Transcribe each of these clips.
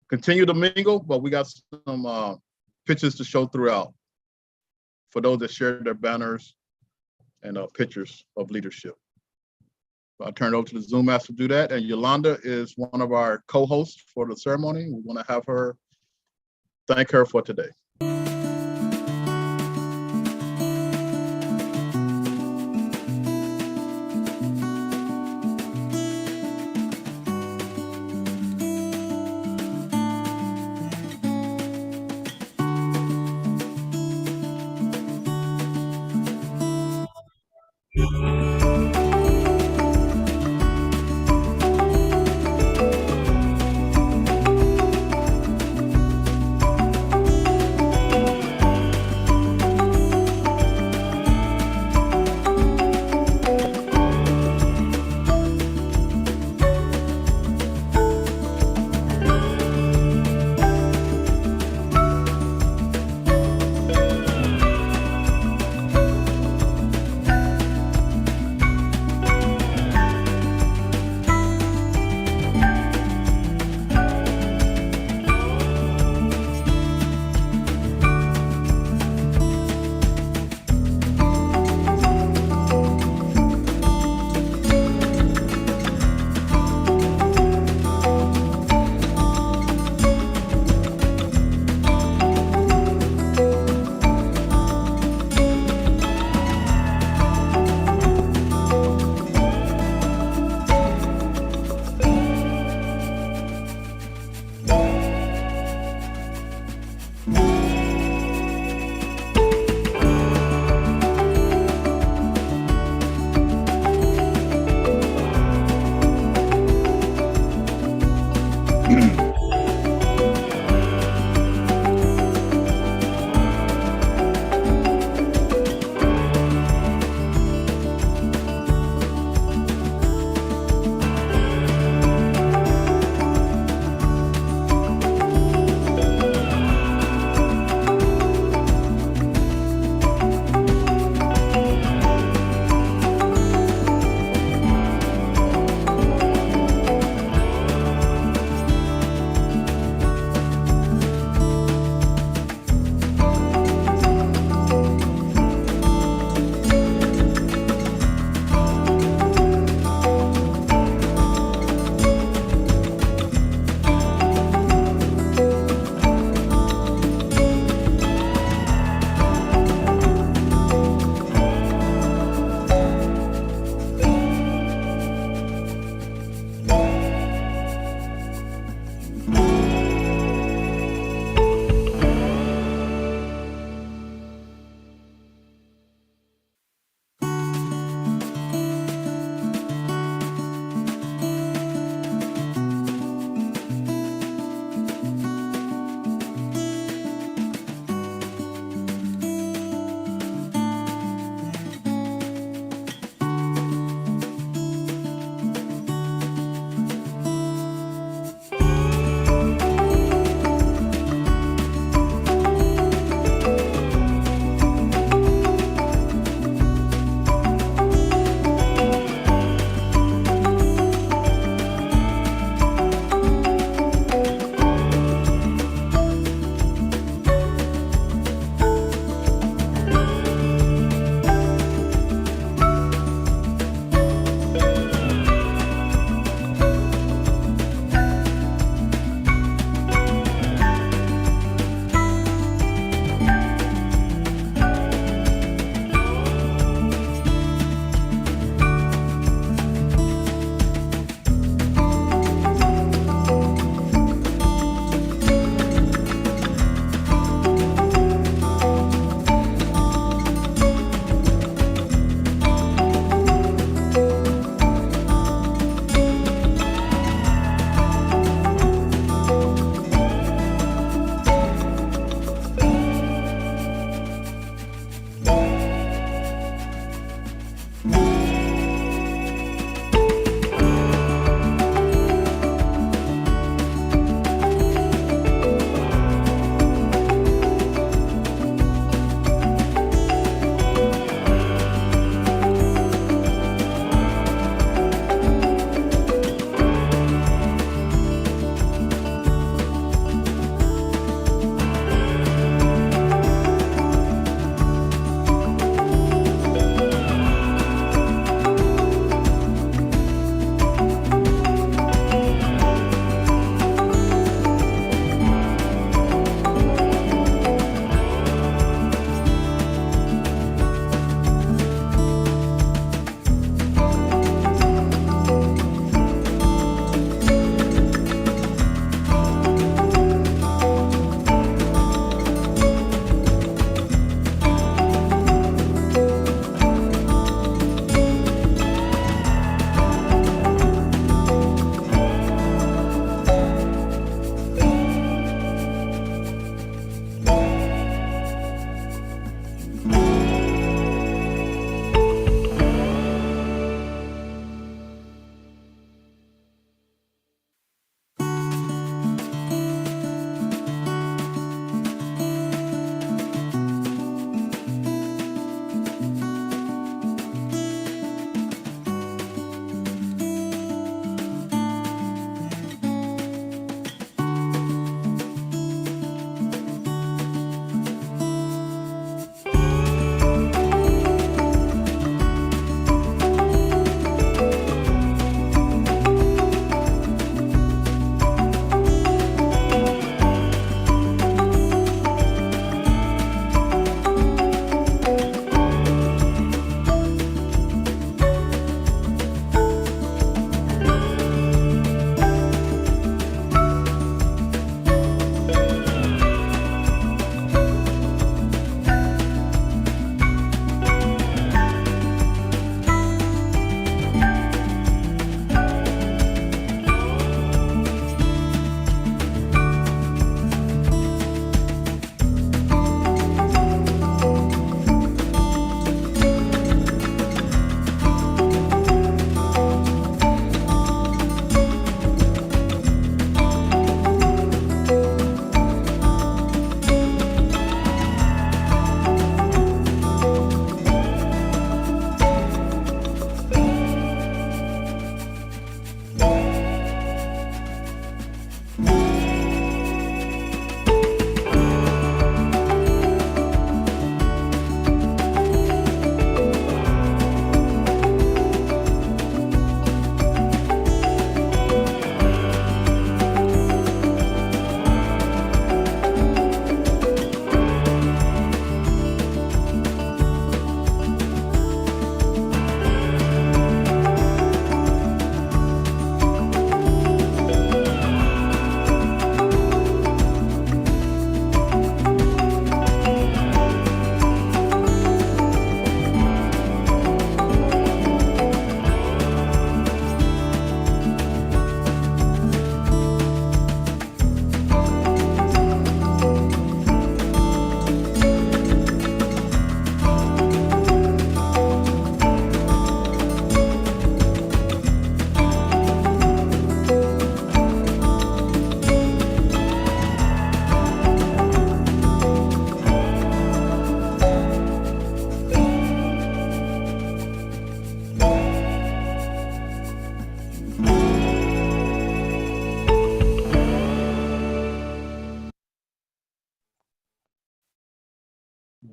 continue to mingle, but we got some pictures to show throughout for those that shared their banners and pictures of leadership. So I'll turn it over to the Zoom master to do that. And Yolanda is one of our co-hosts for the ceremony. We want to have her, thank her for today.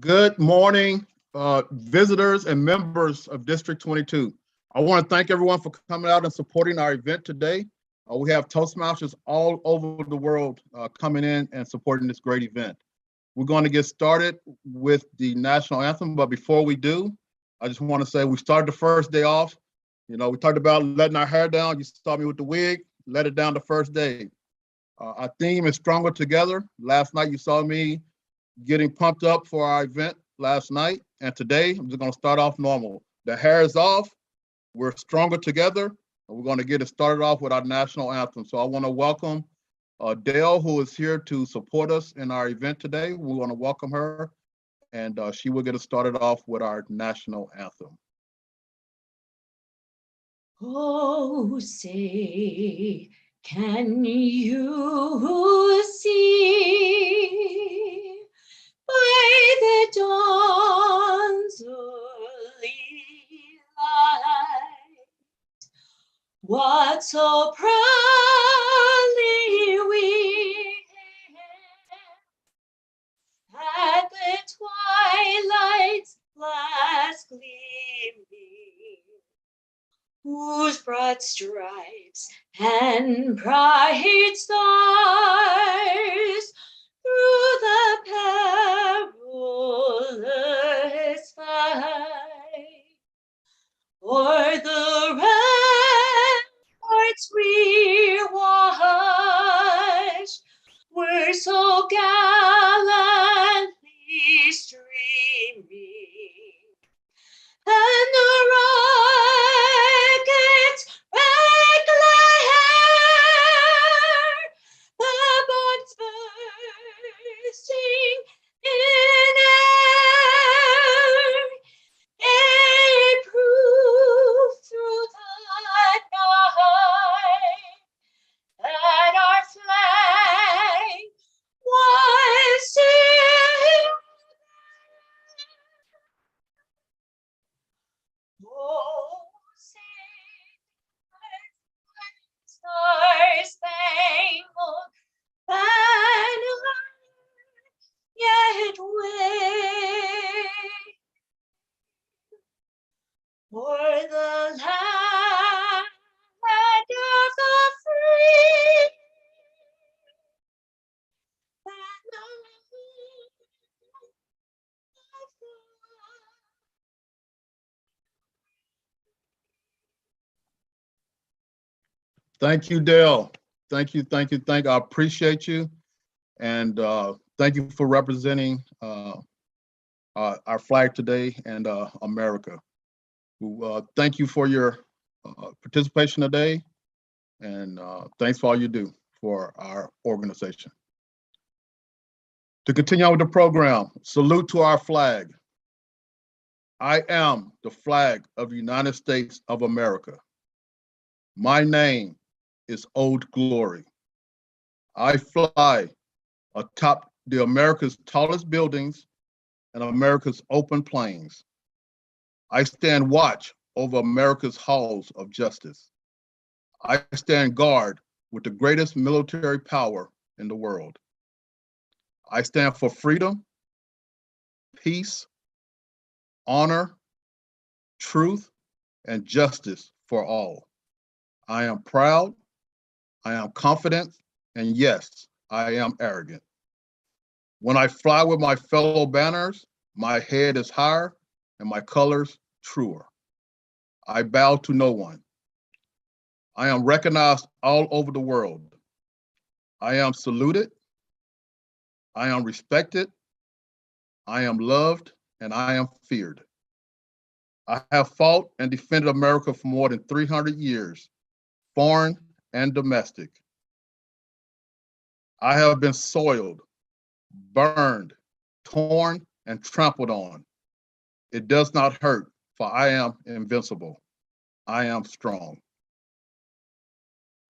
Good morning, visitors and members of District 22. I want to thank everyone for coming out and supporting our event today. We have Toastmasters all over the world coming in and supporting this great event. We're going to get started with the national anthem, but before we do, I just want to say we started the first day off. You know, we talked about letting our hair down. You saw me with the wig, let it down the first day. Our theme is Stronger Together. Last night you saw me getting pumped up for our event last night, and today I'm just going to start off normal. The hair is off, we're stronger together, and we're going to get it started off with our national anthem. So I want to welcome Dale, who is here to support us in our event today. We want to welcome her, and she will get us started off with our national anthem. Oh, say, can you see by the dawn's early light what so proudly we hailed at the twilight's last gleaming, whose broad stripes and bright stars through the perilous fight o'er the ramparts we watched were so gallantly streaming, and the rocket's red glare, the bombs bursting in air, gave proof through the night that our flag was still. Oh, sing star-spangled banner, yet wave for the land of the free and the land of the Thank you, Dale. Thank you. I appreciate you. And thank you for representing our flag today and America. Thank you for your participation today, and thanks for all you do for our organization. To continue on with the program, salute to our flag. I am the flag of the United States of America. My name is Old Glory. I fly atop the America's tallest buildings and America's open plains. I stand watch over America's halls of justice. I stand guard with the greatest military power in the world. I stand for freedom, peace, honor, truth, and justice for all. I am proud, I am confident, and yes, I am arrogant. When I fly with my fellow banners, my head is higher and my colors truer. I bow to no one. I am recognized all over the world. I am saluted. I am respected. I am loved, and I am feared. I have fought and defended America for more than 300 years, foreign and domestic. I have been soiled, burned, torn, and trampled on. It does not hurt, for I am invincible. I am strong.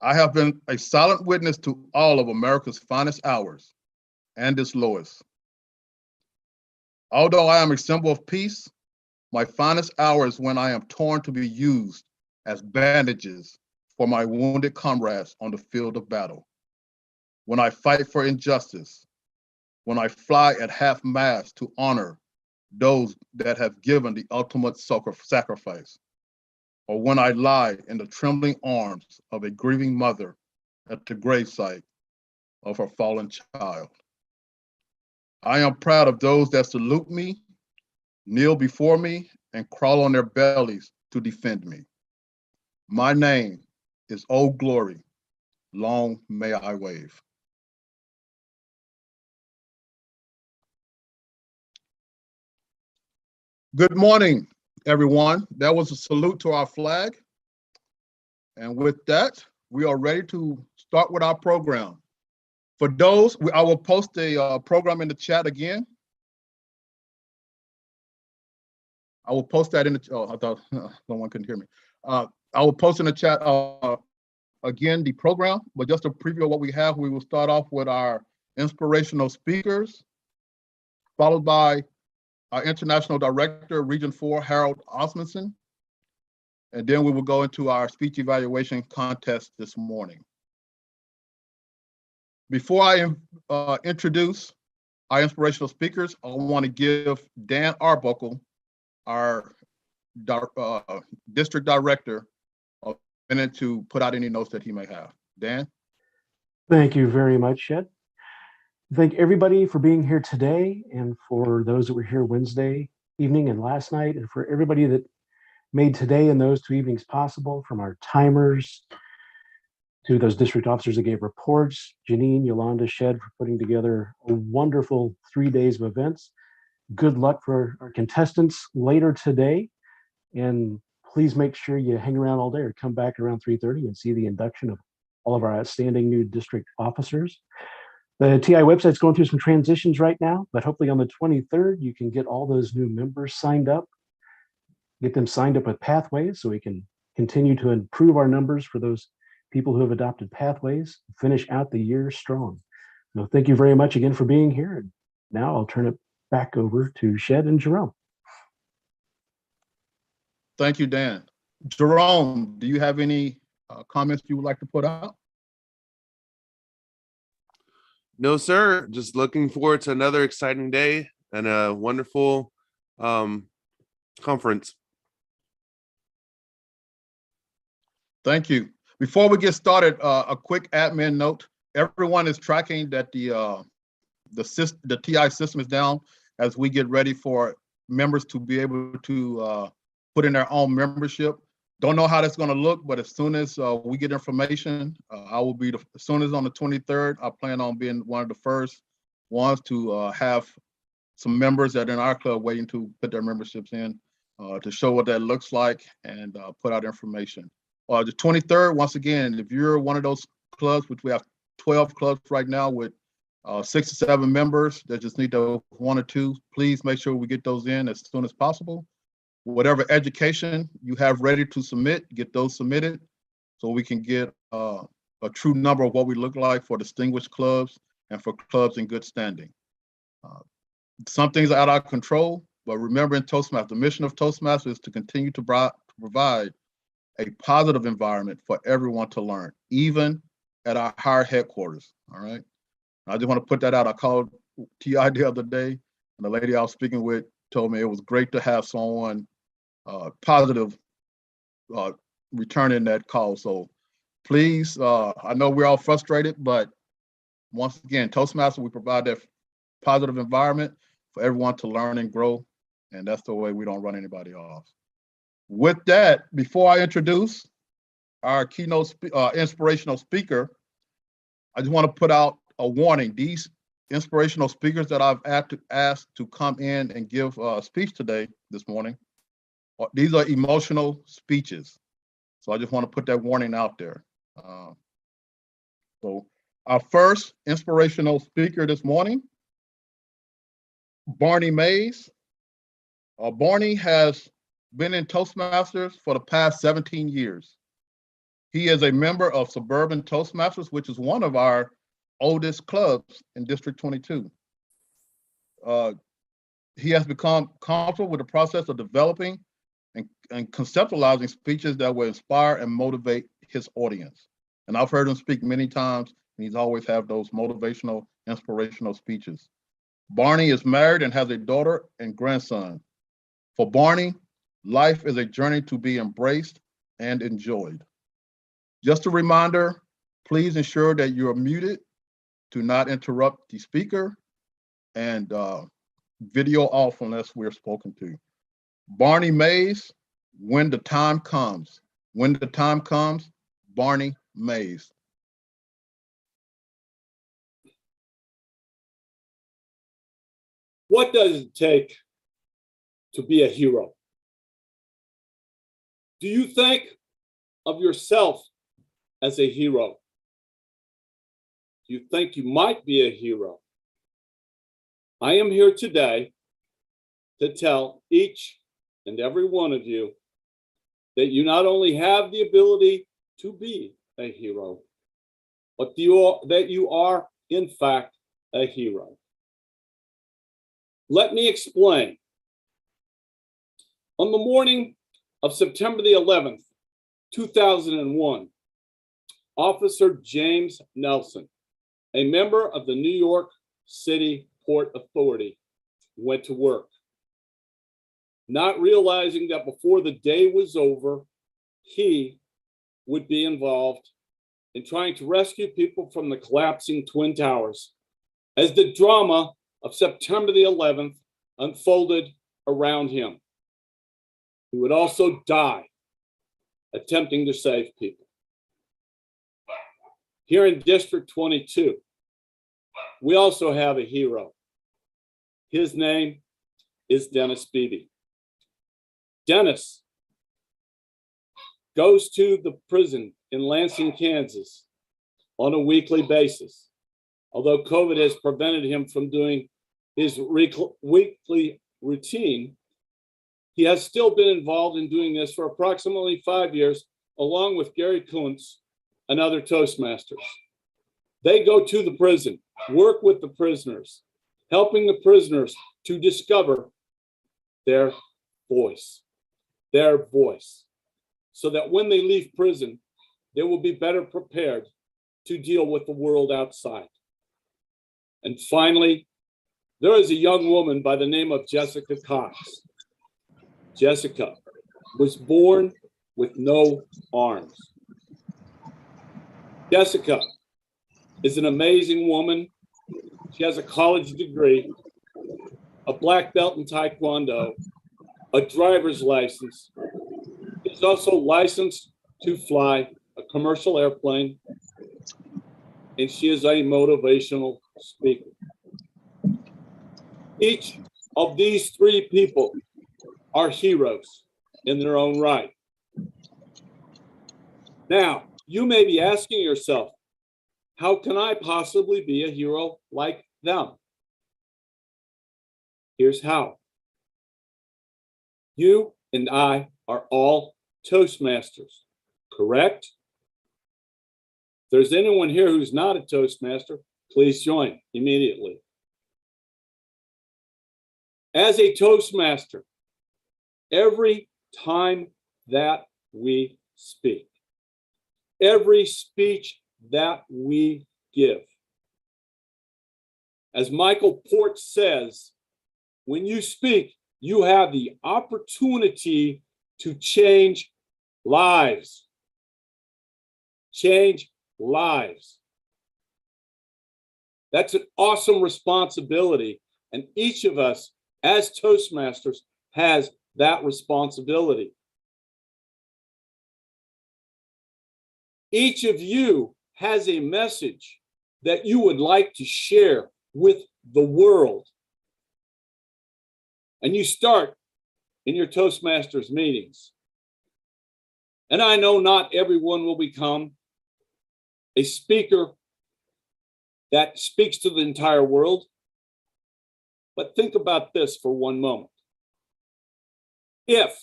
I have been a silent witness to all of America's finest hours and its lowest. Although I am a symbol of peace, my finest hour is when I am torn to be used as bandages for my wounded comrades on the field of battle. When I fight for injustice, when I fly at half mast to honor those that have given the ultimate sacrifice, or when I lie in the trembling arms of a grieving mother at the gravesite of her fallen child. I am proud of those that salute me, kneel before me, and crawl on their bellies to defend me. My name is Old Glory. Long may I wave. Good morning, everyone. That was a salute to our flag. And with that, we are ready to start with our program. For those, I will post a program in the chat again. I will post that in the, oh, I thought no one can hear me. I will post in the chat again the program, but just a preview of what we have. We will start off with our inspirational speakers, followed by our International Director, Region 4, Harold Osmondson. And then we will go into our speech evaluation contest this morning. Before I introduce our inspirational speakers, I want to give Dan Arbuckle, our district director, a minute to put out any notes that he may have. Dan? Thank you very much, Shed. Thank everybody for being here today, and for those that were here Wednesday evening and last night, and for everybody that made today and those 2 evenings possible, from our timers to those district officers that gave reports, Janine, Yolanda, Shed, for putting together a wonderful 3 days of events. Good luck for our contestants later today, and please make sure you hang around all day or come back around 3:30 and see the induction of all of our outstanding new district officers. The TI website's going through some transitions right now, but hopefully on the 23rd, you can get all those new members signed up, get them signed up with Pathways so we can continue to improve our numbers for those people who have adopted Pathways, finish out the year strong. So thank you very much again for being here. And now I'll turn it back over to Shed and Jerome. Thank you, Dan. Jerome, do you have any comments you would like to put out? No, sir. Just looking forward to another exciting day and a wonderful conference. Thank you. Before we get started, a quick admin note. Everyone is tracking that the TI system is down as we get ready for members to be able to put in their own membership. Don't know how that's going to look, but as soon as we get information, I will be, as soon as on the 23rd, I plan on being one of the first ones to have some members that are in our club waiting to put their memberships in to show what that looks like and put out information. The 23rd, once again, if you're one of those clubs, which we have 12 clubs right now with 6 to 7 members that just need to 1 or 2, please make sure we get those in as soon as possible. Whatever education you have ready to submit, get those submitted so we can get a true number of what we look like for distinguished clubs and for clubs in good standing. Some things are out of our control, but remember in Toastmasters, the mission of Toastmasters is to continue to provide a positive environment for everyone to learn, even at our higher headquarters, all right? I just want to put that out. I called TI the other day, and the lady I was speaking with told me it was great to have someone positive returning that call. So please, I know we're all frustrated, but once again, Toastmasters, we provide that positive environment for everyone to learn and grow, and that's the way we don't run anybody off. With that, before I introduce our keynote inspirational speaker, I just want to put out a warning. These inspirational speakers that I've asked to come in and give a speech today, this morning, these are emotional speeches. So I just want to put that warning out there. So our first inspirational speaker this morning, Barney Mays. Barney has been in Toastmasters for the past 17 years. He is a member of Suburban Toastmasters, which is one of our oldest clubs in District 22. He has become comfortable with the process of developing and conceptualizing speeches that will inspire and motivate his audience. And I've heard him speak many times, and he's always have those motivational, inspirational speeches. Barney is married and has a daughter and grandson. For Barney, life is a journey to be embraced and enjoyed. Just a reminder, please ensure that you are muted to not interrupt the speaker, and video off unless we're spoken to. Barney Mays, when the time comes. When the time comes, Barney Mays. What does it take to be a hero? Do you think of yourself as a hero? Do you think you might be a hero? I am here today to tell each and every one of you that you not only have the ability to be a hero, but that you are, in fact, a hero. Let me explain. On the morning of September the 11th, 2001, Officer James Nelson, a member of the New York City Port Authority, went to work, not realizing that before the day was over, he would be involved in trying to rescue people from the collapsing Twin Towers as the drama of September the 11th unfolded around him. He would also die attempting to save people. Here in District 22, we also have a hero. His name is Dennis Beebe. Dennis goes to the prison in Lansing, Kansas on a weekly basis. Although COVID has prevented him from doing his weekly routine, he has still been involved in doing this for approximately 5 years, along with Gary Kuntz and other Toastmasters. They go to the prison, work with the prisoners, helping the prisoners to discover their voice, so that when they leave prison, they will be better prepared to deal with the world outside. And finally, there is a young woman by the name of Jessica Cox. Jessica was born with no arms. Jessica is an amazing woman. She has a college degree, a black belt in Taekwondo, a driver's license. She's also licensed to fly a commercial airplane, and she is a motivational speaker. Each of these three people are heroes in their own right. Now, you may be asking yourself, how can I possibly be a hero like them? Here's how. You and I are all Toastmasters, correct? If there's anyone here who's not a Toastmaster, please join immediately. As a Toastmaster, every time that we speak, every speech that we give, as Michael Port says, when you speak, you have the opportunity to change lives. Change lives. That's an awesome responsibility, and each of us as Toastmasters has that responsibility. Each of you has a message that you would like to share with the world. And you start in your Toastmasters meetings. And I know not everyone will become a speaker that speaks to the entire world, but think about this for one moment. If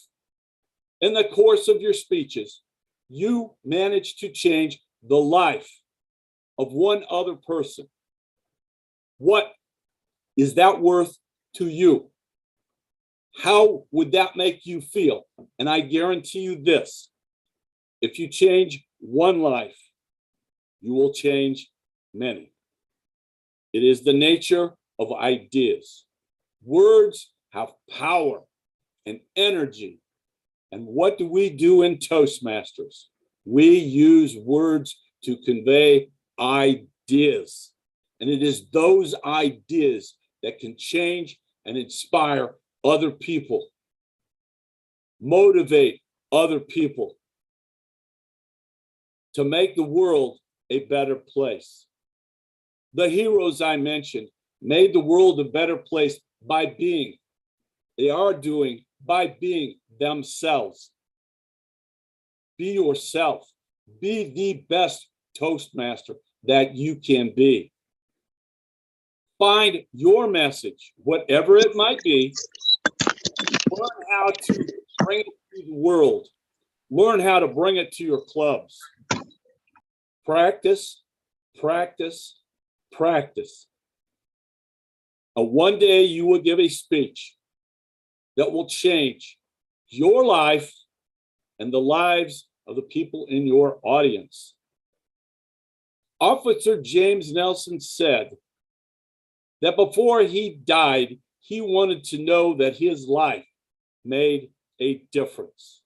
in the course of your speeches, you manage to change the life of one other person, what is that worth to you? How would that make you feel? And I guarantee you this, if you change one life, you will change many. It is the nature of ideas. Words have power and energy. And what do we do in Toastmasters? We use words to convey ideas. And it is those ideas that can change and inspire other people, motivate other people to make the world a better place. The heroes I mentioned made the world a better place by being, they are doing by being themselves. Be yourself. Be the best Toastmaster that you can be. Find your message, whatever it might be. Learn how to bring it to the world. Learn how to bring it to your clubs. Practice, practice, practice. And one day you will give a speech that will change your life and the lives of the people in your audience. Officer James Nelson said that before he died, he wanted to know that his life made a difference.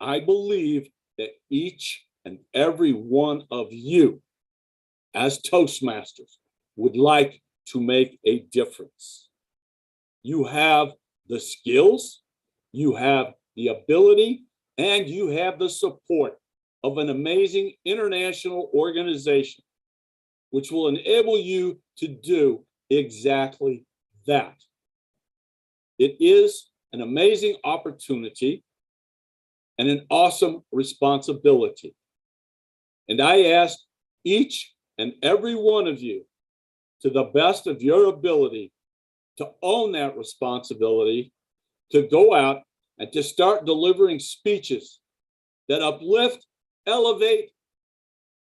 I believe that each and every one of you as Toastmasters would like to make a difference. You have the skills, you have the ability, and you have the support of an amazing international organization, which will enable you to do exactly that. It is an amazing opportunity and an awesome responsibility. And I ask each and every one of you, to the best of your ability, to own that responsibility, to go out and to start delivering speeches that uplift, elevate,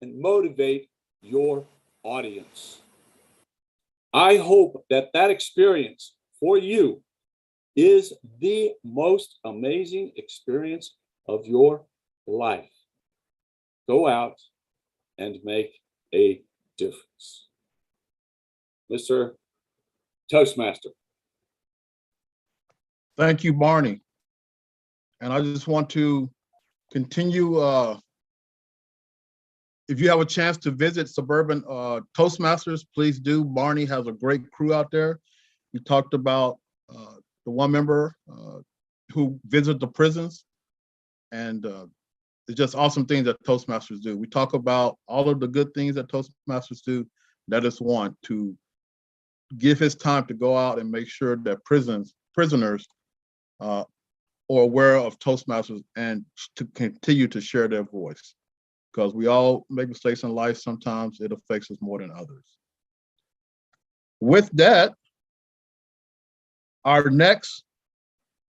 and motivate your audience. I hope that that experience for you is the most amazing experience of your life. Go out and make a difference. Mr. Toastmaster. Thank you, Barney. And I just want to continue, if you have a chance to visit Suburban Toastmasters, please do. Barney has a great crew out there. We talked about the one member who visited the prisons, and it's just awesome things that Toastmasters do. We talk about all of the good things that Toastmasters do. That is one, to give his time to go out and make sure that prisoners are aware of Toastmasters and to continue to share their voice. Because we all make mistakes in life. Sometimes it affects us more than others. With that, our next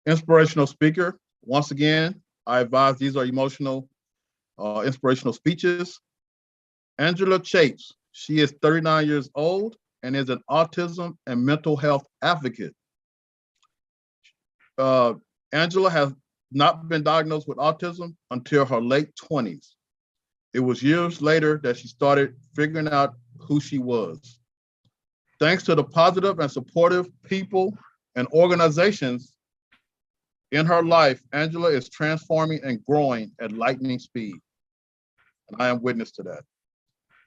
inspirational speaker, once again, I advise these are emotional, inspirational speeches. Angela Chapes. She is 39 years old and is an autism and mental health advocate. Angela has not been diagnosed with autism until her late 20s. It was years later that she started figuring out who she was. Thanks to the positive and supportive people and organizations in her life, Angela is transforming and growing at lightning speed. And I am witness to that.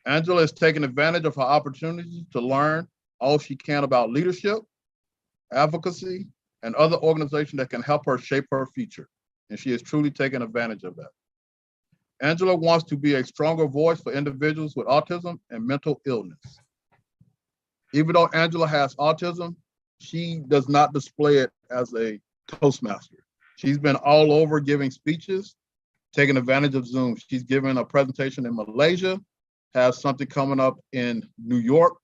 Angela is taking advantage of her opportunity to learn all she can about leadership, advocacy, and other organizations that can help her shape her future. And she is truly taking advantage of that. Angela wants to be a stronger voice for individuals with autism and mental illness. Even though Angela has autism, she does not display it as a Toastmaster. She's been all over giving speeches, taking advantage of Zoom. She's given a presentation in Malaysia, has something coming up in New York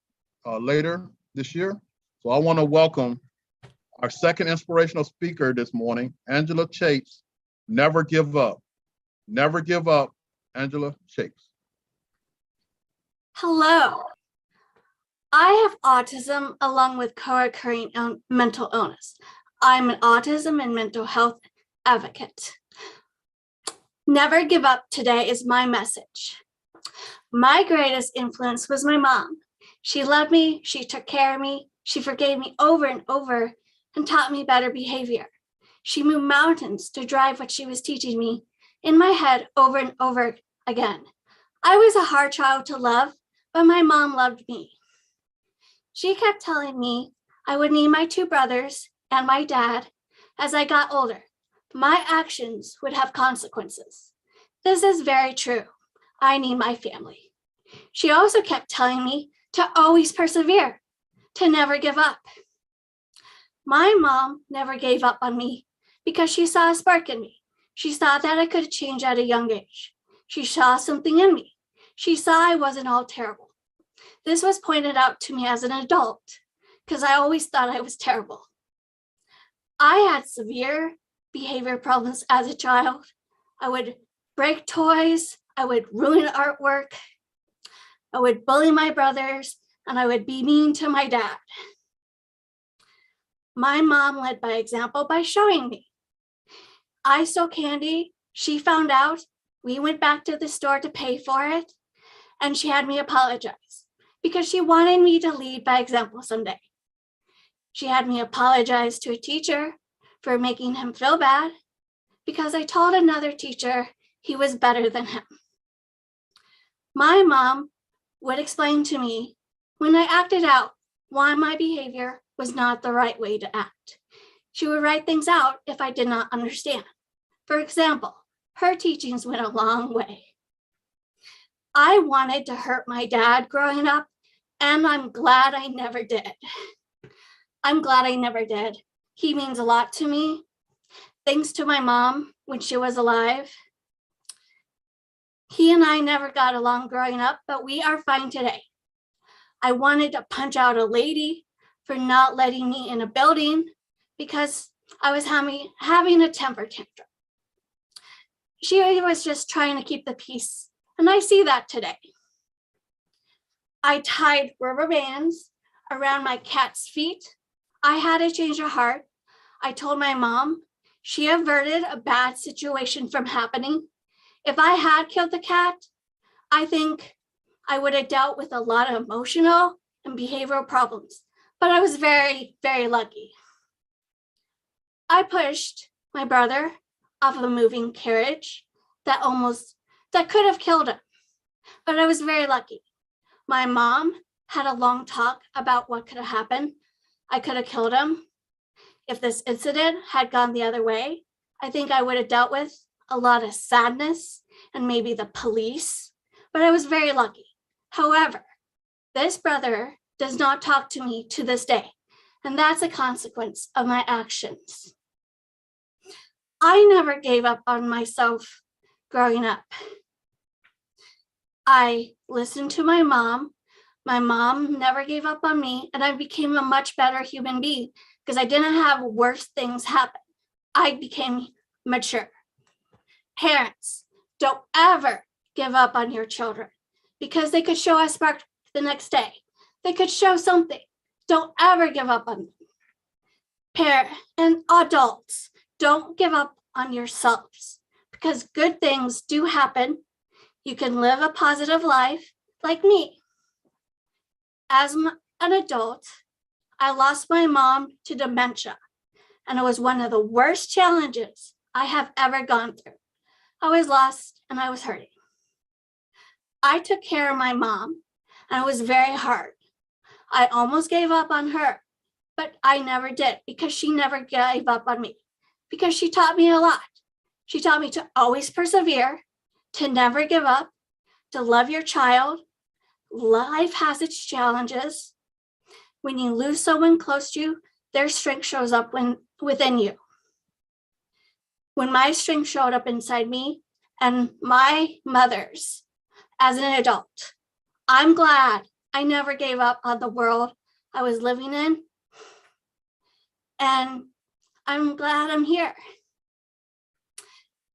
later this year. So I want to welcome our second inspirational speaker this morning, Angela Chapes. Never give up. Never give up, Angela Chapes. Hello. I have autism along with co-occurring mental illness. I'm an autism and mental health advocate. Never give up today is my message. My greatest influence was my mom. She loved me, she took care of me, she forgave me over and over and taught me better behavior. She moved mountains to drive what she was teaching me in my head over and over again. I was a hard child to love, but my mom loved me. She kept telling me I would need my 2 brothers and my dad as I got older. My actions would have consequences. This is very true. I need my family. She also kept telling me to always persevere, to never give up. My mom never gave up on me because she saw a spark in me. She saw that I could change at a young age. She saw something in me. She saw I wasn't all terrible. This was pointed out to me as an adult because I always thought I was terrible. I had severe behavior problems as a child. I would break toys, I would ruin artwork, I would bully my brothers, and I would be mean to my dad. My mom led by example by showing me. I stole candy, she found out, we went back to the store to pay for it, and she had me apologize because she wanted me to lead by example someday. She had me apologize to a teacher for making him feel bad because I told another teacher he was better than him. My mom would explain to me when I acted out why my behavior was not the right way to act. She would write things out if I did not understand. For example, her teachings went a long way. I wanted to hurt my dad growing up, and I'm glad I never did. I'm glad I never did. He means a lot to me. Thanks to my mom when she was alive. He and I never got along growing up, but we are fine today. I wanted to punch out a lady for not letting me in a building because I was having a temper tantrum. She was just trying to keep the peace, and I see that today. I tied rubber bands around my cat's feet. I had to change her heart. I told my mom. She averted a bad situation from happening. If I had killed the cat, I think I would have dealt with a lot of emotional and behavioral problems, but I was very, very lucky. I pushed my brother off of a moving carriage that could have killed him, but I was very lucky. My mom had a long talk about what could have happened. I could have killed him. If this incident had gone the other way, I think I would have dealt with a lot of sadness and maybe the police, but I was very lucky. However, this brother does not talk to me to this day, and that's a consequence of my actions. I never gave up on myself growing up. I listened to my mom. My mom never gave up on me, and I became a much better human being because I didn't have worse things happen. I became mature. Parents, don't ever give up on your children because they could show a spark the next day. They could show something. Don't ever give up on them. Parents and adults, don't give up on yourselves because good things do happen. You can live a positive life like me. As an adult, I lost my mom to dementia, and it was one of the worst challenges I have ever gone through. I was lost and I was hurting. I took care of my mom, and it was very hard. I almost gave up on her, but I never did because she never gave up on me, because she taught me a lot. She taught me to always persevere, to never give up, to love your child. Life has its challenges. When you lose someone close to you, their strength shows up within you. When my strength showed up inside me and my mother's as an adult, I'm glad I never gave up on the world I was living in. And I'm glad I'm here.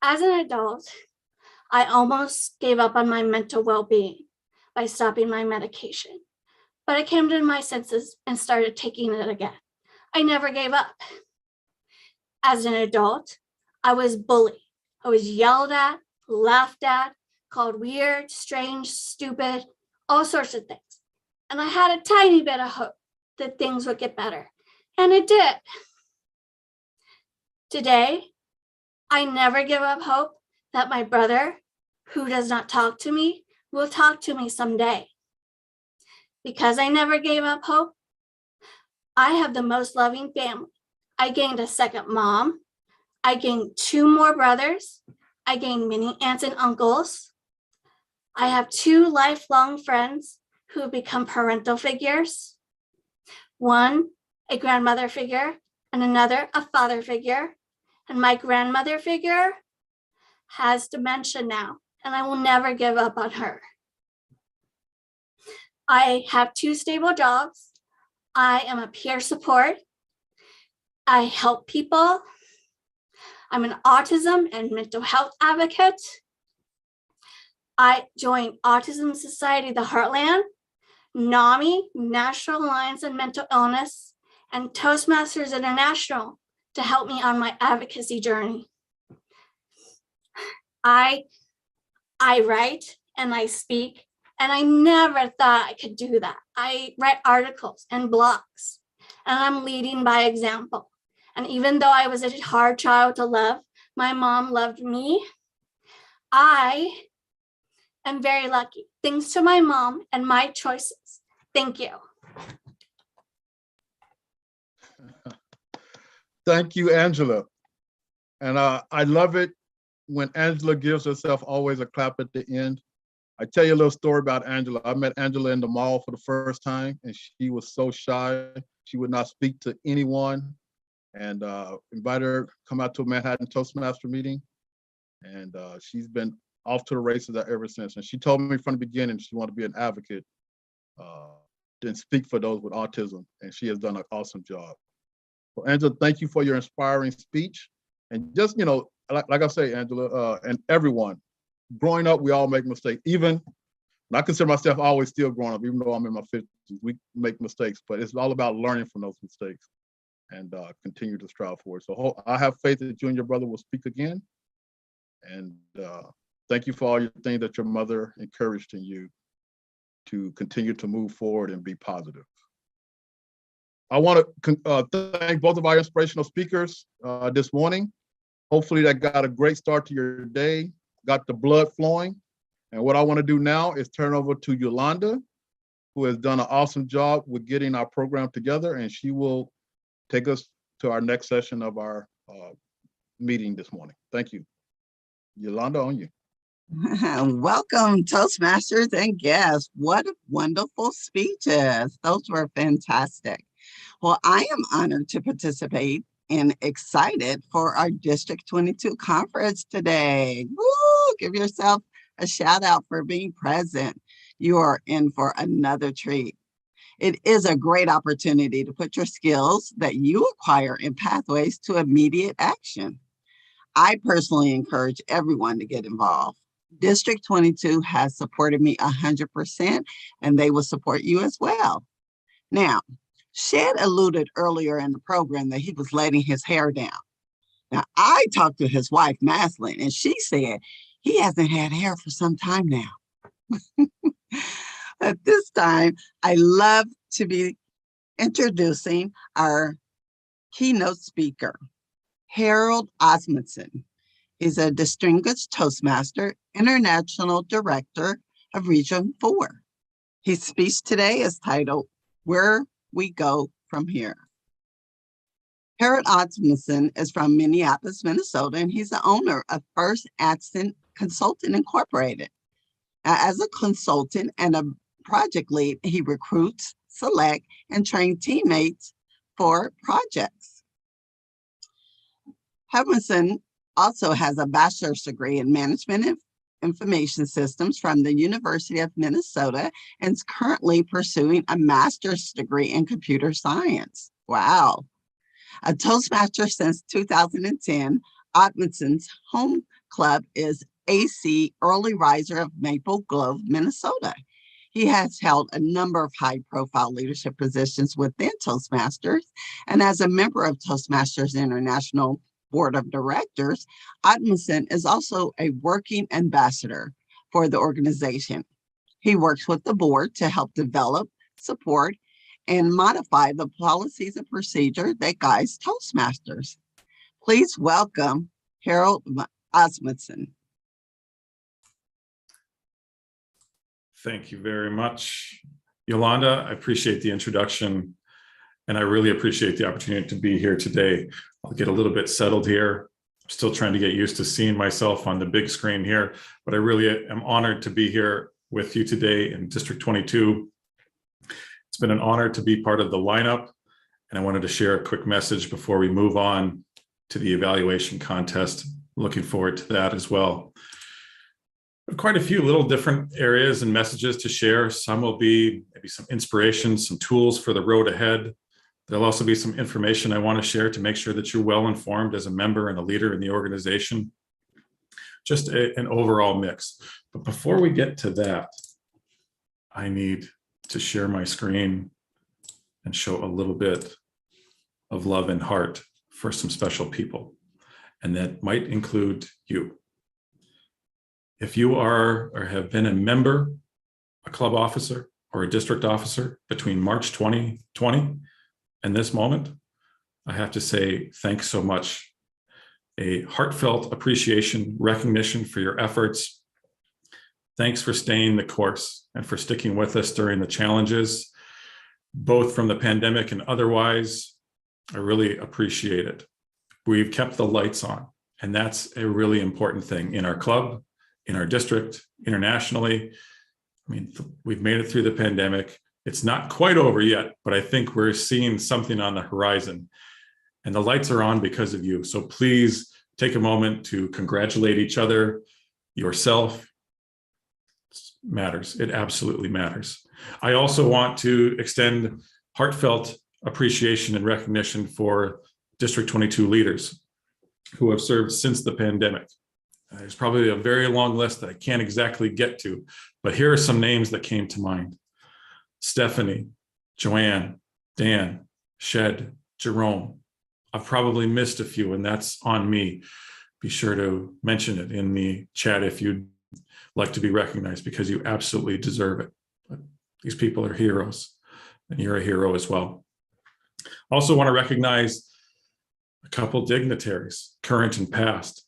As an adult, I almost gave up on my mental well-being by stopping my medication, but I came to my senses and started taking it again. I never gave up. As an adult, I was bullied. I was yelled at, laughed at, called weird, strange, stupid, all sorts of things. and I had a tiny bit of hope that things would get better, and it did. Today, I never give up hope that my brother, who does not talk to me, will talk to me someday. Because I never gave up hope, I have the most loving family. I gained a second mom. I gained 2 more brothers. I gained many aunts and uncles. I have 2 lifelong friends who have become parental figures. One, a grandmother figure, and another, a father figure. And my grandmother figure has dementia now, and I will never give up on her. I have 2 stable jobs. I am a peer support. I help people. I'm an autism and mental health advocate. I joined Autism Society of the Heartland, NAMI, National Alliance on Mental Illness, and Toastmasters International to help me on my advocacy journey. I write and I speak, and I never thought I could do that. I write articles and blogs, and I'm leading by example. And even though I was a hard child to love, my mom loved me. I am very lucky, thanks to my mom and my choices. Thank you. Thank you, Angela. And I love it when Angela gives herself always a clap at the end. I tell you a little story about Angela. I met Angela in the mall for the first time, and she was so shy. She would not speak to anyone, and invited her to come out to a Manhattan Toastmaster meeting. And she's been off to the races ever since. And she told me from the beginning she wanted to be an advocate and speak for those with autism. And she has done an awesome job. So Angela, thank you for your inspiring speech. And just, like I say, Angela, and everyone, growing up, we all make mistakes. Even, and I consider myself always still growing up, even though I'm in my 50s, we make mistakes, but it's all about learning from those mistakes and continue to strive forward. So I have faith that you and your brother will speak again. And thank you for all your things that your mother encouraged in you to continue to move forward and be positive. I want to thank both of our inspirational speakers this morning. Hopefully that got a great start to your day, got the blood flowing. And what I want to do now is turn over to Yolanda, who has done an awesome job with getting our program together, and she will take us to our next session of our meeting this morning. Thank you. Yolanda, on you. Welcome, Toastmasters and guests. What wonderful speeches. Those were fantastic. Well, I am honored to participate and excited for our District 22 conference today. Woo! Give yourself a shout out for being present. You are in for another treat. It is a great opportunity to put your skills that you acquire in pathways to immediate action. I personally encourage everyone to get involved. District 22 has supported me 100%, and they will support you as well. Now, Shed alluded earlier in the program that he was letting his hair down. Now, I talked to his wife, Maslin, and she said he hasn't had hair for some time now. At this time, I love to be introducing our keynote speaker, Harold Osmundson. He's a distinguished Toastmaster, International Director of Region 4. His speech today is titled, Where We Go From Here. Harold Osmundson is from Minneapolis, Minnesota, and he's the owner of First Accent Consulting Incorporated. As a consultant and a project lead, he recruits, select, and train teammates for projects. Osmundson also has a bachelor's degree in management and information systems from the University of Minnesota and is currently pursuing a master's degree in computer science. Wow. A Toastmaster since 2010, Osmundson's home club is AC Early Riser of Maple Grove, Minnesota. He has held a number of high-profile leadership positions within Toastmasters, and as a member of Toastmasters International Board of Directors, Osmundson is also a working ambassador for the organization. He works with the board to help develop support and modify the policies and procedure that guides Toastmasters. Please welcome Harold Osmundson. Thank you very much, Yolanda. I appreciate the introduction, and I really appreciate the opportunity to be here today. I'll get a little bit settled here. I'm still trying to get used to seeing myself on the big screen here, but I really am honored to be here with you today in District 22. It's been an honor to be part of the lineup, and I wanted to share a quick message before we move on to the evaluation contest. Looking forward to that as well. Quite a few little different areas and messages to share. Some will be maybe some inspiration, some tools for the road ahead. There'll also be some information I want to share to make sure that you're well informed as a member and a leader in the organization. Just an overall mix. But before we get to that, I need to share my screen and show a little bit of love and heart for some special people. And that might include you. If you are or have been a member, a club officer, or a district officer between March 2020 and this moment, I have to say thanks so much. A heartfelt appreciation, recognition for your efforts. Thanks for staying the course and for sticking with us during the challenges, both from the pandemic and otherwise. I really appreciate it. We've kept the lights on, and that's a really important thing in our club, in our district, internationally. I mean, we've made it through the pandemic. It's not quite over yet, but I think we're seeing something on the horizon, and the lights are on because of you. So please take a moment to congratulate each other, yourself. It matters. It absolutely matters. I also want to extend heartfelt appreciation and recognition for District 22 leaders who have served since the pandemic. There's probably a very long list that I can't exactly get to, but here are some names that came to mind. Stephanie, Joanne, Dan, Shed, Jerome. I've probably missed a few, and that's on me. Be sure to mention it in the chat if you'd like to be recognized, because you absolutely deserve it. But these people are heroes, and you're a hero as well. Also want to recognize a couple dignitaries, current and past.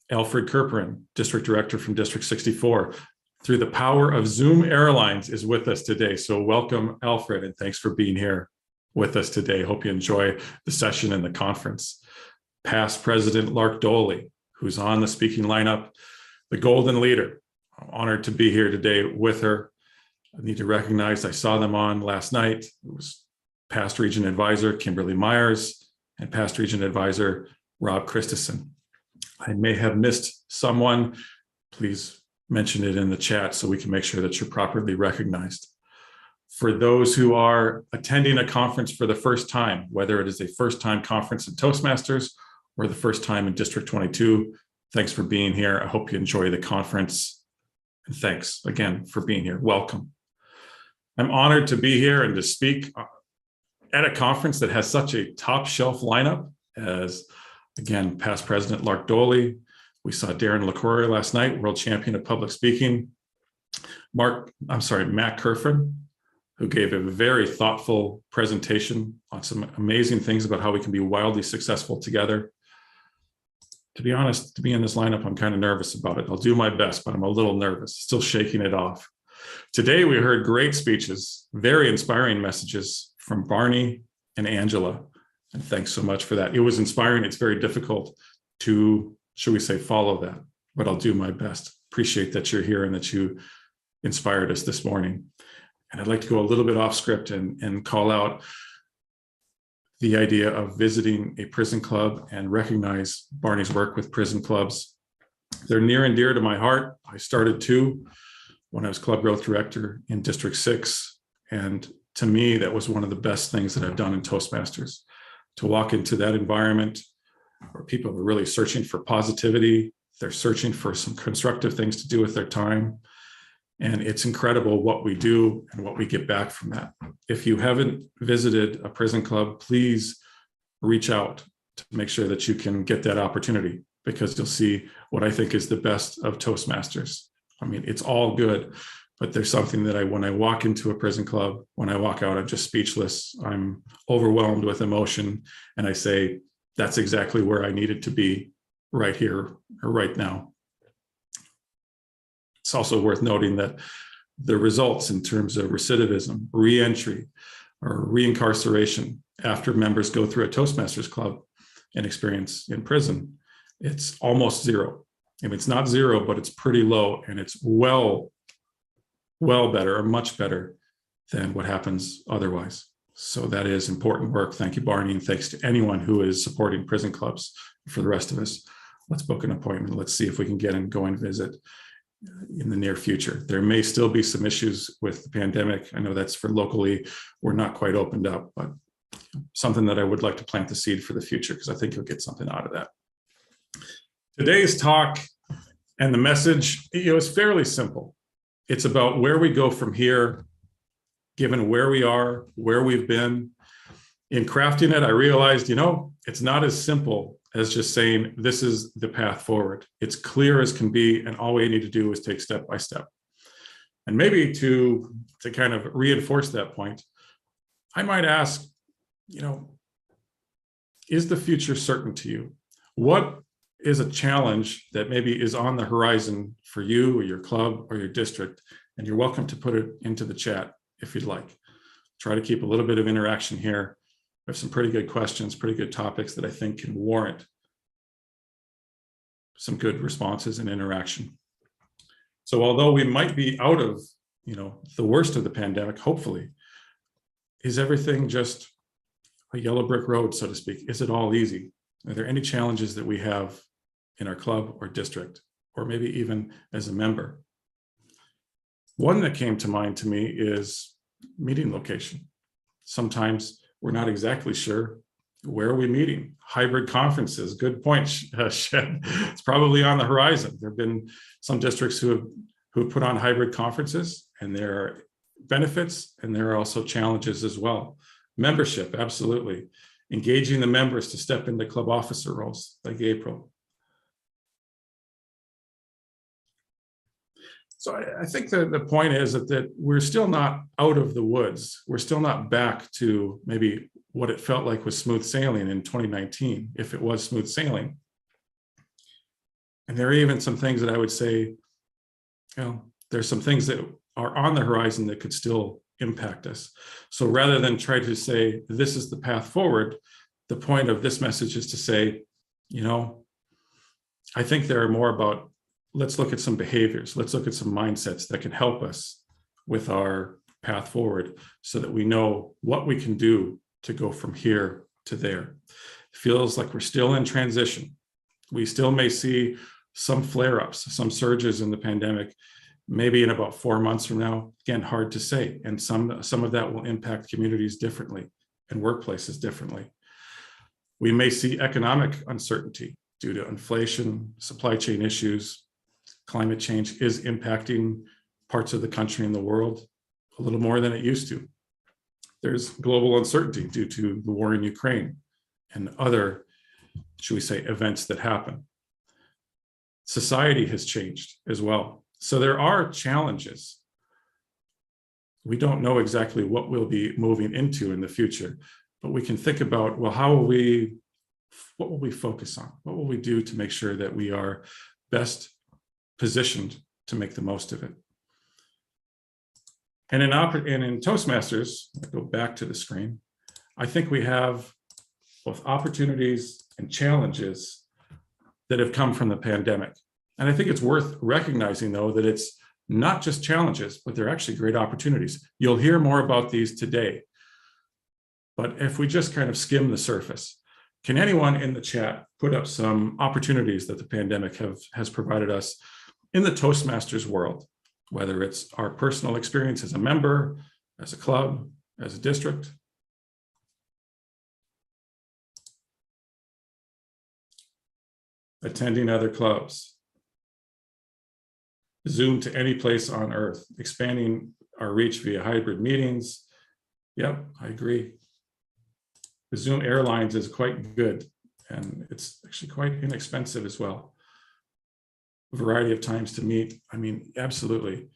Alfred Kerperin, District Director from District 64, through the power of Zoom Airlines, is with us today. So welcome, Alfred, and thanks for being here with us today. Hope you enjoy the session and the conference. Past President Lark Doley, who's on the speaking lineup, the Golden Leader. I'm honored to be here today with her. I need to recognize I saw them on last night. It was Past Region Advisor Kimberly Myers and Past Region Advisor Rob Christensen. I may have missed someone. Please mention it in the chat so we can make sure that you're properly recognized. For those who are attending a conference for the first time, whether it is a first-time conference in Toastmasters or the first time in District 22, thanks for being here. I hope you enjoy the conference. And thanks again for being here. Welcome. I'm honored to be here and to speak at a conference that has such a top shelf lineup as, again, past President Lark Doley. We saw Darren LaCroix last night, world champion of public speaking. Matt Kerfin, who gave a very thoughtful presentation on some amazing things about how we can be wildly successful together. To be honest, to be in this lineup, I'm kind of nervous about it. I'll do my best, but I'm a little nervous, still shaking it off. Today, we heard great speeches, very inspiring messages from Barney and Angela. And thanks so much for that. It was inspiring. It's very difficult to, should we say, follow that, but I'll do my best. Appreciate that you're here and that you inspired us this morning. And I'd like to go a little bit off script and call out the idea of visiting a prison club and recognize Barney's work with prison clubs. They're near and dear to my heart. I started two when I was club growth director in District 6. And to me, that was one of the best things that I've done in Toastmasters. To walk into that environment where people are really searching for positivity, they're searching for some constructive things to do with their time. And it's incredible what we do and what we get back from that. If you haven't visited a prison club, please reach out to make sure that you can get that opportunity, because you'll see what I think is the best of Toastmasters. I mean, it's all good, But there's something that when I walk into a prison club, when I walk out, I'm just speechless. I'm overwhelmed with emotion. And I say, that's exactly where I needed to be right here or right now. It's also worth noting that the results in terms of recidivism, re-entry, or reincarceration after members go through a Toastmasters club and experience in prison, it's almost zero. If it's not zero, but it's pretty low, and it's well better or much better than what happens otherwise. So that is important work. Thank you, Barney, and thanks to anyone who is supporting prison clubs. For the rest of us, let's book an appointment. Let's see if we can get and go and visit in the near future. There may still be some issues with the pandemic. I know that's for locally, we're not quite opened up, but something that I would like to plant the seed for the future, because I think you'll get something out of that. Today's talk and the message, is fairly simple. It's about where we go from here, given where we are, where we've been. In crafting it, I realized, it's not as simple as just saying, this is the path forward. It's clear as can be, and all we need to do is take step by step. And maybe to kind of reinforce that point, I might ask, is the future certain to you? What is a challenge that maybe is on the horizon for you or your club or your district? And you're welcome to put it into the chat if you'd like. Try to keep a little bit of interaction here. We have some pretty good questions, pretty good topics that I think can warrant some good responses and interaction. So although we might be out of, the worst of the pandemic, hopefully, is everything just a yellow brick road, so to speak? Is it all easy? Are there any challenges that we have in our club or district, or maybe even as a member? One that came to mind to me is meeting location. Sometimes we're not exactly sure, where are we meeting? Hybrid conferences, good point, Shed. It's probably on the horizon. There have been some districts who have put on hybrid conferences, and there are benefits and there are also challenges as well. Membership, absolutely. Engaging the members to step into club officer roles like April. So I think the point is that we're still not out of the woods. We're still not back to maybe what it felt like was smooth sailing in 2019, if it was smooth sailing. And there are even some things that I would say, there's some things that are on the horizon that could still impact us. So rather than try to say, this is the path forward, the point of this message is to say, I think there are more about, let's look at some behaviors, let's look at some mindsets that can help us with our path forward so that we know what we can do to go from here to there. It feels like we're still in transition. We still may see some flare-ups, some surges in the pandemic, maybe in about 4 months from now. Again, hard to say. And some of that will impact communities differently and workplaces differently. We may see economic uncertainty due to inflation, supply chain issues. Climate change is impacting parts of the country and the world a little more than it used to. There's global uncertainty due to the war in Ukraine and other, should we say, events that happen. Society has changed as well. So there are challenges. We don't know exactly what we'll be moving into in the future, but we can think about, well, what will we focus on? What will we do to make sure that we are best positioned to make the most of it? And in Toastmasters, I go back to the screen, I think we have both opportunities and challenges that have come from the pandemic. And I think it's worth recognizing, though, that it's not just challenges, but they're actually great opportunities. You'll hear more about these today. But if we just kind of skim the surface, can anyone in the chat put up some opportunities that the pandemic has provided us in the Toastmasters world, whether it's our personal experience as a member, as a club, as a district? Attending other clubs, Zoom to any place on earth, expanding our reach via hybrid meetings. Yep, I agree. The Zoom Airlines is quite good, and it's actually quite inexpensive as well. A variety of times to meet. I mean, absolutely.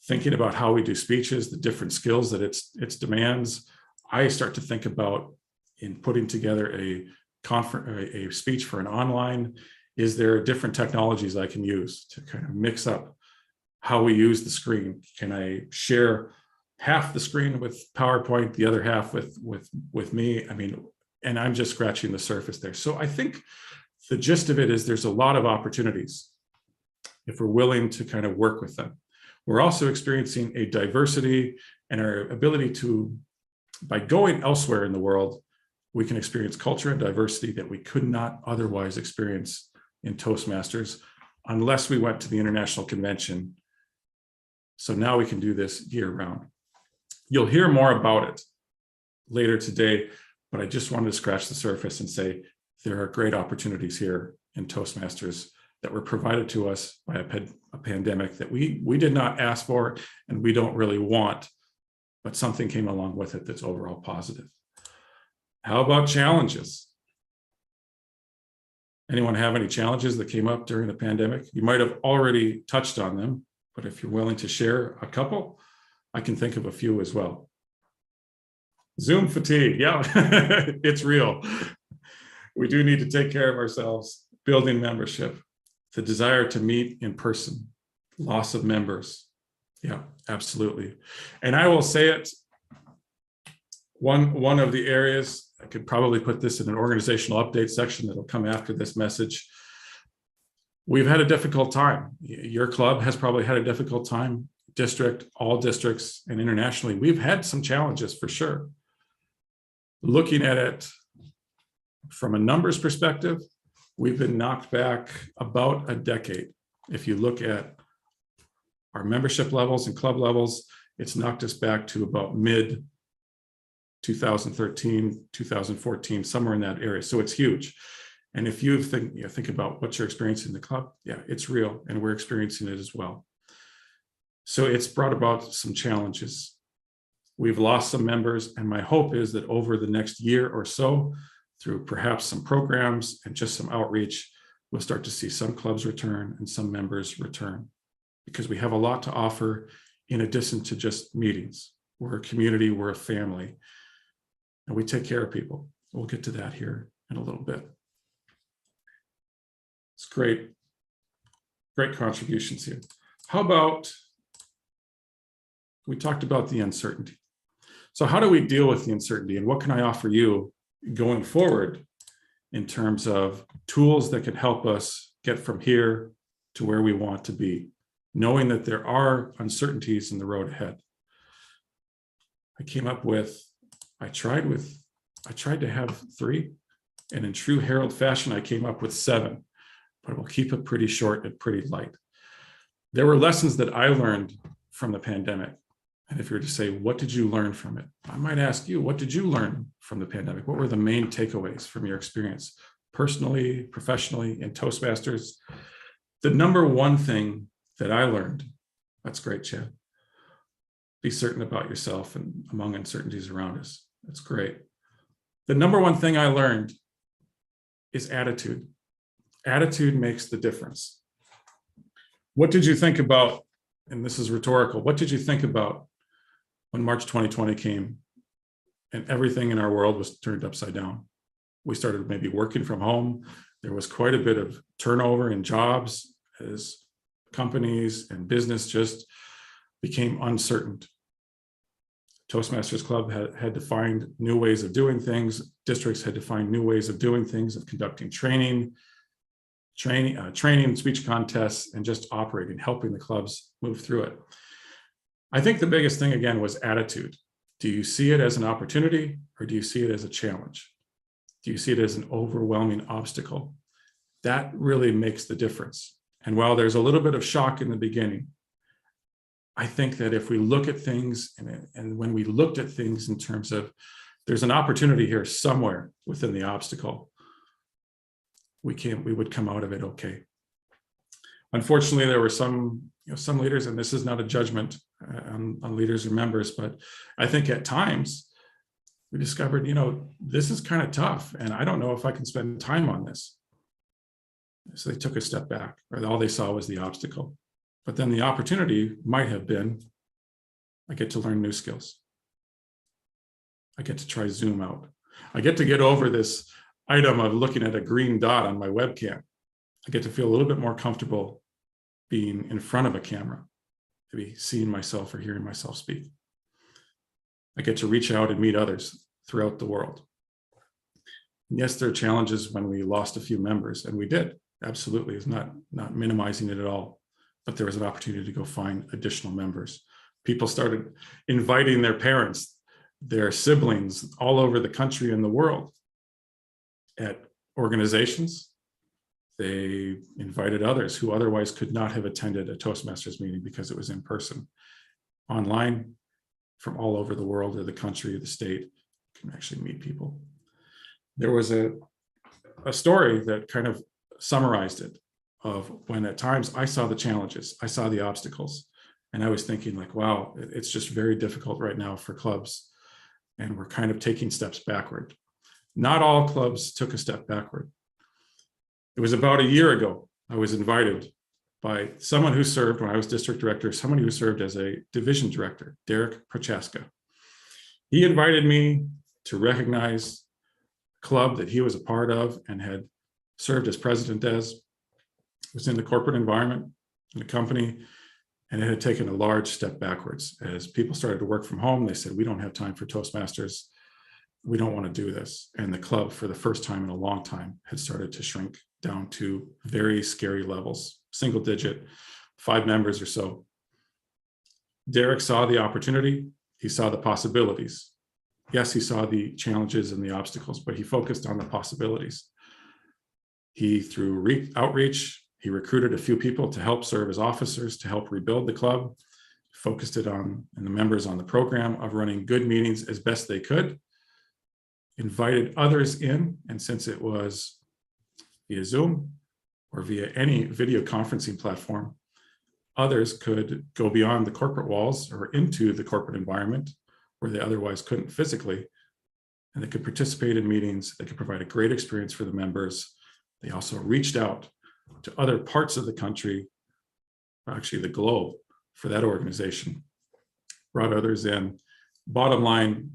thinking about how we do speeches, the different skills that it's demands, I start to think about in putting together a speech for an online, is there different technologies I can use to kind of mix up how we use the screen? Can I share half the screen with PowerPoint, the other half with me? I mean, and I'm just scratching the surface there. So I think the gist of it is there's a lot of opportunities if we're willing to kind of work with them. We're also experiencing a diversity and our ability to, by going elsewhere in the world, we can experience culture and diversity that we could not otherwise experience in Toastmasters unless we went to the International Convention. So now we can do this year round. You'll hear more about it later today, but I just wanted to scratch the surface and say there are great opportunities here in Toastmasters that were provided to us by a pandemic that we did not ask for and we don't really want, but something came along with it that's overall positive. How about challenges? Anyone have any challenges that came up during the pandemic? You might have already touched on them, but if you're willing to share a couple, I can think of a few as well. Zoom fatigue, yeah, it's real. We do need to take care of ourselves. Building membership, the desire to meet in person, loss of members. Yeah, absolutely. And I will say it, one of the areas, I could probably put this in an organizational update section that'll come after this message. We've had a difficult time. Your club has probably had a difficult time, district, all districts, and internationally. We've had some challenges for sure. Looking at it from a numbers perspective, we've been knocked back about a decade. If you look at our membership levels and club levels, it's knocked us back to about mid 2013, 2014, somewhere in that area. So it's huge. And if you think about what you're experiencing in the club, yeah, it's real, and we're experiencing it as well. So it's brought about some challenges. We've lost some members, and my hope is that over the next year or so, through perhaps some programs and just some outreach, we'll start to see some clubs return and some members return, because we have a lot to offer in addition to just meetings. We're a community, we're a family, and we take care of people. We'll get to that here in a little bit. It's great, great contributions here. How about, we talked about the uncertainty. So how do we deal with the uncertainty, and what can I offer you going forward in terms of tools that can help us get from here to where we want to be, knowing that there are uncertainties in the road ahead? I came up with, I tried to have 3, and in true Harold fashion, I came up with 7, but we'll keep it pretty short and pretty light. There were lessons that I learned from the pandemic. And if you were to say, what did you learn from it? I might ask you, what did you learn from the pandemic? What were the main takeaways from your experience, personally, professionally, in Toastmasters? The number one thing that I learned, that's great, Chad. Be certain about yourself and among uncertainties around us. That's great. The number one thing I learned is attitude. Attitude makes the difference. What did you think about, and this is rhetorical, what did you think about when March 2020 came and everything in our world was turned upside down? We started maybe working from home. There was quite a bit of turnover in jobs as companies and business just became uncertain. Toastmasters Club had to find new ways of doing things. Districts had to find new ways of doing things, of conducting training, speech contests, and just operating, helping the clubs move through it. I think the biggest thing, again, was attitude. Do you see it as an opportunity, or do you see it as a challenge? Do you see it as an overwhelming obstacle? That really makes the difference. And while there's a little bit of shock in the beginning, I think that if we look at things, and when we looked at things in terms of there's an opportunity here somewhere within the obstacle, we would come out of it okay. Unfortunately, there were some leaders, and this is not a judgment on leaders or members, but I think at times we discovered, this is kind of tough, and I don't know if I can spend time on this. So they took a step back, or all they saw was the obstacle. But then the opportunity might have been, I get to learn new skills. I get to try Zoom out. I get to get over this item of looking at a green dot on my webcam. I get to feel a little bit more comfortable being in front of a camera, maybe seeing myself or hearing myself speak. I get to reach out and meet others throughout the world. Yes, there are challenges when we lost a few members, and we did. Absolutely, is not minimizing it at all. But there was an opportunity to go find additional members. People started inviting their parents, their siblings all over the country and the world at organizations. They invited others who otherwise could not have attended a Toastmasters meeting because it was in person. Online, from all over the world or the country or the state, you can actually meet people. There was a story that kind of summarized it, of when at times I saw the challenges, I saw the obstacles, and I was thinking like, wow, it's just very difficult right now for clubs, and we're kind of taking steps backward. Not all clubs took a step backward. It was about a year ago, I was invited by someone who served when I was district director, someone who served as a division director, Derek Prochaska. He invited me to recognize a club that he was a part of and had served as president as. It was in the corporate environment in the company, and it had taken a large step backwards. As people started to work from home, they said, we don't have time for Toastmasters. We don't want to do this. And the club, for the first time in a long time, had started to shrink down to very scary levels, single digit, 5 members or so. Derek saw the opportunity. He saw the possibilities. Yes, he saw the challenges and the obstacles, but he focused on the possibilities. He, through outreach, he recruited a few people to help serve as officers to help rebuild the club, focused it on, and the members on the program of running good meetings as best they could, invited others in, and since it was via Zoom or via any video conferencing platform, others could go beyond the corporate walls or into the corporate environment where they otherwise couldn't physically, and they could participate in meetings. They could provide a great experience for the members. They also reached out to other parts of the country, or actually the globe, for that organization, brought others in. Bottom line,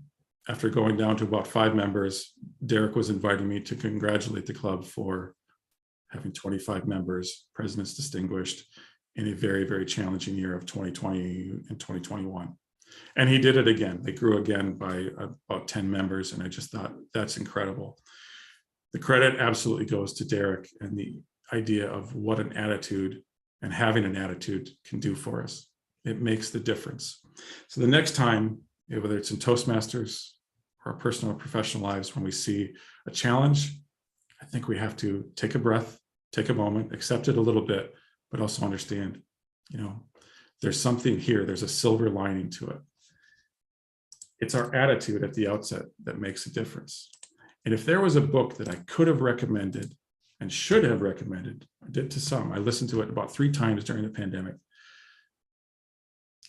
after going down to about 5 members, Derek was inviting me to congratulate the club for having 25 members, President's Distinguished, in a very, very challenging year of 2020 and 2021. And he did it again. They grew again by about 10 members, and I just thought, that's incredible. The credit absolutely goes to Derek and the idea of what an attitude and having an attitude can do for us. It makes the difference. So the next time, whether it's in Toastmasters or our personal or professional lives, when we see a challenge, I think we have to take a breath, take a moment, accept it a little bit, but also understand, there's something here, there's a silver lining to it. It's our attitude at the outset that makes a difference. And if there was a book that I could have recommended and should have recommended, I did to some, I listened to it about 3 times during the pandemic.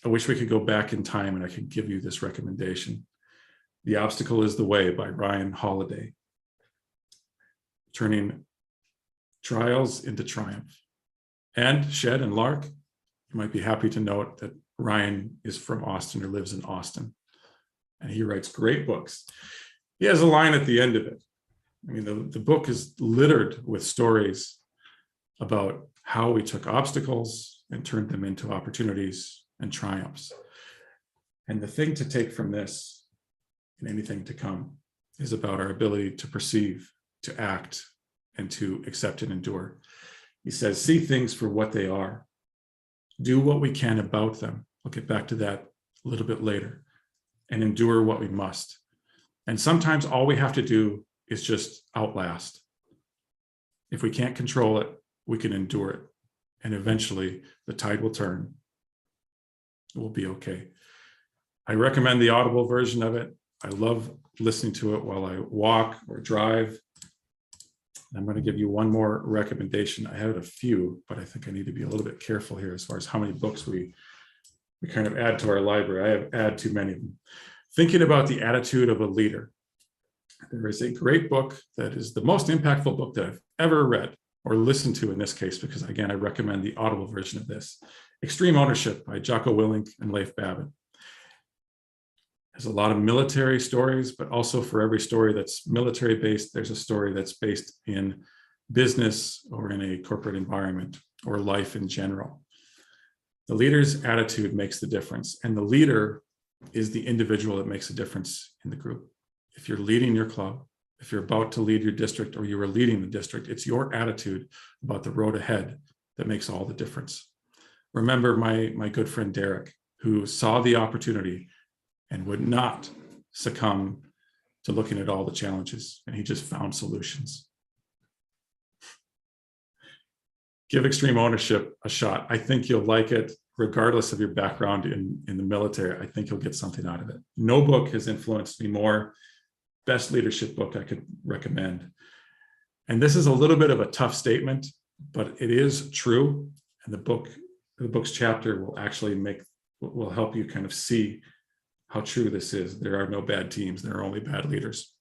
I wish we could go back in time and I could give you this recommendation. The Obstacle is the Way by Ryan Holiday. Turning trials into triumph. And Shed and Lark, you might be happy to note that Ryan is from Austin or lives in Austin. And he writes great books. He has a line at the end of it. I mean, the book is littered with stories about how we took obstacles and turned them into opportunities and triumphs. And the thing to take from this and anything to come is about our ability to perceive, to act, and to accept and endure. He says, see things for what they are. Do what we can about them. I'll get back to that a little bit later. And endure what we must. And sometimes all we have to do is just outlast. If we can't control it, we can endure it. And eventually the tide will turn. It will be okay. I recommend the Audible version of it. I love listening to it while I walk or drive. I'm going to give you one more recommendation. I had a few, but I think I need to be a little bit careful here as far as how many books we kind of add to our library. I have add too many of them. Thinking about the attitude of a leader. There is a great book that is the most impactful book that I've ever read. or listen to in this case, because again, I recommend the Audible version of this. Extreme Ownership by Jocko Willink and Leif Babbitt. There's a lot of military stories, but also for every story that's military based, there's a story that's based in business or in a corporate environment or life in general. The leader's attitude makes the difference, and the leader is the individual that makes a difference in the group. If you're leading your club, if you're about to lead your district or you are leading the district, it's your attitude about the road ahead that makes all the difference. Remember my good friend Derek, who saw the opportunity and would not succumb to looking at all the challenges, and he just found solutions. Give Extreme Ownership a shot. I think you'll like it, regardless of your background in the military. I think you'll get something out of it. No book has influenced me more. Best leadership book I could recommend. And this is a little bit of a tough statement, but it is true. And the book's chapter will actually will help you kind of see how true this is. There are no bad teams, there are only bad leaders.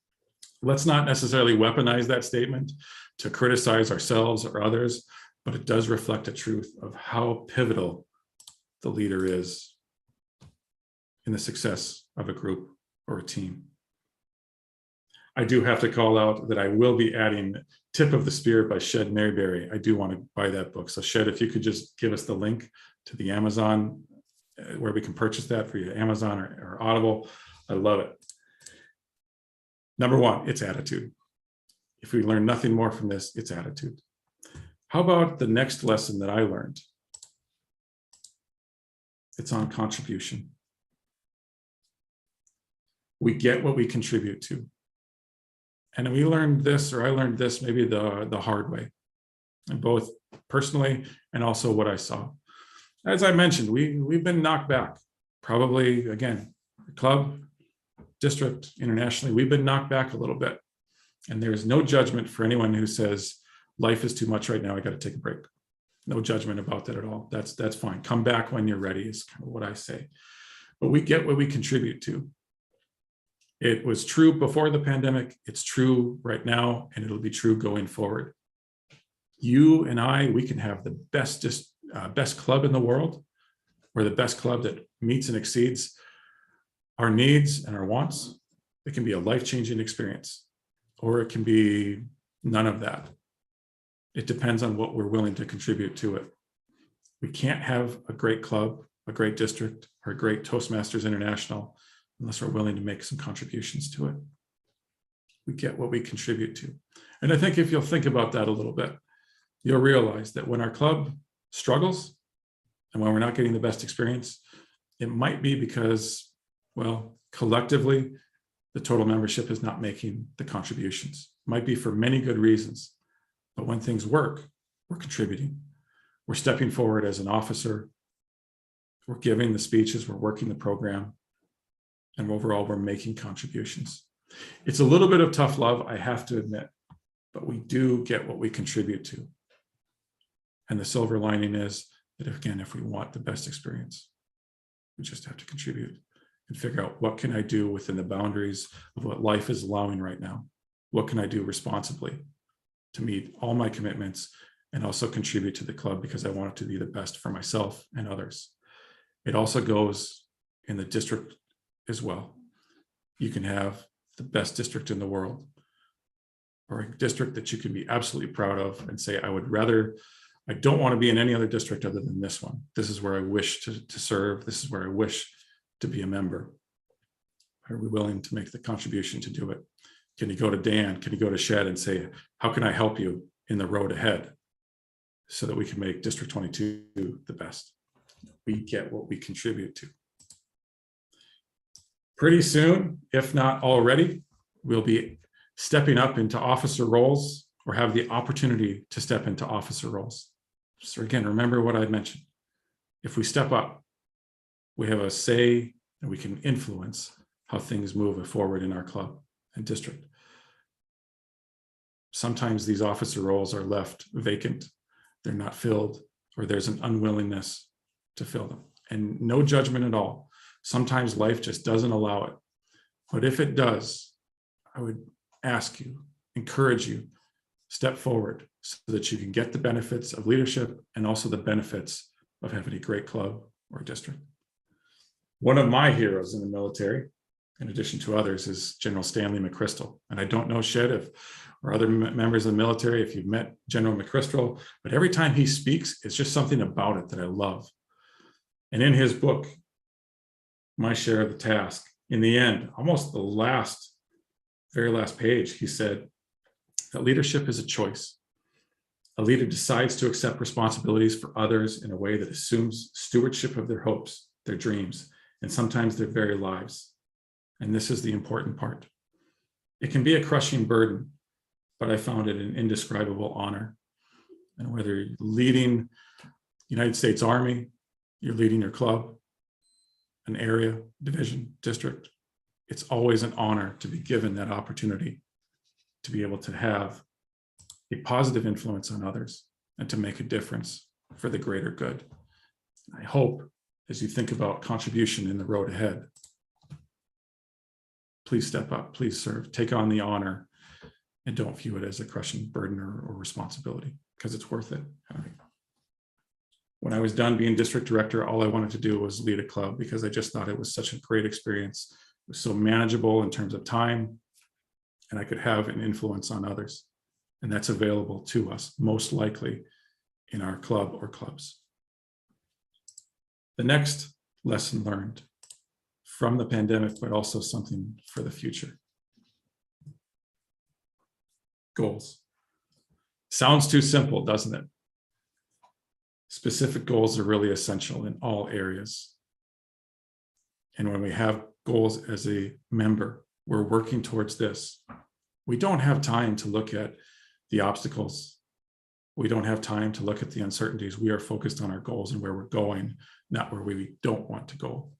Let's not necessarily weaponize that statement to criticize ourselves or others, but it does reflect a truth of how pivotal the leader is in the success of a group or a team. I do have to call out that I will be adding Tip of the Spear by Shed Maryberry. I do want to buy that book. So Shed, if you could just give us the link to the Amazon where we can purchase that for you, Amazon or Audible. I love it. Number one, it's attitude. If we learn nothing more from this, it's attitude. How about the next lesson that I learned? It's on contribution. We get what we contribute to. And we learned this, or I learned this maybe the hard way, and both personally and also what I saw. As I mentioned, we've been knocked back. Probably, again, club, district, internationally, we've been knocked back a little bit. And there's no judgment for anyone who says, life is too much right now, I got to take a break. No judgment about that at all. That's fine. Come back when you're ready is kind of what I say. But we get what we contribute to. It was true before the pandemic, it's true right now, and it'll be true going forward. You and I, we can have the best club in the world, or the best club that meets and exceeds our needs and our wants. It can be a life-changing experience, or it can be none of that. It depends on what we're willing to contribute to it. We can't have a great club, a great district, or a great Toastmasters International unless we're willing to make some contributions to it. We get what we contribute to. And I think if you'll think about that a little bit, you'll realize that when our club struggles and when we're not getting the best experience, it might be because, well, collectively, the total membership is not making the contributions. It might be for many good reasons, but when things work, we're contributing. We're stepping forward as an officer. We're giving the speeches, we're working the program, and overall, we're making contributions. It's a little bit of tough love, I have to admit, but we do get what we contribute to. And the silver lining is that, again, if we want the best experience, we just have to contribute and figure out, what can I do within the boundaries of what life is allowing right now? What can I do responsibly to meet all my commitments and also contribute to the club, because I want it to be the best for myself and others. It also goes in the district as well. You can have the best district in the world, or a district that you can be absolutely proud of and say, I don't want to be in any other district other than this one. This is where I wish to serve. This is where I wish to be a member. Are we willing to make the contribution to do it? Can you go to Dan? Can you go to Shed and say, how can I help you in the road ahead so that we can make District 22 the best? We get what we contribute to. Pretty soon, if not already, we'll be stepping up into officer roles, or have the opportunity to step into officer roles. So again, remember what I mentioned. If we step up, we have a say and we can influence how things move forward in our club and district. Sometimes these officer roles are left vacant, they're not filled, or there's an unwillingness to fill them. And no judgment at all. Sometimes life just doesn't allow it. But if it does, I would ask you, encourage you, step forward, so that you can get the benefits of leadership and also the benefits of having a great club or district. One of my heroes in the military, in addition to others, is General Stanley McChrystal. And I don't know, Shed, or other members of the military, if you've met General McChrystal, but every time he speaks, it's just something about it that I love. And in his book, My Share of the Task, in the end, almost the very last page, he said that leadership is a choice. A leader decides to accept responsibilities for others in a way that assumes stewardship of their hopes, their dreams, and sometimes their very lives. And this is the important part. It can be a crushing burden, but I found it an indescribable honor. And whether you're leading the United States Army, you're leading your club, an area, division, district, it's always an honor to be given that opportunity to be able to have a positive influence on others and to make a difference for the greater good. I hope as you think about contribution in the road ahead, please step up, please serve, take on the honor, and don't view it as a crushing burden or responsibility, because it's worth it. When I was done being district director, all I wanted to do was lead a club because I just thought it was such a great experience. It was so manageable in terms of time, and I could have an influence on others. And that's available to us, most likely in our club or clubs. The next lesson learned from the pandemic, but also something for the future. Goals. Sounds too simple, doesn't it? Specific goals are really essential in all areas. And when we have goals as a member, we're working towards this. We don't have time to look at the obstacles. We don't have time to look at the uncertainties. We are focused on our goals and where we're going, not where we don't want to go.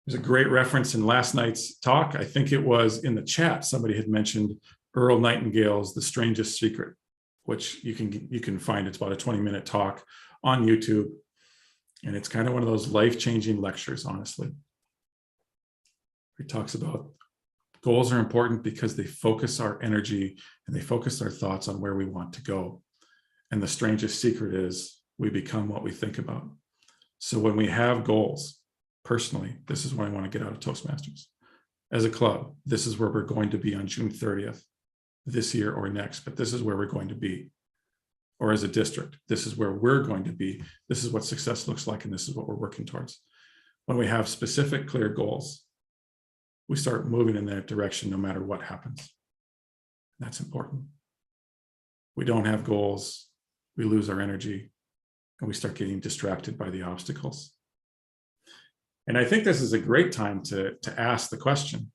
There's a great reference in last night's talk. I think it was in the chat. Somebody had mentioned Earl Nightingale's The Strangest Secret, which you can find. It's about a 20-minute talk on YouTube. And it's kind of one of those life-changing lectures, honestly. He talks about goals are important because they focus our energy and they focus our thoughts on where we want to go. And the strangest secret is we become what we think about. So when we have goals, personally, this is what I want to get out of Toastmasters. As a club, this is where we're going to be on June 30th, this year or next, but this is where we're going to be. Or as a district, this is where we're going to be. This is what success looks like, and this is what we're working towards. When we have specific, clear goals, we start moving in that direction no matter what happens. That's important. We don't have goals, we lose our energy, and we start getting distracted by the obstacles. And I think this is a great time to ask the question.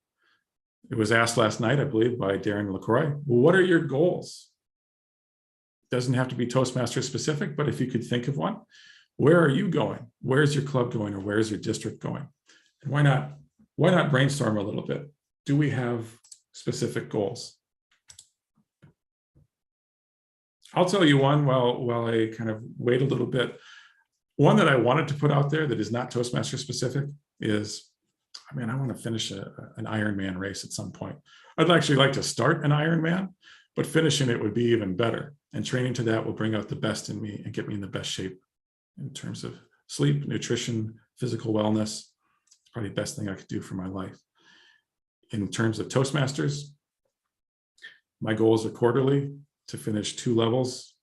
It was asked last night, I believe, by Darren LaCroix. Well, what are your goals? It doesn't have to be Toastmasters specific, but if you could think of one, where are you going? Where's your club going, or where's your district going? And why not brainstorm a little bit? Do we have specific goals? I'll tell you one while I kind of wait a little bit. One that I wanted to put out there that is not Toastmaster specific is, I want to finish an Ironman race at some point. I'd actually like to start an Ironman, but finishing it would be even better. And training to that will bring out the best in me and get me in the best shape in terms of sleep, nutrition, physical wellness. It's probably the best thing I could do for my life. In terms of Toastmasters, my goals are quarterly to finish 2 levels,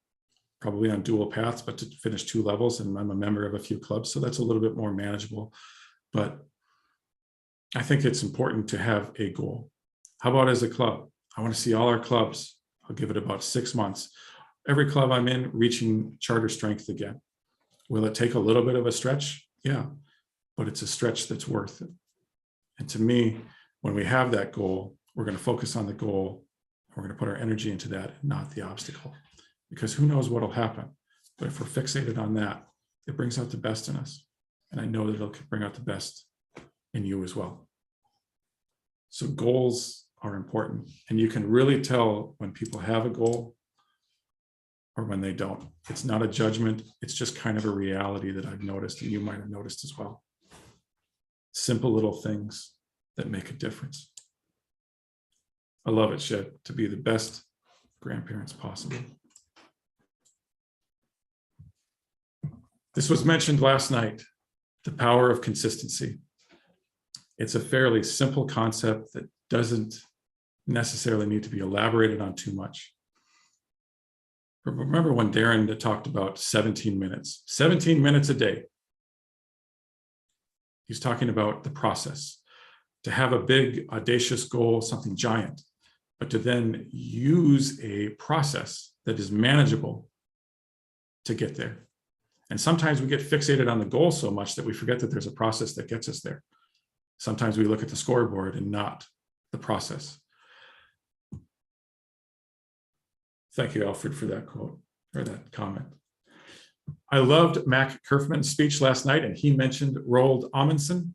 probably on dual paths, but to finish 2 levels. And I'm a member of a few clubs, so that's a little bit more manageable. But I think it's important to have a goal. How about as a club? I want to see all our clubs, I'll give it about 6 months, every club I'm in reaching charter strength again. Will it take a little bit of a stretch? Yeah, but it's a stretch that's worth it. And to me, when we have that goal, we're going to focus on the goal. We're going to put our energy into that, not the obstacle, because who knows what'll happen. But if we're fixated on that, it brings out the best in us. And I know that it'll bring out the best in you as well. So goals are important, and you can really tell when people have a goal or when they don't. It's not a judgment. It's just kind of a reality that I've noticed, and you might have noticed as well. Simple little things that make a difference. I love it, Shed, to be the best grandparents possible. This was mentioned last night, the power of consistency. It's a fairly simple concept that doesn't necessarily need to be elaborated on too much. Remember when Darren talked about 17 minutes a day. He's talking about the process, to have a big audacious goal, something giant, but to then use a process that is manageable to get there. And sometimes we get fixated on the goal so much that we forget that there's a process that gets us there. Sometimes we look at the scoreboard and not the process. Thank you, Alfred, for that quote or that comment. I loved Mac Kerfman's speech last night, and he mentioned Roald Amundsen,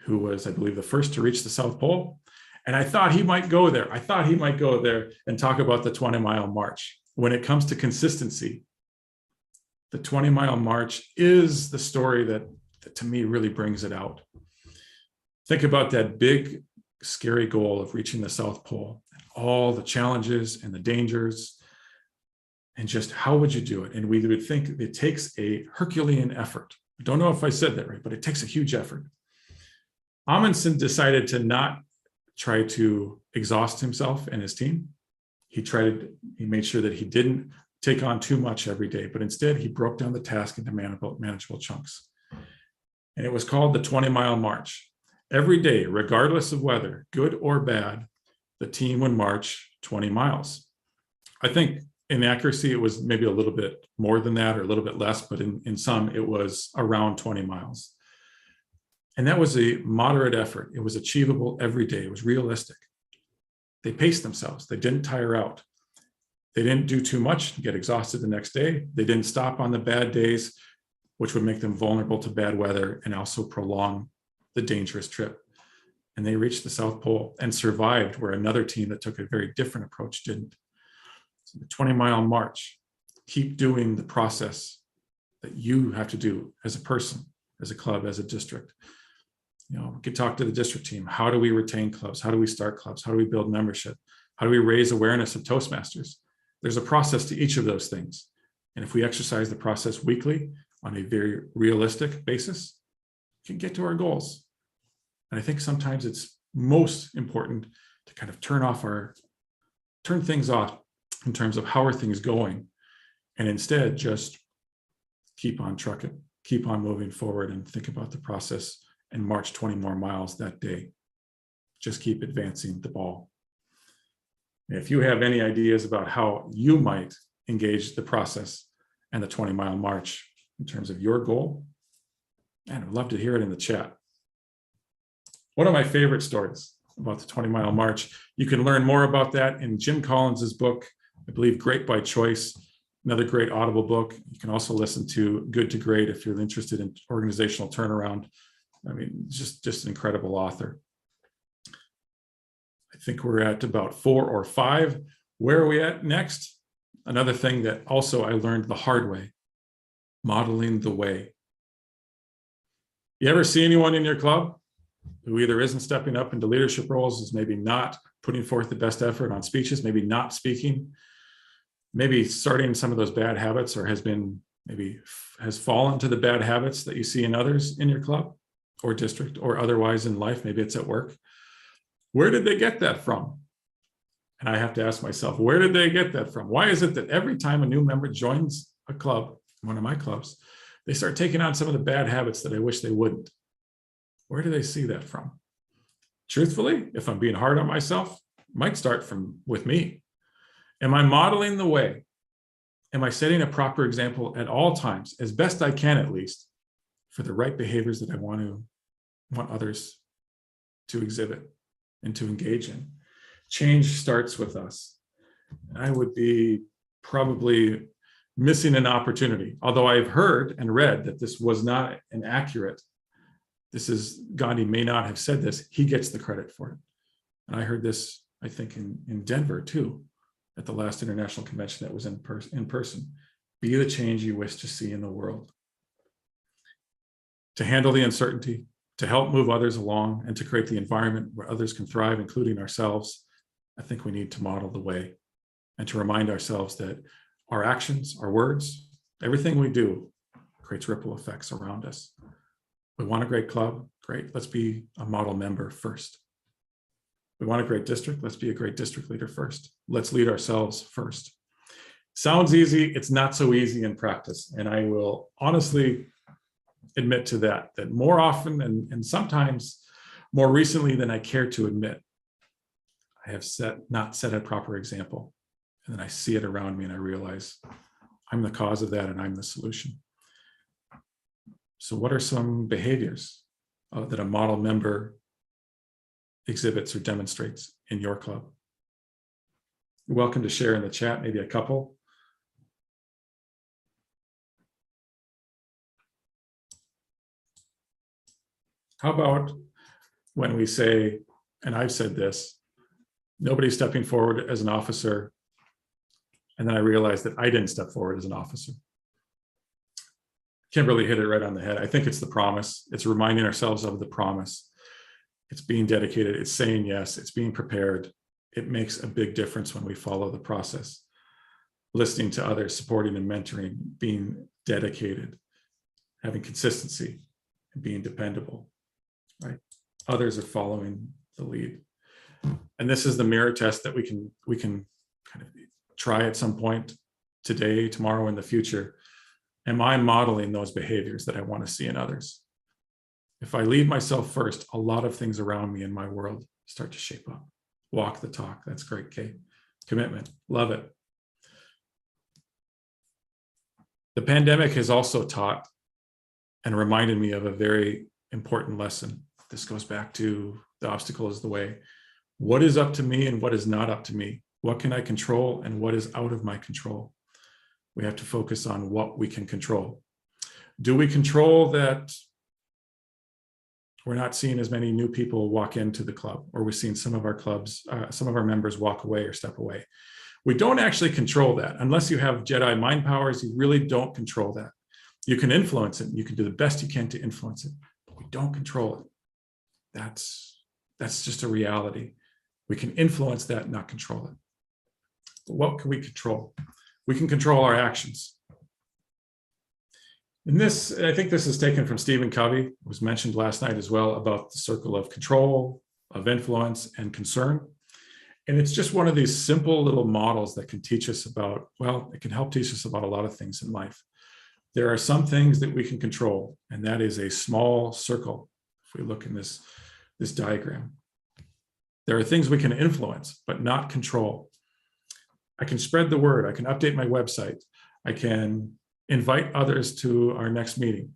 who was, I believe, the first to reach the South Pole. And I thought he might go there. I thought he might go there and talk about the 20-mile march. When it comes to consistency, the 20-mile march is the story that to me really brings it out. Think about that big, scary goal of reaching the South Pole, all the challenges and the dangers, and just how would you do it? And we would think it takes a Herculean effort. I don't know if I said that right, but it takes a huge effort. Amundsen decided to not try to exhaust himself and his team. He made sure that he didn't take on too much every day, but instead he broke down the task into manageable chunks. And it was called the 20-mile march. Every day, regardless of weather, good or bad, the team would march 20 miles. I think in accuracy, it was maybe a little bit more than that or a little bit less, but in some, it was around 20 miles. And that was a moderate effort. It was achievable every day. It was realistic. They paced themselves. They didn't tire out. They didn't do too much and get exhausted the next day. They didn't stop on the bad days, which would make them vulnerable to bad weather and also prolong the dangerous trip. And they reached the South Pole and survived where another team that took a very different approach didn't. So the 20-mile march, keep doing the process that you have to do as a person, as a club, as a district. You know, we could talk to the district team. How do we retain clubs? How do we start clubs? How do we build membership? How do we raise awareness of Toastmasters? There's a process to each of those things. And if we exercise the process weekly on a very realistic basis, we can get to our goals. And I think sometimes it's most important to kind of turn things off in terms of how are things going, and instead just keep on trucking, keep on moving forward and think about the process and march 20 more miles that day. Just keep advancing the ball. If you have any ideas about how you might engage the process and the 20-mile march in terms of your goal, man, I'd love to hear it in the chat. One of my favorite stories about the 20-mile march, you can learn more about that in Jim Collins's book, I believe Great by Choice, another great Audible book. You can also listen to Good to Great if you're interested in organizational turnaround. I mean, just an incredible author. I think we're at about 4 or 5. Where are we at next? Another thing that also I learned the hard way, modeling the way. You ever see anyone in your club who either isn't stepping up into leadership roles, is maybe not putting forth the best effort on speeches, maybe not speaking, maybe starting some of those bad habits, or has fallen to the bad habits that you see in others in your club or district or otherwise in life? Maybe it's at work. Where did they get that from? And I have to ask myself, where did they get that from? Why is it that every time a new member joins a club, one of my clubs, they start taking on some of the bad habits that I wish they wouldn't? Where do they see that from? Truthfully, if I'm being hard on myself, it might start with me. Am I modeling the way? Am I setting a proper example at all times, as best I can at least, for the right behaviors that I want others to exhibit and to engage in? Change starts with us. I would be probably missing an opportunity, although I've heard and read that this was not an accurate. Gandhi may not have said this, he gets the credit for it. And I heard this, I think, in Denver too, at the last international convention that was in person. Be the change you wish to see in the world. To handle the uncertainty, to help move others along, and to create the environment where others can thrive, including ourselves, I think we need to model the way and to remind ourselves that our actions, our words, everything we do creates ripple effects around us. We want a great club, great. Let's be a model member first. We want a great district. Let's be a great district leader first. Let's lead ourselves first. Sounds easy. It's not so easy in practice. And I will honestly admit to that more often and sometimes more recently than I care to admit, I have not set a proper example. And then I see it around me and I realize I'm the cause of that and I'm the solution. So what are some behaviors that a model member exhibits or demonstrates in your club? You're welcome to share in the chat, maybe a couple. How about when we say, and I've said this, nobody's stepping forward as an officer, and then I realized that I didn't step forward as an officer. Can't really hit it right on the head. I think it's the promise. It's reminding ourselves of the promise. It's being dedicated. It's saying yes. It's being prepared. It makes a big difference when we follow the process. Listening to others, supporting and mentoring, being dedicated, having consistency, and being dependable, right? Others are following the lead. And this is the mirror test that we can kind of try at some point today, tomorrow, in the future. Am I modeling those behaviors that I want to see in others? If I lead myself first, a lot of things around me in my world start to shape up. Walk the talk. That's great, Kate. Commitment. Love it. The pandemic has also taught and reminded me of a very important lesson. This goes back to the obstacle is the way. What is up to me and what is not up to me? What can I control and what is out of my control? We have to focus on what we can control. Do we control that we're not seeing as many new people walk into the club, or we're seeing some of our clubs, some of our members walk away or step away? We don't actually control that. Unless you have Jedi mind powers, you really don't control that. You can influence it. You can do the best you can to influence it, but we don't control it. That's just a reality. We can influence that, not control it. But what can we control? We can control our actions. And this, I think this is taken from Stephen Covey, it was mentioned last night as well, about the circle of control, of influence, and concern. And it's just one of these simple little models that can teach us about, well, it can help teach us about a lot of things in life. There are some things that we can control, and that is a small circle. If we look in this diagram, there are things we can influence, but not control. I can spread the word. I can update my website. I can invite others to our next meeting.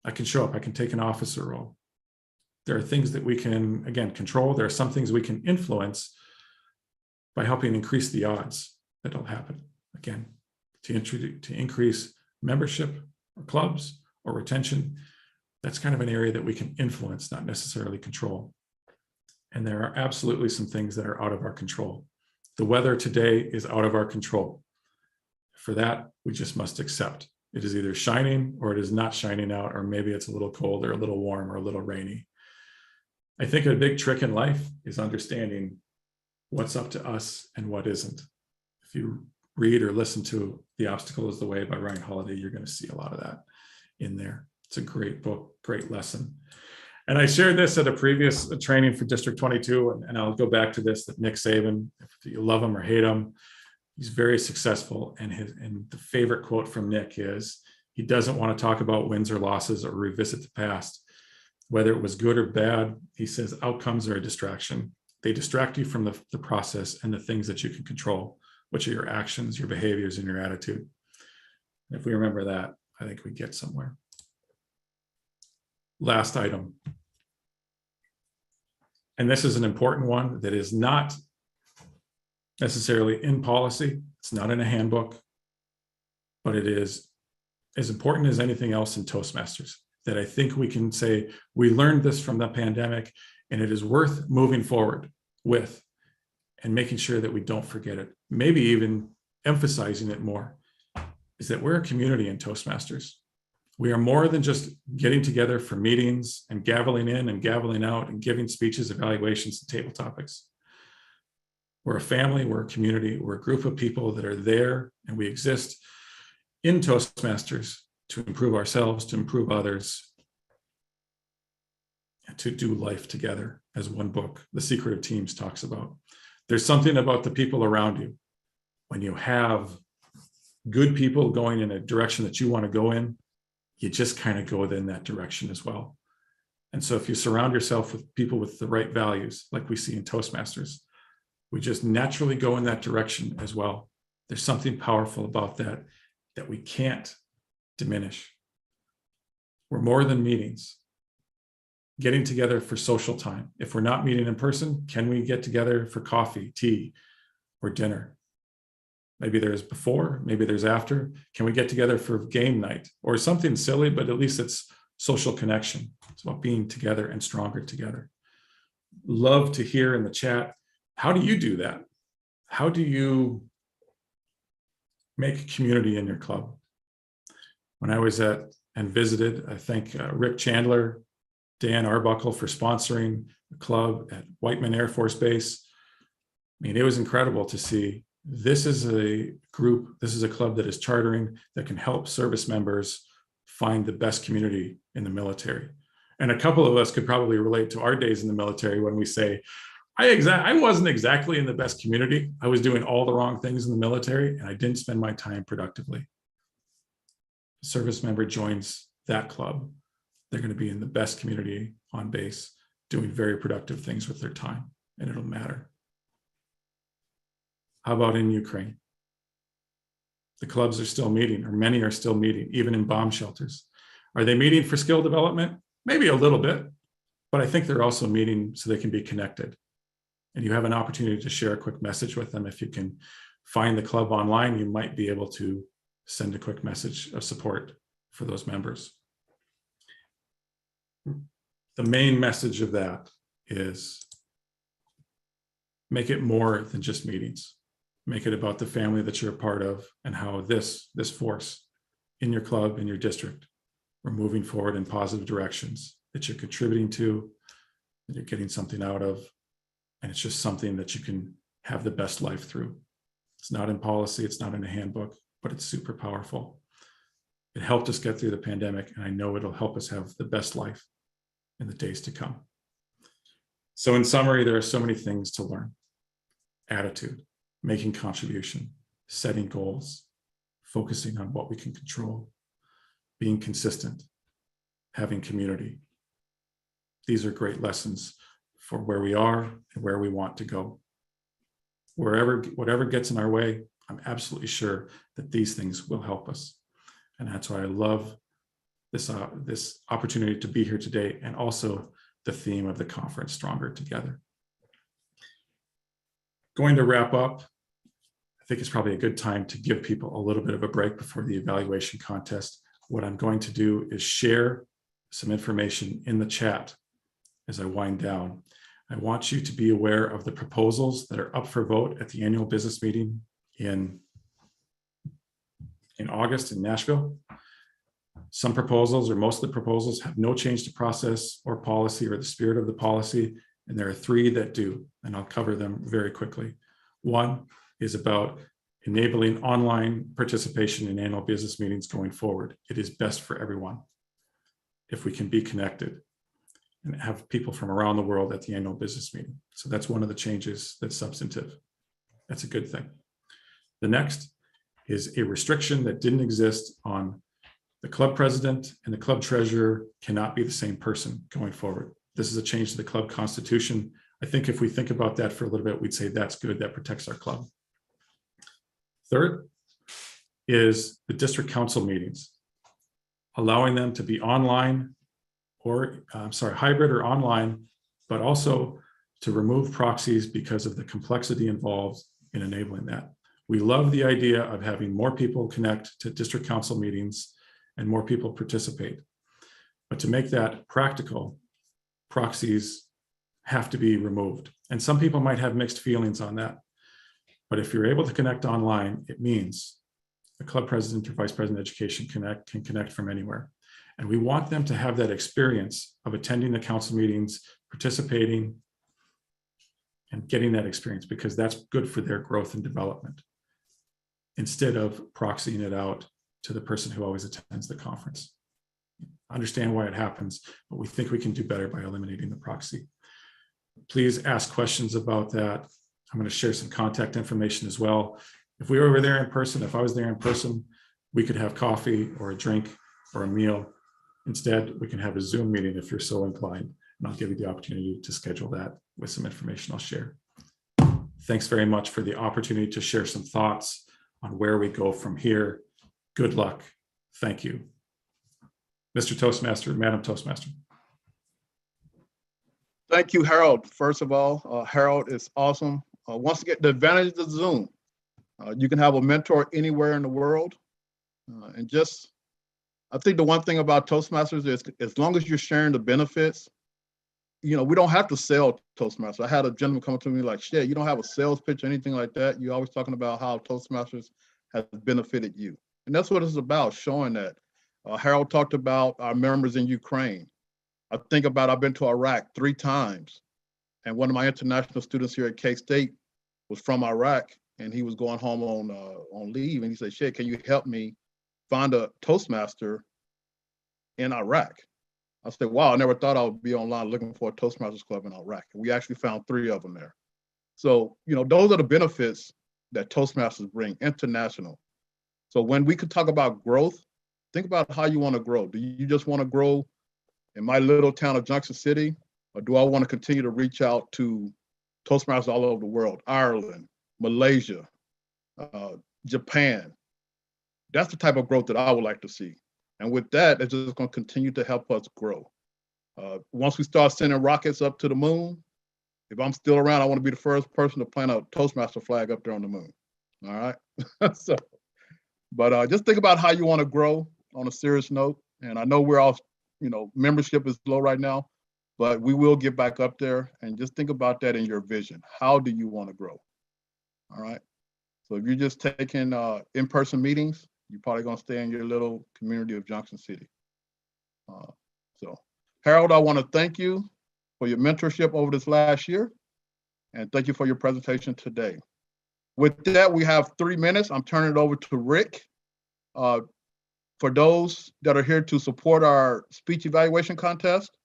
I can show up. I can take an officer role. There are things that we can, again, control. There are some things we can influence by helping increase the odds that it'll happen. Again, to increase membership or clubs or retention. That's kind of an area that we can influence, not necessarily control. And there are absolutely some things that are out of our control. The weather today is out of our control. For that, we just must accept. It is either shining or it is not shining out, or maybe it's a little cold or a little warm or a little rainy. I think a big trick in life is understanding what's up to us and what isn't. If you read or listen to The Obstacle is the Way by Ryan Holiday, you're going to see a lot of that in there. It's a great book, great lesson. And I shared this at a previous training for District 22, and I'll go back to this, that Nick Saban, if you love him or hate him, he's very successful. And the favorite quote from Nick is, he doesn't want to talk about wins or losses or revisit the past. Whether it was good or bad, he says outcomes are a distraction. They distract you from the process and the things that you can control, which are your actions, your behaviors, and your attitude. And if we remember that, I think we get somewhere. Last item. And this is an important one that is not necessarily in policy. It's not in a handbook, but it is as important as anything else in Toastmasters, that I think we can say, we learned this from the pandemic and it is worth moving forward with and making sure that we don't forget it. Maybe even emphasizing it more, is that we're a community in Toastmasters. We are more than just getting together for meetings and gaveling in and gaveling out and giving speeches, evaluations, and table topics. We're a family, we're a community, we're a group of people that are there, and we exist in Toastmasters to improve ourselves, to improve others, and to do life together, as one book, The Secret of Teams, talks about. There's something about the people around you. When you have good people going in a direction that you want to go in, you just kind of go in that direction as well. And so if you surround yourself with people with the right values, like we see in Toastmasters, we just naturally go in that direction as well. There's something powerful about that that we can't diminish. We're more than meetings. Getting together for social time. If we're not meeting in person, can we get together for coffee, tea, or dinner? Maybe there's before, maybe there's after. Can we get together for game night or something silly, but at least it's social connection. It's about being together and stronger together. Love to hear in the chat, how do you do that? How do you make a community in your club? When I was at and visited, I thank Rick Chandler, Dan Arbuckle for sponsoring the club at Whiteman Air Force Base. I mean, it was incredible to see. This is a group, this is a club that is chartering that can help service members find the best community in the military. And a couple of us could probably relate to our days in the military when we say, I wasn't exactly in the best community. I was doing all the wrong things in the military and I didn't spend my time productively. A service member joins that club, they're going to be in the best community on base, doing very productive things with their time, and it'll matter. How about in Ukraine? The clubs are still meeting, or many are still meeting, even in bomb shelters. Are they meeting for skill development? Maybe a little bit, but I think they're also meeting so they can be connected. And you have an opportunity to share a quick message with them. If you can find the club online, you might be able to send a quick message of support for those members. The main message of that is make it more than just meetings. Make it about the family that you're a part of and how this force in your club, in your district, we're moving forward in positive directions that you're contributing to, that you're getting something out of, and it's just something that you can have the best life through. It's not in policy, it's not in a handbook, but it's super powerful. It helped us get through the pandemic, and I know it'll help us have the best life in the days to come. So in summary, there are so many things to learn. Attitude, making contribution, setting goals, focusing on what we can control, being consistent, having community. These are great lessons for where we are and where we want to go. Whatever gets in our way, I'm absolutely sure that these things will help us. And that's why I love this opportunity to be here today, and also the theme of the conference, Stronger Together. Going to wrap up, I think it's probably a good time to give people a little bit of a break before the evaluation contest. What I'm going to do is share some information in the chat as I wind down. I want you to be aware of the proposals that are up for vote at the annual business meeting in August in Nashville. Some proposals, or most of the proposals, have no change to process or policy or the spirit of the policy, and there are 3 that do, and I'll cover them very quickly. One is about enabling online participation in annual business meetings going forward. It is best for everyone if we can be connected and have people from around the world at the annual business meeting. So that's one of the changes that's substantive. That's a good thing. The next is a restriction that didn't exist on the club president and the club treasurer cannot be the same person going forward. This is a change to the club constitution. I think if we think about that for a little bit, we'd say that's good, that protects our club. Third is the district council meetings, allowing them to be online or hybrid or online, but also to remove proxies because of the complexity involved in enabling that. We love the idea of having more people connect to district council meetings and more people participate. But to make that practical, proxies have to be removed. And some people might have mixed feelings on that. But if you're able to connect online, it means the club president or vice president of education can connect from anywhere. And we want them to have that experience of attending the council meetings, participating, and getting that experience, because that's good for their growth and development, instead of proxying it out to the person who always attends the conference. Understand why it happens, but we think we can do better by eliminating the proxy. Please ask questions about that. I'm going to share some contact information as well. If we were there in person, if I was there in person, we could have coffee or a drink or a meal. Instead, we can have a Zoom meeting if you're so inclined, and I'll give you the opportunity to schedule that with some information I'll share. Thanks very much for the opportunity to share some thoughts on where we go from here. Good luck. Thank you. Mr. Toastmaster, Madam Toastmaster. Thank you, Harold. First of all, Harold is awesome. Once again, the advantage of Zoom, you can have a mentor anywhere in the world. And just, I think the one thing about Toastmasters is as long as you're sharing the benefits, you know, we don't have to sell Toastmasters. I had a gentleman come up to me like, shit, you don't have a sales pitch or anything like that. You're always talking about how Toastmasters has benefited you. And that's what it's about, showing that. Harold talked about our members in Ukraine. I think about, I've been to Iraq 3 times. And one of my international students here at K-State was from Iraq, and he was going home on leave. And he said, shit, can you help me find a Toastmaster in Iraq? I said, wow, I never thought I would be online looking for a Toastmasters club in Iraq. And we actually found 3 of them there. So, you know, those are the benefits that Toastmasters bring, international. So when we could talk about growth, think about how you want to grow. Do you just want to grow in my little town of Junction City? Or do I want to continue to reach out to Toastmasters all over the world? Ireland, Malaysia, Japan. That's the type of growth that I would like to see. And with that, it's just going to continue to help us grow. Once we start sending rockets up to the moon, if I'm still around, I want to be the first person to plant a Toastmaster flag up there on the moon. All right. So, but just think about how you want to grow on a serious note. And I know we're all, you know, membership is low right now, but we will get back up there, and just think about that in your vision. How do you want to grow? All right. So if you're just taking in-person meetings, you're probably going to stay in your little community of Junction City. So Harold, I want to thank you for your mentorship over this last year, and thank you for your presentation today. With that, we have 3 minutes. I'm turning it over to Rick. For those that are here to support our speech evaluation contest,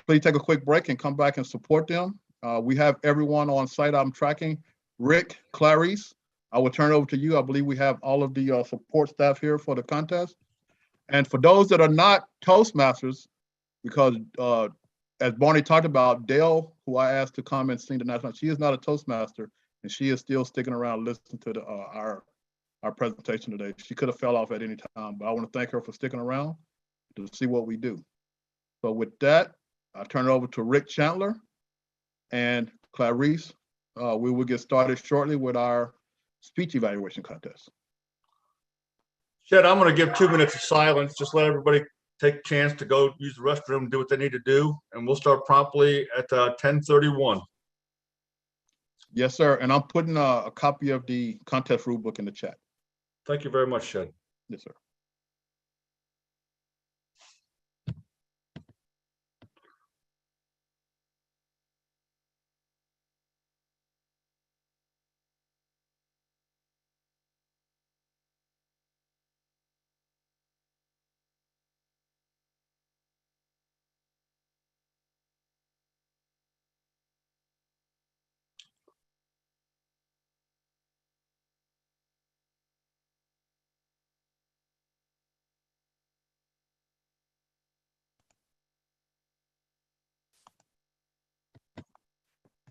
please take a quick break and come back and support them. We have everyone on site I'm tracking. Rick, Clarice, I will turn it over to you. I believe we have all of the support staff here for the contest. And for those that are not Toastmasters, because as Barney talked about, Dale, who I asked to come and sing the national, she is not a Toastmaster, and she is still sticking around listening to the, our presentation today. She could have fell off at any time, but I want to thank her for sticking around to see what we do. So with that, I turn it over to Rick Chandler and Clarice. We will get started shortly with our speech evaluation contest. Shed, I'm going to give 2 minutes of silence. Just let everybody take a chance to go use the restroom and do what they need to do. And we'll start promptly at 10:31. Yes, sir. And I'm putting a copy of the contest rule book in the chat. Thank you very much, Shed. Yes, sir.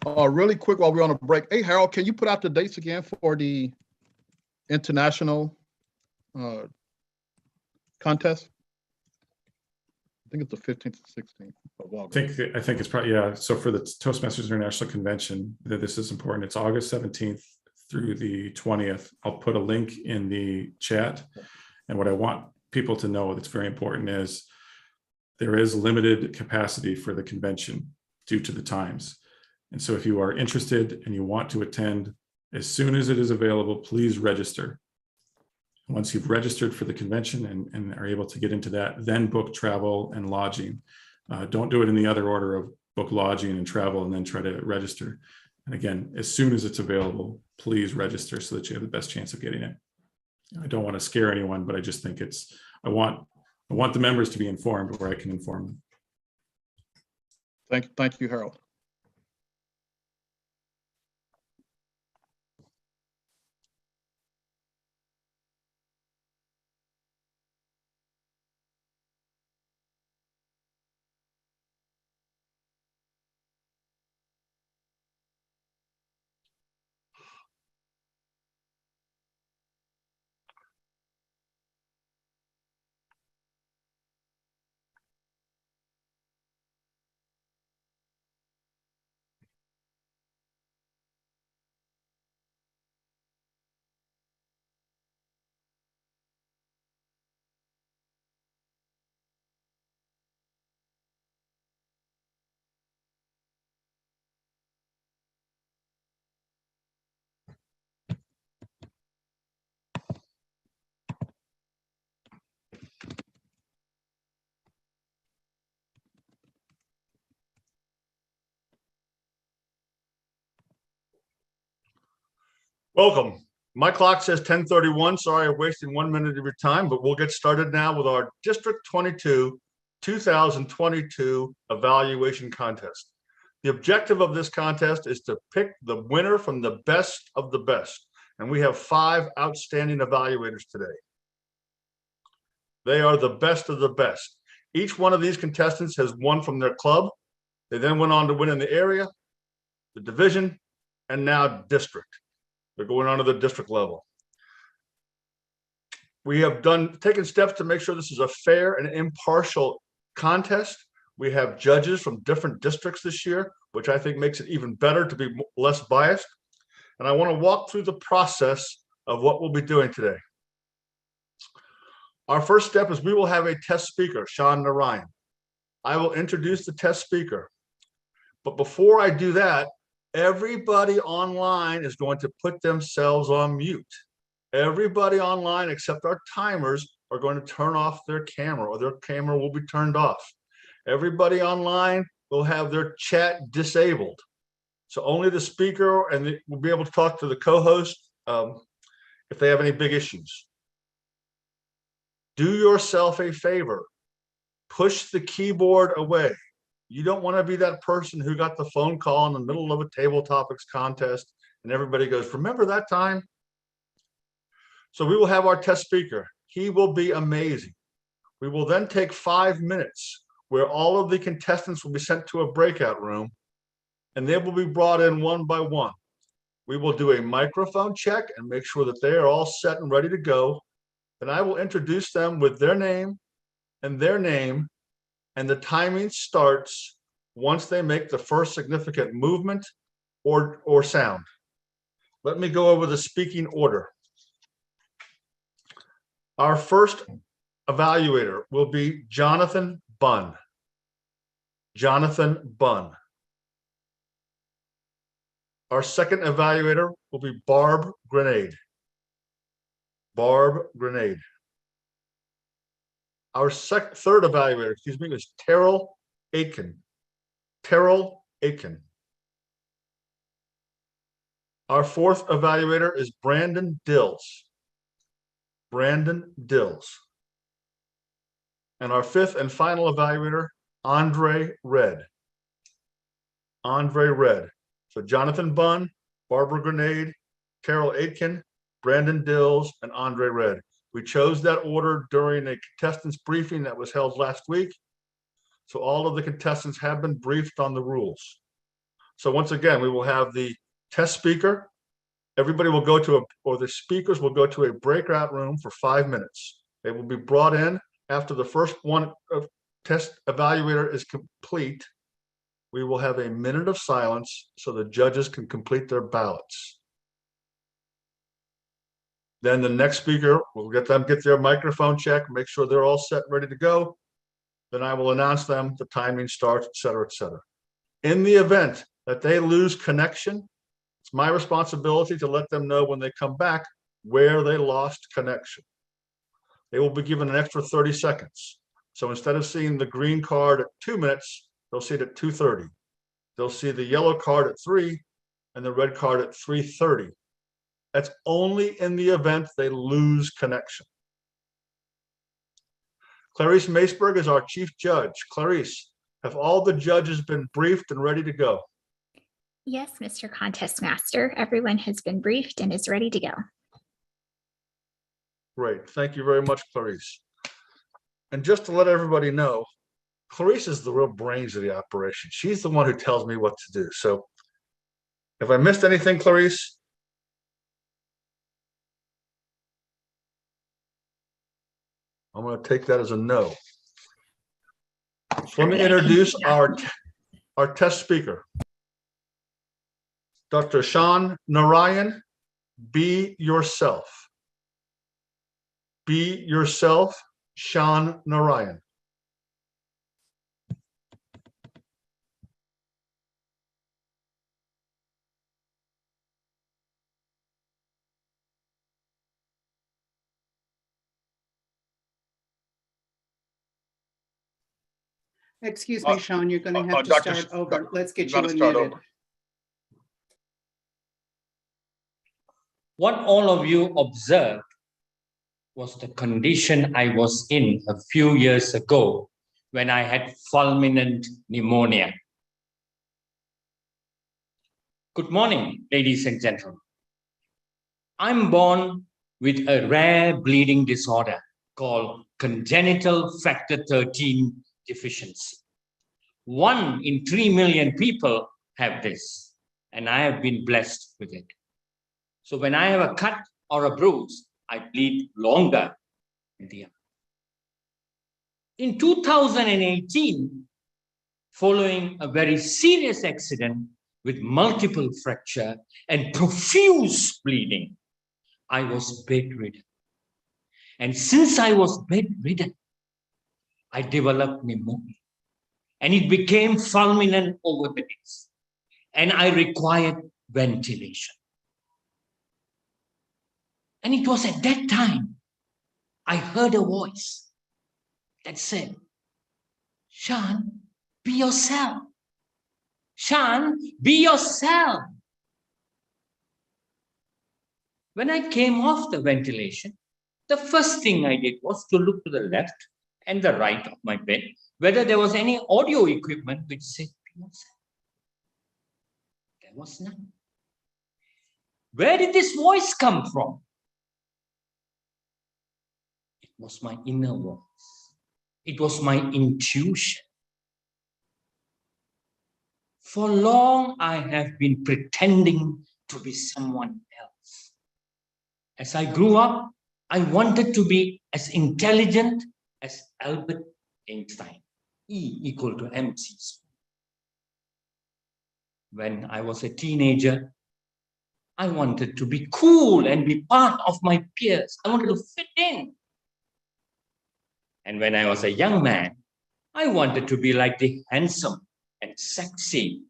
Really quick while we're on a break. Hey, Harold, can you put out the dates again for the international contest? I think it's the 15th to 16th of August. I think it's probably, yeah. So for the Toastmasters International Convention, this is important. It's August 17th through the 20th. I'll put a link in the chat. And what I want people to know that's very important is there is limited capacity for the convention due to the times. And so if you are interested and you want to attend, as soon as it is available, please register. Once you've registered for the convention and are able to get into that, then book travel and lodging. Don't do it in the other order of book lodging and travel and then try to register. And again, as soon as it's available, please register so that you have the best chance of getting it. I don't want to scare anyone, but I just think I want the members to be informed where I can inform them. Thank you, Harold. Welcome. My clock says 10:31. Sorry, I'm wasting 1 minute of your time, but we'll get started now with our District 22 2022 evaluation contest. The objective of this contest is to pick the winner from the best of the best. And we have 5 outstanding evaluators today. They are the best of the best. Each one of these contestants has won from their club. They then went on to win in the area, the division, and now district. They're going on to the district level. We have taken steps to make sure this is a fair and impartial contest. We have judges from different districts this year, which I think makes it even better to be less biased. And I want to walk through the process of what we'll be doing today. Our first step is we will have a test speaker, Sean Narayan. I will introduce the test speaker. But before I do that, everybody online is going to put themselves on mute. Everybody online except our timers are going to turn off their camera, or their camera will be turned off. Everybody online will have their chat disabled. So only the speaker and will be able to talk to the co-host if they have any big issues. Do yourself a favor. Push the keyboard away. You don't want to be that person who got the phone call in the middle of a table topics contest and everybody goes, remember that time? So we will have our test speaker. He will be amazing. We will then take 5 minutes where all of the contestants will be sent to a breakout room and they will be brought in one by one. We will do a microphone check and make sure that they are all set and ready to go. Then I will introduce them with their name, and the timing starts once they make the first significant movement or sound. Let me go over the speaking order. Our first evaluator will be Jonathan Bunn. Jonathan Bunn. Our second evaluator will be Barb Grenade. Barb Grenade. Our third evaluator, is Terrell Aitken. Terrell Aitken. Our fourth evaluator is Brandon Dills. Brandon Dills. And our fifth and final evaluator, Andre Red. Andre Red. So Jonathan Bunn, Barbara Grenade, Terrell Aitken, Brandon Dills, and Andre Red. We chose that order during a contestants briefing that was held last week. So all of the contestants have been briefed on the rules. So once again, we will have the test speaker. Everybody will go to the speakers will go to a breakout room for 5 minutes. They will be brought in after the first one of test evaluator is complete. We will have a minute of silence so the judges can complete their ballots. Then the next speaker will get their microphone check, make sure they're all set, ready to go. Then I will announce them, the timing starts, et cetera, et cetera. In the event that they lose connection, it's my responsibility to let them know when they come back where they lost connection. They will be given an extra 30 seconds. So instead of seeing the green card at 2 minutes, they'll see it at 2:30. They'll see the yellow card at 3 and the red card at 3:30. That's only in the event they lose connection. Clarice Maceberg is our chief judge. Clarice, have all the judges been briefed and ready to go? Yes, Mr. Contest Master. Everyone has been briefed and is ready to go. Great. Thank you very much, Clarice. And just to let everybody know, Clarice is the real brains of the operation. She's the one who tells me what to do. So if I missed anything, Clarice, I'm going to take that as a no. So let me introduce our test speaker. Dr. Sean Narayan, be yourself. Be yourself, Sean Narayan. Excuse me, Sean, you're going to have to Dr. start over. Let's get You you gotta start unmuted. over. What all of you observed was the condition I was in a few years ago when I had fulminant pneumonia. Good morning, ladies and gentlemen. I'm born with a rare bleeding disorder called congenital factor 13 deficiency. 1 in 3 million people have this, and I have been blessed with it. So when I have a cut or a bruise, I bleed longer than the other. In 2018, following a very serious accident with multiple fracture and profuse bleeding, I was bedridden. And since I was bedridden, I developed pneumonia. And it became fulminant over the days. And I required ventilation. And it was at that time I heard a voice that said, Sean, be yourself. Sean, be yourself. When I came off the ventilation, the first thing I did was to look to the left and the right of my bed, whether there was any audio equipment which said, be yourself. There was none. Where did this voice come from? It was my inner voice. It was my intuition. For long, I have been pretending to be someone else. As I grew up, I wanted to be as intelligent as Albert Einstein, E equal to mc². When I was a teenager, I wanted to be cool and be part of my peers. I wanted to fit in. And when I was a young man, I wanted to be like the handsome and sexy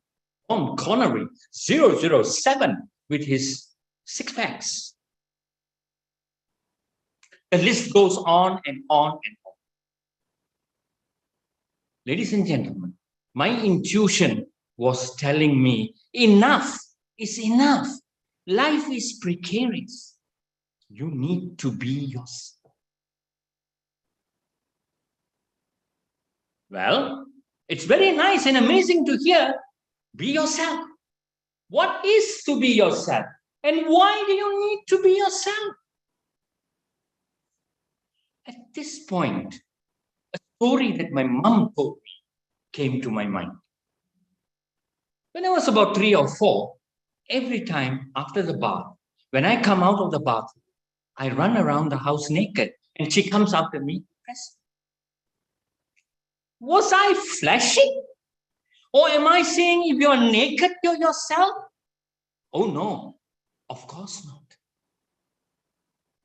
Sean Connery, 007, with his 6 packs. The list goes on and on and on. Ladies and gentlemen, my intuition was telling me, enough is enough. Life is precarious. You need to be yourself. Well, it's very nice and amazing to hear, be yourself. What is to be yourself? And why do you need to be yourself? At this point, a story that my mom told me came to my mind. When I was about 3 or 4, every time after the bath, when I come out of the bathroom, I run around the house naked and she comes after me. Was I flashing? Or am I saying if you're naked, you're yourself? Oh no, of course not.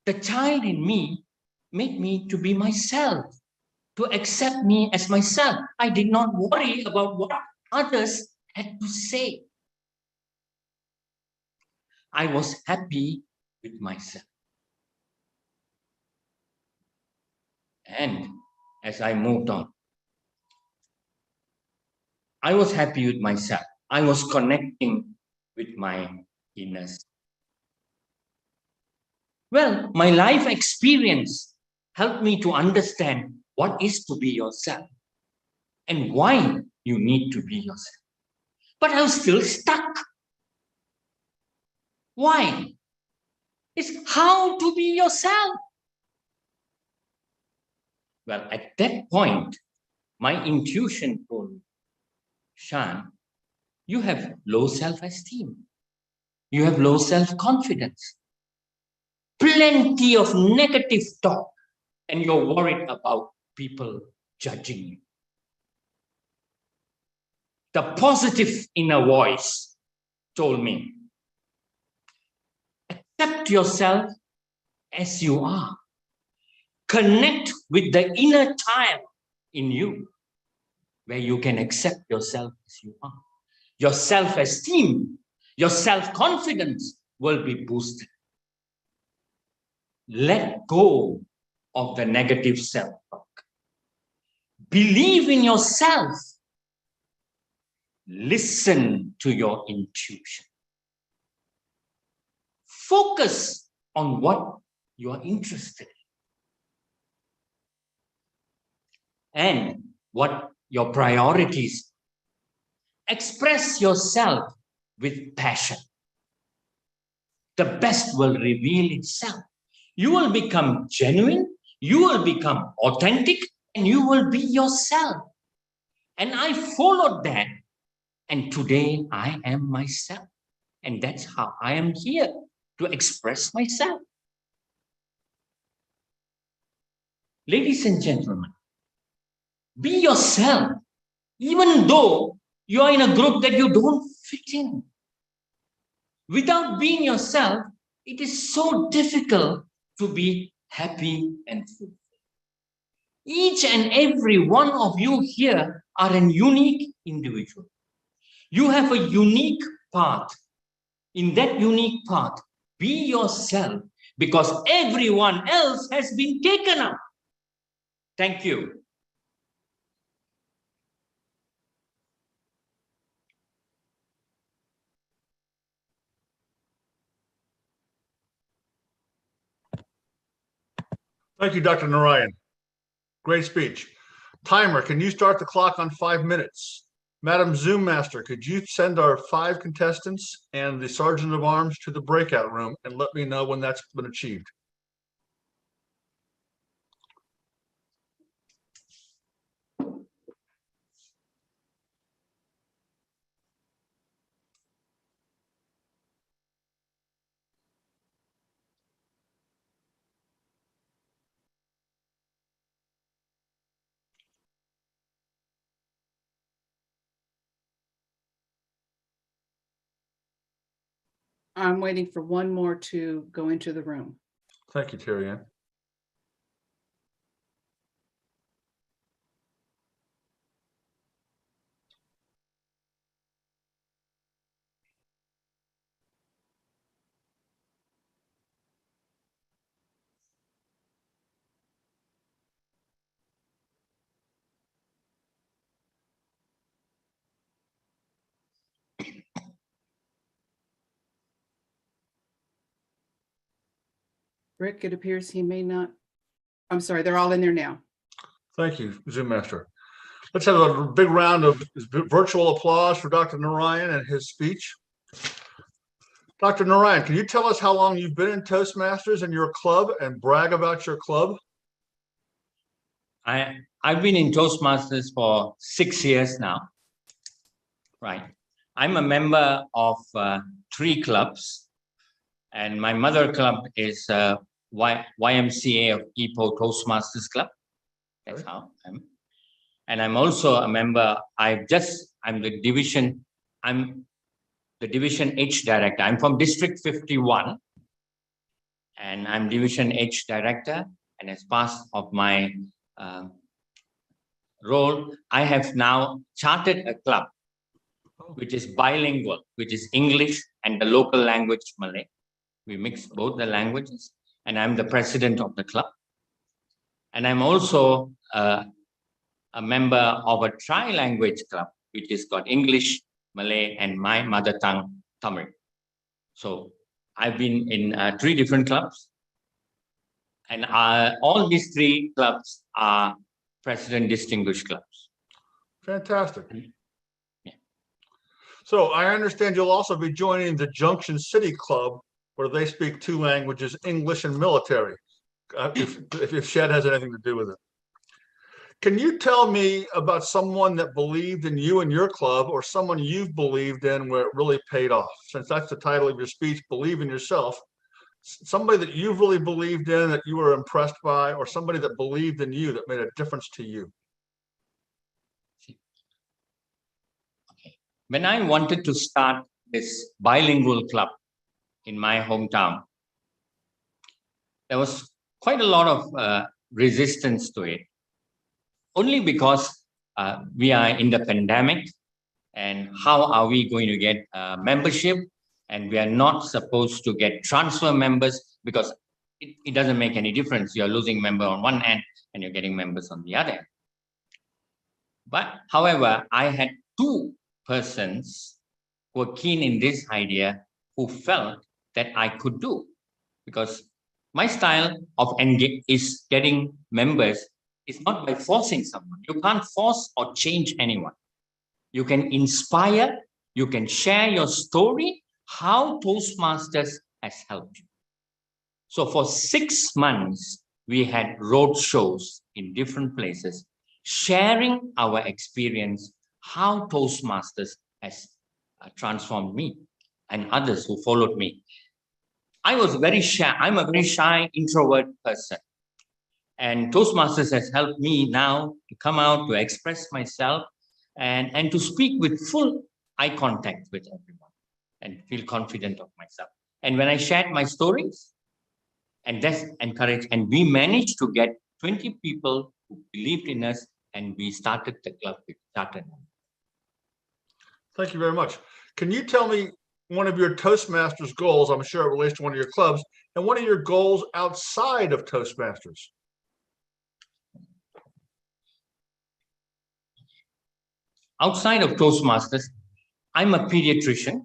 The child in me made me to be myself, to accept me as myself. I did not worry about what others had to say. I was happy with myself. And as I moved on, I was happy with myself. I was connecting with my inner self. Well, my life experience helped me to understand what is to be yourself and why you need to be yourself. But I was still stuck. Why? It's how to be yourself. Well, at that point, my intuition told me, Shan, you have low self-esteem. You have low self-confidence. Plenty of negative talk, and you're worried about people judging you. The positive inner voice told me, accept yourself as you are. Connect with the inner child in you, where you can accept yourself as you are. Your self-esteem, your self-confidence will be boosted. Let go of the negative self-talk. Believe in yourself. Listen to your intuition. Focus on what you are interested in and what your priorities. Express yourself with passion. The best will reveal itself. You will become genuine, you will become authentic, and you will be yourself. And I followed that. And today I am myself. And that's how I am here, to express myself. Ladies and gentlemen, be yourself, even though you are in a group that you don't fit in. Without being yourself, it is so difficult to be happy and fulfilled. Each and every one of you here are a unique individual. You have a unique path. In that unique path, be yourself, because everyone else has been taken up. Thank you. Thank you, Dr. Narayan. Great speech. Timer, can you start the clock on 5 minutes? Madam Zoom Master, could you send our 5 contestants and the Sergeant of Arms to the breakout room and let me know when that's been achieved? I'm waiting for one more to go into the room. Thank you, Terry Ann. Rick, it appears he may not. I'm sorry, they're all in there now. Thank you, Zoom Master. Let's have a big round of virtual applause for Dr. Narayan and his speech. Dr. Narayan, can you tell us how long you've been in Toastmasters and your club and brag about your club? I've been in Toastmasters for 6 years now. Right. I'm a member of 3 clubs, and my mother club is YMCA of Ipoh Toastmasters Club. That's how I'm. And I'm also a member. I'm the division H director. I'm from District 51, and I'm Division H director. And as part of my role, I have now chartered a club which is bilingual, which is English and the local language Malay. We mix both the languages, and I'm the president of the club. And I'm also a member of a tri-language club, which is got English, Malay, and my mother tongue, Tamil. So I've been in 3 different clubs, And all these three clubs are President Distinguished Clubs. Fantastic. Yeah. So I understand you'll also be joining the Junction City Club, where they speak two languages, English and military, if Shed has anything to do with it. Can you tell me about someone that believed in you and your club, or someone you've believed in where it really paid off? Since that's the title of your speech, Believe in Yourself. Somebody that you've really believed in, that you were impressed by, or somebody that believed in you that made a difference to you. When I wanted to start this bilingual club in my hometown, there was quite a lot of resistance to it, only because we are in the pandemic, and how are we going to get membership? And we are not supposed to get transfer members, because it doesn't make any difference. You're losing member on one end and you're getting members on the other end. But however, I had two persons who were keen in this idea, who felt that I could do, because my style of is getting members is not by forcing someone. You can't force or change anyone. You can inspire, you can share your story, how Toastmasters has helped you. So for 6 months, we had road shows in different places, sharing our experience, how Toastmasters has transformed me and others who followed me. I was very shy. I'm a very shy, introvert person. And Toastmasters has helped me now to come out, to express myself, and to speak with full eye contact with everyone and feel confident of myself. And when I shared my stories, and that's encouraged, and we managed to get 20 people who believed in us, and we started the club. We started. Thank you very much. Can you tell me one of your Toastmasters goals? I'm sure it relates to one of your clubs, and one of your goals outside of Toastmasters. Outside of Toastmasters, I'm a pediatrician,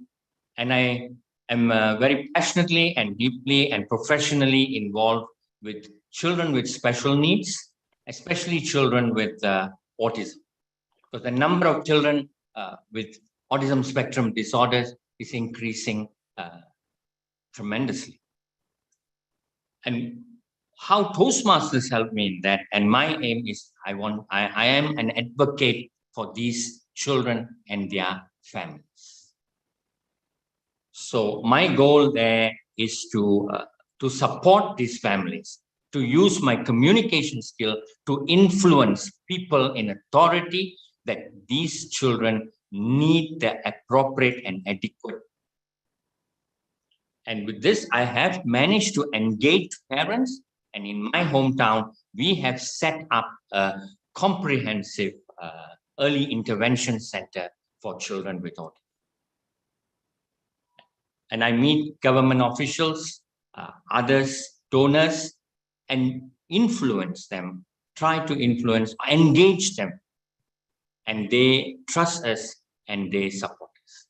and I am very passionately and deeply and professionally involved with children with special needs, especially children with autism. Because the number of children with autism spectrum disorders is increasing tremendously. And how Toastmasters helped me in that, and my aim is I am an advocate for these children and their families. So my goal there is to support these families, to use my communication skill to influence people in authority that these children need the appropriate and adequate. And with this, I have managed to engage parents, and in my hometown, we have set up a comprehensive early intervention center for children with autism. And I meet government officials, others, donors, and influence them, try to influence, engage them. And they trust us and they support us.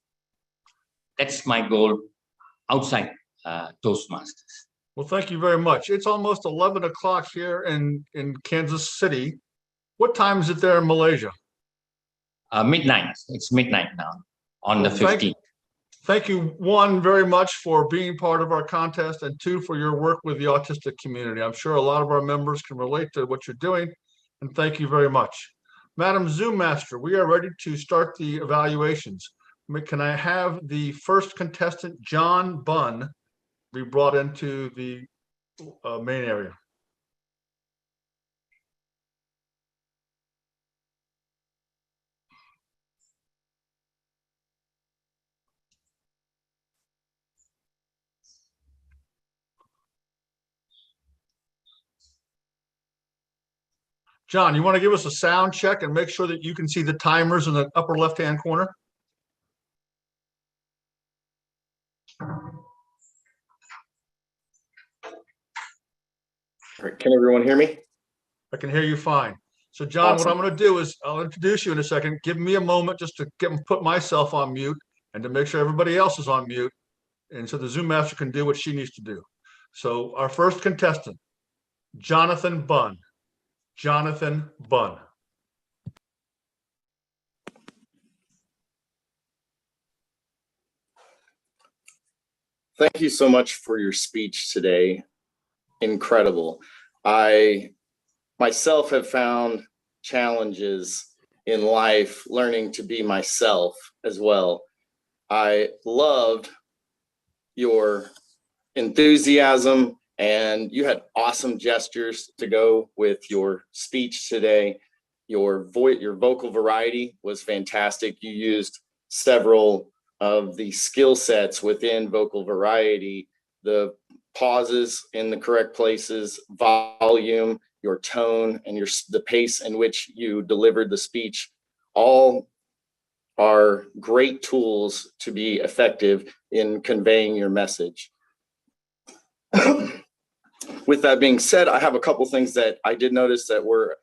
That's my goal outside Toastmasters. Well, thank you very much. It's almost 11 o'clock here in Kansas City. What time is it there in Malaysia? Midnight. It's midnight now on the 15th. Thank you, one, very much for being part of our contest, and two, for your work with the autistic community. I'm sure a lot of our members can relate to what you're doing, and thank you very much. Madam Zoom Master, we are ready to start the evaluations. Can I have the first contestant, John Bunn, be brought into the main area? John, you want to give us a sound check and make sure that you can see the timers in the upper left-hand corner? Can everyone hear me? I can hear you fine. So John, Awesome. What I'm going to do is I'll introduce you in a second. Give me a moment just to put myself on mute and to make sure everybody else is on mute. And so the Zoom Master can do what she needs to do. So our first contestant, Jonathan Bunn. Jonathan Bunn. Thank you so much for your speech today. Incredible. I myself have found challenges in life learning to be myself as well. I loved your enthusiasm, and you had awesome gestures to go with your speech today. Your vocal variety was fantastic. You used several of the skill sets within vocal variety, the pauses in the correct places, volume, your tone, and the pace in which you delivered the speech, all are great tools to be effective in conveying your message. With that being said, I have a couple things that I did notice that were,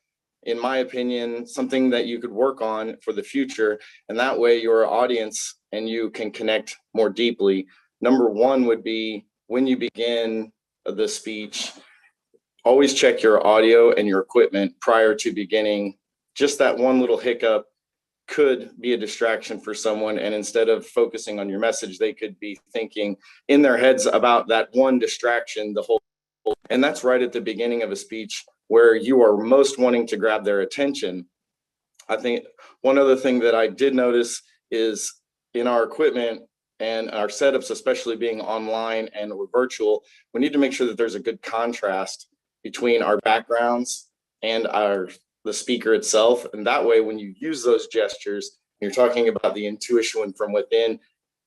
in my opinion, something that you could work on for the future, and that way your audience and you can connect more deeply. Number one would be, when you begin the speech, always check your audio and your equipment prior to beginning. Just that one little hiccup could be a distraction for someone, and instead of focusing on your message, they could be thinking in their heads about that one distraction the whole. And that's right at the beginning of a speech where you are most wanting to grab their attention. I think one other thing that I did notice is in our equipment and our setups, especially being online and or virtual, we need to make sure that there's a good contrast between our backgrounds and the speaker itself. And that way, when you use those gestures, you're talking about the intuition from within,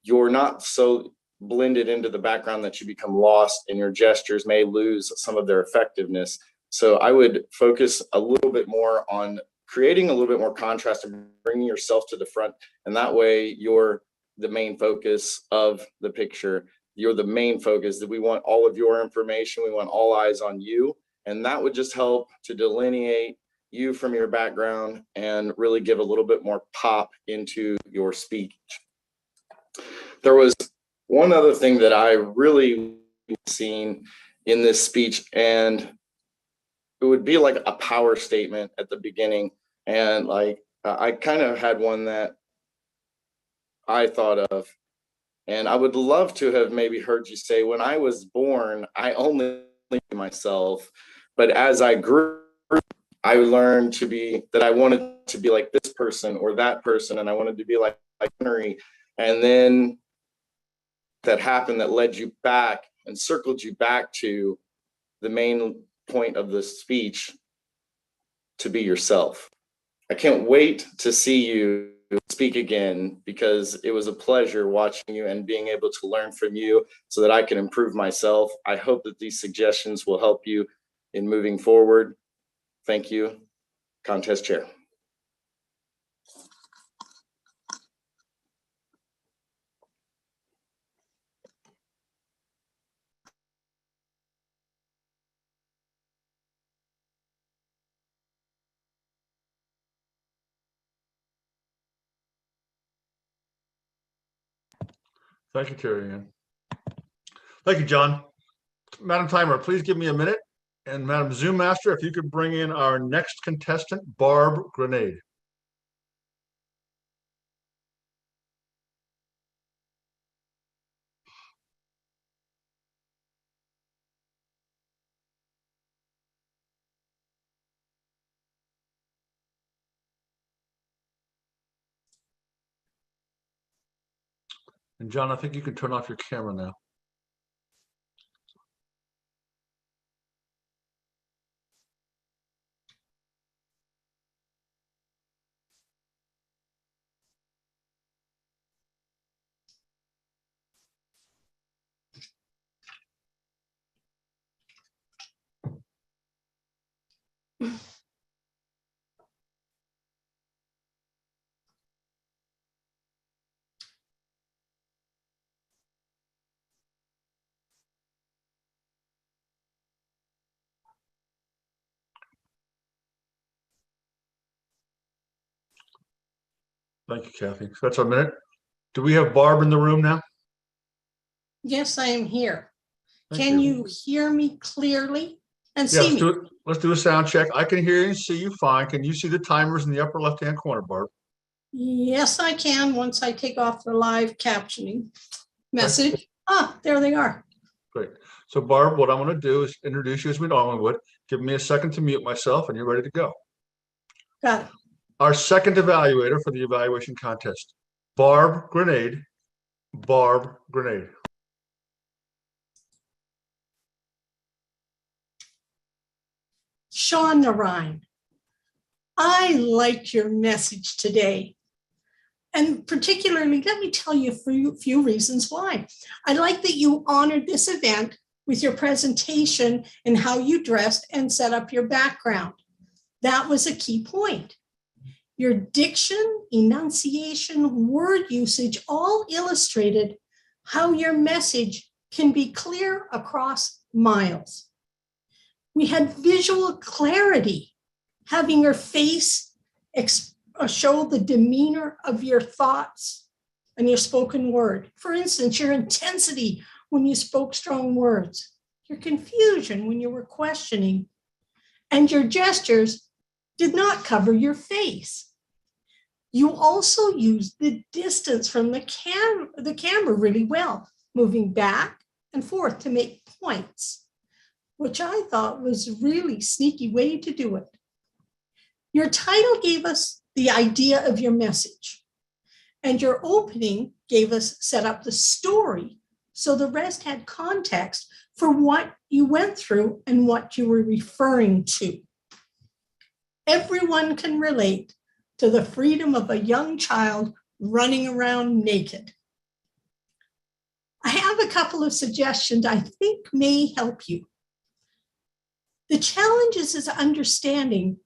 you're not so blended into the background that you become lost, and your gestures may lose some of their effectiveness. So I would focus a little bit more on creating a little bit more contrast and bringing yourself to the front. And that way you're the main focus of the picture. You're the main focus, that we want all of your information. We want all eyes on you. And that would just help to delineate you from your background and really give a little bit more pop into your speech. There was one other thing that I really seen in this speech, and it would be like a power statement at the beginning. And like, I kind of had one that I thought of, and I would love to have maybe heard you say, when I was born, I only knew myself, but as I grew, I learned that I wanted to be like this person or that person, and I wanted to be like Henry. And then that happened, that led you back and circled you back to the main point of the speech, to be yourself. I can't wait to see you speak again, because it was a pleasure watching you and being able to learn from you so that I can improve myself. I hope that these suggestions will help you in moving forward. Thank you. Contest chair. Thank you, Terry Ann. Thank you, John. Madam Timer, please give me a minute. And Madam Zoom Master, if you could bring in our next contestant, Barb Grenade. And John, I think you can turn off your camera now. Thank you, Kathy. So that's a minute. Do we have Barb in the room now? Yes, I am here. Thank Can you. you hear me clearly? and Yeah, see me. let's do a sound check. I can hear you and see you fine. Can you see the timers in the upper left-hand corner, Barb? Yes, I can, once I take off the live captioning message. Ah, there they are. Great. So Barb, what I'm going to do is introduce you as we normally would. Give me a second to mute myself and you're ready to go. Got it. Our second evaluator for the evaluation contest, Barb Grenade. Barb Grenade. Sean Narine, I liked your message today. And particularly, let me tell you a few reasons why. I like that you honored this event with your presentation and how you dressed and set up your background. That was a key point. Your diction, enunciation, word usage all illustrated how your message can be clear across miles. We had visual clarity, having your face show the demeanor of your thoughts and your spoken word. For instance, your intensity when you spoke strong words, your confusion when you were questioning, and your gestures did not cover your face. You also used the distance from the camera really well, moving back and forth to make points, which I thought was a really sneaky way to do it. Your title gave us the idea of your message, and your opening gave us set up the story, so the rest had context for what you went through and what you were referring to. Everyone can relate to the freedom of a young child running around naked. I have a couple of suggestions I think may help you. The challenge is understanding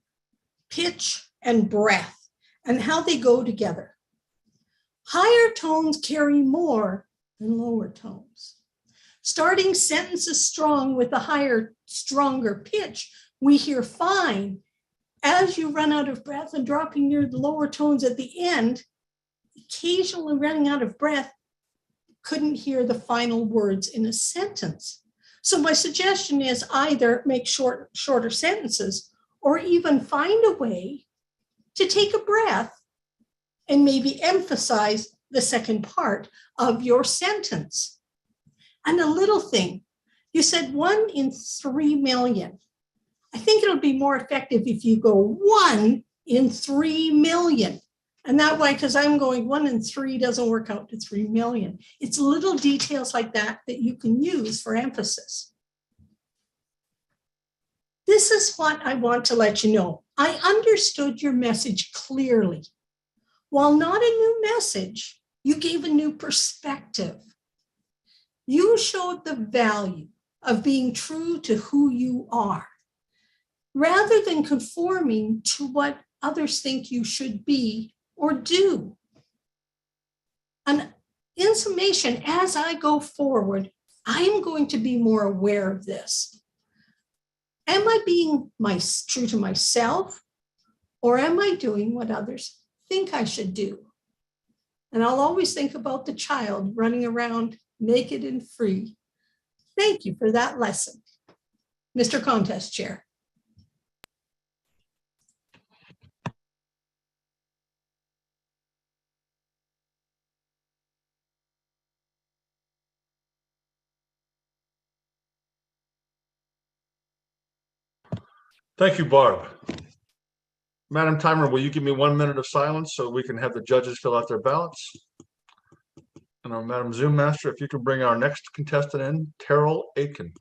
pitch and breath and how they go together. Higher tones carry more than lower tones. Starting sentences strong with a higher, stronger pitch, we hear fine. As you run out of breath and dropping your lower tones at the end, occasionally running out of breath, couldn't hear the final words in a sentence. So my suggestion is either make shorter sentences or even find a way to take a breath and maybe emphasize the second part of your sentence. And a little thing, you said 1 in 3 million. I think it'll be more effective if you go 1 in 3 million. And that way, because I'm going 1 in 3 doesn't work out to 3 million. It's little details like that that you can use for emphasis. This is what I want to let you know. I understood your message clearly. While not a new message, you gave a new perspective. You showed the value of being true to who you are, rather than conforming to what others think you should be or do. And in summation, as I go forward, I am going to be more aware of this. Am I being true to myself, or am I doing what others think I should do? And I'll always think about the child running around naked and free. Thank you for that lesson, Mr. Contest Chair. Thank you, Barb. Madam Timer, will you give me 1 minute of silence so we can have the judges fill out their ballots? And our Madam Zoom Master, if you could bring our next contestant in, Terrell Aitken.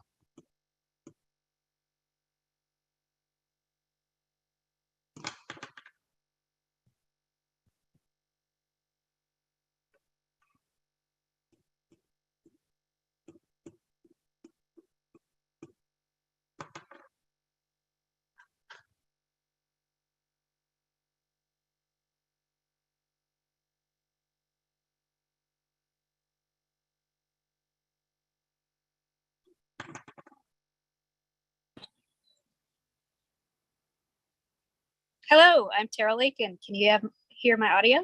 Hello, I'm Tara Lakin. Can you hear my audio?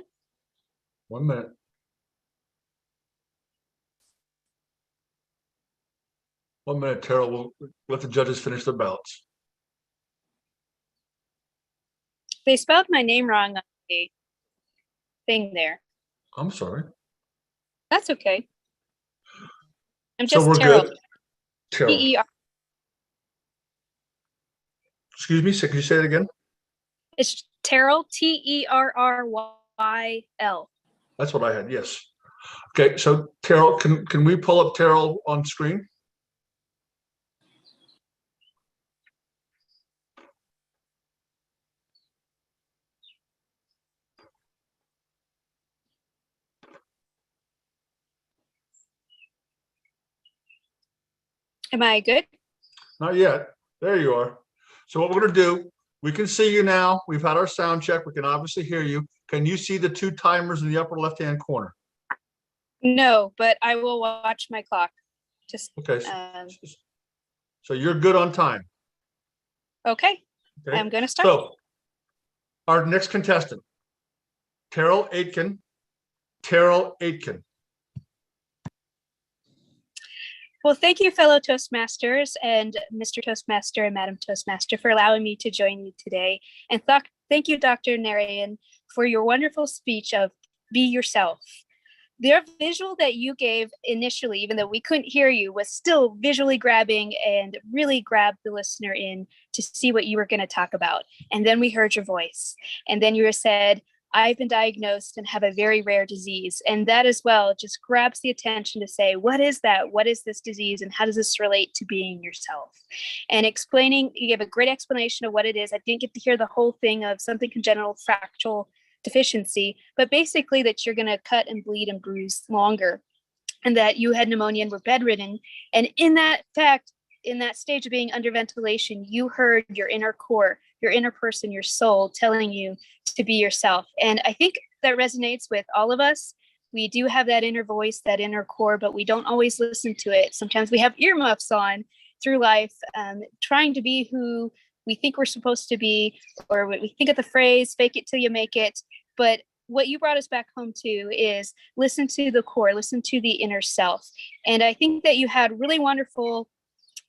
1 minute. 1 minute, Terrell. We'll let the judges finish their ballots. They spelled my name wrong on the thing there. I'm sorry. That's okay. I'm So just we're Terrell. good. Terrell. T-E-R. Excuse me, can you say it again? It's Terrell, Terrryl. That's what I had, yes. Okay, so Terrell, can we pull up Terrell on screen? Am I good? Not yet. There you are. So what we're gonna do, we can see you now. We've had our sound check. We can obviously hear you. Can you see the 2 timers in the upper left-hand corner? No, but I will watch my clock. Just Okay. So you're good on time. okay. Okay. I'm gonna start. So our next contestant, Terrell Aitken. Terrell Aitken. Well, thank you, fellow Toastmasters and Mr. Toastmaster and Madam Toastmaster for allowing me to join you today. And thank you, Dr. Narayan, for your wonderful speech of be yourself. The visual that you gave initially, even though we couldn't hear you, was still visually grabbing and really grabbed the listener in to see what you were going to talk about. And then we heard your voice. And then you said, I've been diagnosed and have a very rare disease. And that as well just grabs the attention to say, what is that? What is this disease? And how does this relate to being yourself? And explaining, you gave a great explanation of what it is. I didn't get to hear the whole thing of something congenital fractal deficiency, but basically that you're going to cut and bleed and bruise longer, and that you had pneumonia and were bedridden. And in that fact, in that stage of being under ventilation, you heard your inner core, your inner person, your soul telling you to be yourself. And I think that resonates with all of us. We do have that inner voice, that inner core, but we don't always listen to it. Sometimes we have earmuffs on through life, trying to be who we think we're supposed to be, or we think of the phrase, fake it till you make it. But what you brought us back home to is listen to the core, listen to the inner self. And I think that you had really wonderful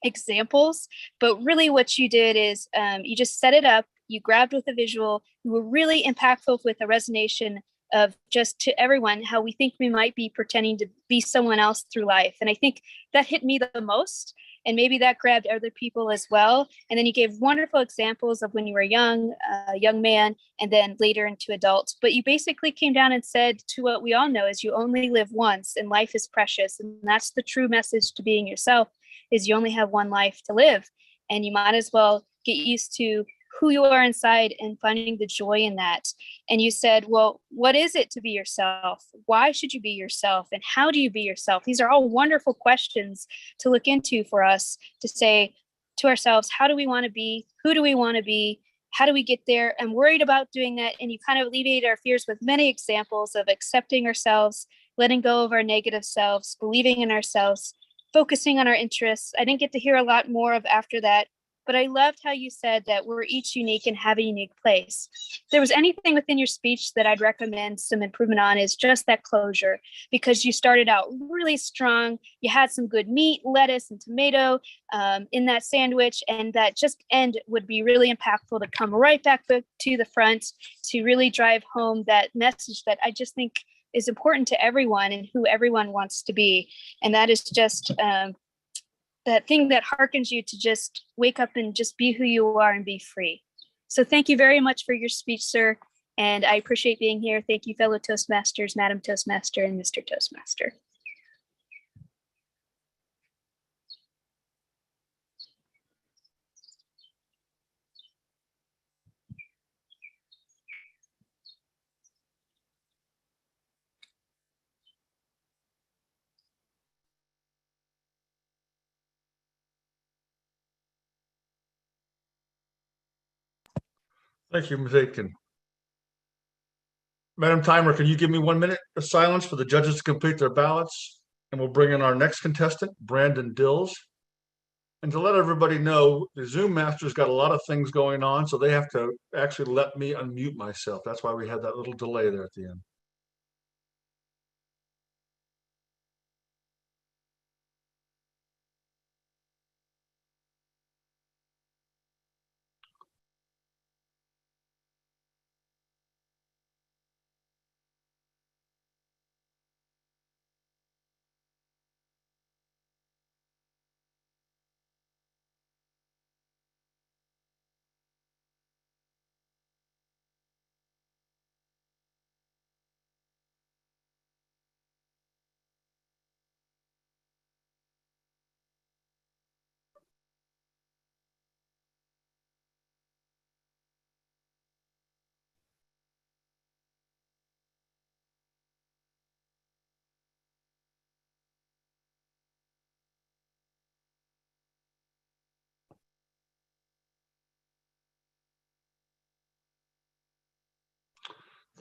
examples, but really what you did is you just set it up, you grabbed with a visual, you were really impactful with a resonation of just to everyone how we think we might be pretending to be someone else through life. And I think that hit me the most, and maybe that grabbed other people as well. And then you gave wonderful examples of when you were young, a young man, and then later into adult. But you basically came down and said to what we all know is you only live once and life is precious. And that's the true message to being yourself, is you only have one life to live. And you might as well get used to who you are inside and finding the joy in that. And you said, well, what is it to be yourself? Why should you be yourself? And how do you be yourself? These are all wonderful questions to look into for us to say to ourselves, how do we want to be? Who do we want to be? How do we get there? I'm worried about doing that. And you kind of alleviated our fears with many examples of accepting ourselves, letting go of our negative selves, believing in ourselves, focusing on our interests. I didn't get to hear a lot more of after that, but I loved how you said that we're each unique and have a unique place. If there was anything within your speech that I'd recommend some improvement on is just that closure, because you started out really strong. You had some good meat, lettuce, and tomato in that sandwich, and that just end would be really impactful to come right back to the front to really drive home that message that I just think is important to everyone and who everyone wants to be. And that is just that thing that harkens you to just wake up and just be who you are and be free. So thank you very much for your speech, sir. And I appreciate being here. Thank you, fellow Toastmasters, Madam Toastmaster, and Mr. Toastmaster. Thank you, Ms. Aitken. Madam Timer, can you give me 1 minute of silence for the judges to complete their ballots? And we'll bring in our next contestant, Brandon Dills. And to let everybody know, the Zoom master's got a lot of things going on, so they have to actually let me unmute myself. That's why we had that little delay there at the end.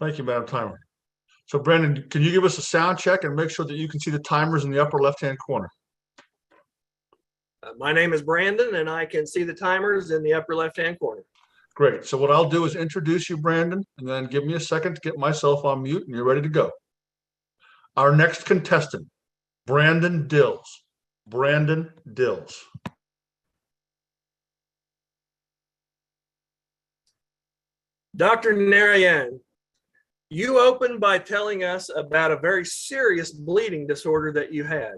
Thank you, Madam Timer. So Brandon, can you give us a sound check and make sure that you can see the timers in the upper left-hand corner? My name is Brandon and I can see the timers in the upper left-hand corner. Great. So what I'll do is introduce you, Brandon, and then give me a second to get myself on mute and you're ready to go. Our next contestant, Brandon Dills. Brandon Dills. Dr. Narayan, you opened by telling us about a very serious bleeding disorder that you had.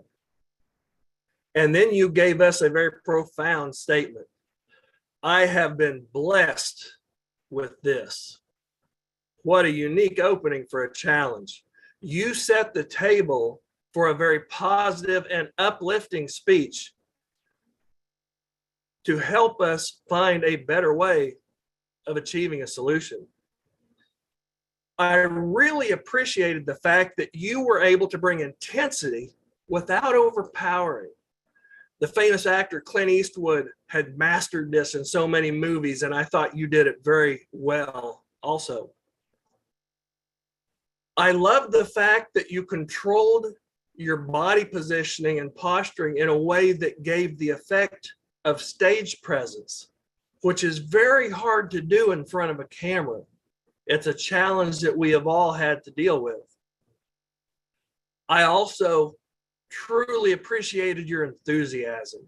And then you gave us a very profound statement. I have been blessed with this. What a unique opening for a challenge. You set the table for a very positive and uplifting speech to help us find a better way of achieving a solution. I really appreciated the fact that you were able to bring intensity without overpowering. The famous actor Clint Eastwood had mastered this in so many movies, and I thought you did it very well also. I love the fact that you controlled your body positioning and posturing in a way that gave the effect of stage presence, which is very hard to do in front of a camera. It's a challenge that we have all had to deal with. I also truly appreciated your enthusiasm.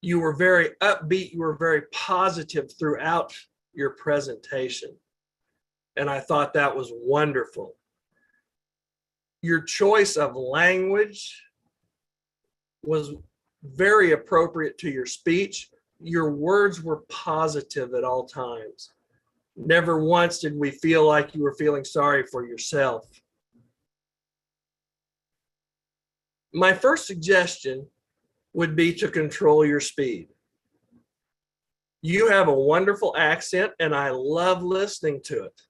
You were very upbeat, you were very positive throughout your presentation. And I thought that was wonderful. Your choice of language was very appropriate to your speech. Your words were positive at all times. Never once did we feel like you were feeling sorry for yourself. My first suggestion would be to control your speed. You have a wonderful accent and I love listening to it.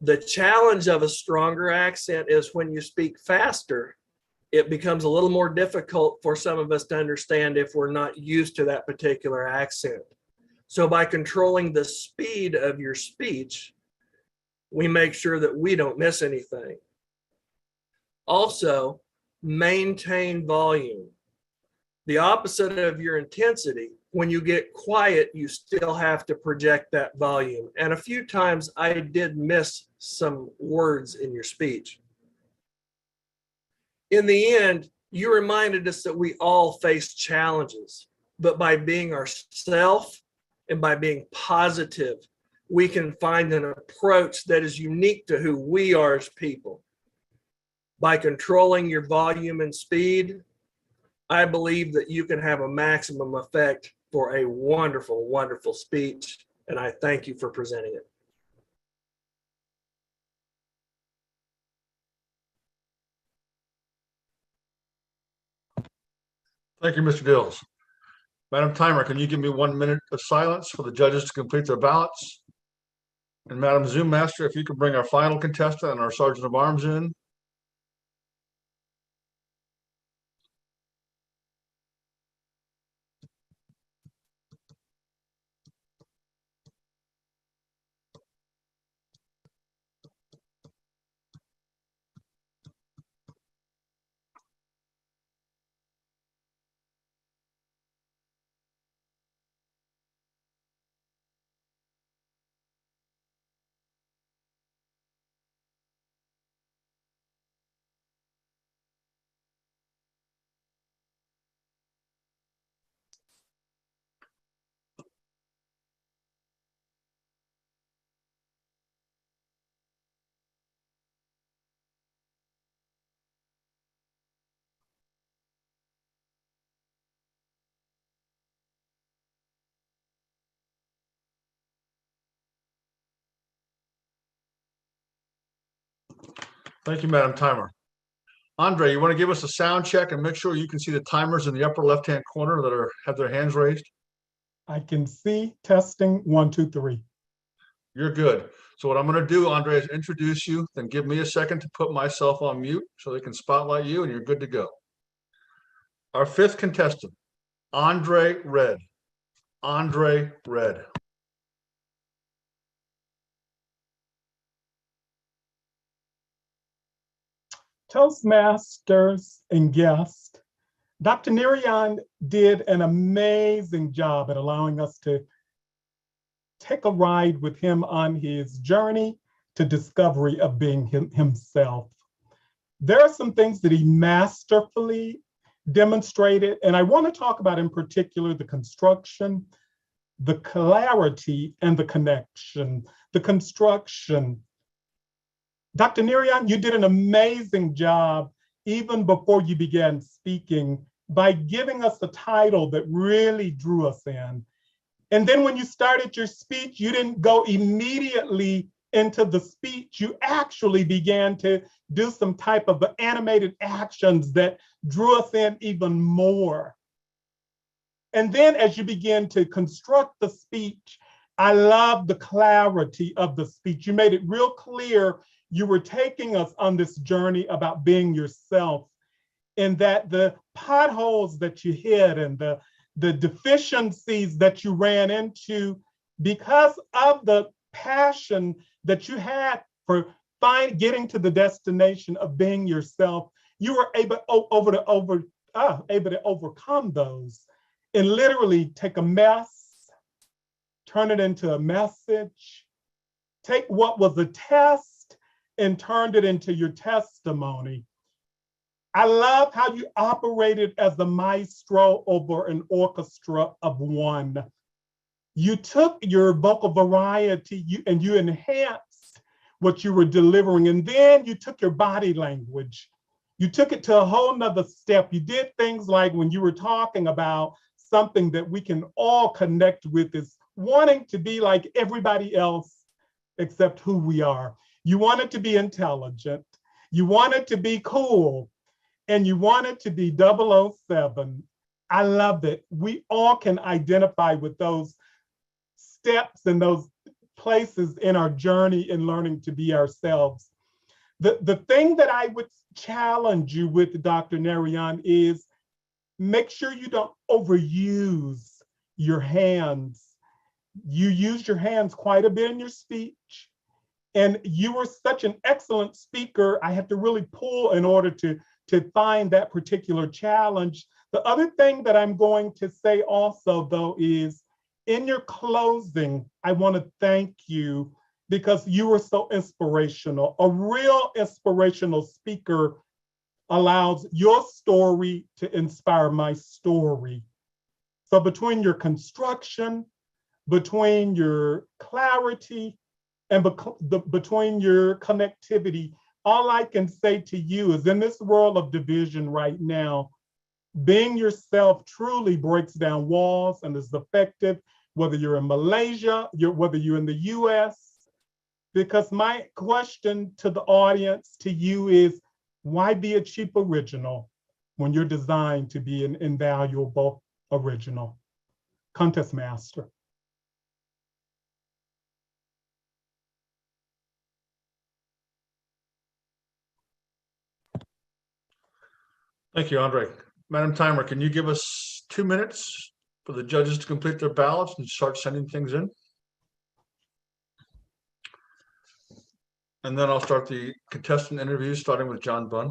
The challenge of a stronger accent is when you speak faster, it becomes a little more difficult for some of us to understand if we're not used to that particular accent. So by controlling the speed of your speech, we make sure that we don't miss anything. Also, maintain volume. The opposite of your intensity, when you get quiet, you still have to project that volume. And a few times I did miss some words in your speech. In the end, you reminded us that we all face challenges, but by being ourselves and by being positive, we can find an approach that is unique to who we are as people. By controlling your volume and speed, I believe that you can have a maximum effect for a wonderful, wonderful speech, and I thank you for presenting it. Thank you, Mr. Dills. Madam Timer, can you give me 1 minute of silence for the judges to complete their ballots? And Madam Zoom Master, if you could bring our final contestant and our Sergeant of Arms in. Thank you, Madam Timer. Andre, you want to give us a sound check and make sure you can see the timers in the upper left-hand corner that have their hands raised? I can see testing 1, 2, 3. You're good. So what I'm going to do, Andre, is introduce you, then give me a second to put myself on mute so they can spotlight you and you're good to go. Our fifth contestant, Andre Red. Andre Red. Toastmasters and guests, Dr. Nerian did an amazing job at allowing us to take a ride with him on his journey to discovery of being himself. There are some things that he masterfully demonstrated, and I want to talk about in particular the construction, the clarity, and the connection. The construction. Dr. Nerian, you did an amazing job even before you began speaking by giving us a title that really drew us in. And then when you started your speech, you didn't go immediately into the speech. You actually began to do some type of animated actions that drew us in even more. And then as you begin to construct the speech, I love the clarity of the speech. You made it real clear you were taking us on this journey about being yourself, and that the potholes that you hit and the deficiencies that you ran into because of the passion that you had for getting to the destination of being yourself, you were able to overcome those and literally take a mess, turn it into a message, take what was a test and turned it into your testimony. I love how you operated as the maestro over an orchestra of one. You took your vocal variety and you enhanced what you were delivering. And then you took your body language. You took it to a whole nother step. You did things like when you were talking about something that we can all connect with is wanting to be like everybody else except who we are. You wanted to be intelligent. You wanted to be cool. And you wanted to be 007. I love it. We all can identify with those steps and those places in our journey in learning to be ourselves. The thing that I would challenge you with, Dr. Nerian, is make sure you don't overuse your hands. You use your hands quite a bit in your speech. And you were such an excellent speaker. I had to really pull in order to find that particular challenge. The other thing that I'm going to say also, though, is in your closing, I want to thank you because you were so inspirational. A real inspirational speaker allows your story to inspire my story. So between your construction, between your clarity, and between your connectivity, all I can say to you is in this world of division right now, being yourself truly breaks down walls and is effective, whether you're in Malaysia, whether you're in the US. Because my question to the audience, to you is, why be a cheap original when you're designed to be an invaluable original? Contest Master. Thank you, Andre. Madam Timer, can you give us 2 minutes for the judges to complete their ballots and start sending things in? And then I'll start the contestant interviews, starting with John Bunn.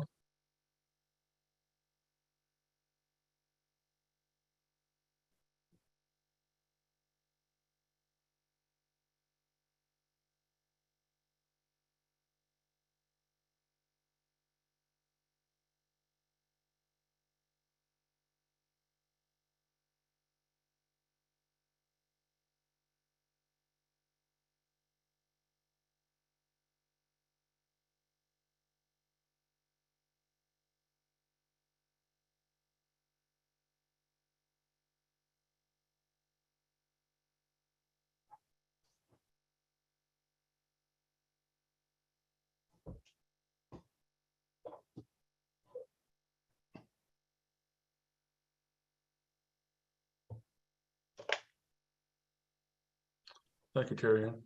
Thank you, Terry Ann.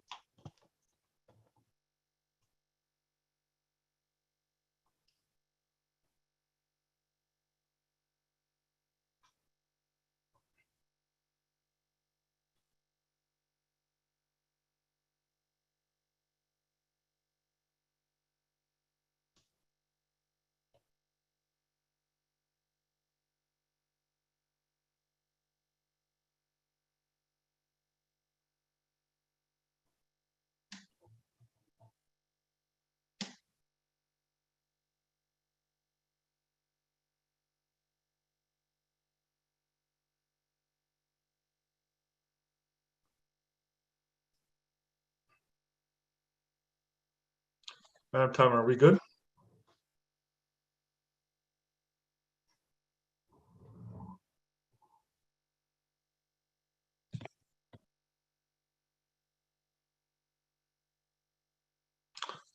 Madam Timer, are we good?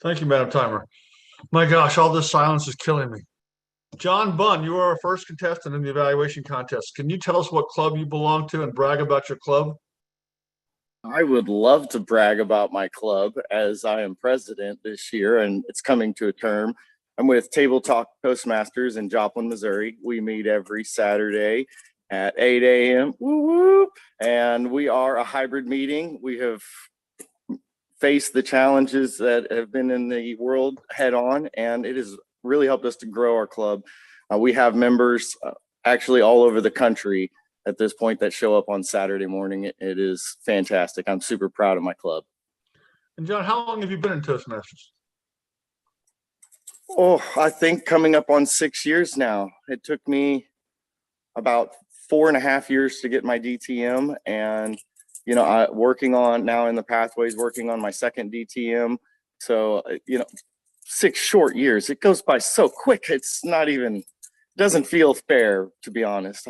Thank you, Madam Timer. My gosh, all this silence is killing me. John Bunn, you are our first contestant in the evaluation contest. Can you tell us what club you belong to and brag about your club? I would love to brag about my club as I am president this year and it's coming to a term. I'm with Table Talk Toastmasters in Joplin, Missouri. We meet every Saturday at 8 a.m. Woo woo. And we are a hybrid meeting. We have faced the challenges that have been in the world head on, and it has really helped us to grow our club. We have members actually all over the country at this point that show up on Saturday morning. It is fantastic. I'm super proud of my club. And John, how long have you been in Toastmasters? Oh, I think coming up on 6 years now. It took me about 4.5 years to get my DTM, and working on now in the pathways, working on my second DTM. So 6 short years. It goes by so quick. It's not even, doesn't feel fair, to be honest.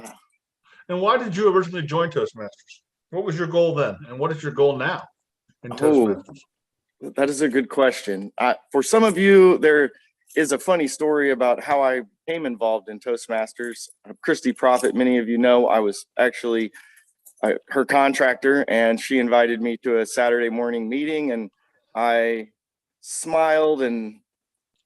And why did you originally join Toastmasters? What was your goal then? And what is your goal now in Toastmasters? That is a good question. For some of you, there is a funny story about how I became involved in Toastmasters. Christy Prophet, many of you know, I was actually her contractor, and she invited me to a Saturday morning meeting, and I smiled and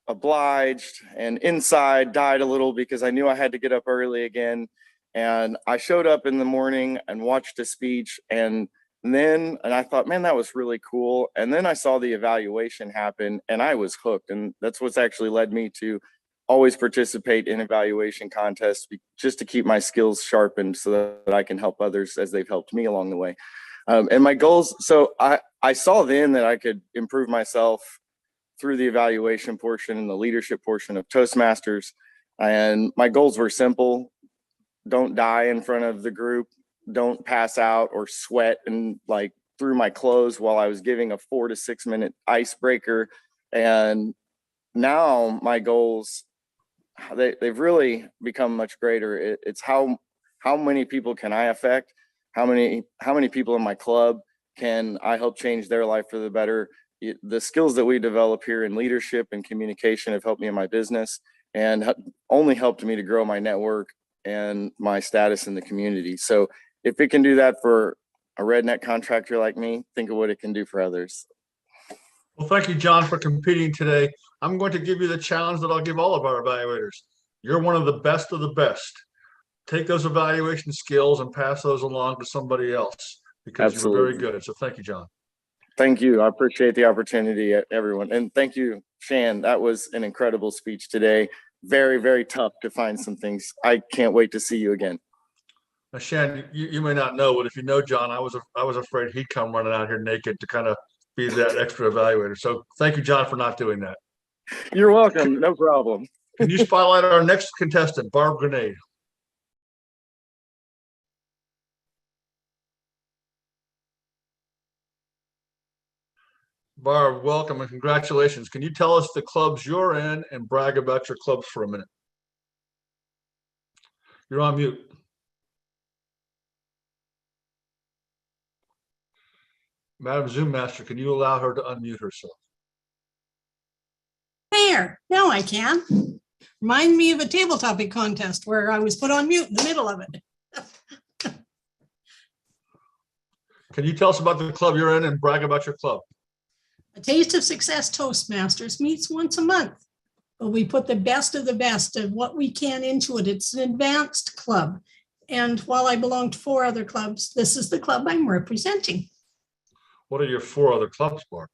obliged, and inside died a little because I knew I had to get up early again. And I showed up in the morning and watched a speech, and I thought, man, that was really cool. And then I saw the evaluation happen and I was hooked. And that's what's actually led me to always participate in evaluation contests, just to keep my skills sharpened so that I can help others as they've helped me along the way. And my goals, so I saw then that I could improve myself through the evaluation portion and the leadership portion of Toastmasters. And my goals were simple. Don't die in front of the group. Don't pass out or sweat and through my clothes while I was giving a 4 to 6 minute icebreaker. And now my goals, they've really become much greater. It's how many people can I affect? How many people in my club can I help change their life for the better? The skills that we develop here in leadership and communication have helped me in my business and only helped me to grow my network and my status in the community. So if it can do that for a redneck contractor like me, think of what it can do for others. Well, thank you, John, for competing today. I'm going to give you the challenge that I'll give all of our evaluators. You're one of the best of the best. Take those evaluation skills and pass those along to somebody else because Absolutely. You're very good. So thank you, John. Thank you. I appreciate the opportunity, everyone. And thank you, Shan. That was an incredible speech today. Very, very tough to find some things. I can't wait to see you again. Now, Shan, you may not know, but if you know John, I was afraid he'd come running out here naked to kind of be that extra evaluator. So thank you, John, for not doing that. You're welcome. No problem. Can you spotlight our next contestant, Barb Grenade? Barb, welcome and congratulations. Can you tell us the clubs you're in and brag about your clubs for a minute? You're on mute. Madam Zoom Master, can you allow her to unmute herself? There, now I can. Remind me of a table topic contest where I was put on mute in the middle of it. Can you tell us about the club you're in and brag about your club? A Taste of Success Toastmasters meets once a month, but we put the best of what we can into it. It's an advanced club. And while I belong to 4 other clubs, this is the club I'm representing. What are your 4 other clubs, Barb?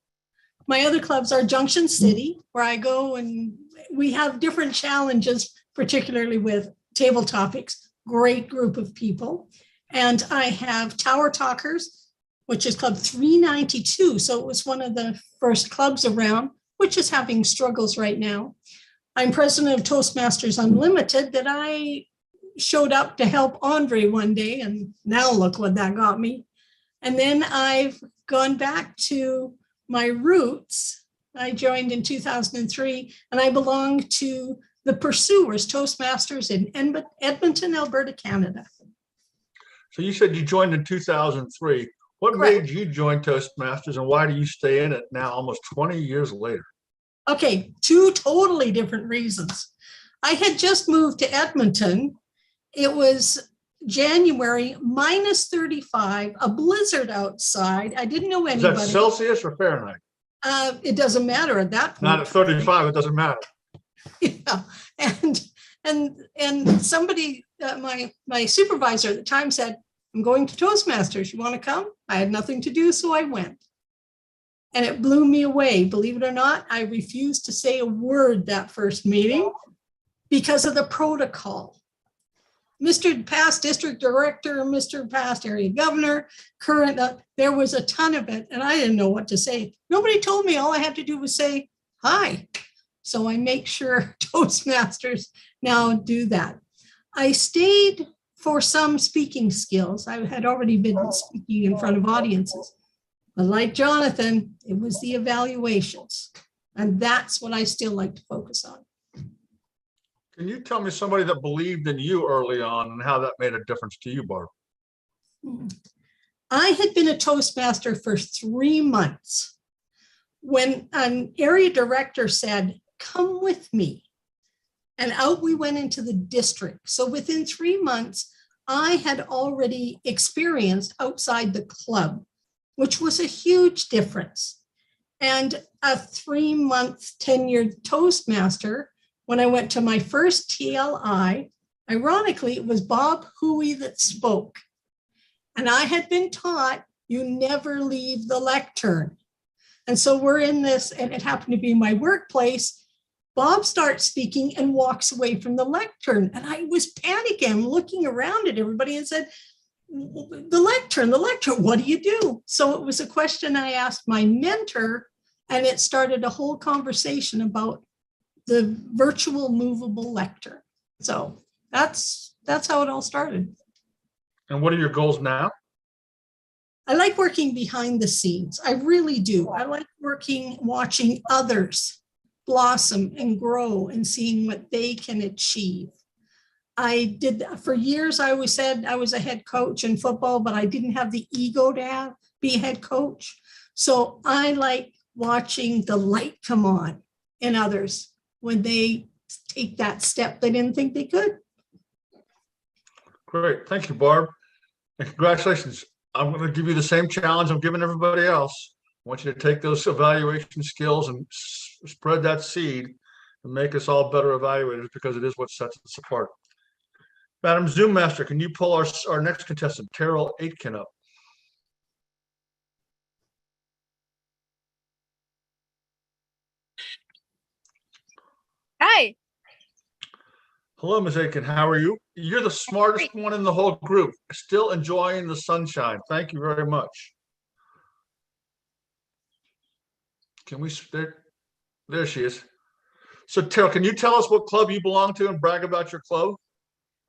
My other clubs are Junction City, where I go and we have different challenges, particularly with table topics, great group of people. And I have Tower Talkers, which is Club 392. So it was one of the first clubs around, which is having struggles right now. I'm president of Toastmasters Unlimited, that I showed up to help Andre one day, and now look what that got me. And then I've gone back to my roots, I joined in 2003, and I belong to the Pursuers Toastmasters in Edmonton, Alberta, Canada. So you said you joined in 2003. What Correct. made you join Toastmasters, and why do you stay in it now almost 20 years later? Okay, two totally different reasons. I had just moved to Edmonton. It was January, minus 35, a blizzard outside. I didn't know Is that anybody. Celsius or Fahrenheit? It doesn't matter at that point. Not at 35, it doesn't matter. Yeah, and somebody, my supervisor at the time said, "I'm going to Toastmasters. You want to come?" I had nothing to do, so I went. And it blew me away. Believe it or not, I refused to say a word that first meeting because of the protocol. Mr. Past District Director, Mr. Past Area Governor, current, there was a ton of it, and I didn't know what to say. Nobody told me. All I had to do was say hi. So I make sure Toastmasters now do that. I stayed for some speaking skills. I had already been speaking in front of audiences. But like Jonathan, it was the evaluations. And that's what I still like to focus on. Can you tell me somebody that believed in you early on and how that made a difference to you, Barb? I had been a Toastmaster for 3 months when an area director said, "Come with me." And out we went into the district. So within 3 months, I had already experienced outside the club, which was a huge difference. And a 3-month tenured Toastmaster, when I went to my first TLI, ironically, it was Bob Huey that spoke. And I had been taught, you never leave the lectern. And so we're in this, and it happened to be my workplace. Bob starts speaking and walks away from the lectern. And I was panicking. I'm looking around at everybody and said, the lectern, what do you do? So it was a question I asked my mentor, and it started a whole conversation about the virtual movable lectern. So that's how it all started. And what are your goals now? I like working behind the scenes. I really do. I like watching others blossom and grow and seeing what they can achieve. I did, for years, I always said I was a head coach in football, but I didn't have the ego to be a head coach. So I like watching the light come on in others when they take that step they didn't think they could. Great. Thank you, Barb. And congratulations. I'm going to give you the same challenge I'm giving everybody else. I want you to take those evaluation skills and spread that seed and make us all better evaluators, because it is what sets us apart. Madam Zoom Master, can you pull our next contestant, Terrell Aitken, up? Hi. Hello, Ms. Aitken. How are you? You're the smartest one in the whole group. Still enjoying the sunshine. Thank you very much. Can we, there she is. So Terrell, can you tell us what club you belong to and brag about your club?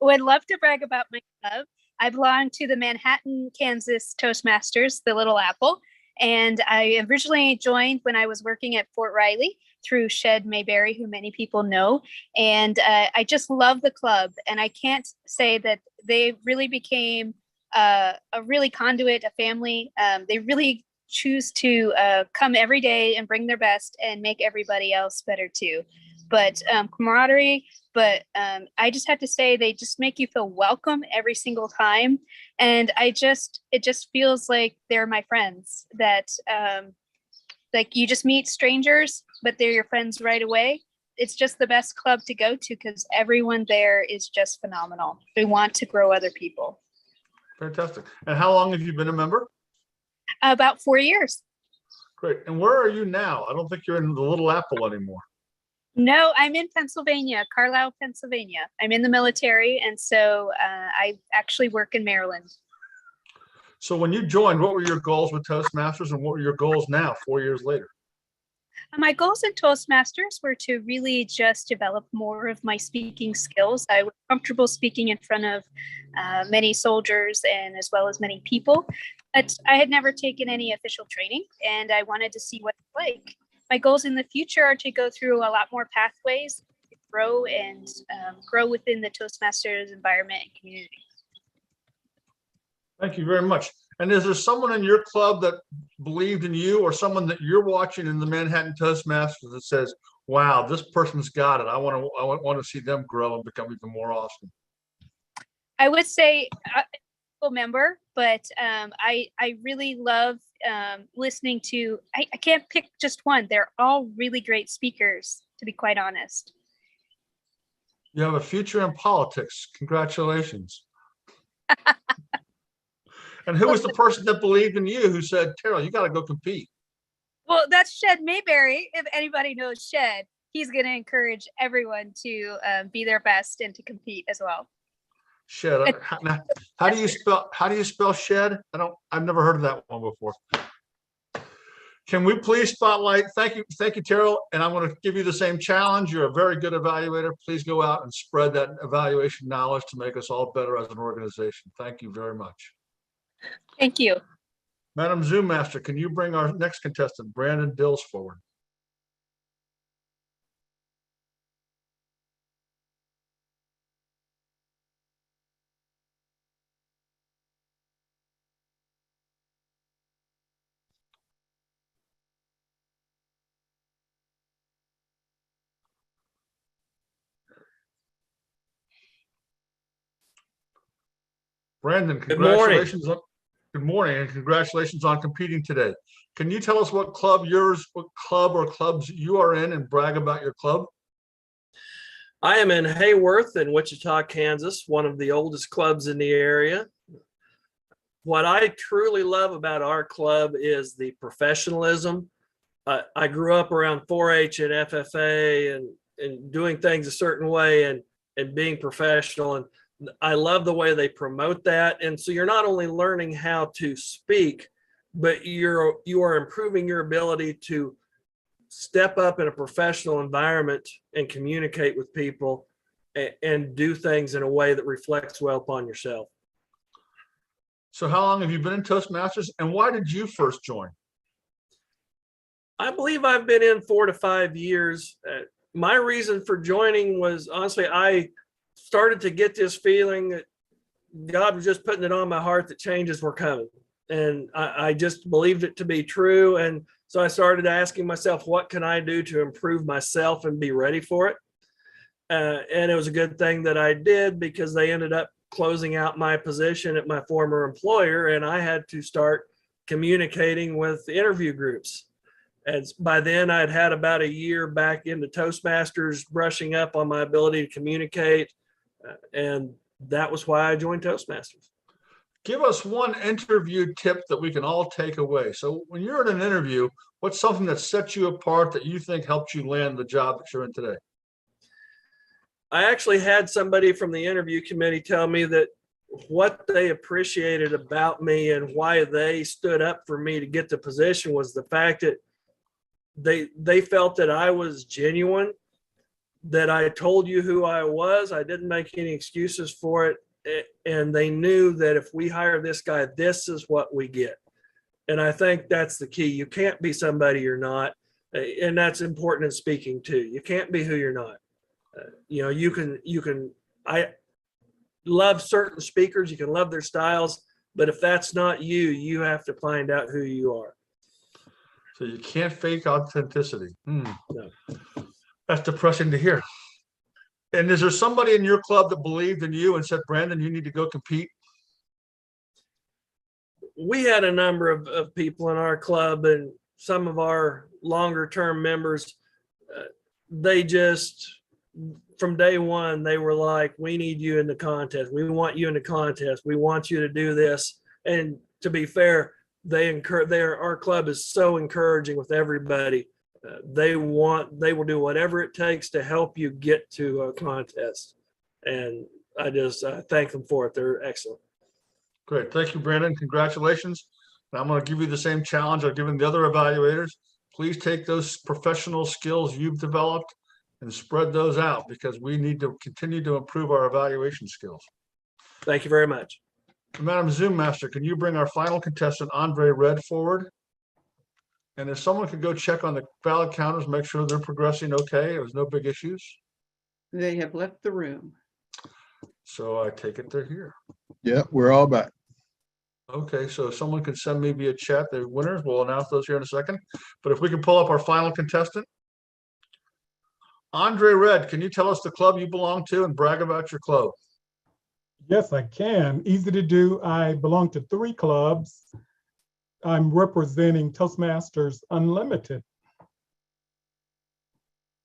Would love to brag about my club. I belong to the Manhattan, Kansas Toastmasters, the Little Apple. And I originally joined when I was working at Fort Riley through Shed Mayberry, who many people know. And I just love the club. And I can't say that they really became a really conduit, a family. They really choose to come every day and bring their best and make everybody else better too. But camaraderie, but I just have to say they just make you feel welcome every single time. And it just feels like they're my friends, that like you just meet strangers, but they're your friends right away. It's just the best club to go to because everyone there is just phenomenal. They want to grow other people. Fantastic. And how long have you been a member? About 4 years. Great. And where are you now? I don't think you're in the Little Apple anymore. No, I'm in Pennsylvania, Carlisle, Pennsylvania. I'm in the military, and so I actually work in Maryland. So when you joined, what were your goals with Toastmasters, and what were your goals now, 4 years later? My goals in Toastmasters were to really just develop more of my speaking skills. I was comfortable speaking in front of many soldiers and as well as many people, but I had never taken any official training, and I wanted to see what it's like. my goals in the future are to go through a lot more pathways, grow and grow within the Toastmasters environment and community. Thank you very much. And is there someone in your club that believed in you, or someone that you're watching in the Manhattan Toastmasters that says, wow, this person's got it. I want to see them grow and become even more awesome? I would say a member, but I really love listening to, I can't pick just one. They're all really great speakers, to be quite honest. You have a future in politics. Congratulations. And who was the person that believed in you who said, Terrell, you got to go compete? Well, that's Shed Mayberry. If anybody knows Shed, he's going to encourage everyone to be their best and to compete as well. Shed. How do you spell Shed? I've never heard of that one before. Can we please spotlight? Thank you, Terrell. And I'm going to give you the same challenge. You're a very good evaluator. Please go out and spread that evaluation knowledge to make us all better as an organization. Thank you very much. Thank you. Madam Zoom Master, can you bring our next contestant, Brandon Dills, forward? Brandon, congratulations. Good morning, and congratulations on competing today. Can you tell us what club or clubs you are in, and brag about your club? I am in Hayworth in Wichita, Kansas, one of the oldest clubs in the area. What I truly love about our club is the professionalism. I grew up around 4-H and FFA and doing things a certain way and being professional. And I love the way they promote that. And so you're not only learning how to speak, but you are improving your ability to step up in a professional environment and communicate with people and do things in a way that reflects well upon yourself. So how long have you been in Toastmasters, and why did you first join? I believe I've been in 4 to 5 years. My reason for joining was, honestly, I started to get this feeling that God was just putting it on my heart that changes were coming. And I just believed it to be true. And so I started asking myself, what can I do to improve myself and be ready for it? And it was a good thing that I did, because they ended up closing out my position at my former employer, and I had to start communicating with interview groups. And by then I'd had about a year back into Toastmasters, brushing up on my ability to communicate. And that was why I joined Toastmasters. Give us one interview tip that we can all take away. So when you're in an interview, what's something that sets you apart that you think helped you land the job that you're in today? I actually had somebody from the interview committee tell me that what they appreciated about me and why they stood up for me to get the position was the fact that they felt that I was genuine, that I told you who I was. I didn't make any excuses for it. And they knew that if we hire this guy, this is what we get. And I think that's the key. You can't be somebody you're not. And that's important in speaking too. You can't be who you're not. I love certain speakers. You can love their styles, but if that's not you, you have to find out who you are. So you can't fake authenticity. No. That's depressing to hear. And is there somebody in your club that believed in you and said, Brandon, you need to go compete? We had a number of people in our club, and some of our longer term members, they just, from day one, they were like, we need you in the contest. We want you in the contest. We want you to do this. And to be fair, our club is so encouraging with everybody. They will do whatever it takes to help you get to a contest. And I just thank them for it. They're excellent. Great. Thank you, Brandon. Congratulations. And I'm going to give you the same challenge I've given the other evaluators. Please take those professional skills you've developed and spread those out, because we need to continue to improve our evaluation skills. Thank you very much. Madam Zoom Master, can you bring our final contestant, Andre Red, forward? And if someone could go check on the ballot counters, make sure they're progressing okay, there was no big issues. They have left the room. So I take it they're here. Yeah, we're all back. Okay, so if someone can send me via chat the winners, we'll announce those here in a second. But if we can pull up our final contestant. Andre Red, can you tell us the club you belong to and brag about your club? Yes, I can. Easy to do. I belong to 3 clubs. I'm representing Toastmasters Unlimited.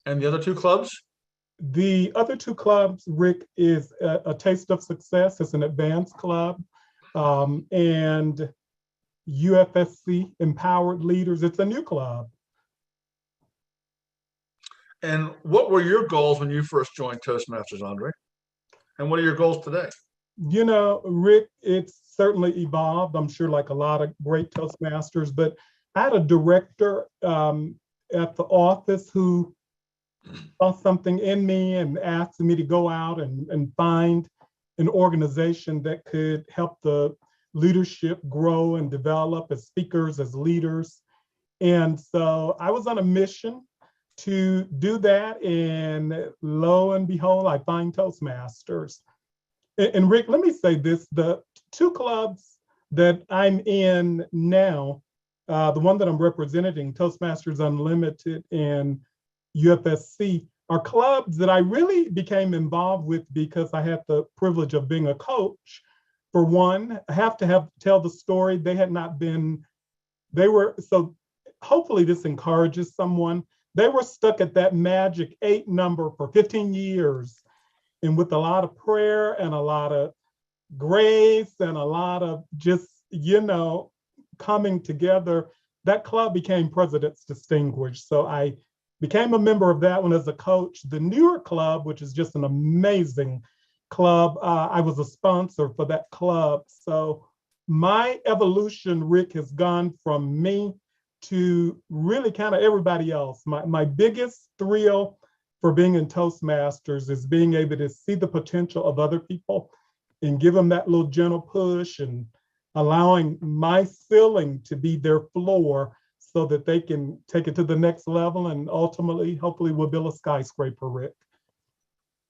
And the other 2 clubs? The other 2 clubs, Rick, is a Taste of Success. It's an advanced club. And UFSC Empowered Leaders. It's a new club. And what were your goals when you first joined Toastmasters, Andre? And what are your goals today? You know, Rick, it's certainly evolved. I'm sure like a lot of great Toastmasters, but I had a director at the office who saw something in me and asked me to go out and find an organization that could help the leadership grow and develop as speakers, as leaders. And so I was on a mission to do that, and lo and behold, I find Toastmasters. And Rick, let me say this, the 2 clubs that I'm in now, the one that I'm representing, Toastmasters Unlimited and UFSC, are clubs that I really became involved with because I had the privilege of being a coach. For one, I have to tell the story. So hopefully this encourages someone. They were stuck at that magic 8 number for 15 years. And with a lot of prayer and a lot of grace and a lot of just, coming together, that club became President's Distinguished. So I became a member of that one as a coach. The newer club, which is just an amazing club, I was a sponsor for that club. So my evolution, Rick, has gone from me to really kind of everybody else. My biggest thrill for being in Toastmasters is being able to see the potential of other people and give them that little gentle push and allowing my ceiling to be their floor so that they can take it to the next level and ultimately, hopefully, we'll build a skyscraper, Rick.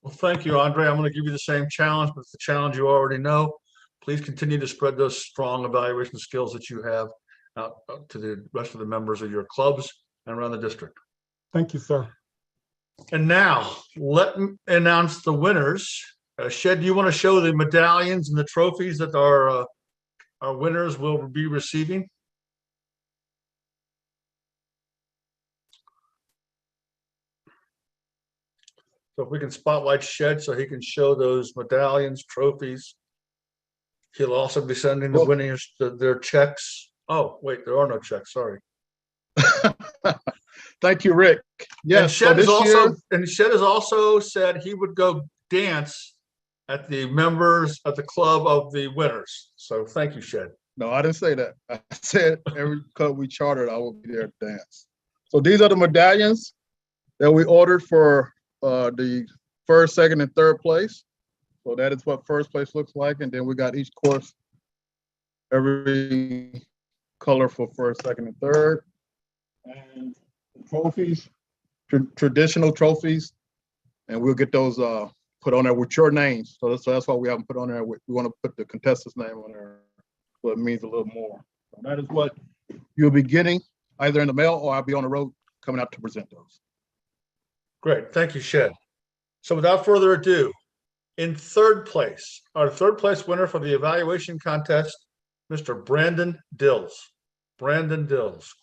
Well, thank you, Andre. I'm going to give you the same challenge, but it's the challenge you already know. Please continue to spread those strong evaluation skills that you have out to the rest of the members of your clubs and around the district. Thank you, sir. And now, let me announce the winners. Shed, do you want to show the medallions and the trophies that our winners will be receiving? So if we can spotlight Shed so he can show those medallions, trophies. He'll also be sending the winners their checks. Oh, wait, there are no checks, sorry. Thank you, Rick. Yes, and Shed has also said he would go dance at the members of the club of the winners. So thank you, Shed. No, I didn't say that. I said every club we chartered, I will be there to dance. So these are the medallions that we ordered for the 1st, 2nd, and 3rd place. So that is what 1st place looks like. And then we got each course, every color for 1st, 2nd, and 3rd. And the trophies, traditional trophies. And we'll get those put on there with your names. So that's why we haven't put on there. We want to put the contestant's name on there. So it means a little more. So that is what you'll be getting either in the mail or I'll be on the road coming out to present those. Great, thank you, Shed. So without further ado, in 3rd place, our 3rd place winner for the evaluation contest, Mr. Brandon Dills. Brandon Dills.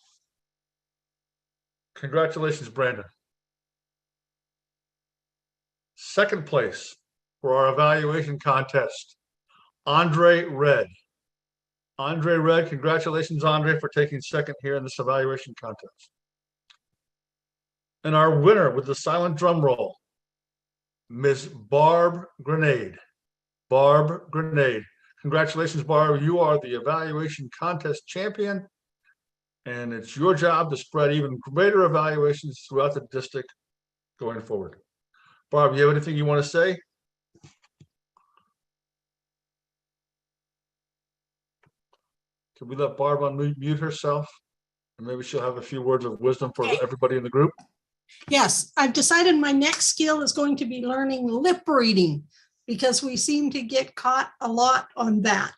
Congratulations, Brandon. 2nd place for our evaluation contest, Andre Red. Andre Red, congratulations, Andre, for taking 2nd here in this evaluation contest. And our winner with the silent drum roll, Ms. Barb Grenade. Barb Grenade. Congratulations, Barb. You are the evaluation contest champion. And it's your job to spread even greater evaluations throughout the district going forward. Barb, you have anything you want to say? Can we let Barb unmute herself? And maybe she'll have a few words of wisdom for everybody in the group. Yes, I've decided my next skill is going to be learning lip reading because we seem to get caught a lot on that.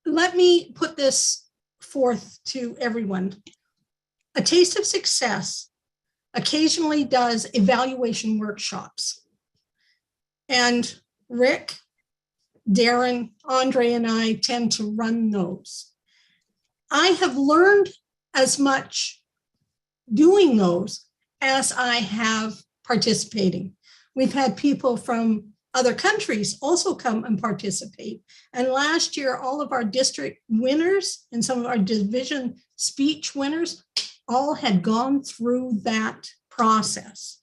Let me put this forth to everyone. A Taste of Success occasionally does evaluation workshops. And Rick, Darren, Andre, and I tend to run those. I have learned as much doing those as I have participating. We've had people from other countries also come and participate. And last year, all of our district winners and some of our division speech winners all had gone through that process.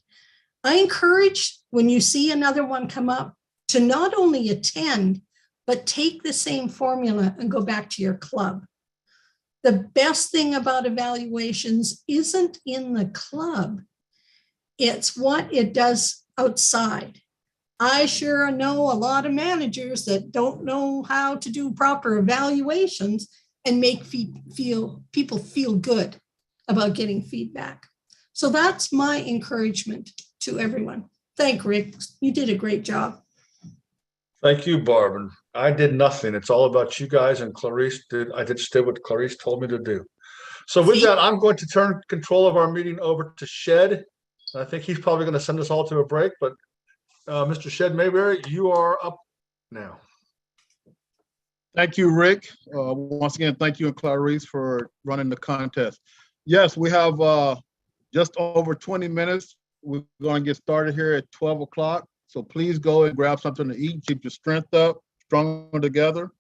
I encourage when you see another one come up to not only attend, but take the same formula and go back to your club. The best thing about evaluations isn't in the club. It's what it does outside. I sure know a lot of managers that don't know how to do proper evaluations and make people feel good about getting feedback. So that's my encouragement to everyone. Thank Rick. You did a great job. Thank you, Barb. And I did nothing. It's all about you guys, and Clarice did. I did what Clarice told me to do. So with that, I'm going to turn control of our meeting over to Shed. I think he's probably going to send us all to a break, but Mr. Shed Mayberry, you are up now. Thank you, Rick. Once again, thank you and Clarice for running the contest. Yes, we have just over 20 minutes. We're going to get started here at 12 o'clock. So please go and grab something to eat, keep your strength up, stronger together.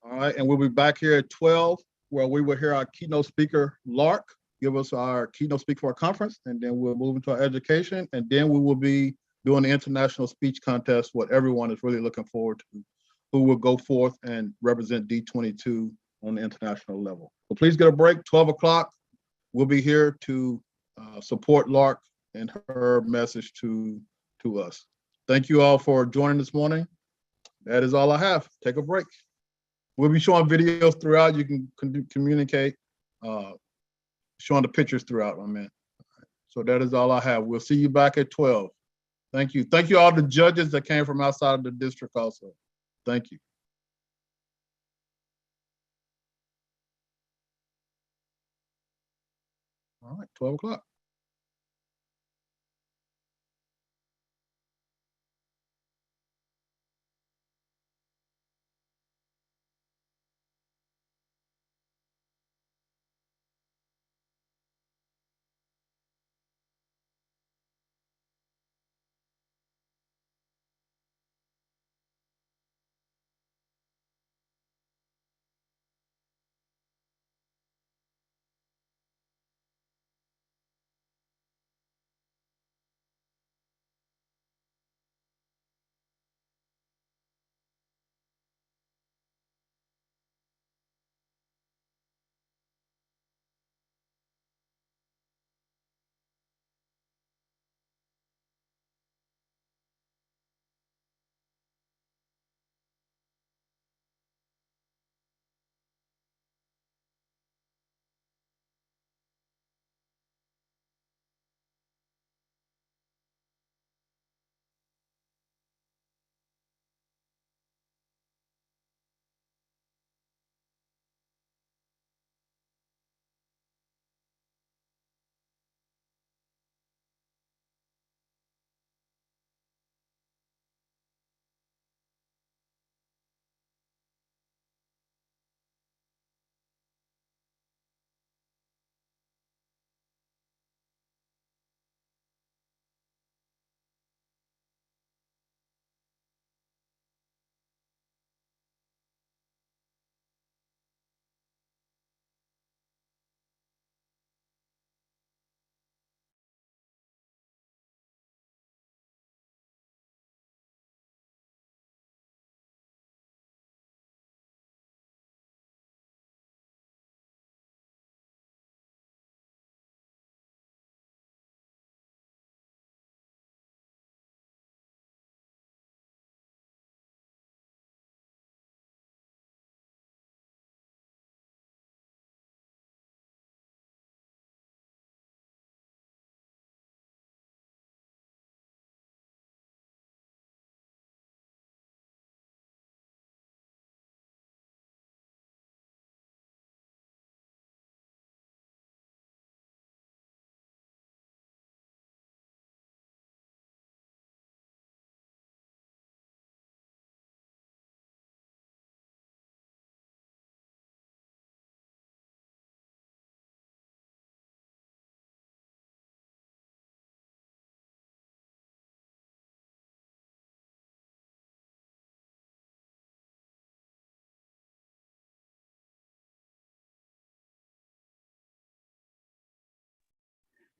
All right, and we'll be back here at 12, where we will hear our keynote speaker, Lark, give us our keynote speaker for our conference, and then we'll move into our education, and then we will be doing the international speech contest, what everyone is really looking forward to, who will go forth and represent D22 on the international level. So please get a break, 12 o'clock. We'll be here to support Lark and her message to us. Thank you all for joining this morning. That is all I have. Take a break. We'll be showing videos throughout. You can communicate, showing the pictures throughout, my man. So that is all I have. We'll see you back at 12. Thank you. Thank you all the judges that came from outside of the district also. Thank you. All right, 12 o'clock.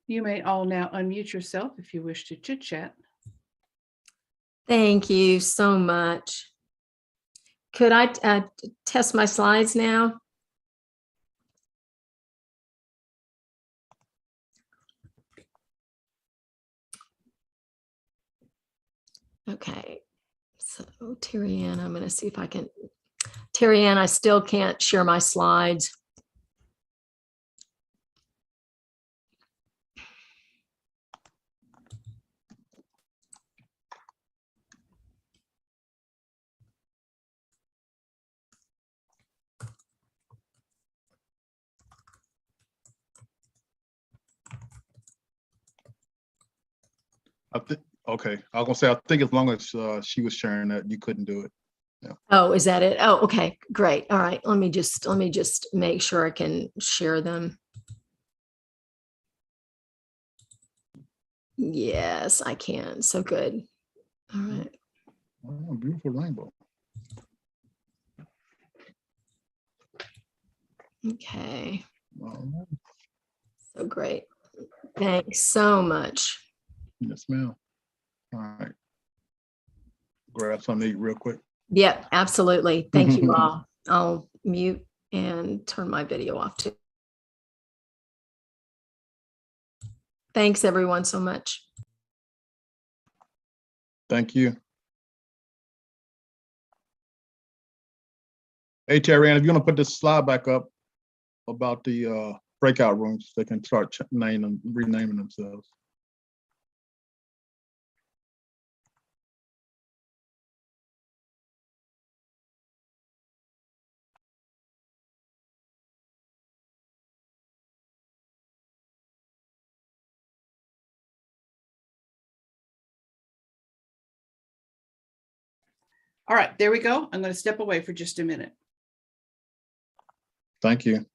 You may all now unmute yourself if you wish to chit chat. Thank you so much. Could I test my slides now? Okay, so Terry Ann, I'm going to see if I can. Terry Ann, I still can't share my slides. Okay, I was gonna say, I think as long as she was sharing that, you couldn't do it. Oh, is that it? Oh, okay, great. All right, let me just make sure I can share them. Yes, I can. So good. All right. Oh, beautiful rainbow. Okay. All So great. Thanks so much. right. Yes, ma'am. All right. Grab something to eat real quick. Yep, absolutely. Thank you all. I'll mute and turn my video off too. Thanks everyone so much. Thank you. Hey, Terry Ann, if you want to put this slide back up about the breakout rooms, they can start renaming themselves. All right, there we go. I'm going to step away for just a minute. Thank you.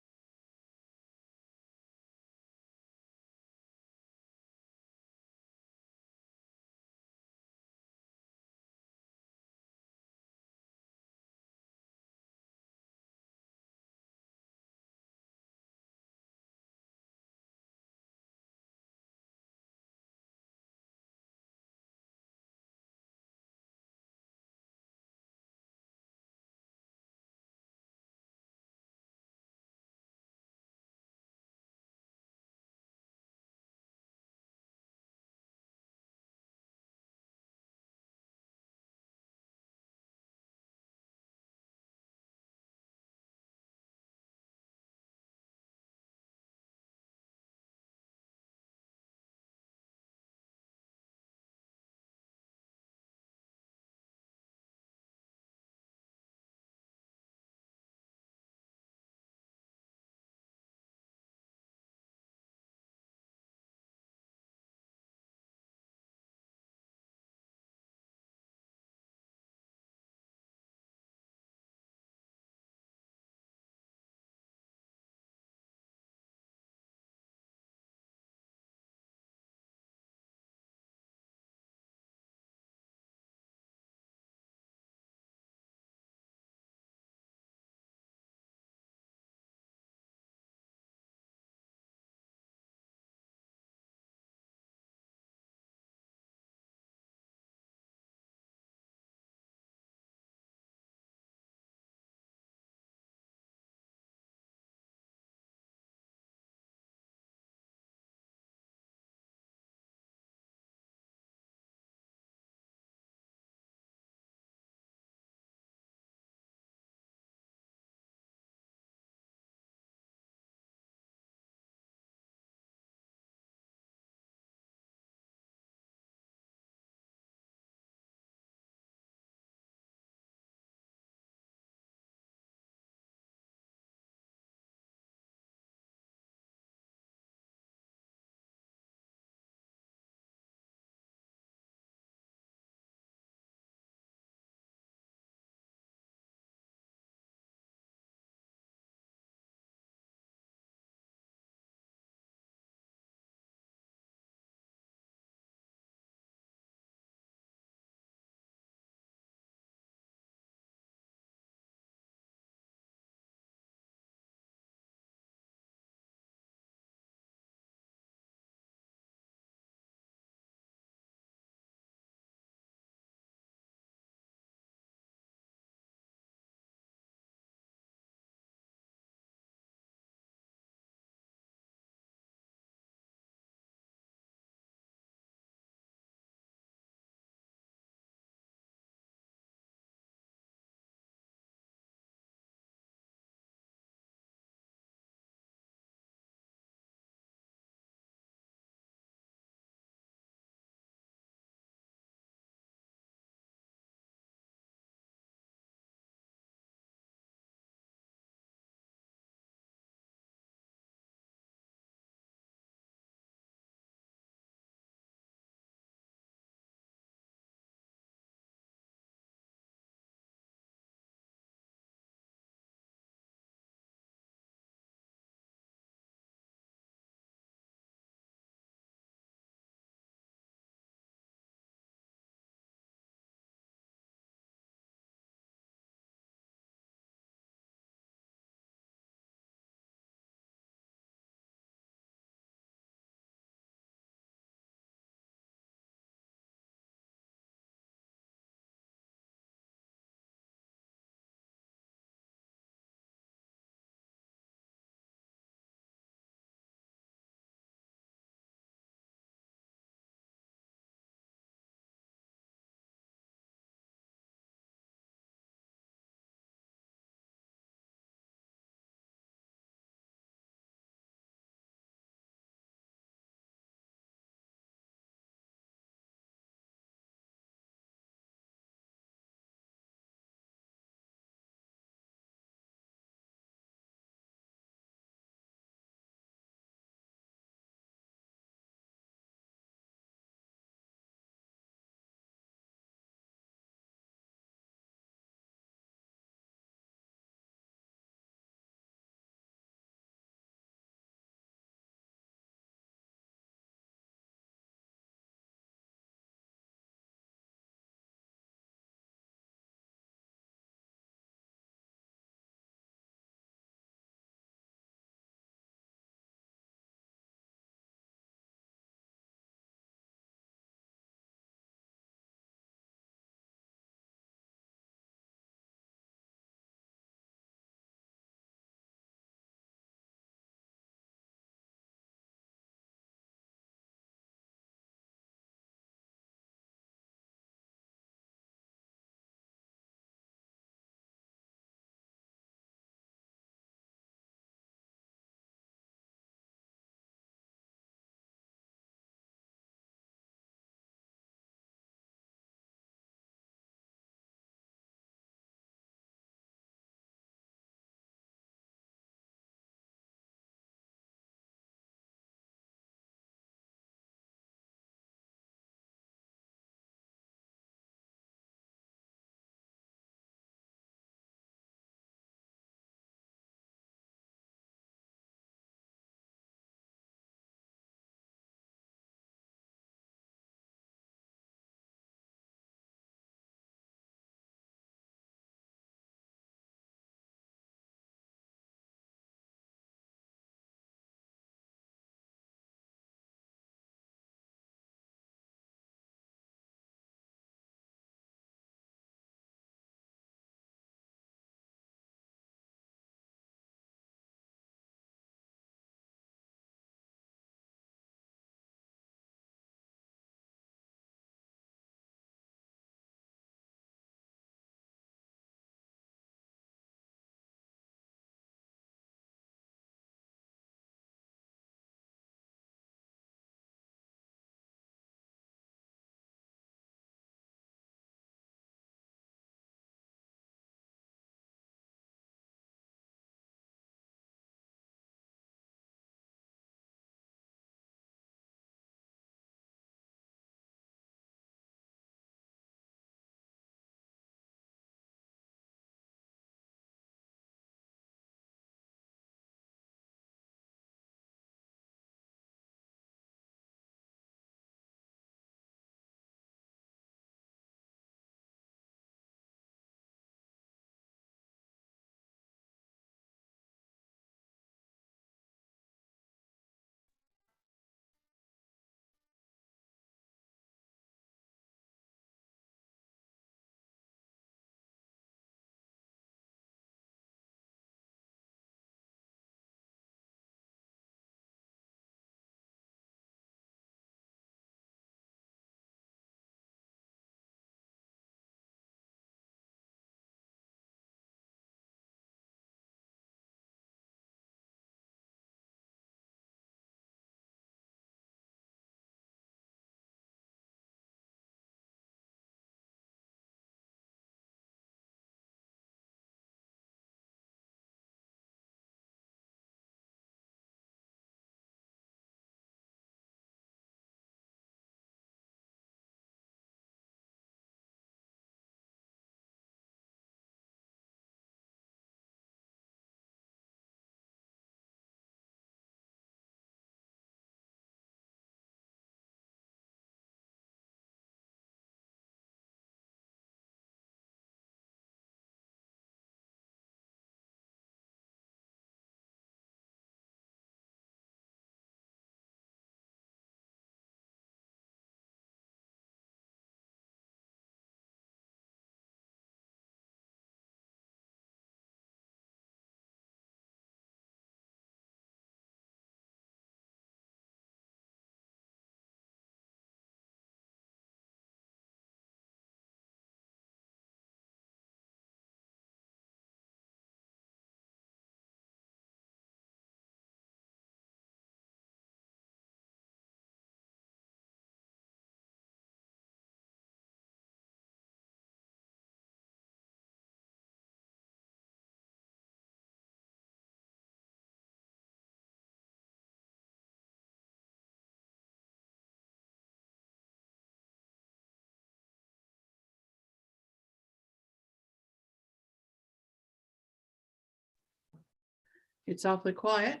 It's awfully quiet,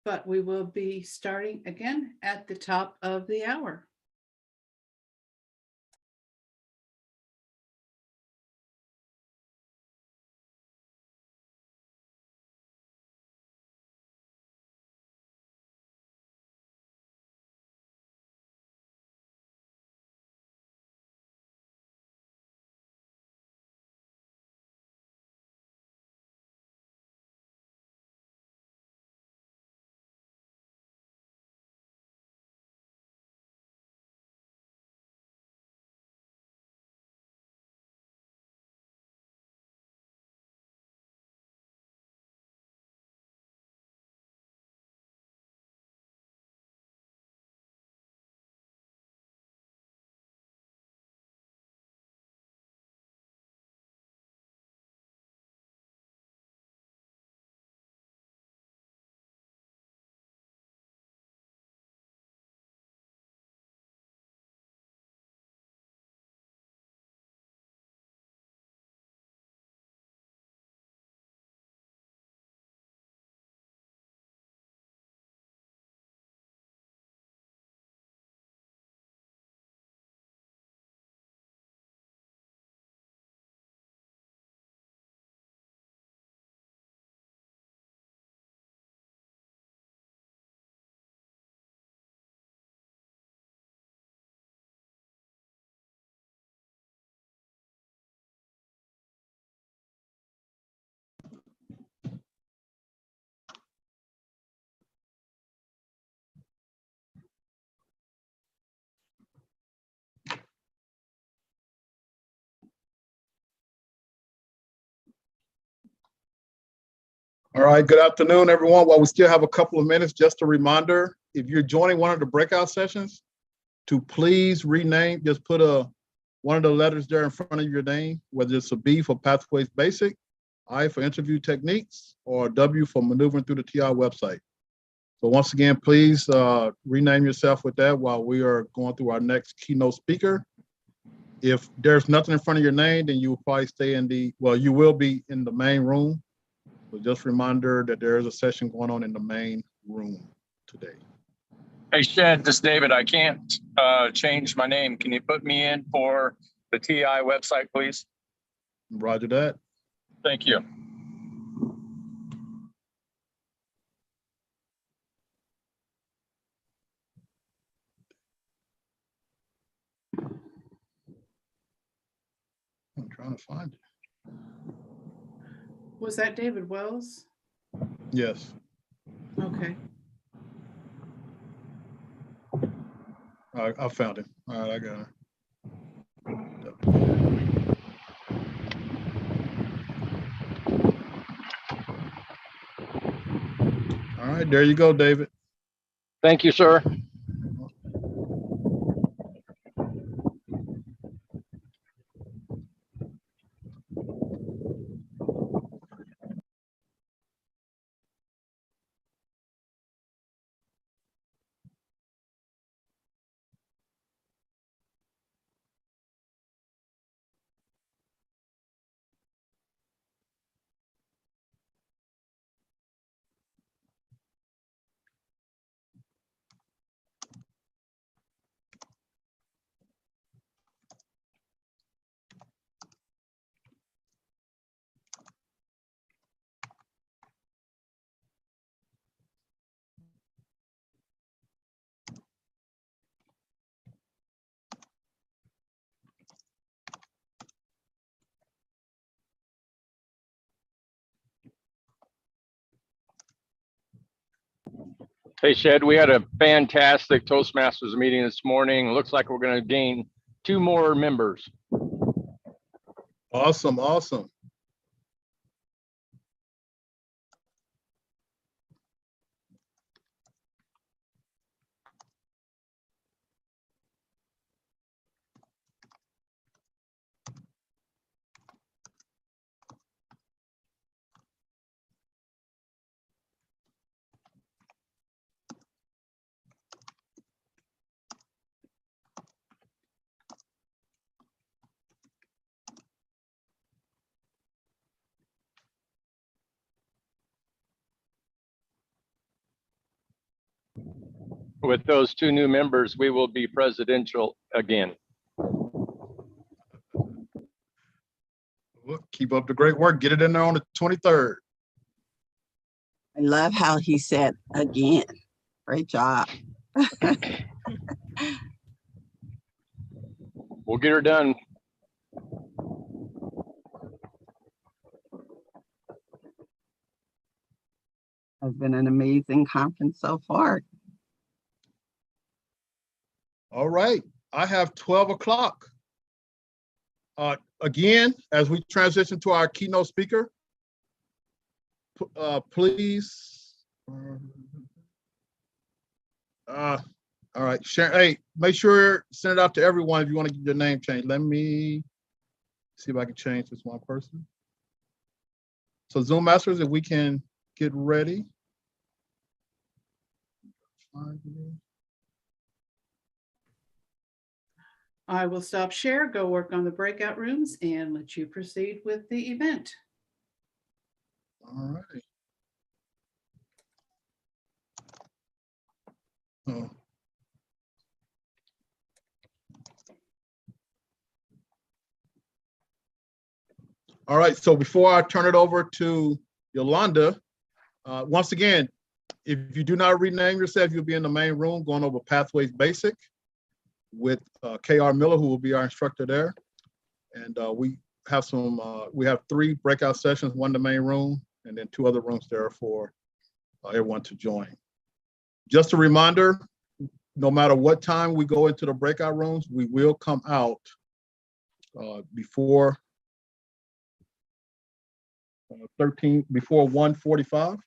but we will be starting again at the top of the hour. All right, good afternoon, everyone. While we still have a couple of minutes, just a reminder, if you're joining one of the breakout sessions, to please rename, just put one of the letters there in front of your name, whether it's a B for Pathways Basic, I for Interview Techniques, or W for Maneuvering Through the TI website. So once again, please rename yourself with that while we are going through our next keynote speaker. If there's nothing in front of your name, then you will probably stay you will be in the main room. So just a reminder that there is a session going on in the main room today. Hey, Shed, this is David. I can't change my name. Can you put me in for the TI website, please? Roger that. Thank you. I'm trying to find it. Was that David Wells? Yes. Okay. I found him. All right, I got it. All right, there you go, David. Thank you, sir. Hey, Shed, we had a fantastic Toastmasters meeting this morning. It looks like we're going to gain 2 more members. Awesome, awesome. with those two new members, we will be presidential again. Well, keep up the great work. Get it in there on the 23rd. I love how he said again. Great job. We'll get her done. Has been an amazing conference so far. All right, I have 12 o'clock. Again, as we transition to our keynote speaker, please. All right, share. Hey, make sure send it out to everyone if you want to get your name changed. Let me see if I can change this one person. So Zoom Masters, if we can get ready. I will stop share, go work on the breakout rooms, and let you proceed with the event. All right. Oh. All right, so before I turn it over to Yolanda, once again, if you do not rename yourself, you'll be in the main room going over Pathways Basic with K.R. Miller, who will be our instructor there. And we have 3 breakout sessions, one in the main room, and then 2 other rooms there for everyone to join. Just a reminder, no matter what time we go into the breakout rooms, we will come out before 1:45,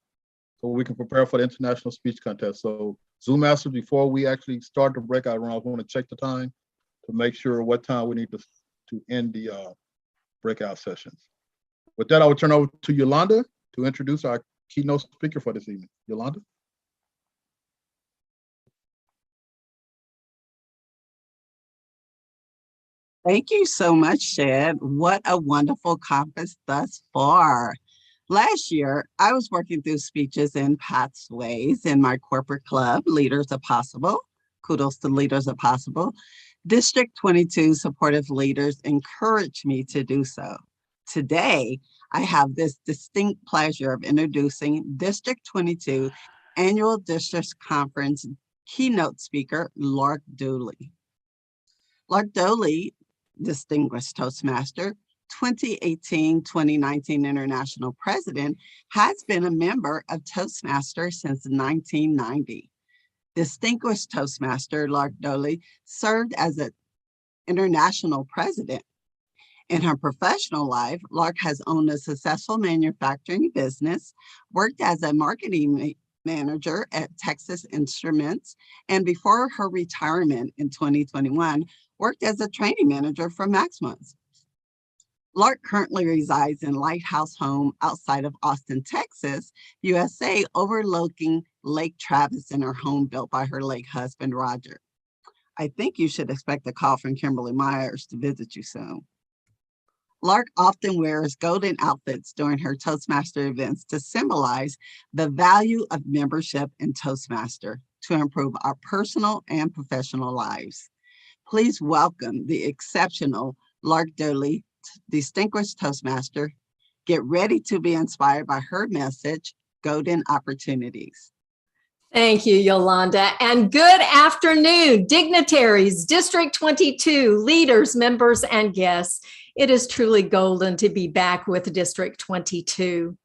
so we can prepare for the international speech contest. So Zoom Masters, before we actually start the breakout room, I want to check the time to make sure what time we need to end the breakout sessions. With that, I will turn over to Yolanda to introduce our keynote speaker for this evening. Yolanda. Thank you so much, Shed. What a wonderful conference thus far. Last year, I was working through speeches in Pathways in my corporate club, Leaders of Possible. Kudos to Leaders of Possible. District 22 supportive leaders encouraged me to do so. Today, I have this distinct pleasure of introducing District 22 Annual District Conference keynote speaker, Lark Dooley. Lark Dooley, Distinguished Toastmaster, 2018-2019 International President, has been a member of Toastmasters since 1990. Distinguished Toastmaster Lark Dooley served as an international president. In her professional life, Lark has owned a successful manufacturing business, worked as a marketing manager at Texas Instruments, and before her retirement in 2021, worked as a training manager for Maximus. Lark currently resides in Lighthouse Home outside of Austin, Texas, USA, overlooking Lake Travis in her home built by her late husband, Roger. I think you should expect a call from Kimberly Myers to visit you soon. Lark often wears golden outfits during her Toastmaster events to symbolize the value of membership in Toastmaster to improve our personal and professional lives. Please welcome the exceptional Lark Dooley, Distinguished Toastmaster. Get ready to be inspired by her message, Golden Opportunities. Thank you, Yolanda, and good afternoon, dignitaries, District 22, leaders, members, and guests. It is truly golden to be back with District 22.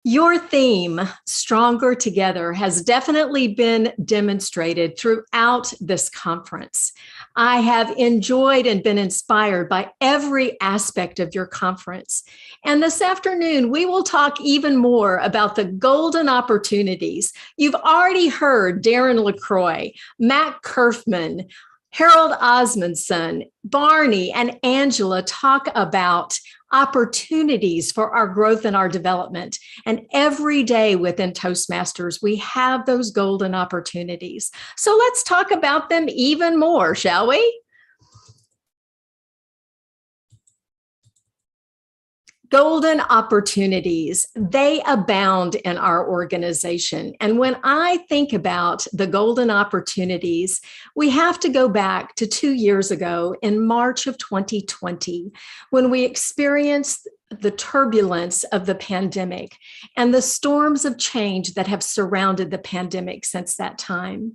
Your theme, Stronger Together, has definitely been demonstrated throughout this conference. I have enjoyed and been inspired by every aspect of your conference. And this afternoon, we will talk even more about the golden opportunities. You've already heard Darren LaCroix, Matt Kerfman, Harold Osmondson, Barney, and Angela talk about opportunities for our growth and our development. And every day within Toastmasters, we have those golden opportunities. So let's talk about them even more, shall we? Golden opportunities, they abound in our organization. And when I think about the golden opportunities, we have to go back to 2 years ago in March of 2020, when we experienced the turbulence of the pandemic and the storms of change that have surrounded the pandemic since that time.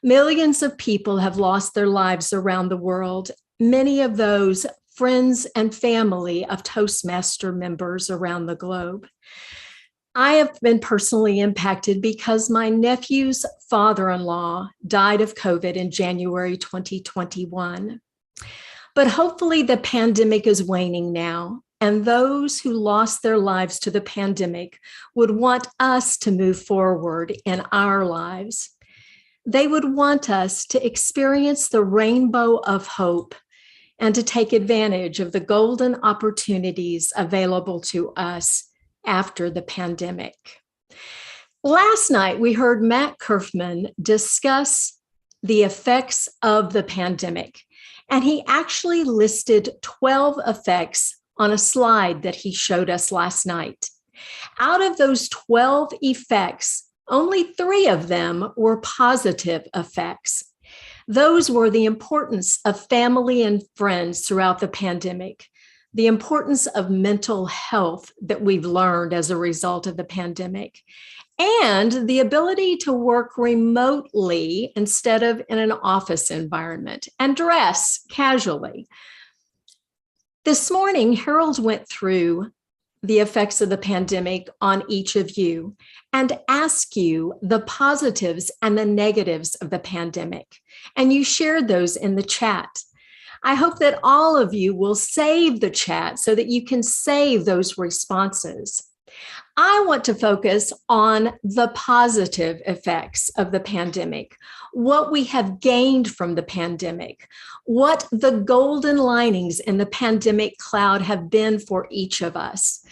Millions of people have lost their lives around the world, many of those friends and family of Toastmaster members around the globe. I have been personally impacted because my nephew's father-in-law died of COVID in January 2021. But hopefully the pandemic is waning now, and those who lost their lives to the pandemic would want us to move forward in our lives. They would want us to experience the rainbow of hope and to take advantage of the golden opportunities available to us after the pandemic. Last night, we heard Matt Kerfman discuss the effects of the pandemic, and he actually listed 12 effects on a slide that he showed us last night. Out of those 12 effects, only 3 of them were positive effects. Those were the importance of family and friends throughout the pandemic, the importance of mental health that we've learned as a result of the pandemic, and the ability to work remotely instead of in an office environment and dress casually. This morning, Harold went through the effects of the pandemic on each of you and ask you the positives and the negatives of the pandemic. And you shared those in the chat. I hope that all of you will save the chat so that you can save those responses. I want to focus on the positive effects of the pandemic, what we have gained from the pandemic, what the golden linings in the pandemic cloud have been for each of us,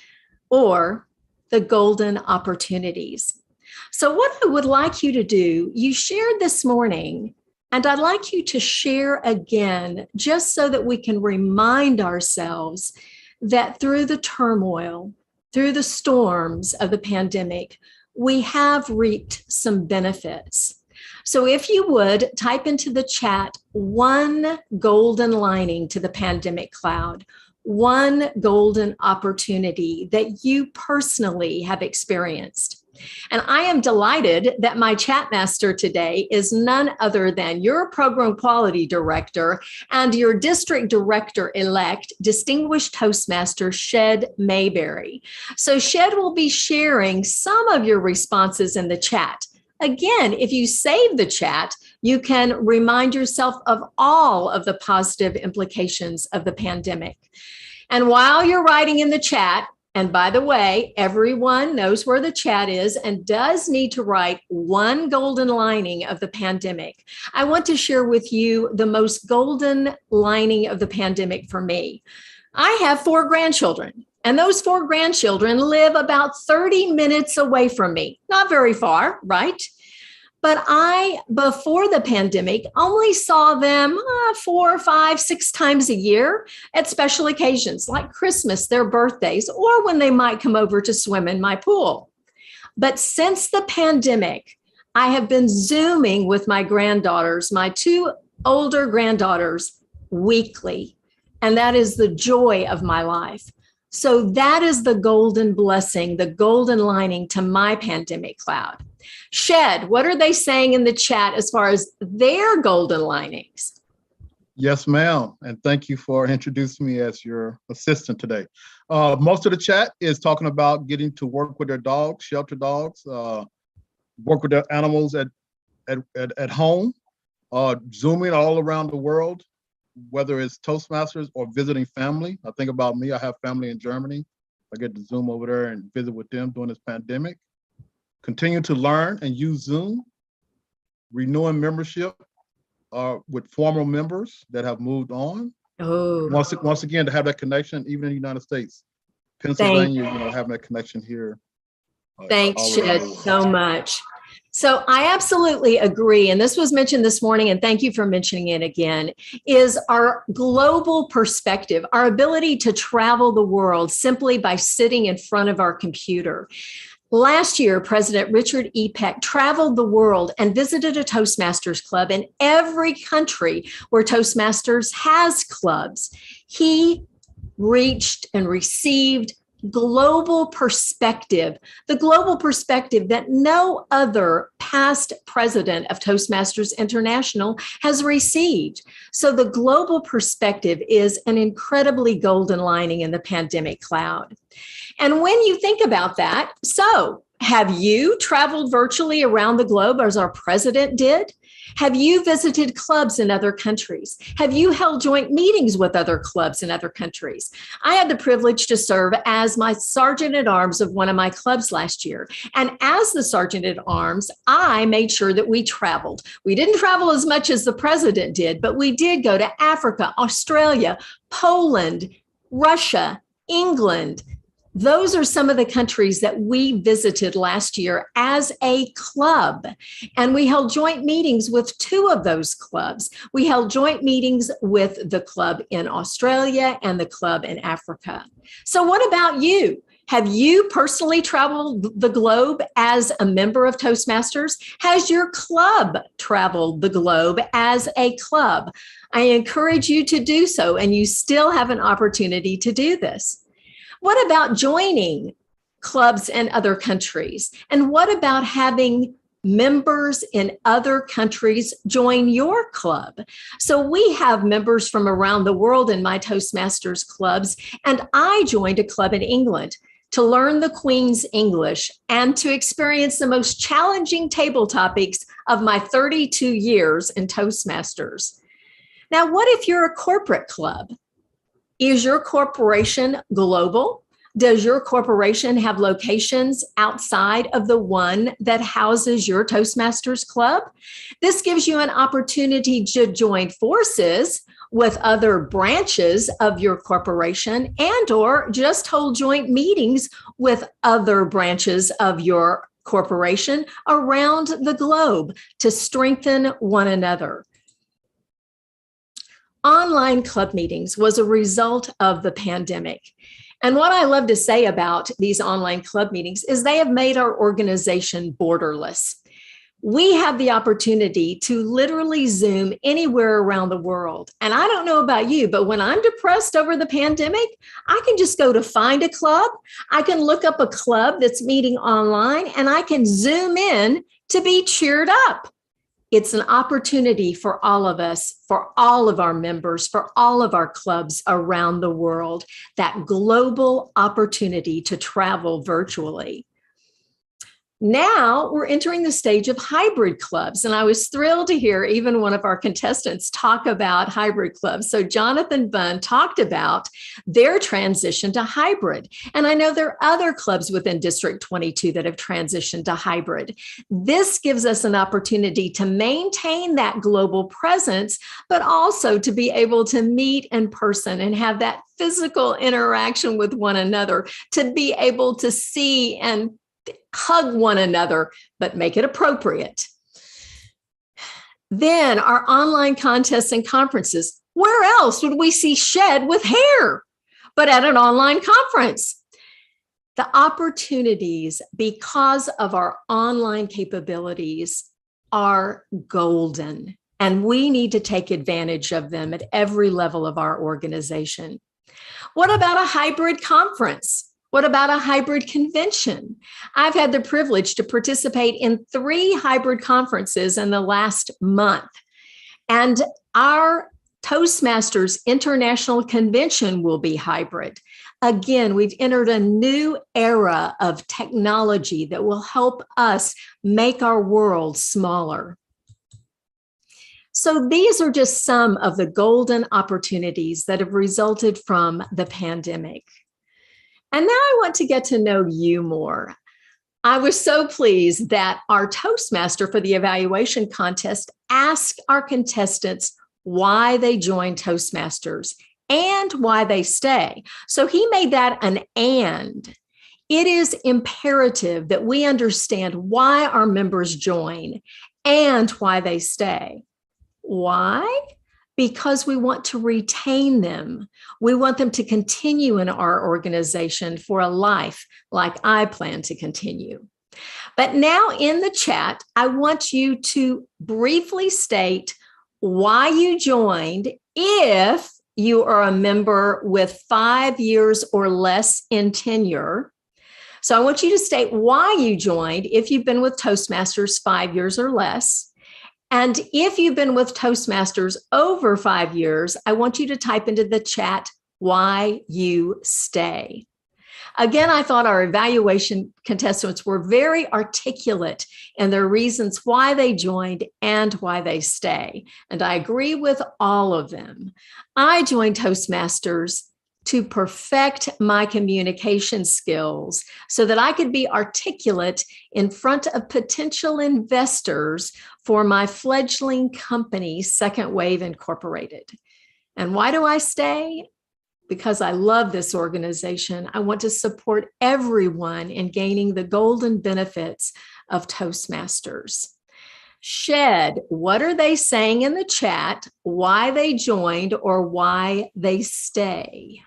or the golden opportunities. So what I would like you to do, you shared this morning, and I'd like you to share again, just so that we can remind ourselves that through the turmoil, through the storms of the pandemic, we have reaped some benefits. So if you would type into the chat one golden lining to the pandemic cloud, one golden opportunity that you personally have experienced. And I am delighted that my chat master today is none other than your program quality director and your district director-elect, distinguished Toastmaster Shed Mayberry. So Shed will be sharing some of your responses in the chat. Again, if you save the chat, you can remind yourself of all of the positive implications of the pandemic. And while you're writing in the chat, and by the way, everyone knows where the chat is and does need to write one golden lining of the pandemic. I want to share with you the most golden lining of the pandemic for me. I have 4 grandchildren, and those 4 grandchildren live about 30 minutes away from me. Not very far, right? But I, before the pandemic, only saw them 4, 5, 6 times a year at special occasions like Christmas, their birthdays, or when they might come over to swim in my pool. But since the pandemic, I have been Zooming with my granddaughters, my 2 older granddaughters, weekly. And that is the joy of my life. So that is the golden blessing, the golden lining to my pandemic cloud. Shed, what are they saying in the chat as far as their golden linings? Yes, ma'am. And thank you for introducing me as your assistant today. Most of the chat is talking about getting to work with their dogs, shelter dogs, work with their animals at home, Zooming all around the world, whether it's Toastmasters or visiting family. I think about me, I have family in Germany. I get to Zoom over there and visit with them during this pandemic. Continue to learn and use Zoom, renewing membership with former members that have moved on. Oh. Once again, to have that connection, even in the United States, Pennsylvania, having that connection here. Thanks, Shed, so much. So I absolutely agree. And this was mentioned this morning, and thank you for mentioning it again, is our global perspective, our ability to travel the world simply by sitting in front of our computer. Last year, President Richard E. Peck traveled the world and visited a Toastmasters club in every country where Toastmasters has clubs. He reached and received global perspective, the global perspective that no other past president of Toastmasters International has received. So the global perspective is an incredibly golden lining in the pandemic cloud. And when you think about that, so have you traveled virtually around the globe as our president did? Have you visited clubs in other countries? Have you held joint meetings with other clubs in other countries? I had the privilege to serve as my sergeant at arms of one of my clubs last year. And as the sergeant at arms, I made sure that we traveled. We didn't travel as much as the president did, but we did go to Africa, Australia, Poland, Russia, England. Those are some of the countries that we visited last year as a club. And we held joint meetings with 2 of those clubs. We held joint meetings with the club in Australia and the club in Africa. So what about you? Have you personally traveled the globe as a member of Toastmasters? Has your club traveled the globe as a club? I encourage you to do so, and you still have an opportunity to do this. What about joining clubs in other countries? And what about having members in other countries join your club? So we have members from around the world in my Toastmasters clubs, and I joined a club in England to learn the Queen's English and to experience the most challenging table topics of my 32 years in Toastmasters. Now, what if you're a corporate club? Is your corporation global? Does your corporation have locations outside of the one that houses your Toastmasters club? This gives you an opportunity to join forces with other branches of your corporation and or just hold joint meetings with other branches of your corporation around the globe to strengthen one another. Online club meetings was a result of the pandemic. And what I love to say about these online club meetings is they have made our organization borderless. We have the opportunity to literally Zoom anywhere around the world. And I don't know about you, but when I'm depressed over the pandemic, I can just go to find a club. I can look up a club that's meeting online and I can Zoom in to be cheered up. It's an opportunity for all of us, for all of our members, for all of our clubs around the world, that global opportunity to travel virtually. Now we're entering the stage of hybrid clubs, and I was thrilled to hear even one of our contestants talk about hybrid clubs. So Jonathan Bunn talked about their transition to hybrid, and I know there are other clubs within District 22 that have transitioned to hybrid. This gives us an opportunity to maintain that global presence, but also to be able to meet in person and have that physical interaction with one another, to be able to see and hug one another, but make it appropriate. Then our online contests and conferences. Where else would we see Shed with hair but at an online conference? The opportunities because of our online capabilities are golden, and we need to take advantage of them at every level of our organization. What about a hybrid conference? What about a hybrid convention? I've had the privilege to participate in 3 hybrid conferences in the last month. And our Toastmasters International Convention will be hybrid. Again, we've entered a new era of technology that will help us make our world smaller. So these are just some of the golden opportunities that have resulted from the pandemic. And now I want to get to know you more. I was so pleased that our Toastmaster for the evaluation contest asked our contestants why they joined Toastmasters and why they stay. So he made that an and. It is imperative that we understand why our members join and why they stay. Why? Because we want to retain them. We want them to continue in our organization for a life like I plan to continue. But now in the chat, I want you to briefly state why you joined if you are a member with 5 years or less in tenure. So I want you to state why you joined if you've been with Toastmasters 5 years or less. And if you've been with Toastmasters over 5 years, I want you to type into the chat why you stay. Again, I thought our evaluation contestants were very articulate in their reasons why they joined and why they stay. And I agree with all of them. I joined Toastmasters to perfect my communication skills so that I could be articulate in front of potential investors for my fledgling company, Second Wave Incorporated. And why do I stay? Because I love this organization. I want to support everyone in gaining the golden benefits of Toastmasters. Shed, what are they saying in the chat? Why they joined or why they stay?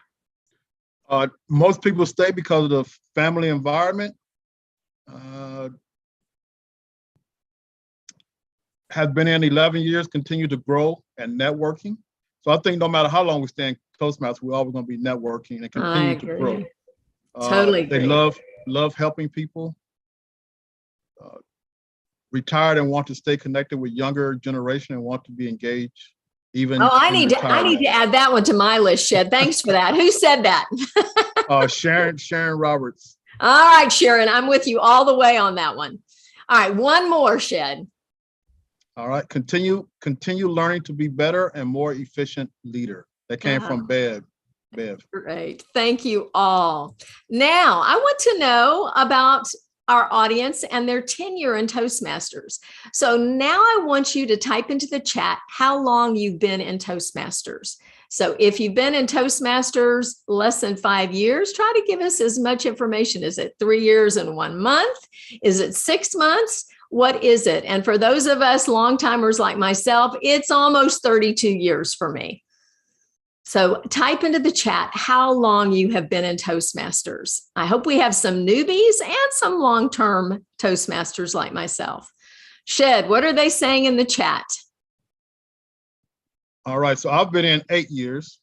Most people stay because of the family environment. Has been in 11 years, continue to grow and networking. So I think no matter how long we stay in Toastmasters, we're always going to be networking and continue to grow. Totally agree. They love helping people. Retired and want to stay connected with younger generation and want to be engaged. Even I need to add that one to my list, Shed. Thanks for that. Who said that? Sharon Roberts. All right, Sharon, I'm with you all the way on that one. All right, one more, Shed. All right, continue learning to be better and more efficient leader. That came from Bev. Great, thank you all. Now, I want to know about our audience and their tenure in Toastmasters. So now I want you to type into the chat how long you've been in Toastmasters. So if you've been in Toastmasters less than 5 years, try to give us as much information. Is it 3 years and 1 month? Is it 6 months? What is it? And for those of us long timers like myself, it's almost 32 years for me. So type into the chat how long you have been in Toastmasters. I hope we have some newbies and some long-term Toastmasters like myself. Shed, what are they saying in the chat? All right, so I've been in 8 years.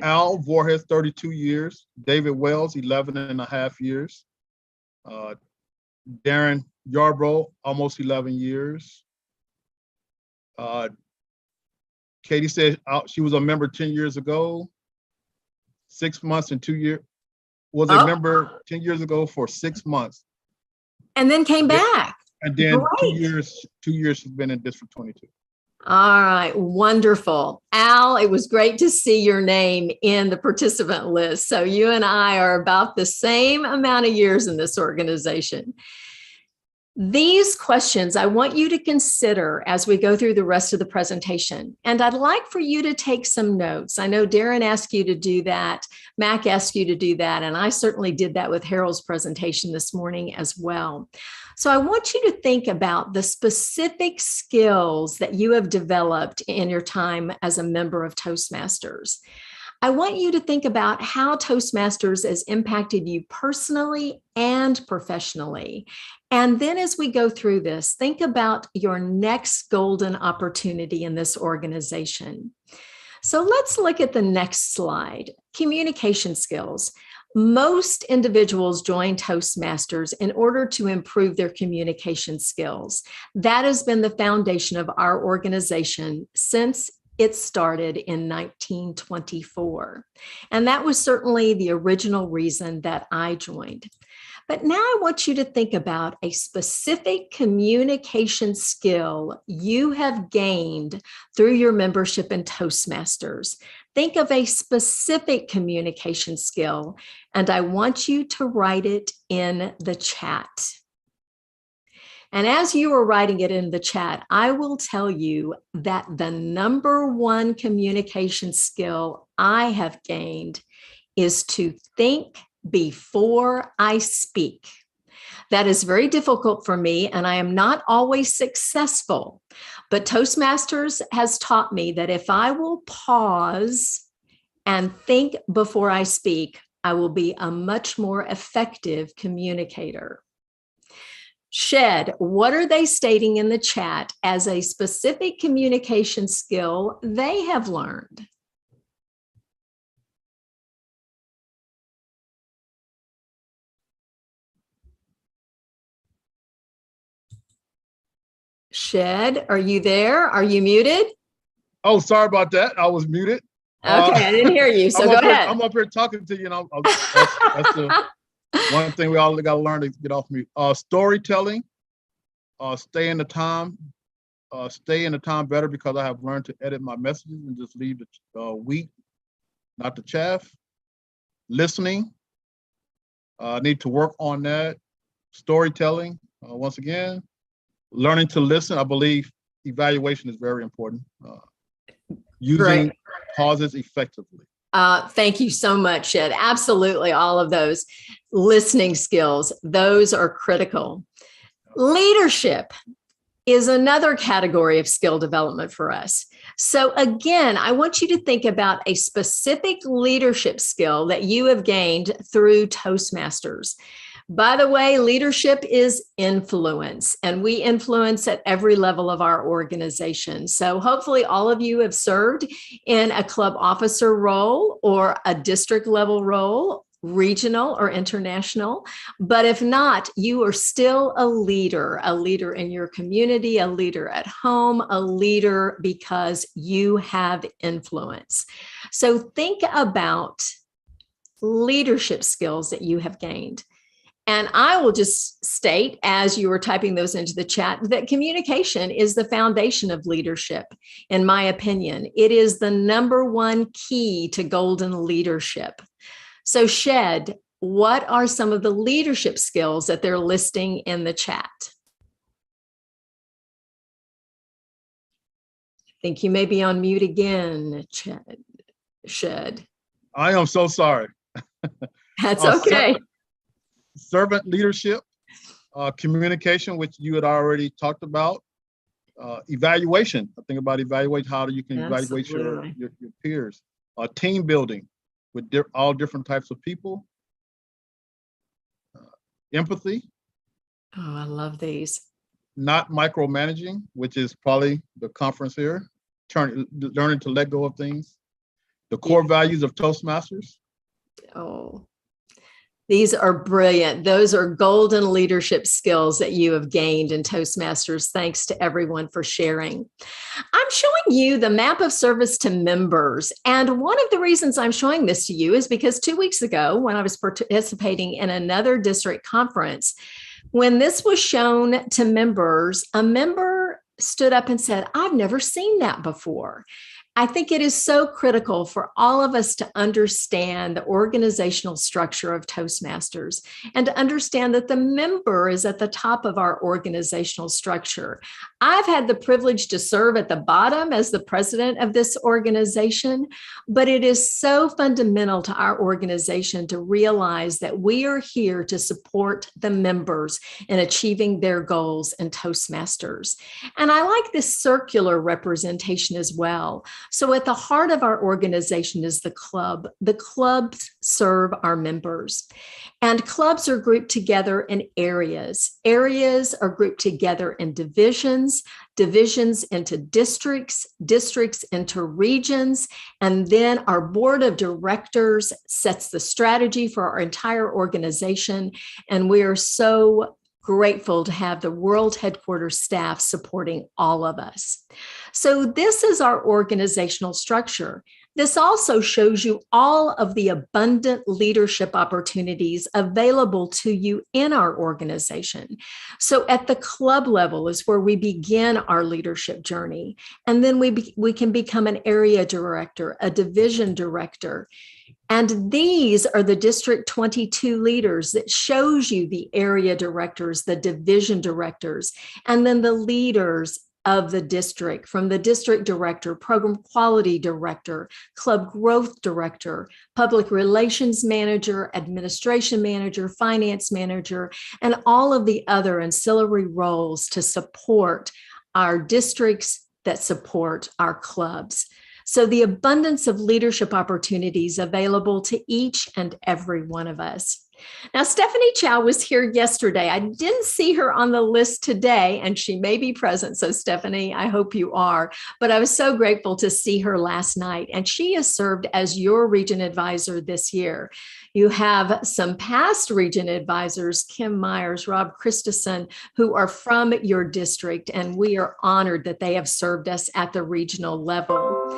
Al Voorhees, 32 years. David Wells, 11 and a half years. Darren Yarbrough, almost 11 years. Katie said she was a member 10 years ago, 6 months and 2 years. Was a member 10 years ago for 6 months. And then came back. And then Great. 2 years she's been in District 22. All right, wonderful. Al, it was great to see your name in the participant list. So you and I are about the same amount of years in this organization. These questions I want you to consider as we go through the rest of the presentation. And I'd like for you to take some notes. I know Darren asked you to do that. Mac asked you to do that. And I certainly did that with Harold's presentation this morning as well. So I want you to think about the specific skills that you have developed in your time as a member of Toastmasters. I want you to think about how Toastmasters has impacted you personally and professionally. And then as we go through this, think about your next golden opportunity in this organization. So let's look at the next slide, communication skills. Most individuals join Toastmasters in order to improve their communication skills. That has been the foundation of our organization since it started in 1924. And that was certainly the original reason that I joined. But now I want you to think about a specific communication skill you have gained through your membership in Toastmasters. Think of a specific communication skill, and I want you to write it in the chat. And as you are writing it in the chat, I will tell you that the number one communication skill I have gained is to think before I speak. That is very difficult for me, and I am not always successful. But Toastmasters has taught me that if I will pause and think before I speak, I will be a much more effective communicator. Shed, what are they stating in the chat as a specific communication skill they have learned? Shed, are you there? Are you muted? Oh, sorry about that. I was muted. Okay, I didn't hear you, so I'm go up here- ahead. I'm up here talking to you, and that's the one thing we all got to learn to get off mute. Storytelling, stay in the time better, because I have learned to edit my messages and just leave the wheat, not the chaff. Listening, need to work on that. Storytelling, once again, learning to listen. I believe evaluation is very important. Using Great. pauses effectively. Thank you so much, Shed. Absolutely, all of those listening skills, those are critical. Leadership is another category of skill development for us. So again, I want you to think about a specific leadership skill that you have gained through Toastmasters. By the way, leadership is influence, and we influence at every level of our organization. So hopefully all of you have served in a club officer role or a district level role, regional or international. But if not, you are still a leader in your community, a leader at home, a leader because you have influence. So think about leadership skills that you have gained. And I will just state, as you were typing those into the chat, that communication is the foundation of leadership. In my opinion, it is the number one key to golden leadership. So Shed, what are some of the leadership skills that they're listing in the chat? I think you may be on mute again, Shed. I am so sorry. That's okay. Servant leadership, communication, which you had already talked about, evaluation. I think about evaluate how you can evaluate your peers. Team building with all different types of people. Empathy. Oh, I love these. Not micromanaging, which is probably the conference here. Learning to let go of things. The core values of Toastmasters. Oh, these are brilliant. Those are golden leadership skills that you have gained in Toastmasters. Thanks to everyone for sharing. I'm showing you the map of service to members. And one of the reasons I'm showing this to you is because 2 weeks ago, when I was participating in another district conference, when this was shown to members, a member stood up and said, "I've never seen that before." I think it is so critical for all of us to understand the organizational structure of Toastmasters and to understand that the member is at the top of our organizational structure. I've had the privilege to serve at the bottom as the president of this organization, but it is so fundamental to our organization to realize that we are here to support the members in achieving their goals in Toastmasters. And I like this circular representation as well. So at the heart of our organization is the club. The clubs serve our members. And clubs are grouped together in areas. Areas are grouped together in divisions, divisions into districts, districts into regions, and then our board of directors sets the strategy for our entire organization. And we are so grateful to have the world headquarters staff supporting all of us. So this is our organizational structure. This also shows you all of the abundant leadership opportunities available to you in our organization. So at the club level is where we begin our leadership journey. And then we can become an area director, a division director. And these are the District 22 leaders that shows you the area directors, the division directors, and then the leaders of the district, from the district director, program quality director, club growth director, public relations manager, administration manager, finance manager, and all of the other ancillary roles to support our districts that support our clubs. So the abundance of leadership opportunities available to each and every one of us. Now, Stephanie Chow was here yesterday. I didn't see her on the list today, and she may be present. So, Stephanie, I hope you are. But I was so grateful to see her last night, and she has served as your region advisor this year. You have some past region advisors, Kim Myers, Rob Christensen, who are from your district, and we are honored that they have served us at the regional level.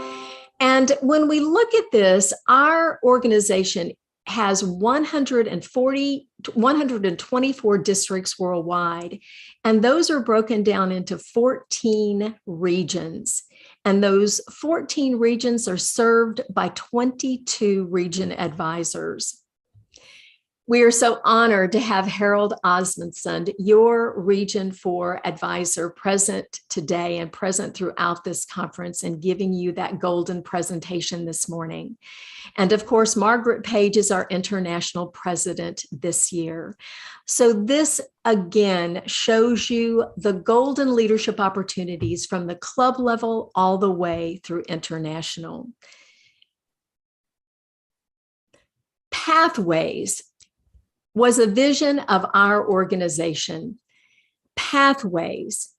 And when we look at this, our organization has 124 districts worldwide, and those are broken down into 14 regions. And those 14 regions are served by 22 region advisors. We are so honored to have Harold Osmundson, your Region 4 advisor, present today and present throughout this conference and giving you that golden presentation this morning. And of course, Margaret Page is our international president this year. So this again shows you the golden leadership opportunities from the club level all the way through international. Pathways was a vision of our organization. Pathways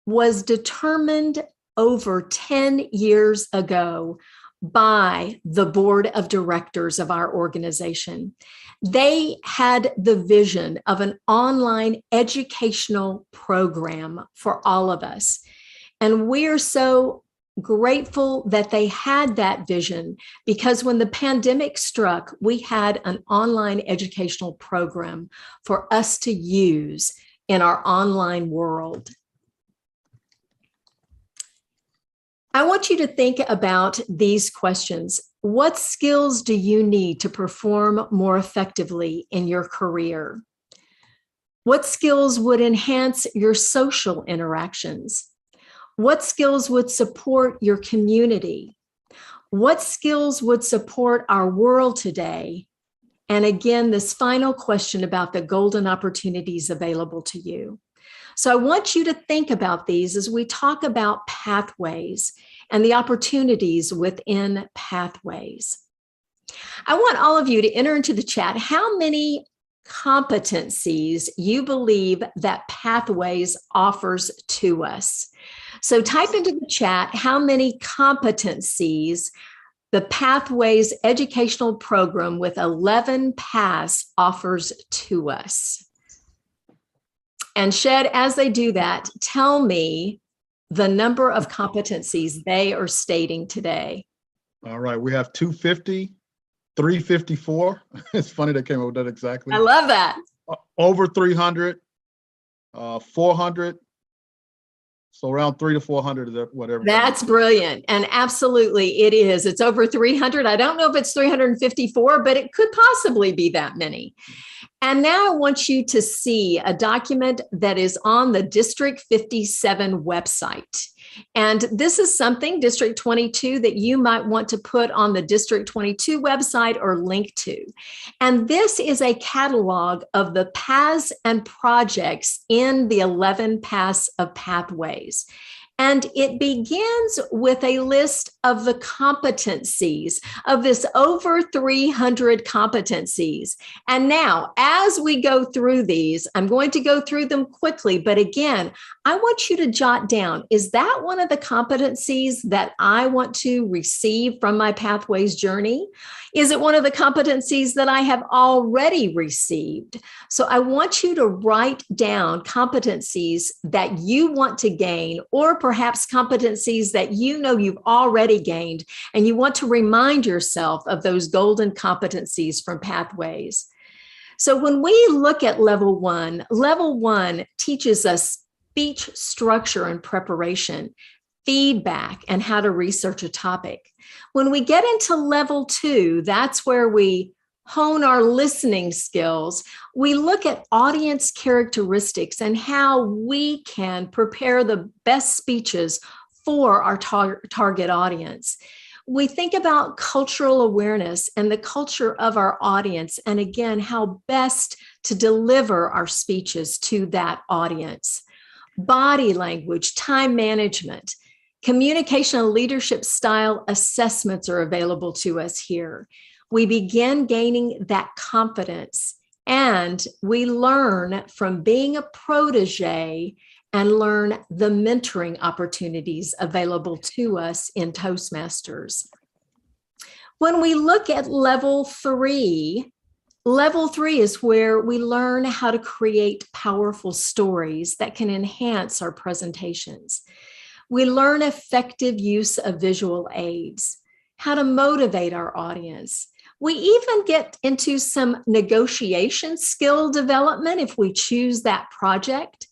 was determined over 10 years ago by the board of directors of our organization. They had the vision of an online educational program for all of us. And we're so grateful that they had that vision, because when the pandemic struck, we had an online educational program for us to use in our online world. I want you to think about these questions. What skills do you need to perform more effectively in your career? What skills would enhance your social interactions? What skills would support your community? What skills would support our world today? And again, this final question about the golden opportunities available to you. So I want you to think about these as we talk about pathways and the opportunities within pathways. I want all of you to enter into the chat how many competencies you believe that Pathways offers to us. So type into the chat how many competencies the Pathways educational program with 11 paths offers to us. And Shed, as they do that, tell me the number of competencies they are stating today. All right, we have 250, 354. It's funny they came up with that exactly. I love that. Over 300, 400. So around 300 to 400, whatever. That's brilliant. And absolutely it is. It's over 300. I don't know if it's 354, but it could possibly be that many. And now I want you to see a document that is on the District 57 website. And this is something, District 22, that you might want to put on the District 22 website or link to. And this is a catalog of the paths and projects in the 11 paths of Pathways. And it begins with a list of the competencies of this over 300 competencies. And now, as we go through these, I'm going to go through them quickly. But again, I want you to jot down, is that one of the competencies that I want to receive from my Pathways journey? Is it one of the competencies that I have already received? So I want you to write down competencies that you want to gain, or perhaps competencies that you know you've already gained, and you want to remind yourself of those golden competencies from Pathways. So when we look at level one teaches us speech structure and preparation, feedback, and how to research a topic. When we get into level 2, that's where we hone our listening skills, we look at audience characteristics and how we can prepare the best speeches for our target audience. We think about cultural awareness and the culture of our audience, and again, how best to deliver our speeches to that audience. Body language, time management, communication and leadership style assessments are available to us here. We begin gaining that confidence, and we learn from being a protege and learn the mentoring opportunities available to us in Toastmasters. When we look at level 3 is where we learn how to create powerful stories that can enhance our presentations. We learn effective use of visual aids, how to motivate our audience. We even get into some negotiation skill development if we choose that project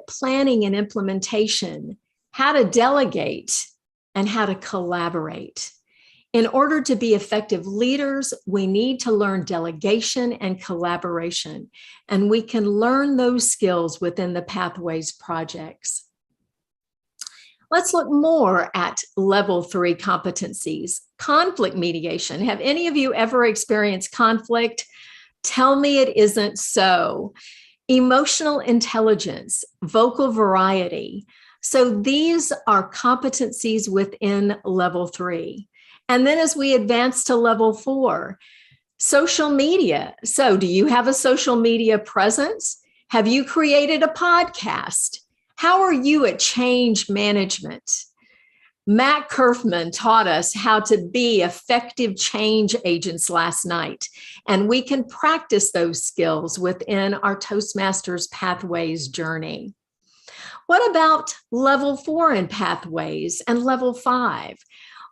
planning and implementation, how to delegate, and how to collaborate. In order to be effective leaders, we need to learn delegation and collaboration, and we can learn those skills within the Pathways projects. Let's look more at level 3 competencies. Conflict mediation. Have any of you ever experienced conflict? Tell me it isn't so. Emotional intelligence, vocal variety. So these are competencies within level 3. And then as we advance to level 4, social media. So do you have a social media presence? Have you created a podcast? How are you at change management? Matt Kerfman taught us how to be effective change agents last night, and we can practice those skills within our Toastmasters Pathways journey. What about level 4 in Pathways and level 5?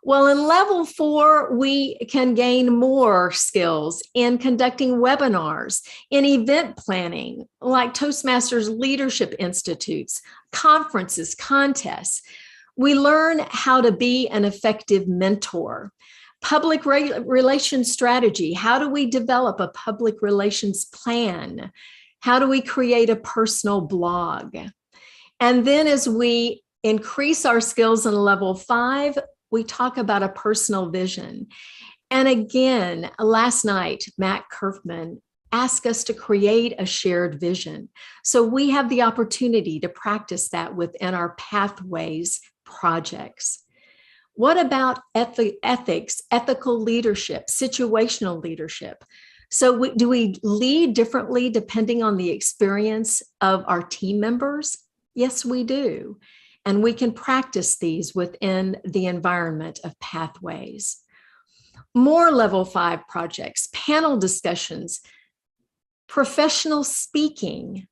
Well, in level 4, we can gain more skills in conducting webinars, in event planning, like Toastmasters Leadership Institutes, conferences, contests. We learn how to be an effective mentor. Public relations strategy. How do we develop a public relations plan? How do we create a personal blog? And then as we increase our skills in level 5, we talk about a personal vision. And again, last night, Matt Kerfman asked us to create a shared vision. So we have the opportunity to practice that within our Pathways projects. What about ethics, ethical leadership, situational leadership? So do we lead differently depending on the experience of our team members? Yes, we do. And we can practice these within the environment of Pathways. More level 5 projects, panel discussions, professional speaking,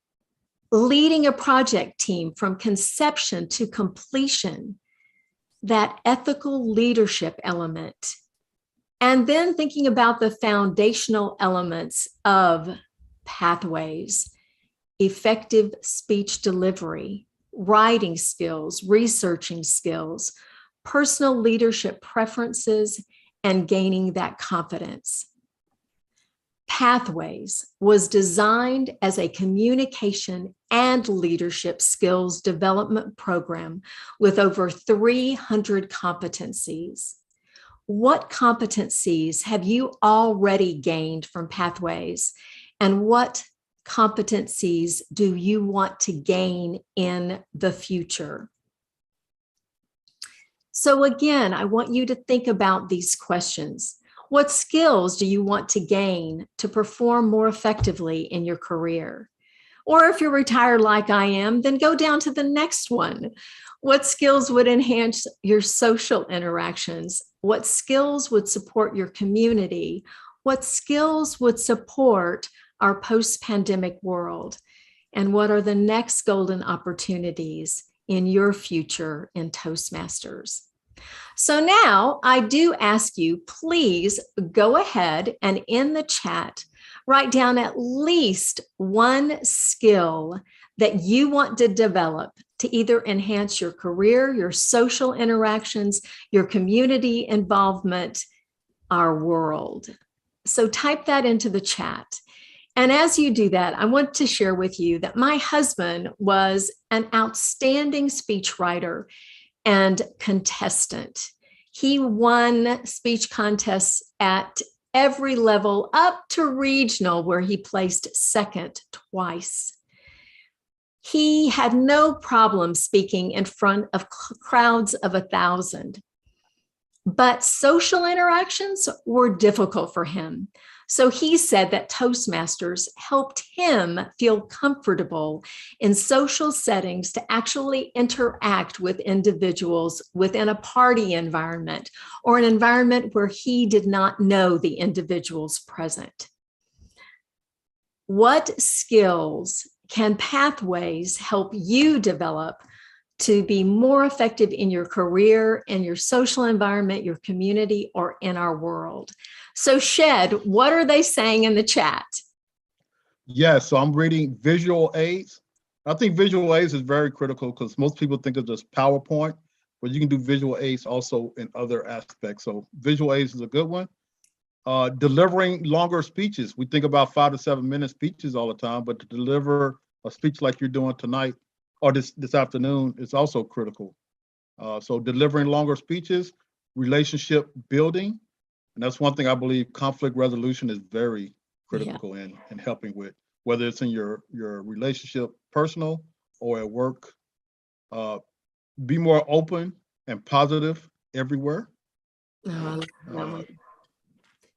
leading a project team from conception to completion, that ethical leadership element, and then thinking about the foundational elements of Pathways, effective speech delivery, writing skills, researching skills, personal leadership preferences, and gaining that confidence. Pathways was designed as a communication and leadership skills development program with over 300 competencies. What competencies have you already gained from Pathways, and what competencies do you want to gain in the future? So again, I want you to think about these questions. What skills do you want to gain to perform more effectively in your career? Or if you're retired like I am, then go down to the next one. What skills would enhance your social interactions? What skills would support your community? What skills would support our post-pandemic world? And what are the next golden opportunities in your future in Toastmasters? So now I do ask you, please go ahead and in the chat, write down at least one skill that you want to develop to either enhance your career, your social interactions, your community involvement, our world. So type that into the chat. And as you do that, I want to share with you that my husband was an outstanding speechwriter and contestant. He won speech contests at every level up to regional, where he placed second twice. He had no problem speaking in front of crowds of 1,000, but social interactions were difficult for him. So he said that Toastmasters helped him feel comfortable in social settings to actually interact with individuals within a party environment or an environment where he did not know the individuals present. What skills can Pathways help you develop to be more effective in your career, in your social environment, your community, or in our world? So Shed, what are they saying in the chat? Yes, so I'm reading visual aids. I think visual aids is very critical because most people think of just PowerPoint, but you can do visual aids also in other aspects. So visual aids is a good one. Delivering longer speeches. We think about 5 to 7 minute speeches all the time, but to deliver a speech like you're doing tonight or this afternoon is also critical. So delivering longer speeches, relationship building, and that's one thing I believe conflict resolution is very critical in helping with, whether it's in your relationship, personal or at work. Be more open and positive everywhere.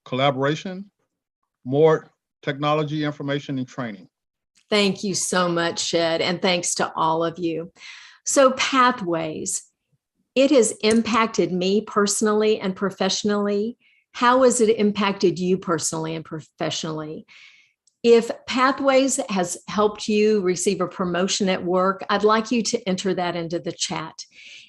Collaboration, more technology, information, and training. Thank you so much, Shed, and thanks to all of you. So Pathways, it has impacted me personally and professionally. How has it impacted you personally and professionally? If Pathways has helped you receive a promotion at work, I'd like you to enter that into the chat.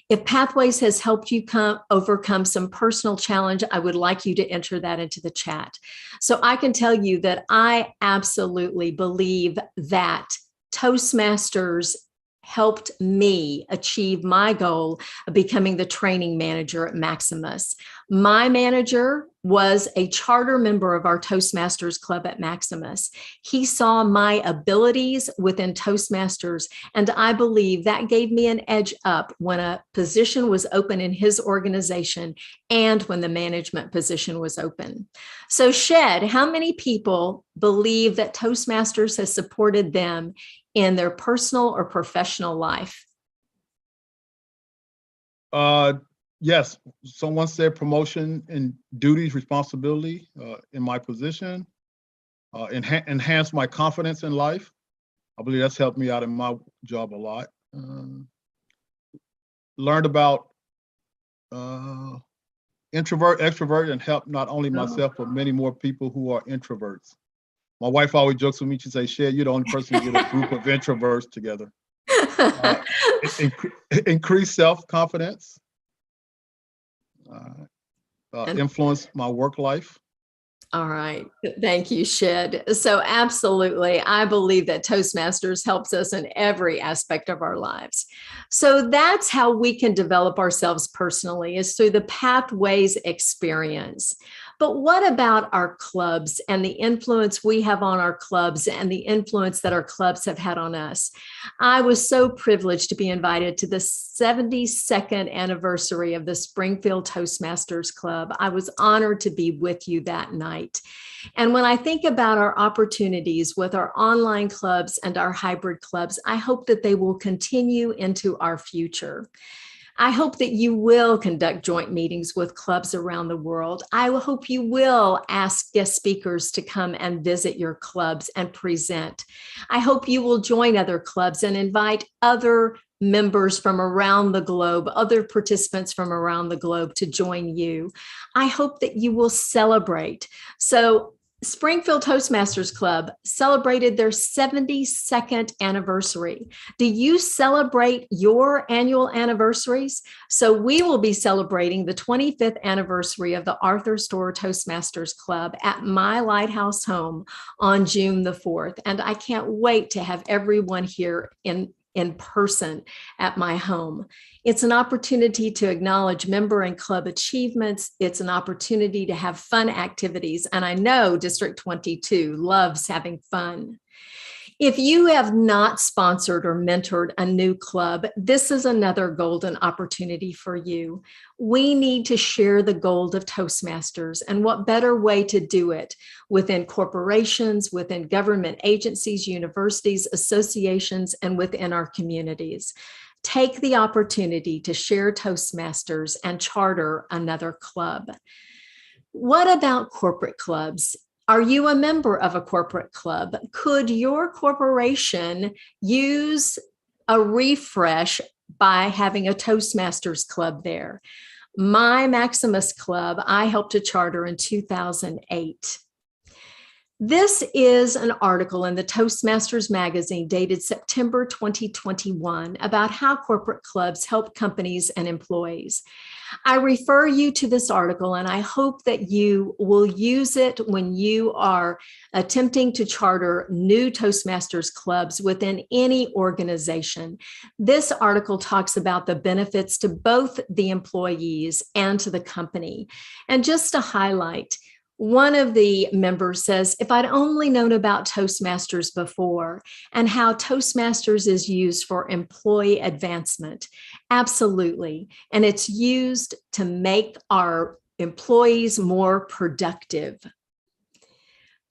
If Pathways has helped you overcome some personal challenge, I would like you to enter that into the chat. So I can tell you that I absolutely believe that Toastmasters helped me achieve my goal of becoming the training manager at Maximus. My manager was a charter member of our Toastmasters Club at Maximus. He saw my abilities within Toastmasters, and I believe that gave me an edge up when a position was open in his organization and when the management position was open. So Shed, how many people believe that Toastmasters has supported them in their personal or professional life? Yes, someone said promotion and duties, responsibility in my position, enhance my confidence in life. I believe that's helped me out in my job a lot. Learned about introvert, extrovert, and help not only myself, but many more people who are introverts. My wife always jokes with me, she says, Shed, you're the only person who get a group of introverts together. Increase self-confidence. Influence my work life. All right. Thank you, Shed. So absolutely, I believe that Toastmasters helps us in every aspect of our lives. So that's how we can develop ourselves personally, is through the Pathways experience. But what about our clubs and the influence we have on our clubs and the influence that our clubs have had on us? I was so privileged to be invited to the 72nd anniversary of the Springfield Toastmasters Club. I was honored to be with you that night. And when I think about our opportunities with our online clubs and our hybrid clubs, I hope that they will continue into our future. I hope that you will conduct joint meetings with clubs around the world. I hope you will ask guest speakers to come and visit your clubs and present. I hope you will join other clubs and invite other members from around the globe, other participants from around the globe to join you. I hope that you will celebrate. So Springfield Toastmasters Club celebrated their 72nd anniversary. Do you celebrate your annual anniversaries? So we will be celebrating the 25th anniversary of the Arthur Storer Toastmasters Club at my Lighthouse home on June the 4th. And I can't wait to have everyone here in in person at my home. It's an opportunity to acknowledge member and club achievements. It's an opportunity to have fun activities. And I know District 22 loves having fun. If you have not sponsored or mentored a new club, this is another golden opportunity for you. We need to share the gold of Toastmasters, and what better way to do it within corporations, within government agencies, universities, associations, and within our communities. Take the opportunity to share Toastmasters and charter another club. What about corporate clubs? Are you a member of a corporate club? Could your corporation use a refresh by having a Toastmasters club there? My Maximus Club, I helped to charter in 2008. This is an article in the Toastmasters magazine dated September 2021 about how corporate clubs help companies and employees. I refer you to this article, and I hope that you will use it when you are attempting to charter new Toastmasters clubs within any organization. This article talks about the benefits to both the employees and to the company. And just to highlight, one of the members says, if I'd only known about Toastmasters before and how Toastmasters is used for employee advancement. Absolutely. And it's used to make our employees more productive.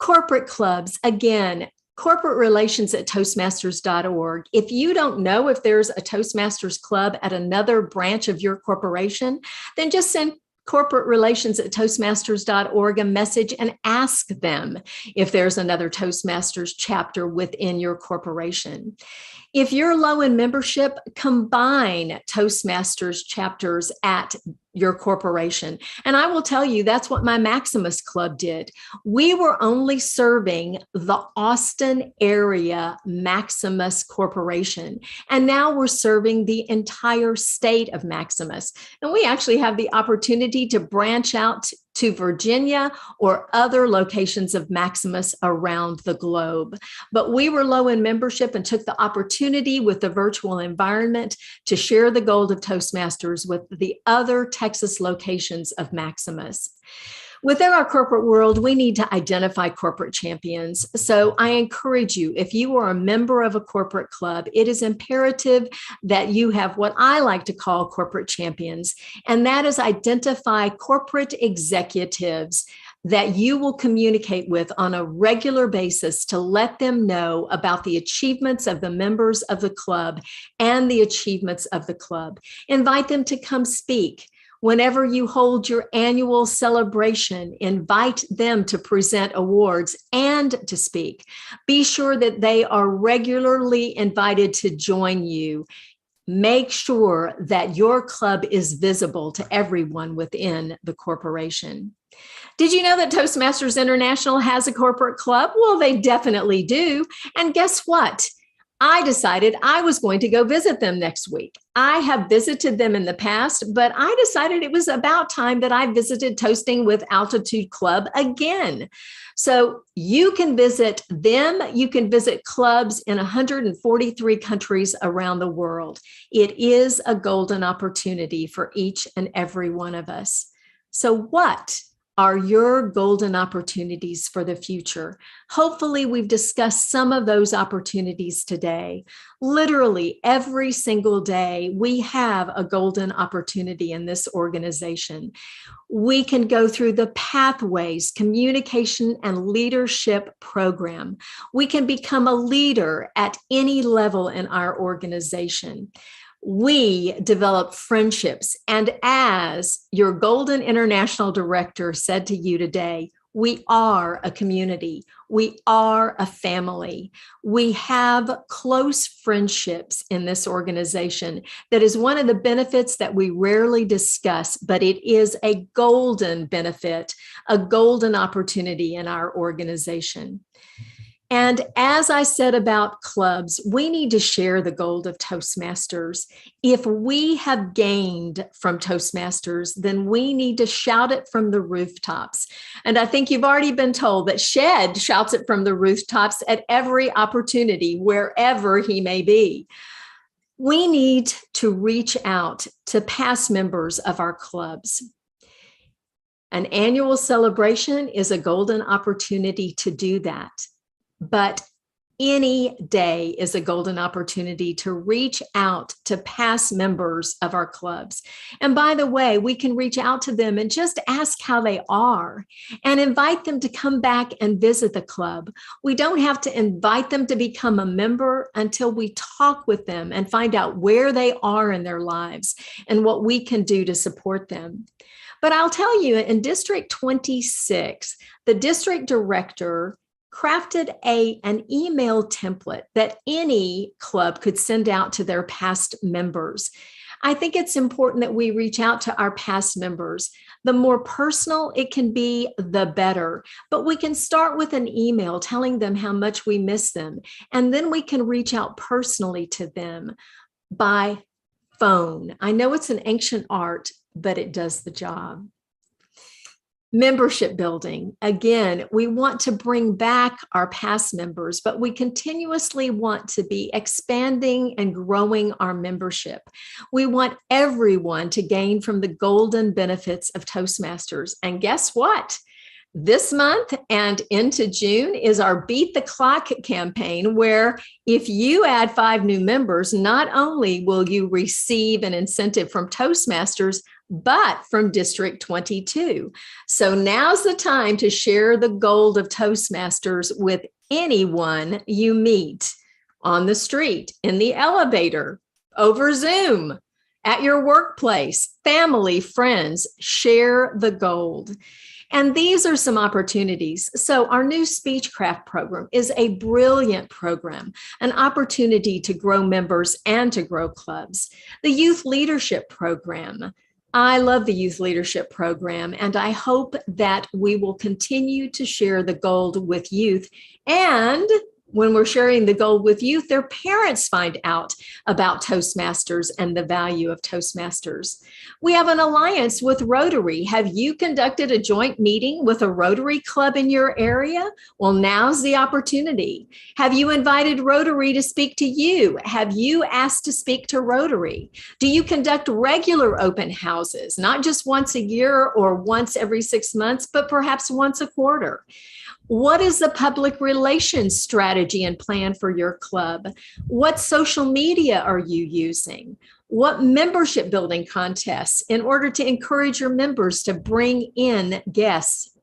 Corporate clubs, again, corporate relations at Toastmasters.org. If you don't know if there's a Toastmasters club at another branch of your corporation, then just send corporate relations at Toastmasters.org a message and ask them if there's another Toastmasters chapter within your corporation. If you're low in membership, combine Toastmasters chapters at your corporation. And I will tell you, that's what my Maximus Club did. We were only serving the Austin area Maximus Corporation. And now we're serving the entire state of Maximus. And we actually have the opportunity to branch out to Virginia or other locations of Maximus around the globe. But we were low in membership and took the opportunity with the virtual environment to share the gold of Toastmasters with the other Texas locations of Maximus. Within our corporate world, we need to identify corporate champions. So I encourage you, if you are a member of a corporate club, it is imperative that you have what I like to call corporate champions, and that is identify corporate executives that you will communicate with on a regular basis to let them know about the achievements of the members of the club and the achievements of the club. Invite them to come speak. Whenever you hold your annual celebration, invite them to present awards and to speak. Be sure that they are regularly invited to join you. Make sure that your club is visible to everyone within the corporation. Did you know that Toastmasters International has a corporate club? Well, they definitely do. And guess what? I decided I was going to go visit them next week. I have visited them in the past, but I decided it was about time that I visited Toasting with Altitude Club again. So you can visit them. You can visit clubs in 143 countries around the world. It is a golden opportunity for each and every one of us. So what are your golden opportunities for the future? Hopefully, we've discussed some of those opportunities today. Literally every single day, we have a golden opportunity in this organization. We can go through the Pathways Communication and Leadership Program. We can become a leader at any level in our organization. We develop friendships. And as your Golden International Director said to you today, we are a community. We are a family. We have close friendships in this organization. That is one of the benefits that we rarely discuss, but it is a golden benefit, a golden opportunity in our organization. And as I said about clubs, we need to share the gold of Toastmasters. If we have gained from Toastmasters, then we need to shout it from the rooftops. And I think you've already been told that Shed shouts it from the rooftops at every opportunity, wherever he may be. We need to reach out to past members of our clubs. An annual celebration is a golden opportunity to do that, but any day is a golden opportunity to reach out to past members of our clubs. And by the way, we can reach out to them and just ask how they are and invite them to come back and visit the club. We don't have to invite them to become a member until we talk with them and find out where they are in their lives and what we can do to support them. But I'll tell you, in District 26, the district director crafted an email template that any club could send out to their past members. I think it's important that we reach out to our past members. The more personal it can be, the better. But we can start with an email telling them how much we miss them. And then we can reach out personally to them by phone. I know it's an ancient art, but it does the job. Membership building. Again, we want to bring back our past members, but we continuously want to be expanding and growing our membership. We want everyone to gain from the golden benefits of Toastmasters. And guess what? This month and into June is our Beat the Clock campaign, where if you add 5 new members, not only will you receive an incentive from Toastmasters, but from District 22. So now's the time to share the gold of Toastmasters with anyone you meet on the street, in the elevator, over Zoom, at your workplace, family, friends. Share the gold. And these are some opportunities. So our new Speechcraft program is a brilliant program, an opportunity to grow members and to grow clubs. The Youth Leadership Program. I love the Youth Leadership Program, and I hope that we will continue to share the gold with youth. And when we're sharing the gold with youth, their parents find out about Toastmasters and the value of Toastmasters. We have an alliance with Rotary. Have you conducted a joint meeting with a Rotary club in your area? Well, now's the opportunity. Have you invited Rotary to speak to you? Have you asked to speak to Rotary? Do you conduct regular open houses, not just once a year or once every 6 months, but perhaps once a quarter? What is the public relations strategy and plan for your club? What social media are you using? What membership building contests in order to encourage your members to bring in guests?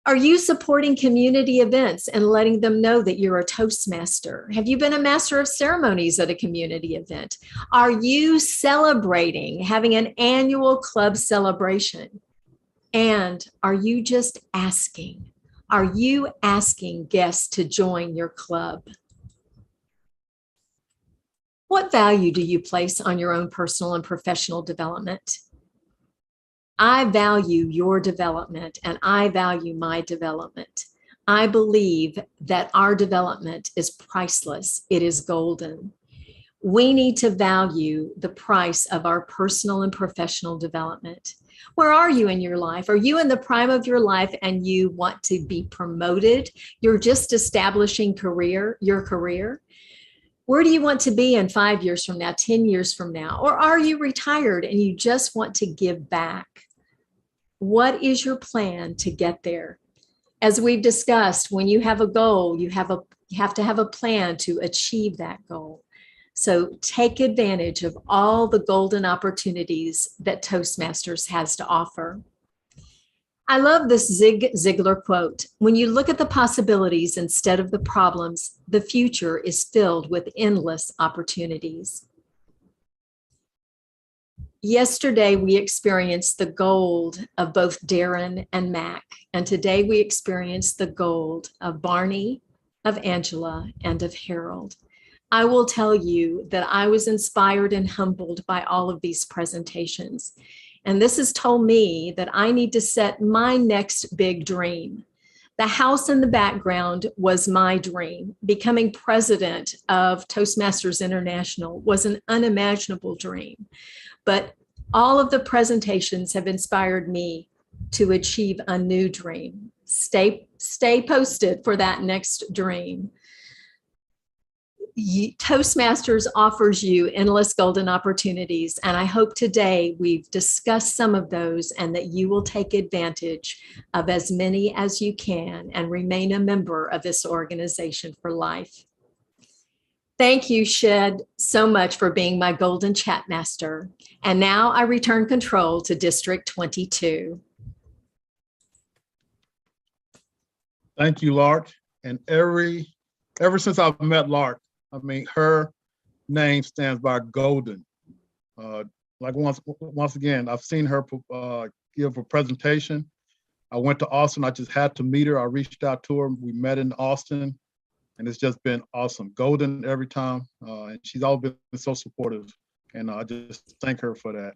Are you supporting community events and letting them know that you're a Toastmaster? Have you been a master of ceremonies at a community event? Are you celebrating, having an annual club celebration? And are you just asking? Are you asking guests to join your club? What value do you place on your own personal and professional development? I value your development, and I value my development. I believe that our development is priceless. It is golden. We need to value the price of our personal and professional development. Where are you in your life? Are you in the prime of your life and you want to be promoted? You're just establishing your career. Where do you want to be in 5 years from now, 10 years from now? Or are you retired and you just want to give back? What is your plan to get there? As we've discussed, when you have a goal, you have to have a plan to achieve that goal. So take advantage of all the golden opportunities that Toastmasters has to offer. I love this Zig Ziglar quote. When you look at the possibilities instead of the problems, the future is filled with endless opportunities. Yesterday, we experienced the gold of both Darren and Mac, and today we experienced the gold of Barney, of Angela, and of Harold. I will tell you that I was inspired and humbled by all of these presentations. And this has told me that I need to set my next big dream. The house in the background was my dream. Becoming president of Toastmasters International was an unimaginable dream. But all of the presentations have inspired me to achieve a new dream. Stay posted for that next dream. Toastmasters offers you endless golden opportunities. And I hope today we've discussed some of those and that you will take advantage of as many as you can and remain a member of this organization for life. Thank you, Shed, so much for being my golden chat master. And now I return control to District 22. Thank you, Lark. And ever since I've met Lark, I mean, her name stands by golden. Like once again, I've seen her give a presentation. I went to Austin. I just had to meet her. I reached out to her. We met in Austin, and it's just been awesome. Golden every time, and she's always been so supportive. And I just thank her for that.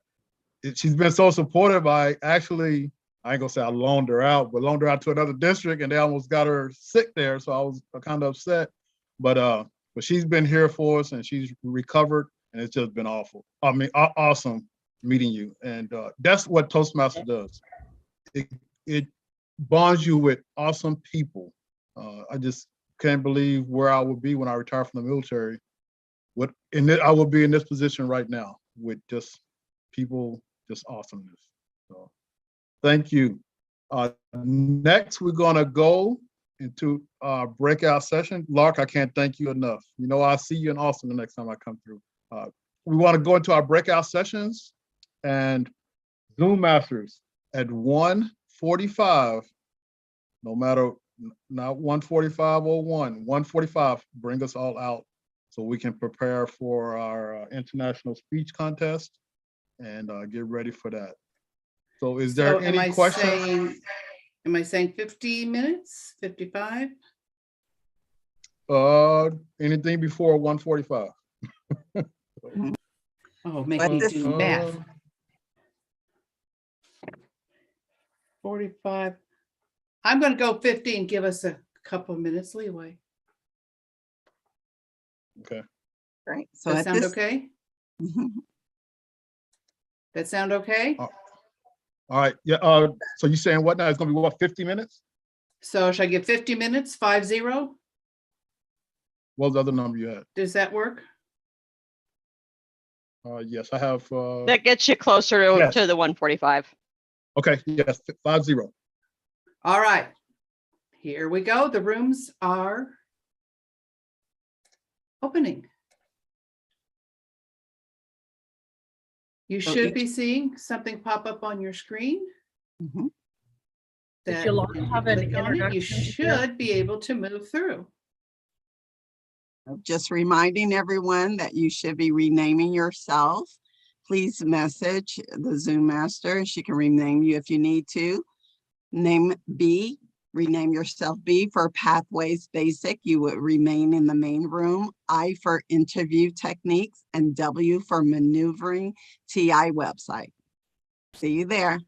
She's been so supportive. I ain't gonna say I loaned her out, but loaned her out to another district, and they almost got her sick there. So I was kind of upset. But she's been here for us, and she's recovered, and it's just been awful. I mean, awesome meeting you. And that's what Toastmaster does. It bonds you with awesome people. I just can't believe where I would be when I retire from the military. I would be in this position right now with just people, just awesomeness. So thank you. Next, we're gonna go into our breakout session. Lark, I can't thank you enough. You know, I'll see you in Austin the next time I come through. We want to go into our breakout sessions, and Zoom Masters at 1:45, no matter, not 1:45 or 1:45, bring us all out so we can prepare for our international speech contest and get ready for that. So is there any questions? Am I saying 50 minutes, 55? Anything before 1:45. Oh, make me do math. 45. I'm going to go 15. Give us a couple of minutes leeway. Okay. Great. So That sound okay? That sound okay? All right. Yeah. So you're saying what now? It's gonna be what, 50 minutes? So should I give 50 minutes, 50? What was the other number you had? Does that work? Yes, I have. That gets you closer to, yes. to the 145. Okay. Yes, 50. All right. Here we go. The rooms are opening. You should be seeing something pop up on your screen. That you'll have an click on it, you introduction should be able to move through. Just reminding everyone that you should be renaming yourself. Please message the Zoom Master. She can rename you if you need to. Name B, rename yourself B for Pathways Basic. You would remain in the main room. I for Interview Techniques, and W for Maneuvering TI website. See you there.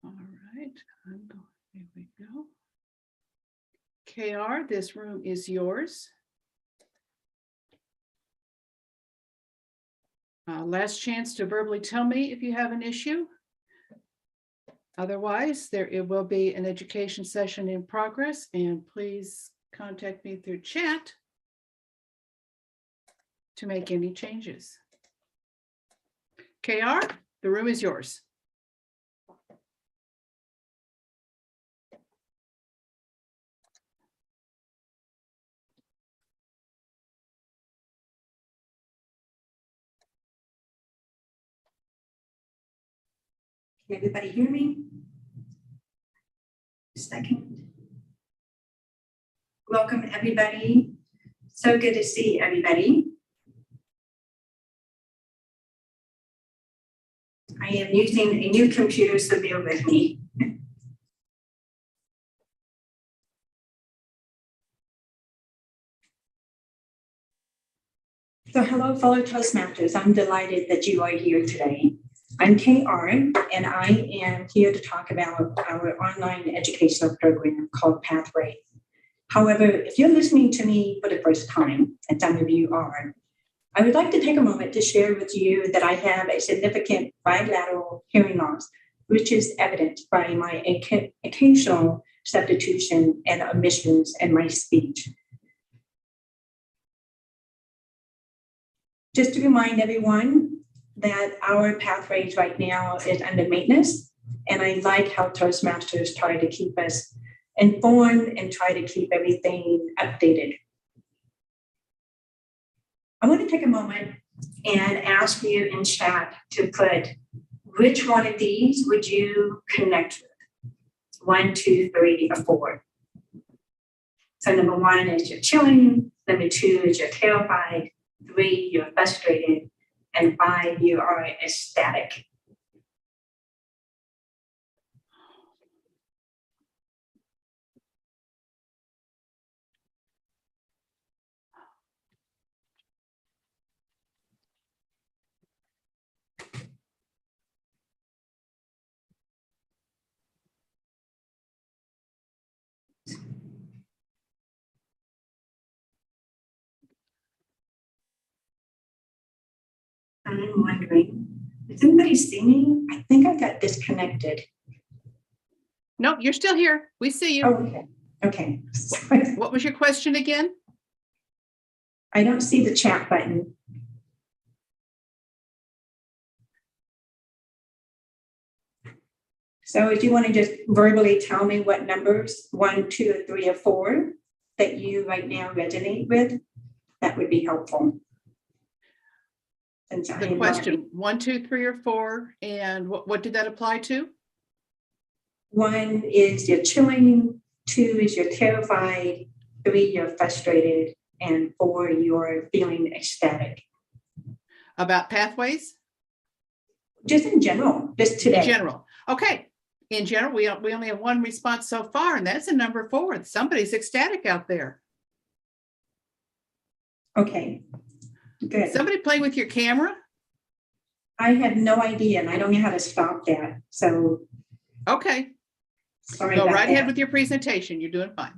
All right, here we go. KR, this room is yours. Last chance to verbally tell me if you have an issue. Otherwise, it will be an education session in progress, and please contact me through chat to make any changes. KR, the room is yours. Can everybody hear me? A second. Welcome, everybody. So good to see everybody. I am using a new computer, so bear with me. So hello, fellow Toastmasters. I'm delighted that you are here today. I'm KR, and I am here to talk about our online educational program called Pathways. However, if you're listening to me for the first time, and some of you are, I would like to take a moment to share with you that I have a significant bilateral hearing loss, which is evident by my occasional substitution and omissions in my speech. Just to remind everyone that our pathways right now is under maintenance, and I like how Toastmasters try to keep us informed and try to keep everything updated. I want to take a moment and ask you in chat to put which one of these would you connect with? 1, 2, 3, or 4. So number 1 is you're chilling, number 2 is you're terrified, 3, you're frustrated, and 5, you are ecstatic. I'm wondering, does anybody see me? I think I got disconnected. Nope, you're still here. We see you. Oh, okay. Okay. What was your question again? I don't see the chat button. So if you want to just verbally tell me what numbers, 1, 2, 3, or 4 that you right now resonate with, that would be helpful. The question, 1, 2, 3, or 4, and what did that apply to? 1 is you're chilling, 2 is you're terrified, 3 you're frustrated, and 4 you're feeling ecstatic. About pathways? Just in general, just today. In general. Okay. In general, we only have 1 response so far, and that's a number 4. Somebody's ecstatic out there. Okay. Good. Somebody play with your camera? I have no idea, and I don't know how to stop that. So. Okay. Sorry. Go about right ahead that. with your presentation. You're doing fine.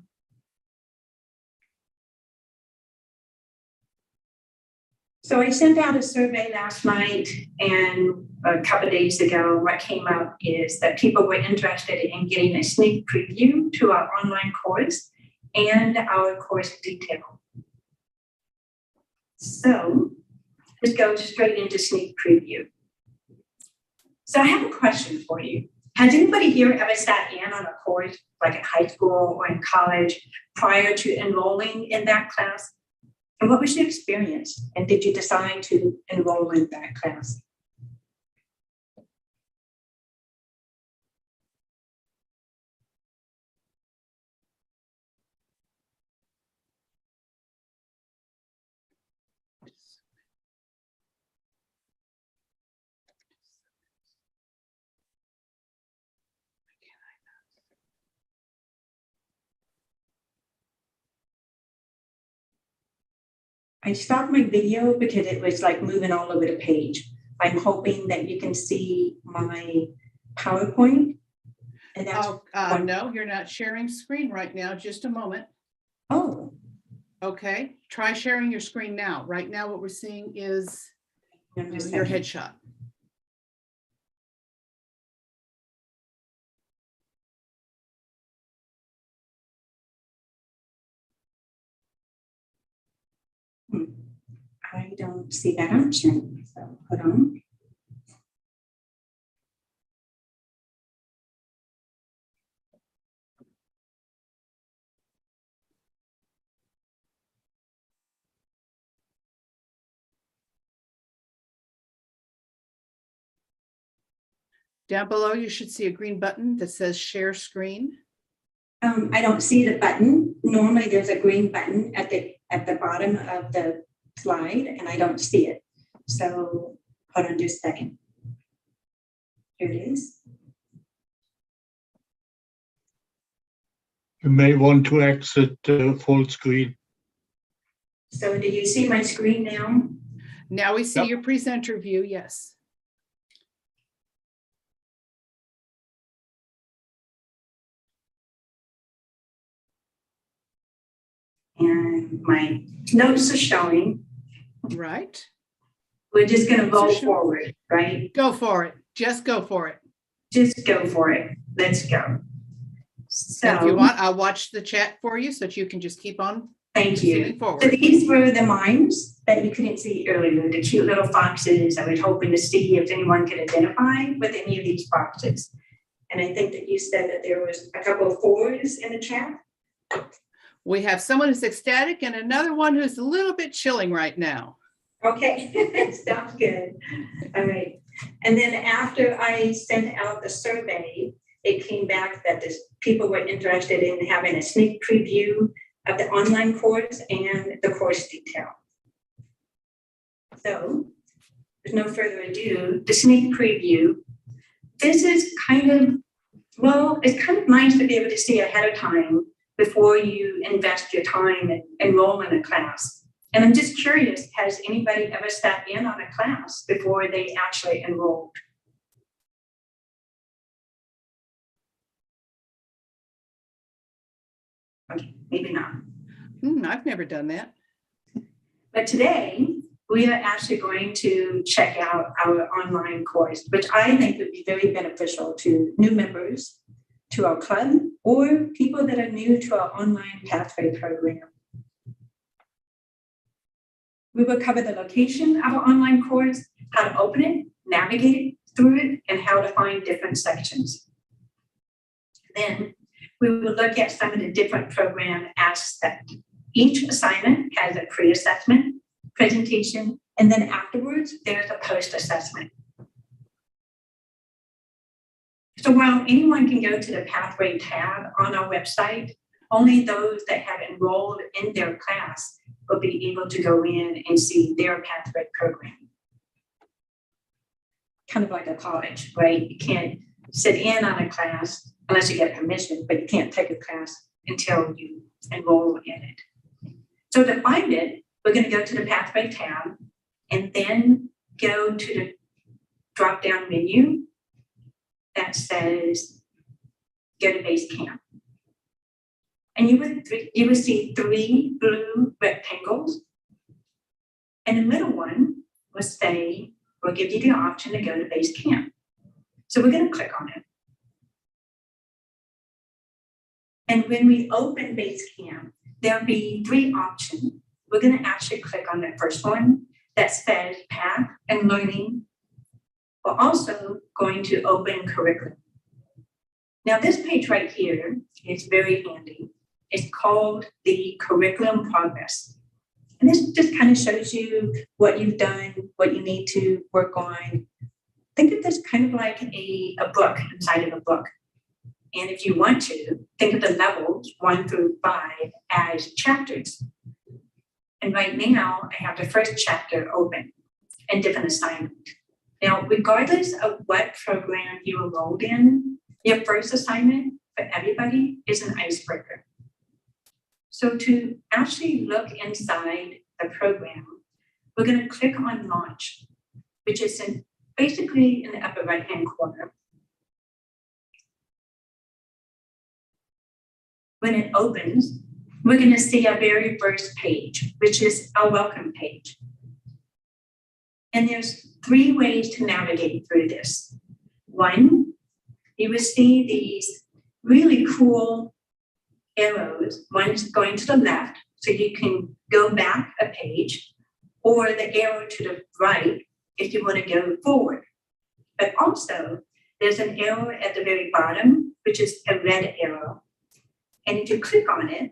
So I sent out a survey last night, and a couple of days ago, what came up is that people were interested in getting a sneak preview to our online course and our course detail. So let's go straight into sneak preview. So I have a question for you. Has anybody here ever sat in on a course, like in high school or in college, prior to enrolling in that class? And what was your experience? And did you decide to enroll in that class? I stopped my video because it was like moving all over the page. I'm hoping that you can see my PowerPoint. And that's no, you're not sharing screen right now. Just a moment. Oh. Okay. Try sharing your screen now. Right now, what we're seeing is your headshot. I don't see that option. So hold on. Down below, you should see a green button that says share screen. I don't see the button. Normally there's a green button at the bottom of the slide, and I don't see it. So hold on just a second. Here it is. You may want to exit full screen. So do you see my screen now? Now we see your presenter view, yes. And my notes are showing. Right. We're just gonna roll Sure. forward, right? Go for it. Just go for it. Just go for it. Let's go. So. And if you want, I'll watch the chat for you so that you can just keep on. Thank you. proceeding forward. So these were the mimes that you couldn't see earlier, the cute little foxes. I was hoping to see if anyone could identify with any of these foxes. And I think that you said that there was a couple of 4s in the chat. We have someone who's ecstatic and another one who's a little bit chilling right now. Okay, sounds good. All right. And then after I sent out the survey, it came back that people were interested in having a sneak preview of the online course and the course detail. So there's no further ado, the sneak preview. This is kind of, well, it's kind of nice to be able to see ahead of time before you invest your time and enroll in a class. And I'm just curious, has anybody ever sat in on a class before they actually enrolled? Okay, maybe not. I've never done that. But today, we are actually going to check out our online course, which I think would be very beneficial to new members to our club or people that are new to our online pathway program. We will cover the location of our online course, how to open it, navigate through it, and how to find different sections. Then we will look at some of the different program aspects. Each assignment has a pre-assessment, presentation, and then afterwards, there's a post-assessment. So while anyone can go to the Pathway tab on our website, only those that have enrolled in their class will be able to go in and see their Pathway program. Kind of like a college, right? You can't sit in on a class unless you get permission, but you can't take a class until you enroll in it. So to find it, we're going to go to the Pathway tab and then go to the drop-down menu that says go to Basecamp. And you would see 3 blue rectangles. And the middle one will say, we'll give you the option to go to Basecamp. So we're going to click on it. And when we open Basecamp, there'll be 3 options. We're going to actually click on the first one that says Path and Learning. We're also going to open Curriculum. Now this page right here is very handy. It's called the Curriculum Progress. And this just kind of shows you what you've done, what you need to work on. Think of this kind of like a book inside of a book. And if you want to, think of the levels 1 through 5 as chapters. And right now, I have the first chapter open and different assignment. Now, regardless of what program you enrolled in, your first assignment for everybody is an icebreaker. So to actually look inside the program, we're going to click on Launch, which is basically in the upper right-hand corner. When it opens, we're going to see our very first page, which is our welcome page. And there's 3 ways to navigate through this. 1, you will see these really cool arrows. One is going to the left, so you can go back a page, or the arrow to the right if you want to go forward. But also, there's an arrow at the very bottom, which is a red arrow. And if you click on it,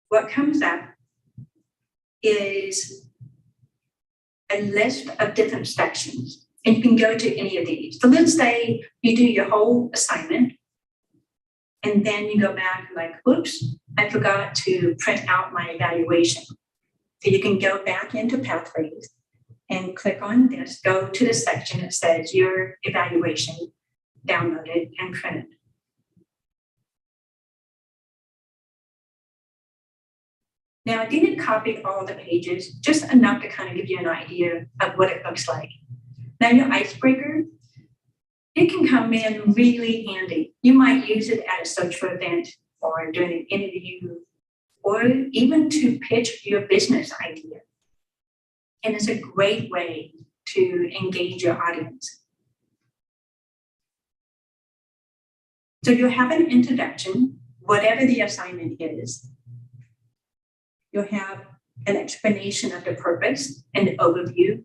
what comes up is a list of different sections. And you can go to any of these. So let's say you do your whole assignment, and then you go back and like, oops, I forgot to print out my evaluation. So you can go back into Pathways and click on this, go to the section that says your evaluation, downloaded and printed. Now, I didn't copy all the pages, just enough to kind of give you an idea of what it looks like. Now, your icebreaker, it can come in really handy. You might use it at a social event or during an interview, or even to pitch your business idea. And it's a great way to engage your audience. So you'll have an introduction, whatever the assignment is. You'll have an explanation of the purpose and the overview.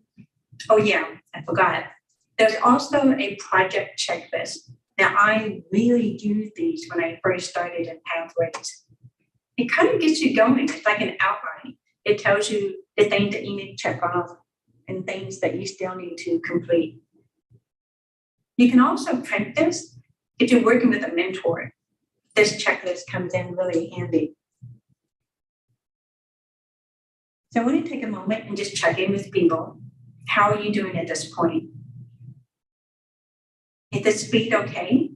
Oh yeah, I forgot. There's also a project checklist. Now I really used these when I first started in Pathways. It kind of gets you going. It's like an outline. It tells you the things that you need to check off and things that you still need to complete. You can also print this if you're working with a mentor. This checklist comes in really handy. So I want to take a moment and just check in with people. How are you doing at this point? Is the speed okay?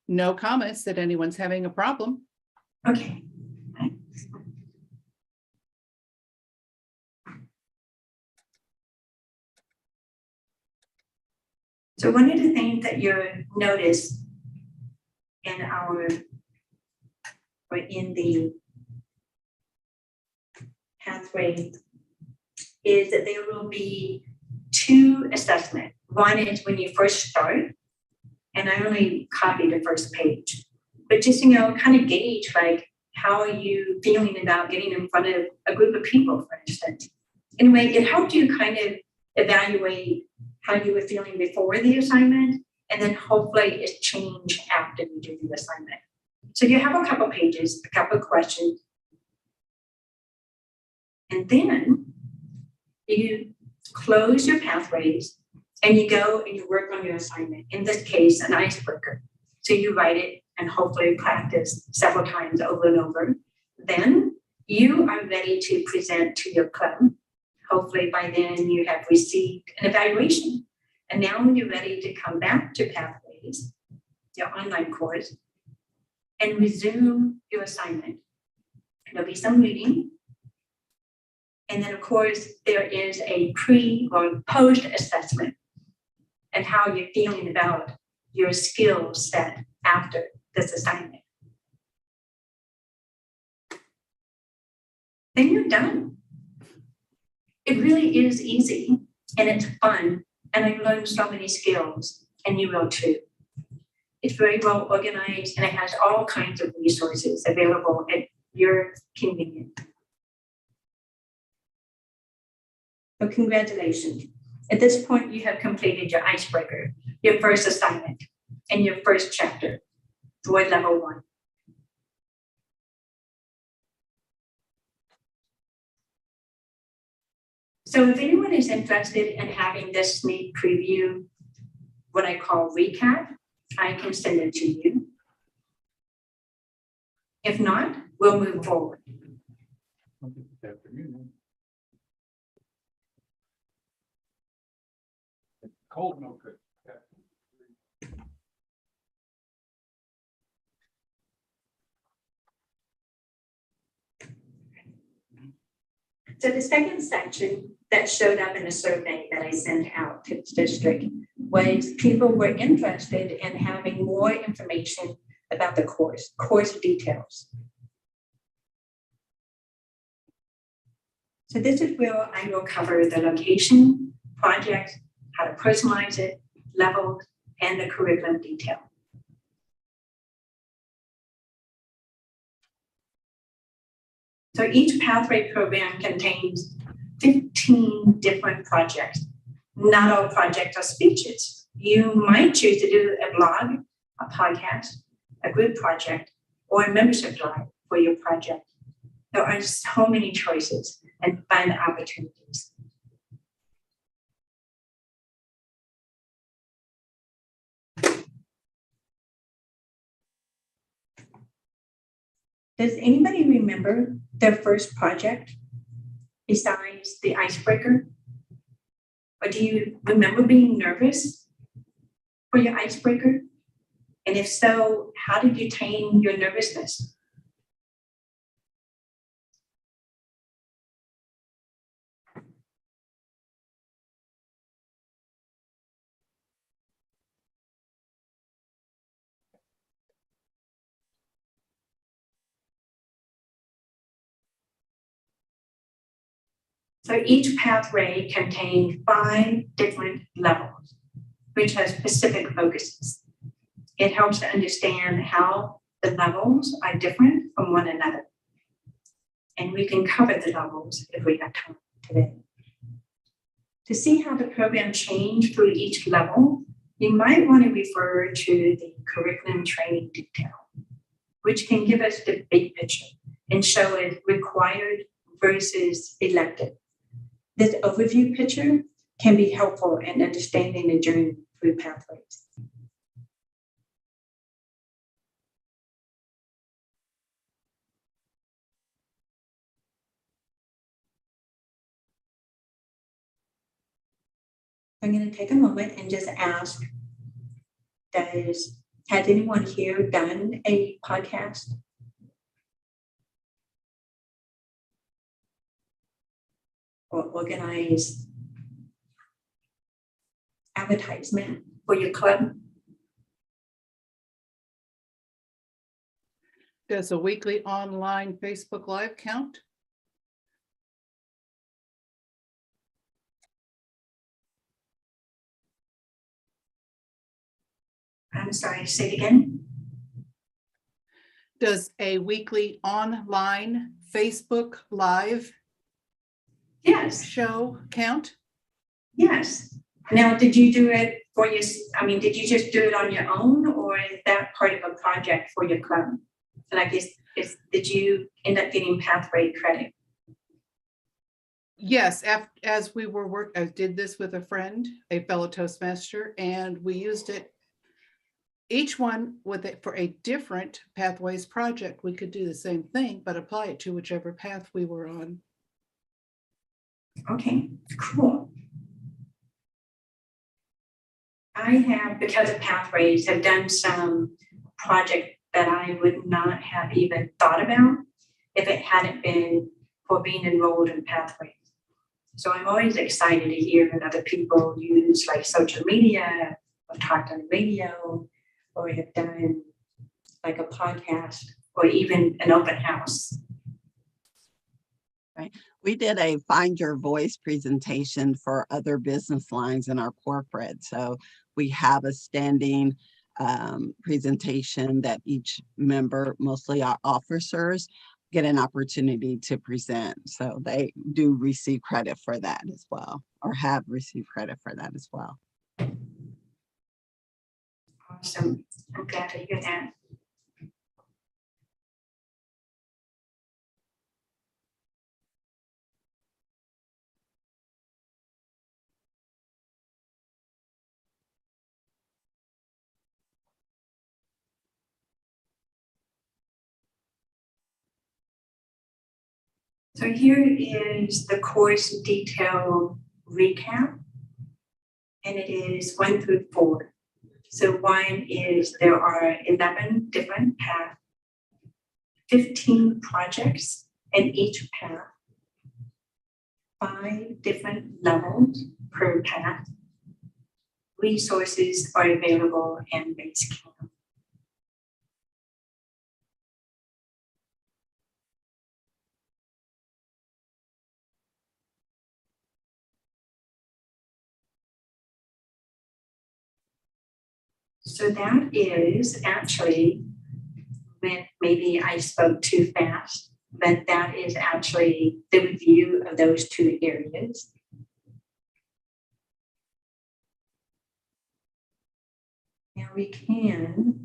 No comments that anyone's having a problem. Okay. So one of the things that you'll notice in the pathway is that there will be two assessments. One is when you first start, and I only copied the first page, but just, kind of gauge like, how are you feeling about getting in front of a group of people, for instance. Anyway, it helped you kind of evaluate how you were feeling before the assignment, and then hopefully it changed after you do the assignment. So you have a couple pages, a couple questions, and then you close your pathways and you go and you work on your assignment. In this case, an icebreaker. So you write it and hopefully practice several times over and over. Then you are ready to present to your club. Hopefully by then you have received an evaluation. And now you're ready to come back to Pathways, your online course, and resume your assignment. There'll be some reading. And then of course, there is a pre or post assessment and how you're feeling about your skill set after this assignment. Then you're done. It really is easy and it's fun. And I learned so many skills, and you will too. It's very well organized and it has all kinds of resources available at your convenience. So congratulations. At this point, you have completed your icebreaker, your first assignment, and your first chapter toward level 1. So if anyone is interested in having this sneak preview, what I call recap, I can send it to you. If not, we'll move forward. Cold milk. So the second section that showed up in a survey that I sent out to the district was people were interested in having more information about the course details. So this is where I will cover the location, project, how to personalize it, levels, and the curriculum detail. So each pathway program contains 15 different projects. Not all projects are speeches. You might choose to do a blog, a podcast, a group project, or a membership drive for your project. There are so many choices and fun opportunities. Does anybody remember their first project besides the icebreaker? Or do you remember being nervous for your icebreaker? And if so, how did you tame your nervousness? So each pathway contained 5 different levels, which has specific focuses. It helps to understand how the levels are different from one another. And we can cover the levels if we have time today. To see how the program changed through each level, you might want to refer to the curriculum training detail, which can give us the big picture and show it required versus elective. This overview picture can be helpful in understanding the journey through pathways. I'm going to take a moment and just ask, has anyone here done a podcast? Or organized advertisement for your club? Does a weekly online Facebook Live count? I'm sorry, say it again. Does a weekly online Facebook Live show count? Yes. Now, did you do it for your, did you just do it on your own, or is that part of a project for your club? And I guess, did you end up getting pathway credit? Yes, as we were I did this with a friend, a fellow Toastmaster, and we used it, each one with it for a different Pathways project. We could do the same thing, but apply it to whichever path we were on. Okay, cool. I have, because of Pathways, have done some project that I would not have even thought about if it hadn't been for being enrolled in Pathways. So I'm always excited to hear that other people use like social media, or talked on the radio, or have done like a podcast, or even an open house. Right. We did a Find Your Voice presentation for other business lines in our corporate. So we have a standing presentation that each member, mostly our officers, get an opportunity to present. So they do receive credit for that as well, or have received credit for that as well. Awesome. I'm glad to hear that. So here is the course detail recap, and it is 1 through 4. So 1 is there are 11 different paths, 15 projects in each path, 5 different levels per path. Resources are available in Basecamp. So that is actually, when maybe I spoke too fast, but that is actually the review of those 2 areas. Now we can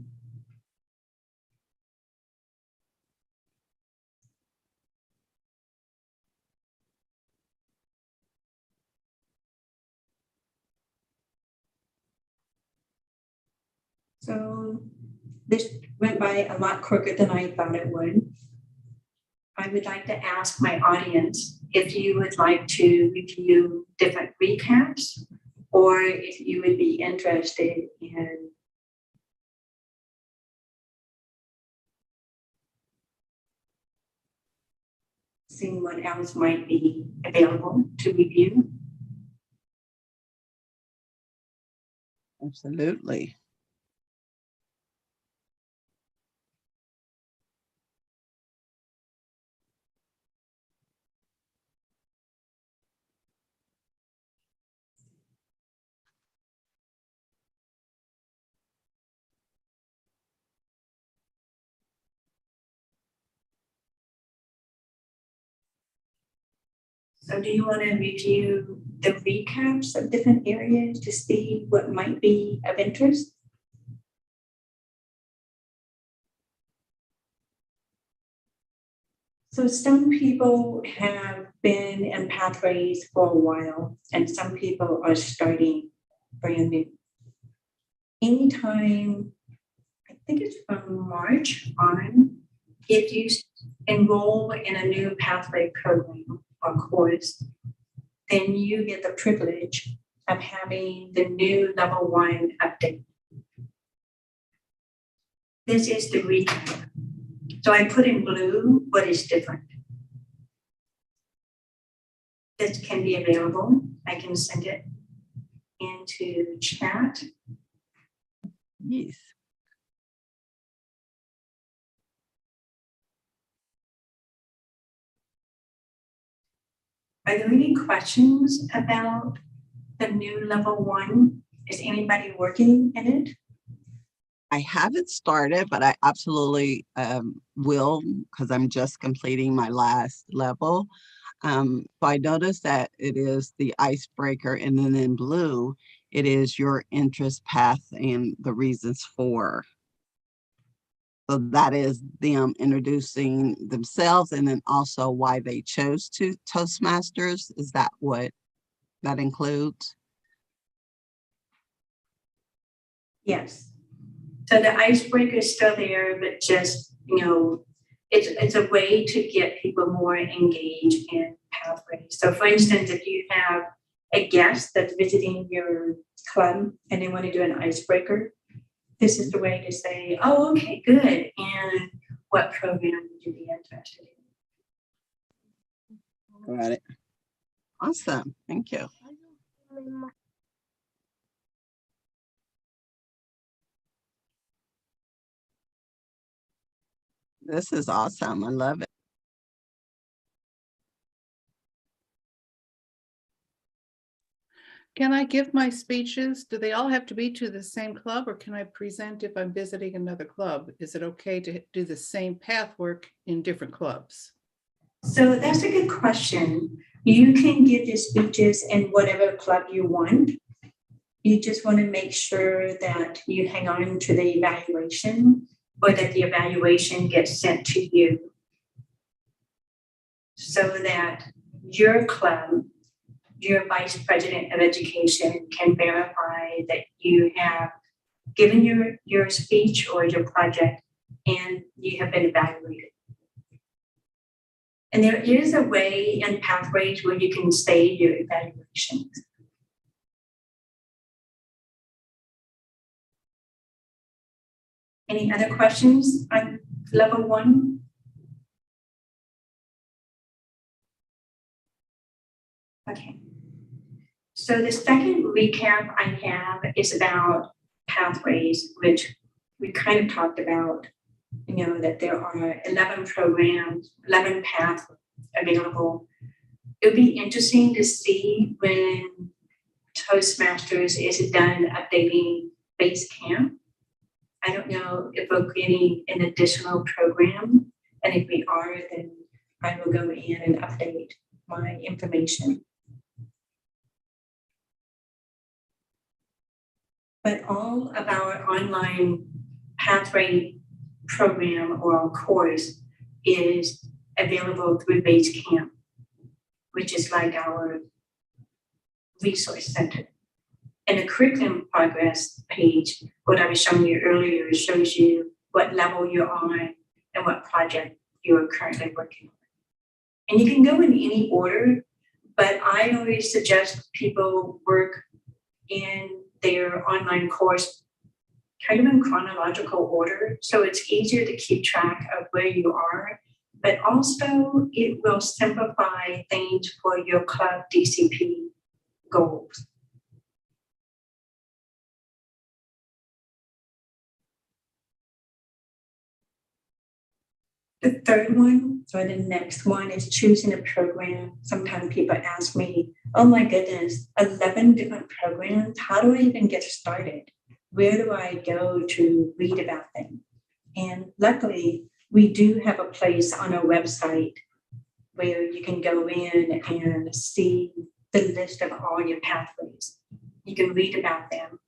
So this went by a lot quicker than I thought it would. I would like to ask my audience if you would like to review different recaps, or if you would be interested in seeing what else might be available to review. Absolutely. So do you want to review the recaps of different areas to see what might be of interest? So some people have been in pathways for a while, and some people are starting brand new. Anytime, I think it's from March on, if you enroll in a new pathway program or course, then you get the privilege of having the new level 1 update. This is the recap. So I put in blue what is different. This can be available. I can send it into chat. Yes. Are there any questions about the new level 1? Is anybody working in it? I haven't started, but I absolutely will, because I'm just completing my last level. So I noticed that it is the icebreaker, and then in blue, it is your interest path and the reasons for. So that is them introducing themselves and then also why they chose to Toastmasters. Is that what that includes? Yes. So the icebreaker is still there, but just, it's a way to get people more engaged in pathways. So for instance, if you have a guest that's visiting your club and they want to do an icebreaker, this is the way to say, oh, okay, good. And what program would you be interested in? Got it. Awesome. Thank you. This is awesome. I love it. Can I give my speeches? Do they all have to be to the same club, or can I present if I'm visiting another club? Is it okay to do the same path work in different clubs? So that's a good question. You can give your speeches in whatever club you want. You just want to make sure that you hang on to the evaluation, or that the evaluation gets sent to you, so that your club, your vice president of education, can verify that you have given your speech or your project and you have been evaluated. And there is a way in Pathways where you can save your evaluations. Any other questions on level 1? Okay. So the second recap I have is about Pathways, which we kind of talked about, that there are 11 programs, 11 paths available. It would be interesting to see when Toastmasters is done updating Basecamp. I don't know if we're getting an additional program, and if we are, then I will go in and update my information. But all of our online pathway program or our course is available through Basecamp, which is like our resource center. And the curriculum progress page, what I was showing you earlier, shows you what level you're on and what project you're currently working on. And you can go in any order, but I always suggest people work in their online course kind of in chronological order. So it's easier to keep track of where you are, but also it will simplify things for your club DCP goals. The third one, or the next one, is choosing a program. Sometimes people ask me, oh my goodness, 11 different programs. How do I even get started? Where do I go to read about them? And luckily, we do have a place on our website where you can go in and see the list of all your pathways. You can read about them.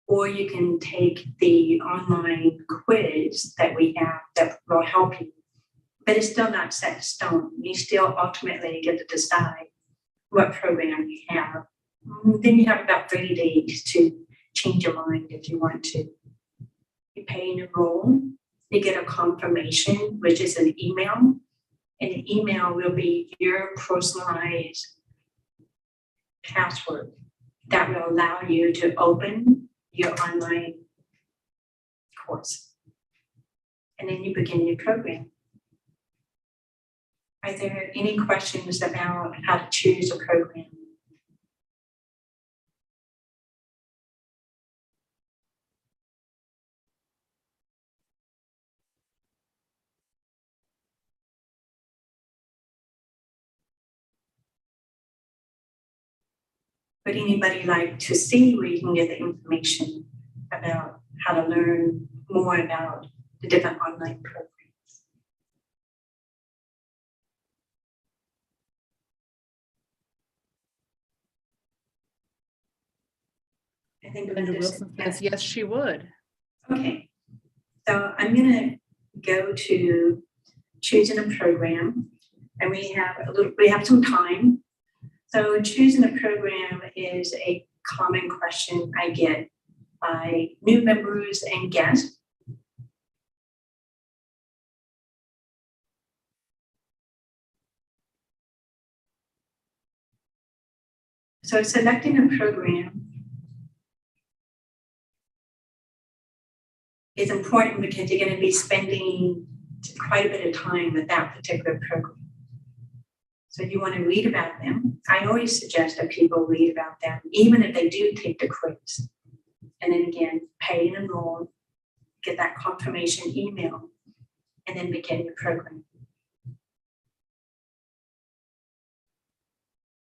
Or you can take the online quiz that we have that will help you. But it's still not set in stone. You still ultimately get to decide what program you have. Then you have about 30 days to change your mind if you want to. You pay and enroll. You get a confirmation, which is an email. And an email will be your personalized password that will allow you to open your online course. And then you begin your program. Are there any questions about how to choose a program? Would anybody like to see where you can get the information about how to learn more about the different online programs? I think Linda Linda said Wilson says yes, she would. Okay, so I'm gonna go to choosing a program, and we have some time. So choosing a program is a common question I get by new members and guests. So selecting a program is important because you're going to be spending quite a bit of time with that particular program. So you want to read about them. I always suggest that people read about them, even if they do take the quiz. And then again, pay and enroll, get that confirmation email, and then begin your program.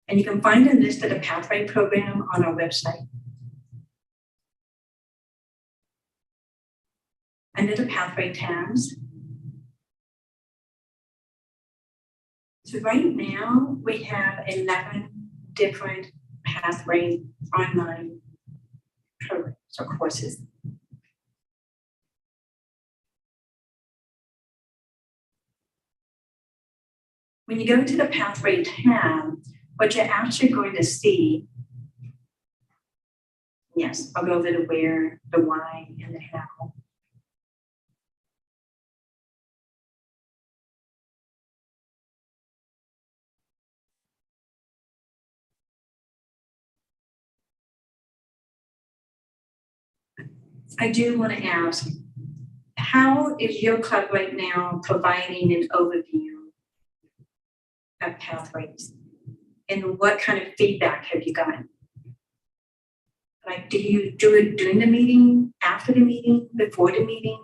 And you can find a list of the Pathway program on our website. Under the Pathway tabs. So right now we have 11 different Pathway online programs or courses. When you go to the Pathway tab, what you're actually going to see, yes, I'll go over the where, the why, and the how. I do want to ask, how is your club right now providing an overview of Pathways? And what kind of feedback have you gotten? Like, do you do it during the meeting, after the meeting, before the meeting?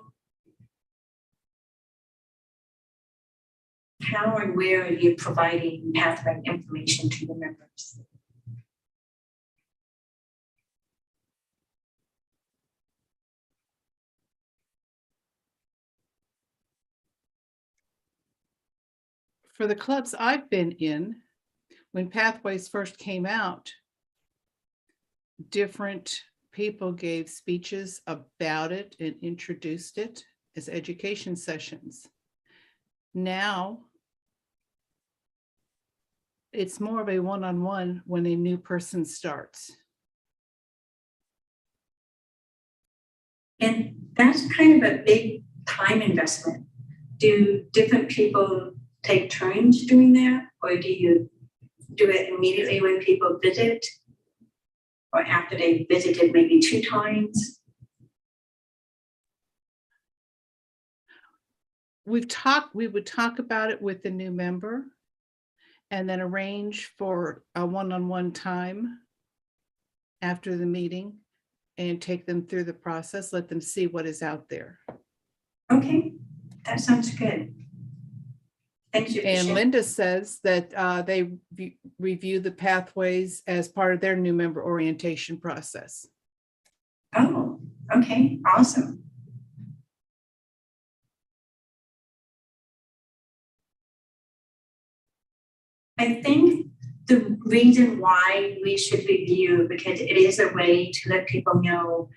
How and where are you providing Pathway information to your members? For the clubs I've been in, when Pathways first came out, different people gave speeches about it and introduced it as education sessions. Now, it's more of a one-on-one when a new person starts. And that's kind of a big time investment. Do different people take turns doing that? Or do you do it immediately when people visit? Or after they visited maybe 2 times? We would talk about it with the new member and then arrange for a one-on-one time after the meeting and take them through the process, let them see what is out there. Okay, that sounds good. Thank you. And Linda says that they review the Pathways as part of their new member orientation process. Oh, okay, awesome. I think the reason why we should review, because it is a way to let people know,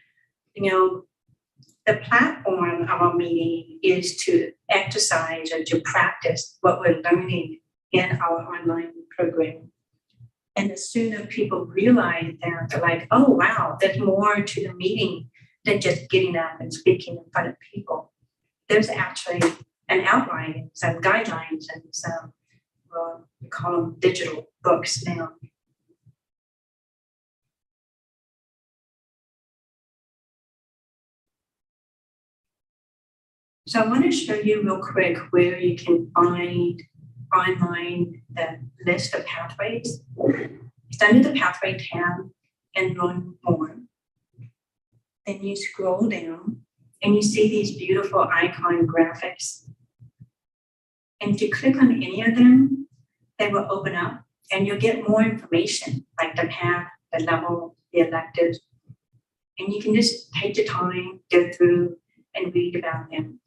the platform of our meeting is to exercise or to practice what we're learning in our online program. And the sooner people realize that, they're like, oh, wow, there's more to the meeting than just getting up and speaking in front of people. There's actually an outline, some guidelines, and some, we call them digital books now. So I want to show you real quick where you can find online the list of pathways. It's under the pathway tab and learn more. Then you scroll down and you see these beautiful icon graphics. And if you click on any of them, they will open up and you'll get more information like the path, the level, the electives. And you can just take the time, go through and read about them.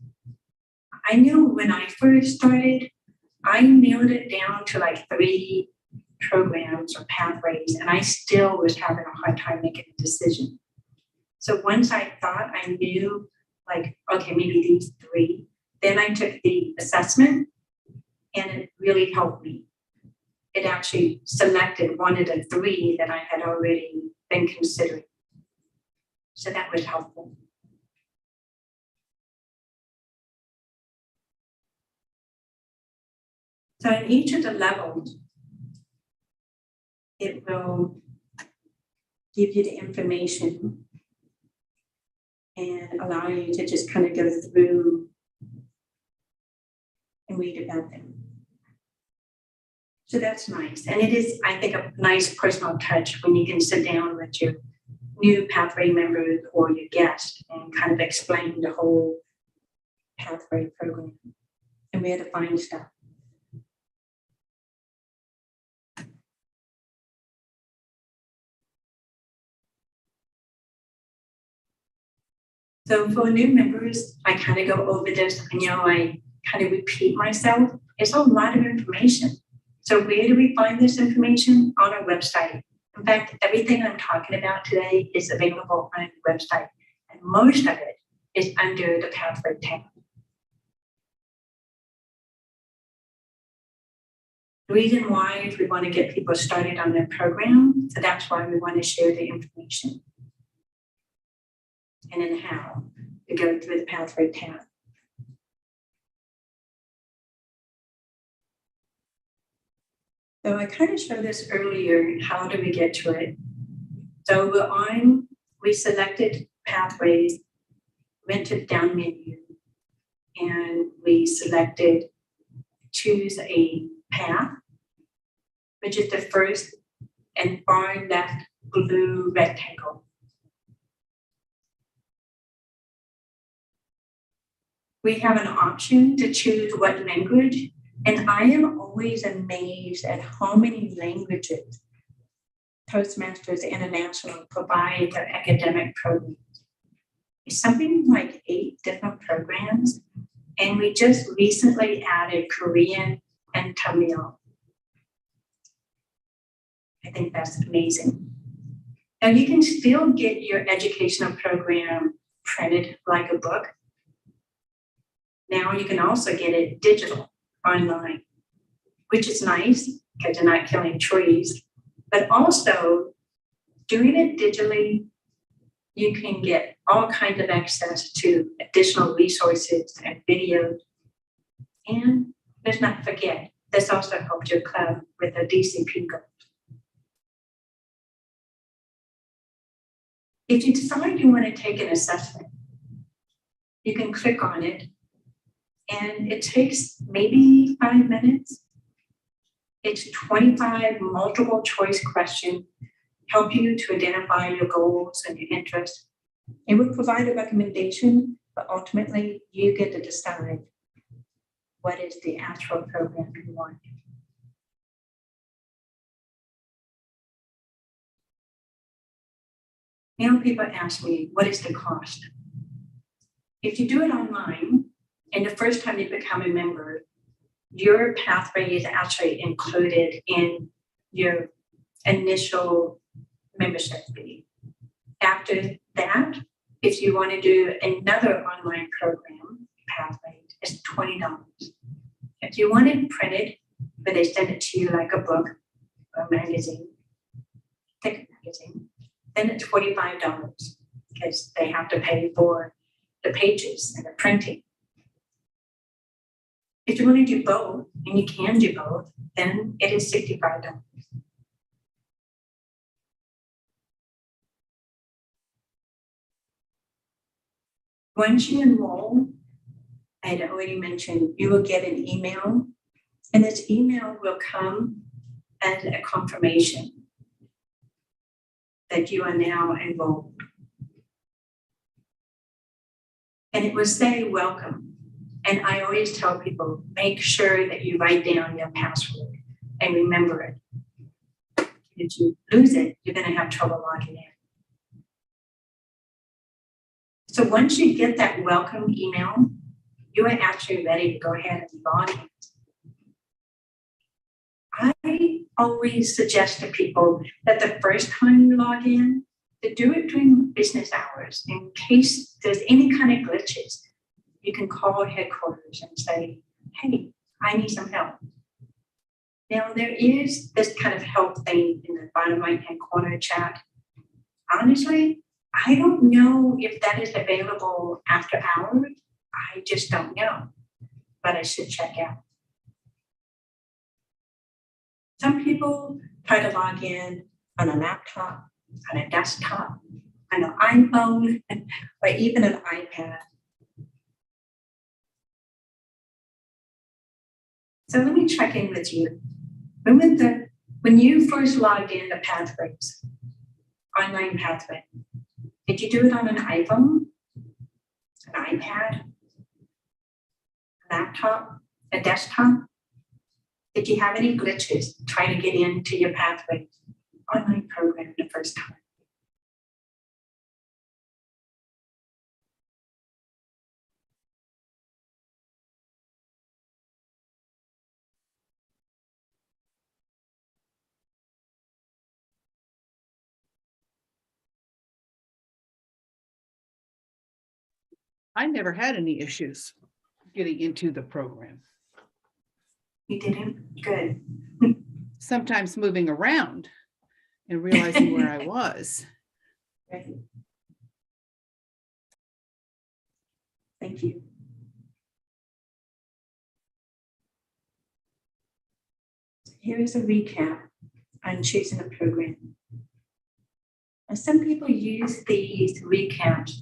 I knew when I first started, I nailed it down to like 3 programs or pathways, and I still was having a hard time making a decision. So once I thought I knew, like, okay, maybe these 3, then I took the assessment, and it really helped me. It actually selected one of the 3 that I had already been considering. So that was helpful. So in each of the levels, it will give you the information and allow you to just kind of go through and read about them. So that's nice. And it is, I think, a nice personal touch when you can sit down with your new pathway members or your guest and kind of explain the whole pathway program and where to find stuff. So for new members, I kind of go over this, I kind of repeat myself. It's a lot of information. So where do we find this information? On our website. In fact, everything I'm talking about today is available on the website. And most of it is under the Pathway tab. The reason why is we want to get people started on their program. So that's why we want to share the information. And then how to go through the Pathway tab. So I kind of showed this earlier, how do we get to it? So we selected pathways, went to the down menu, and we selected choose a path, which is the first and far left blue rectangle. We have an option to choose what language, and I am always amazed at how many languages Toastmasters International provide their academic programs. It's something like 8 different programs, and we just recently added Korean and Tamil. I think that's amazing. And you can still get your educational program printed like a book. Now you can also get it digital online, which is nice because you're not killing trees, but also doing it digitally, you can get all kinds of access to additional resources and videos. And let's not forget, this also helps your club with the DCP goals. If you decide you want to take an assessment, you can click on it. And it takes maybe 5 minutes. It's 25 multiple choice questions, help you to identify your goals and your interests. It will provide a recommendation, but ultimately you get to decide what is the actual program you want. Now people ask me, what is the cost? If you do it online, and the first time you become a member, your pathway is actually included in your initial membership fee. After that, if you want to do another online program pathway, it's $20. If you want it printed, but they send it to you like a book or a magazine, thick magazine, then it's $45 because they have to pay for the pages and the printing. If you want to do both, and you can do both, then it is $65. Once you enroll, I had already mentioned, you will get an email, and this email will come as a confirmation that you are now enrolled. And it will say welcome. And I always tell people, make sure that you write down your password and remember it. If you lose it, you're going to have trouble logging in. So once you get that welcome email, you are actually ready to go ahead and log in. I always suggest to people that the first time you log in, to do it during business hours in case there's any kind of glitches. You can call headquarters and say, hey, I need some help. Now there is this kind of help thing in the bottom right-hand corner chat. Honestly, I don't know if that is available after hours. I just don't know, but I should check out. Some people try to log in on a laptop, on a desktop, on an iPhone, or even an iPad. So let me check in with you. When you first logged in to Pathways, online pathway, did you do it on an iPhone, an iPad, a laptop, a desktop? Did you have any glitches trying to get into your Pathways online program the first time? I never had any issues getting into the program. You didn't? Good. Sometimes moving around and realizing where I was. Right. Thank you. Here is a recap on choosing a program. Now, some people use these recaps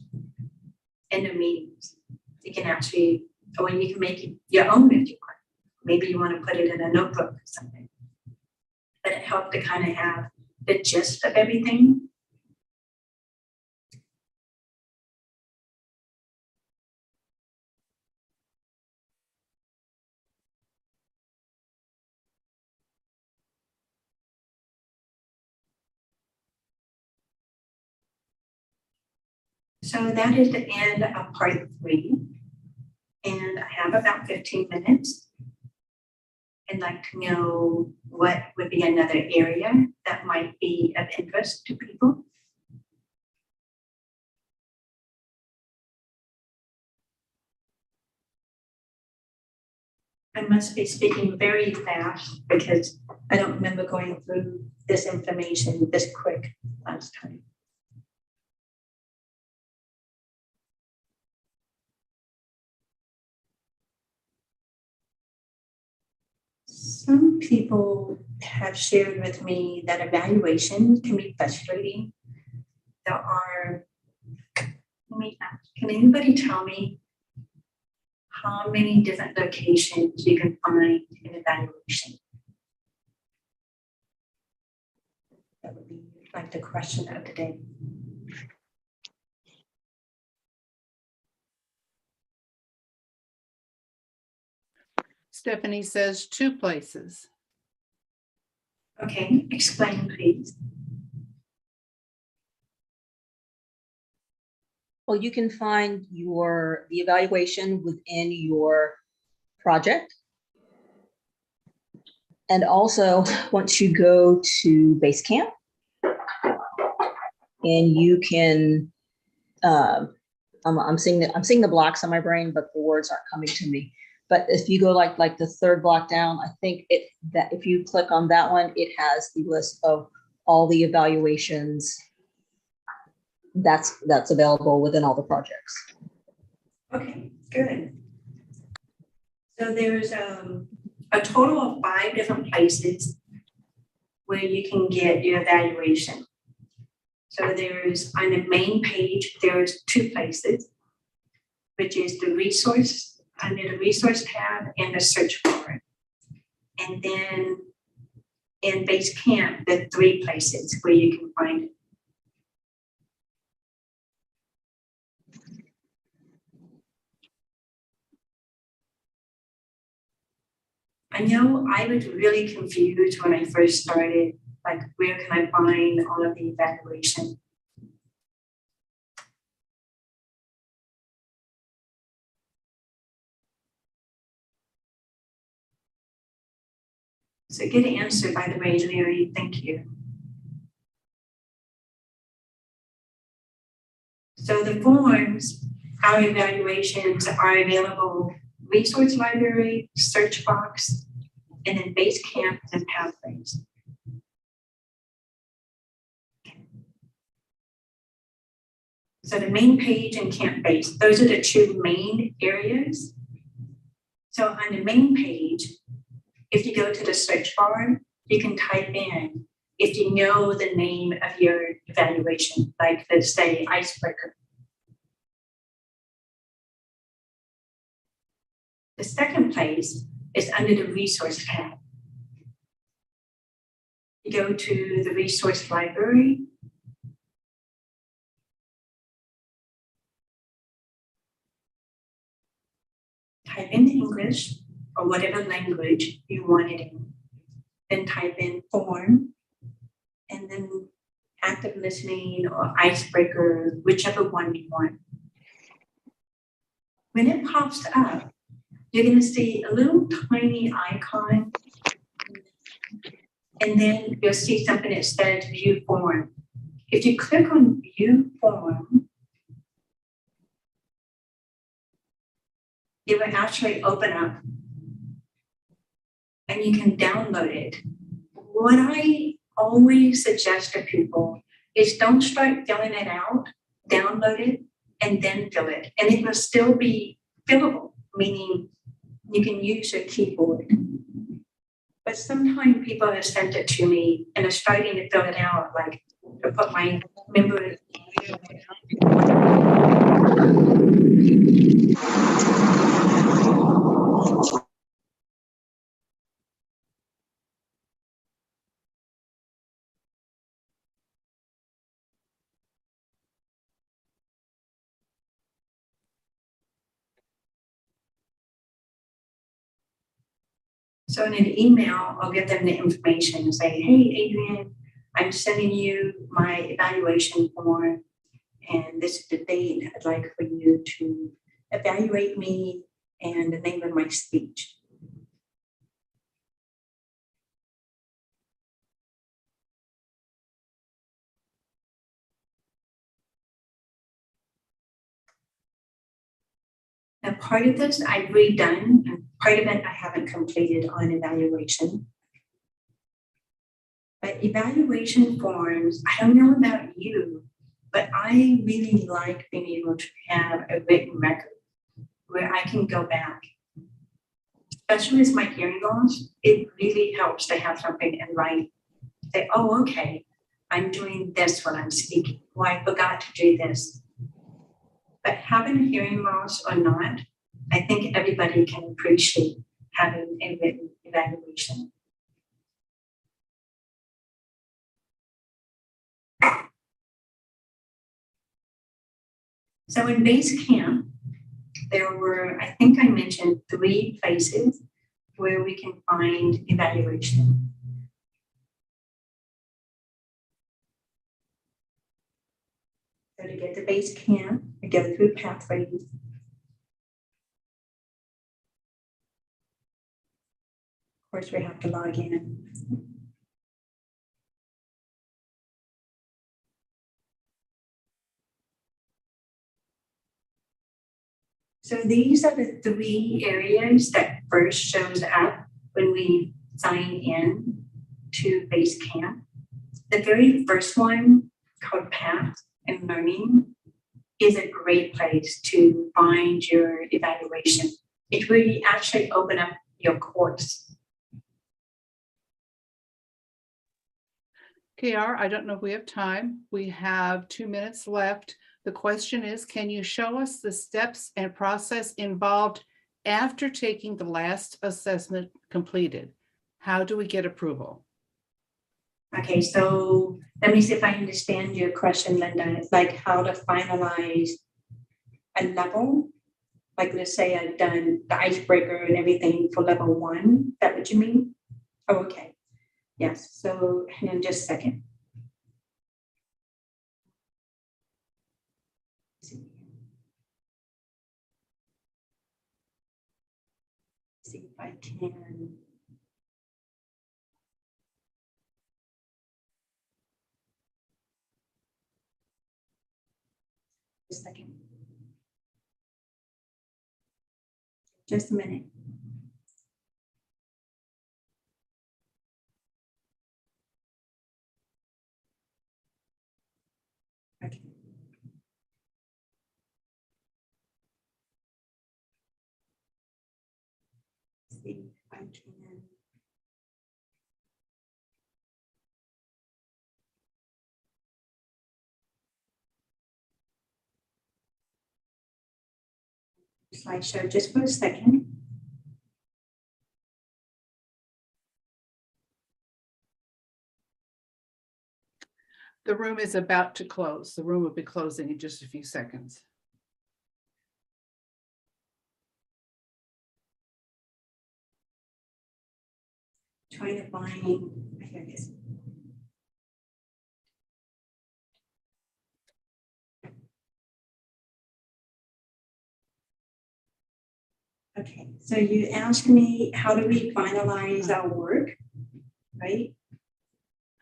in the meetings. You can actually, or you can make it your own if you want. Maybe you want to put it in a notebook or something. But it helped to kind of have the gist of everything. So that is the end of part 3. And I have about 15 minutes. I'd like to know what would be another area that might be of interest to people. I must be speaking very fast because I don't remember going through this information this quick last time. Some people have shared with me that evaluation can be frustrating. There are, can anybody tell me how many different locations you can find in evaluation? That would be like the question of the day. Stephanie says 2 places. Okay, explain please. Well, you can find the evaluation within your project. And also, once you go to Basecamp, and you can, I'm seeing the blocks on my brain, but the words aren't coming to me. But if you go like the third block down, I think that if you click on that one, it has the list of all the evaluations that's available within all the projects. Okay, good. So there's a total of 5 different places where you can get your evaluation. So there's, on the main page, there's 2 places, which is the resource, under the resource tab and the search bar. And then in Basecamp, the 3 places where you can find it. I know I was really confused when I first started, like where can I find all of the evaluation? So good answer, by the way, Larry, thank you. So the forms, our evaluations are available resource library, search box, and then Basecamp and Pathways. So the main page and Camp Base, those are the 2 main areas. So on the main page, if you go to the search bar, you can type in, if you know the name of your evaluation, like let's say Icebreaker. The second place is under the resource tab. You go to the resource library. Type in English or whatever language you want it in. Then type in form and then active listening or Icebreaker, whichever one you want. When it pops up, you're going to see a little tiny icon, and then you'll see something that says View Form. If you click on View Form, it will actually open up, and you can download it. What I always suggest to people is don't start filling it out, download it, and then fill it. And it will still be fillable, meaning you can use your keyboard. But sometimes people have sent it to me and are starting to fill it out, like to put my member. So in an email, I'll give them the information and say, hey, Adrian, I'm sending you my evaluation form, and this is the date I'd like for you to evaluate me and the name of my speech. Now, part of this I've redone, and part of it I haven't completed on evaluation. But evaluation forms, I don't know about you, but I really like being able to have a written record where I can go back. Especially with my hearing loss, it really helps to have something in writing. Say, oh, okay, I'm doing this when I'm speaking. Oh, I forgot to do this. But having a hearing loss or not, I think everybody can appreciate having a written evaluation. So in Basecamp, there were, I think I mentioned 3 places where we can find evaluation. So to get to Basecamp, we go through Pathways. course, we have to log in. So these are the 3 areas that first shows up when we sign in to Basecamp. The very first one, called Path and Learning, is a great place to find your evaluation. It really actually open up your course. KR, I don't know if we have time. We have 2 minutes left. The question is, can you show us the steps and process involved after taking the last assessment completed? How do we get approval? Okay, so let me see if I understand your question, Linda. It's like how to finalize a level. Like, let's say I've done the icebreaker and everything for level 1. Is that what you mean? Oh, okay. Yes. So hang on just a second. See if I can. Just a second. Just a minute. Okay. See if I can. Slideshow just for a second. The room is about to close. The room will be closing in just a few seconds. Trying to find, here it is. Okay, so you asked me, how do we finalize our work, right?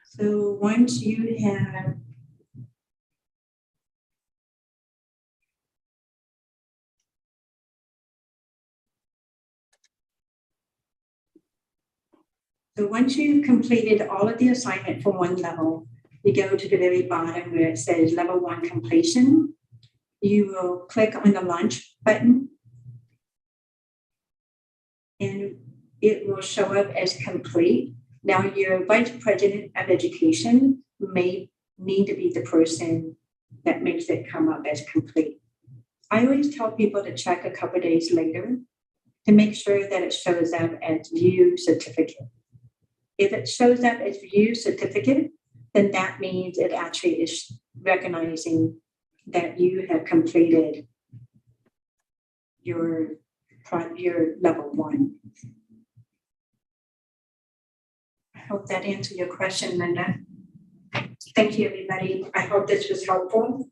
So once you have once you've completed all of the assignment for one level, you go to the very bottom where it says level 1 completion. You will click on the launch button and it will show up as complete. Now your vice president of education may need to be the person that makes it come up as complete. I always tell people to check a couple of days later to make sure that it shows up as view certificate. If it shows up as view certificate, then that means it actually is recognizing that you have completed your level 1. I hope that answered your question, Linda. Thank you, everybody. I hope this was helpful.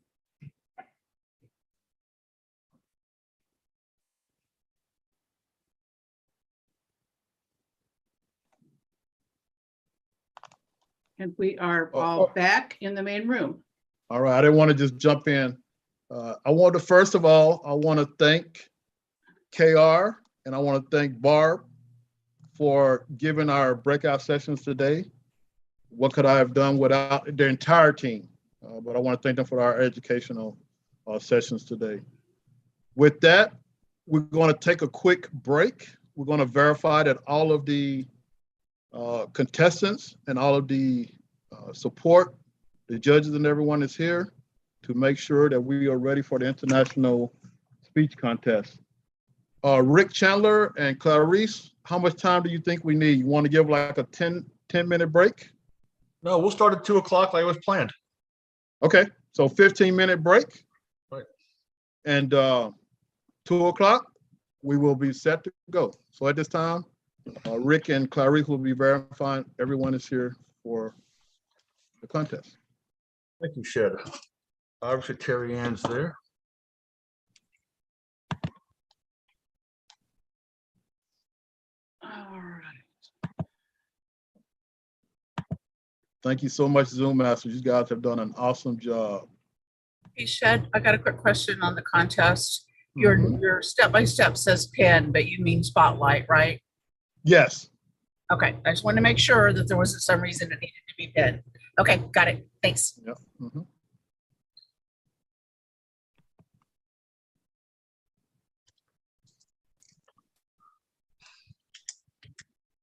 And we are all back in the main room. All right, I didn't want to just jump in. I want to, first of all, I want to thank KR and I want to thank Barb for giving our breakout sessions today. What could I have done without the entire team? But I want to thank them for our educational sessions today. With that, we're going to take a quick break. We're going to verify that all of the contestants and all of the support, the judges and everyone is here to make sure that we are ready for the international speech contest. Rick Chandler and Clarice, how much time do you think we need? You want to give like a 10-minute break? No, we'll start at 2 o'clock like it was planned. Okay, so 15-minute break. Right. And 2 o'clock, we will be set to go. So at this time, Rick and Clarice will be verifying everyone is here for the contest. Thank you, Shed. Obviously, Terry Ann's there. All right. Thank you so much, Zoom Masters. You guys have done an awesome job. Hey, Shed, I got a quick question on the contest. Your step-by-step says pin, but you mean spotlight, right? Yes. Okay, I just wanted to make sure that there wasn't some reason it needed to be pinned. Okay, got it. Thanks. Yep. Mhm.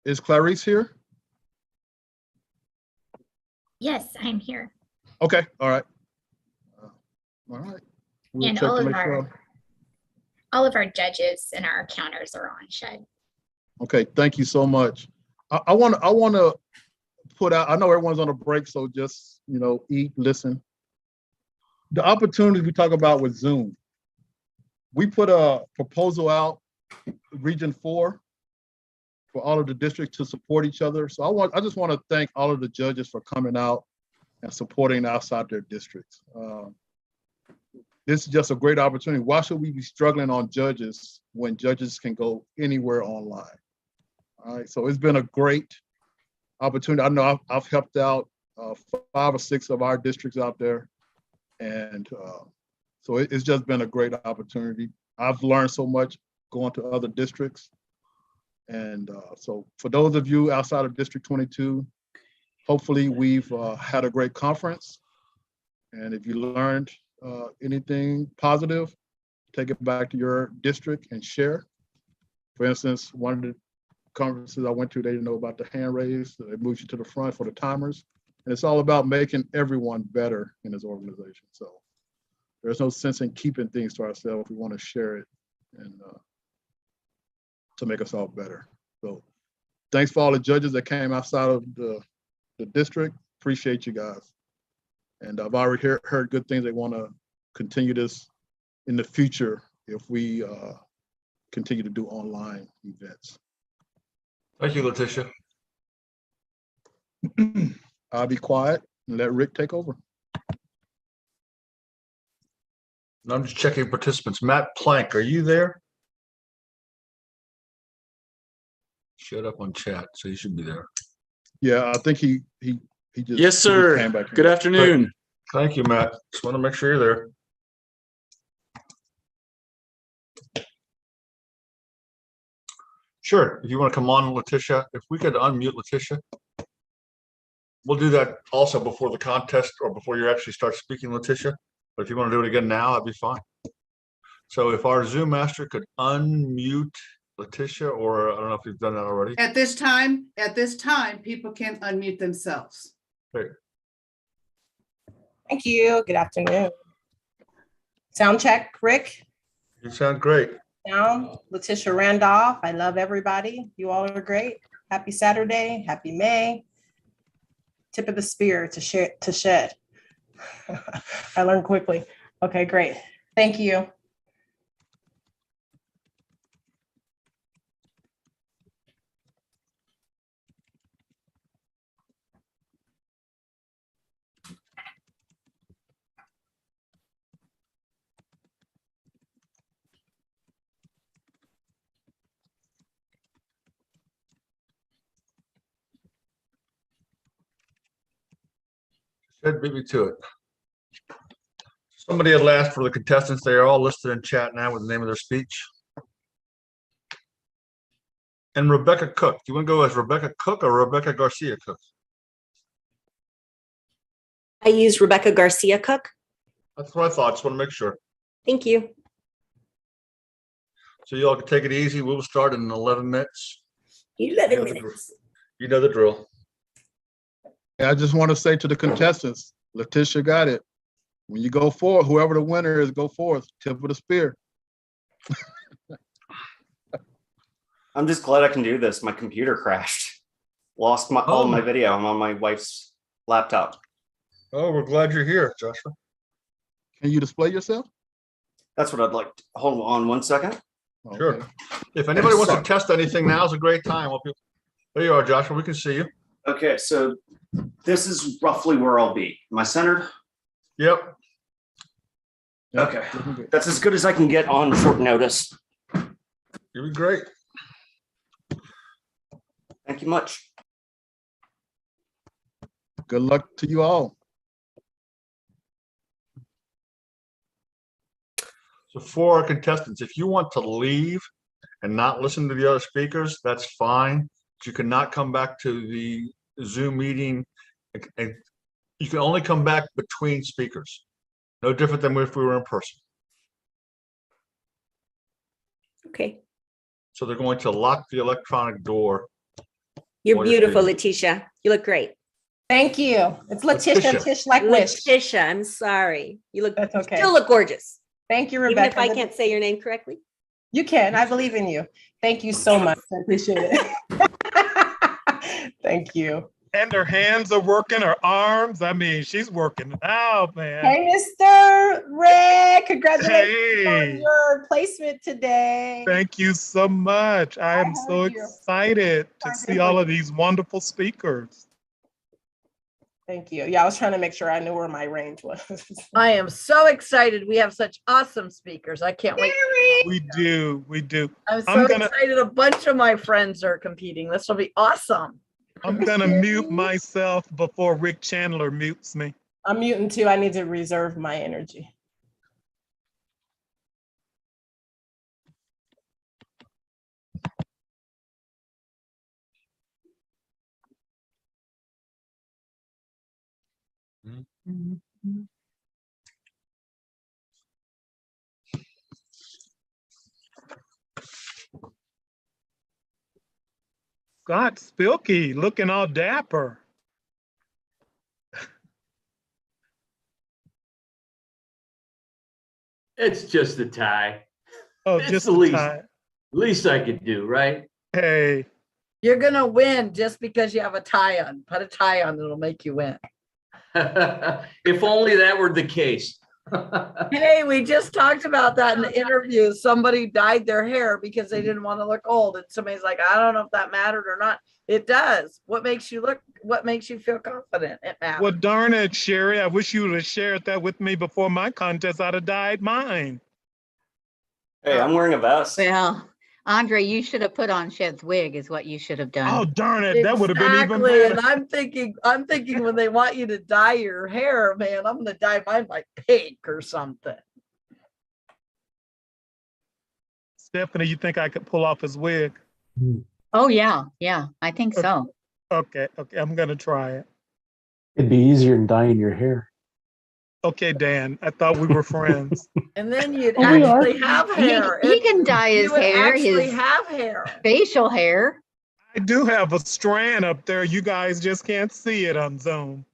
Is Clarice here? Yes, I'm here. Okay, all right. All right. We'll And check all to of make sure. our judges and our counters are on, Shed. Okay, thank you so much. I want to put out, I know everyone's on a break, so just, eat, listen. The opportunities we talk about with Zoom. We put a proposal out, Region 4, for all of the districts to support each other. So I just want to thank all of the judges for coming out and supporting outside their districts. This is just a great opportunity. Why should we be struggling on judges when judges can go anywhere online? All right, so it's been a great opportunity. I know I've helped out 5 or 6 of our districts out there. And so it's just been a great opportunity. I've learned so much going to other districts. And so for those of you outside of District 22, hopefully we've had a great conference. And if you learned anything positive, take it back to your district and share. For instance, one of the conferences I went to, they didn't know about the hand raise. So they moved you to the front for the timers. And it's all about making everyone better in this organization. So there's no sense in keeping things to ourselves. We want to share it and to make us all better. So thanks for all the judges that came outside of the district. Appreciate you guys. And I've already heard good things. They want to continue this in the future if we continue to do online events. Thank you, Letitia. I'll be quiet and let Rick take over. And I'm just checking participants. Matt Plank, are you there? Showed up on chat, so you should be there. Yeah, I think he just Yes, he sir. came back in. Good afternoon. Thank you, Matt. Just want to make sure you're there. Sure, if you want to come on, Letitia, if we could unmute Letitia. We'll do that also before the contest or before you actually start speaking, Letitia. But if you want to do it again now, that'd be fine. So if our Zoom master could unmute Letitia, or I don't know if you've done that already. At this time, people can unmute themselves. Great. Thank you. Good afternoon. Sound check, Rick. You sound great. Sound, Letitia Randolph. I love everybody. You all are great. Happy Saturday. Happy May. Tip of the spear to Shed. I learned quickly. Okay, great. Thank you. Shed beat me to it. Somebody had asked for the contestants. They are all listed in chat now with the name of their speech. And Rebecca Cook. Do you want to go as Rebecca Cook or Rebecca Garcia Cook? I use Rebecca Garcia Cook. That's what I thought. Just want to make sure. Thank you. So you all can take it easy. We will start in 11 minutes. 11 minutes. You know the drill. I just want to say to the contestants, Letitia got it. When you go forward, whoever the winner is, go forward. Tip of the spear. I'm just glad I can do this. My computer crashed. Lost all my video. I'm on my wife's laptop. Oh, we're glad you're here, Joshua. Can you display yourself? That's what I'd like. Hold on one second. Sure. If anybody wants to test anything, now's a great time. There you are, Joshua. We can see you. Okay, so this is roughly where I'll be. Am I centered? Yep. Okay. That's as good as I can get on short notice. You'll be great. Thank you much. Good luck to you all. So for our contestants, if you want to leave and not listen to the other speakers, that's fine. But you cannot come back to the Zoom meeting. And you can only come back between speakers. No different than if we were in person. Okay. So they're going to lock the electronic door. You're while you're beautiful, speaking. Letitia. You look great. Thank you. It's Letitia, Letitia. Tish like wish. Letitia, I'm sorry. You look, That's okay. still look gorgeous. Thank you, Even Rebecca. if I can't say your name correctly. You can. I believe in you. Thank you so much. I appreciate it. Thank you. And her hands are working, her arms. I mean, she's working it out, man. Hey, Mr. Red, congratulations on Hey. your placement today. Thank you so much. I am so heard you. excited to see all of these wonderful speakers. Thank you. Yeah, I was trying to make sure I knew where my range was. I am so excited. We have such awesome speakers. I can't wait. We do. I'm so I'm gonna- excited. A bunch of my friends are competing. This will be awesome. I'm gonna mute myself before Rick Chandler mutes me. I'm muting too. I need to reserve my energy. Scott Spilkey looking all dapper. It's just a tie. Oh, It's just the a least, tie. least I could do, right? Hey, You're going to win just because you have a tie on. Put a tie on, it'll make you win. If only that were the case. Hey, we just talked about that in the interview. Somebody dyed their hair because they didn't want to look old. And somebody's like, I don't know if that mattered or not. It does. What makes you feel confident? It matters. well, darn it, Sherry. I wish you would have shared that with me before my contest. I'd have dyed mine. Hey, I'm wearing a vest. Well, Andre, you should have put on Shed's wig is what you should have done. Oh, darn it. That would have been even Exactly. better. And I'm thinking when they want you to dye your hair, man, I'm gonna dye mine like pink or something. Stephanie, you think I could pull off his wig? Oh, yeah. Yeah, I think so. Okay, I'm gonna try it. It'd be easier than dyeing your hair. Okay, Dan, I thought we were friends. And then you'd Oh, we are. actually have hair. He can dye his You would hair, actually his have hair. facial hair. I do have a strand up there. You guys just can't see it on Zoom.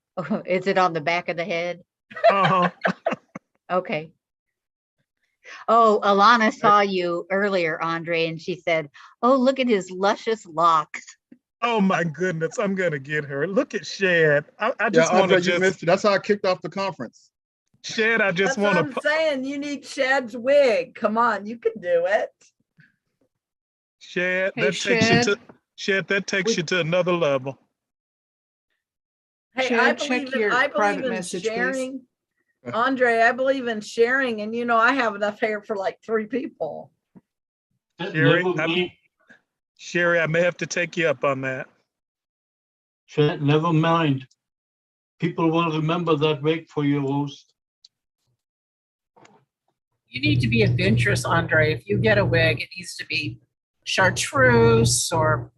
Is it on the back of the head? Uh-huh. Okay. Oh, Alana saw you earlier, Andre, and she said, oh, look at his luscious locks. Oh my goodness, I'm gonna get her. Look at Shed. I Yeah, just want Andre, to you just missed it. That's how I kicked off the conference. Shed. I just That's what want I'm to. saying. You need Shad's wig. Come on, you can do it. Shed. Hey, That takes you Shed. to Shed. That takes you to another level. Hey, Chad, I check believe in, your I private believe in message, please. sharing. Andre, I believe in sharing, and you know I have enough hair for like 3 people. Sherry, I may have to take you up on that. Chet, never mind. People will remember that wig for your roast. You need to be adventurous, Andre. If you get a wig, it needs to be chartreuse or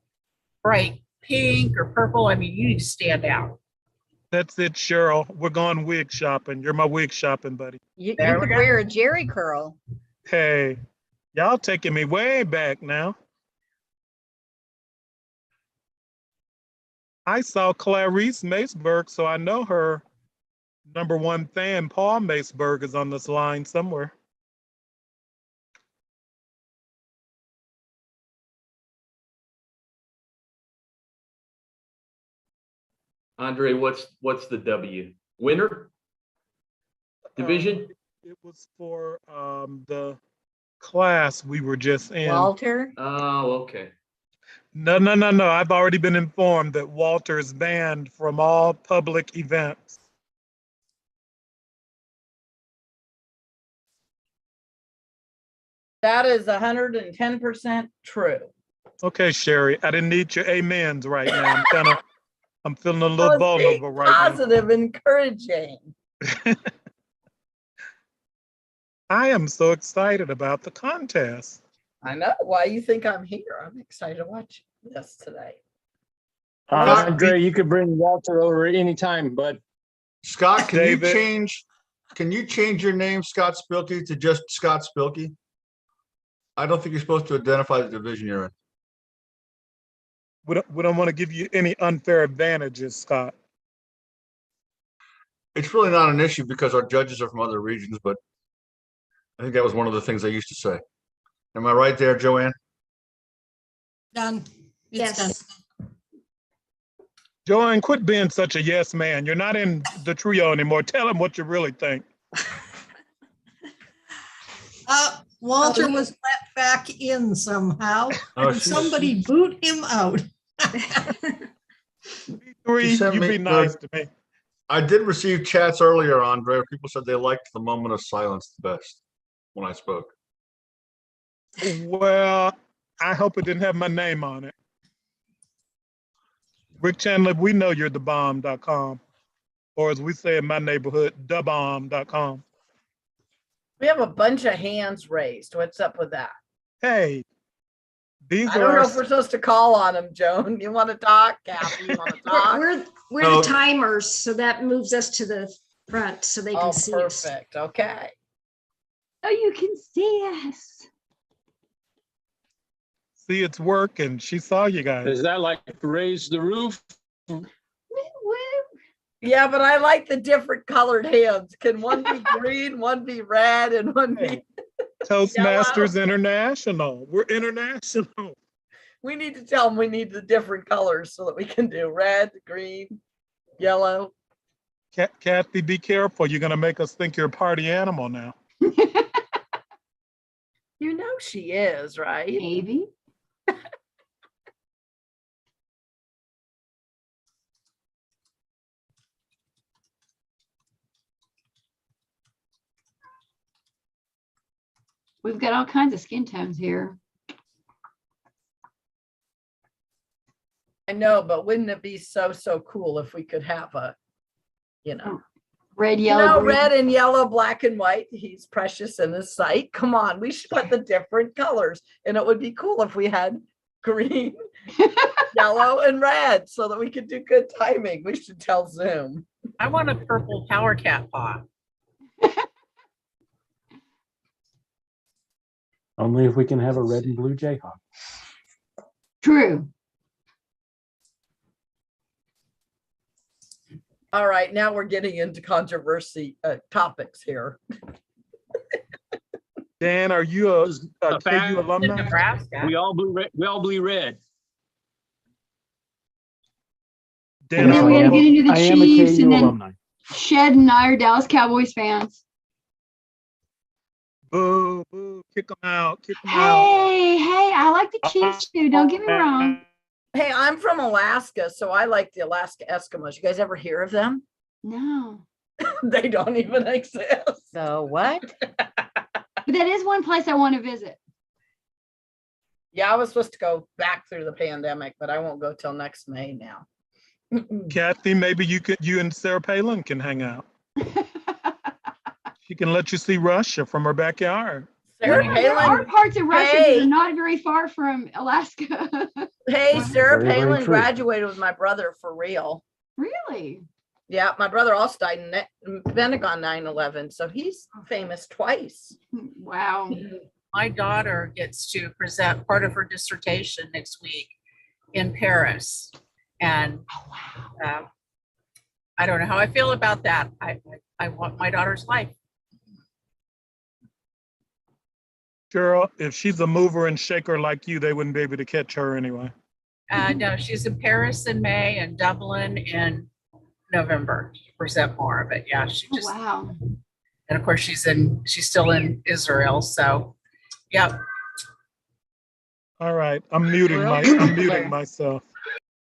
bright pink or purple. I mean, you need to stand out. That's it, Cheryl. We're going wig shopping. You're my wig shopping buddy. You There we could go. wear a Jerry curl. Hey, y'all taking me way back now. I saw Clarice Maceberg, so I know her #1 fan, Paul Maceberg, is on this line somewhere. Andre, what's the W? Winner? Division? It was for the class we were just in. Walter? Oh, okay. No. I've already been informed that Walter is banned from all public events. That is 110% true. Okay, Sherry, I didn't need your amens right now. I'm feeling a I little was being vulnerable right now. positive, encouraging. I am so excited about the contest. I know why you think I'm here. I'm excited to watch this today. Andre, you could bring Walter over anytime, bud. Scott, can David. you change your name, Scott Spilkey, to just Scott Spilkey? I don't think you're supposed to identify the division you're in. We don't want to give you any unfair advantages, Scott. It's really not an issue because our judges are from other regions, but I think that was one of the things I used to say. Am I right there, Joanne? Done. It's done. Joanne, quit being such a yes man. You're not in the trio anymore. Tell him what you really think. Walter was let back in somehow, Oh, and somebody boot him out. Three, She sent you me be the- nice to me. I did receive chats earlier, Andre, where people said they liked the moment of silence the best when I spoke. Well, I hope it didn't have my name on it. Rick Chandler, we know you're thebomb.com, or as we say in my neighborhood, thebomb.com. We have a bunch of hands raised. What's up with that? Hey, these I are don't know our if we're supposed to call on them, Joan. You want to talk? Kathy, you want to talk? We're No. the timers, so that moves us to the front so they can Oh, see us. perfect. Okay. Oh, you can see us. See, it's working. She saw you guys. Is that like raise the roof? Woo, woo. Yeah, but I like the different colored hands. Can one be green, one be red, and one be? Toastmasters International. We're international. We need to tell them we need the different colors so that we can do red, green, yellow. Kathy, be careful. You're going to make us think you're a party animal now. You know she is, right? Maybe. We've got all kinds of skin tones here. I know, but wouldn't it be so cool if we could have a, Red, you yellow, know, green. red and yellow, black and white. He's precious in his sight. Come on, we should put the different colors, and it would be cool if we had green, yellow, and red so that we could do good timing. We should tell Zoom. I want a purple Power Cat paw. Only if we can have a red and blue Jayhawk. True. All right, now we're getting into controversy topics here. Dan, are you a fact- KU alumni? Nebraska. We all blew red. We all blew red. Dan, And then are we had to you- get into the I am a Chiefs, KU and then alumni. Shed and I are Dallas Cowboys fans. Boo, boo, kick them out, kick them out. Hey, I like the Chiefs too. Don't get me wrong. Hey, I'm from Alaska, so I like the Alaska Eskimos. You guys ever hear of them? No. They don't even exist. So what? But that is one place I want to visit. Yeah, I was supposed to go back through the pandemic, but I won't go till next May now. Kathy, maybe you and Sarah Palin can hang out. She can let you see Russia from her backyard. Sarah There are Palin, parts of Russia Hey. that are not very far from Alaska. hey, Sarah Very, very Palin true. graduated with my brother for real. Really? Yeah, my brother also died in Pentagon 9/11, so he's famous twice. Wow. My daughter gets to present part of her dissertation next week in Paris. And I don't know how I feel about that. I want my daughter's life. Girl, if she's a mover and shaker like you, they wouldn't be able to catch her anyway. No, she's in Paris in May and Dublin in November to present more. But yeah, she Oh, just, wow. and of course she's still in Israel. So, yeah. All right, I'm muting myself.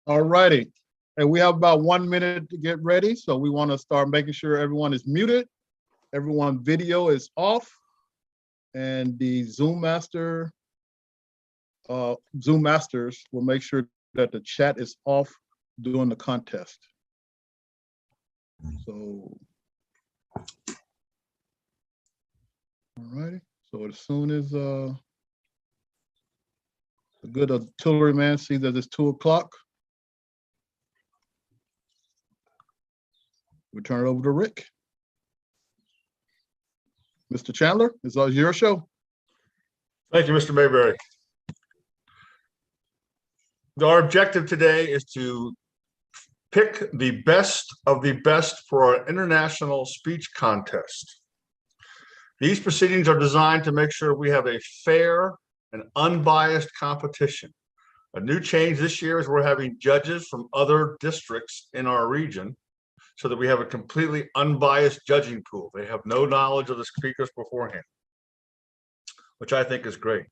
All righty. And we have about 1 minute to get ready. So we want to start making sure everyone is muted. Everyone video is off. And the Zoom Masters will make sure that the chat is off doing the contest. So, all righty. So as soon as a good artillery man sees that it's 2 o'clock, we turn it over to Rick. Mr. Chandler, it's all your show. Thank you, Mr. Mayberry. Our objective today is to pick the best of the best for our international speech contest. These proceedings are designed to make sure we have a fair and unbiased competition. A new change this year is we're having judges from other districts in our region so that we have a completely unbiased judging pool. They have no knowledge of the speakers beforehand, which I think is great.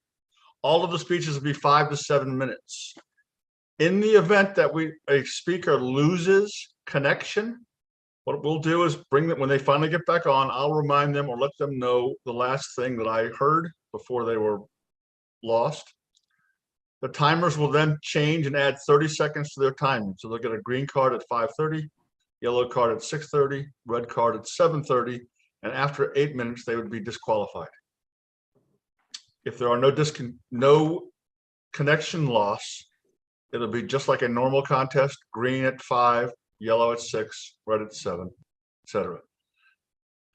All of the speeches will be 5 to 7 minutes. In the event that a speaker loses connection, what we'll do is bring them, when they finally get back on, I'll remind them or let them know the last thing that I heard before they were lost. The timers will then change and add 30 seconds to their timing. So they'll get a green card at 5:30, yellow card at 6:30, red card at 7:30, and after 8 minutes, they would be disqualified. If there are no connection loss, it'll be just like a normal contest, green at 5, yellow at 6, red at 7, etc.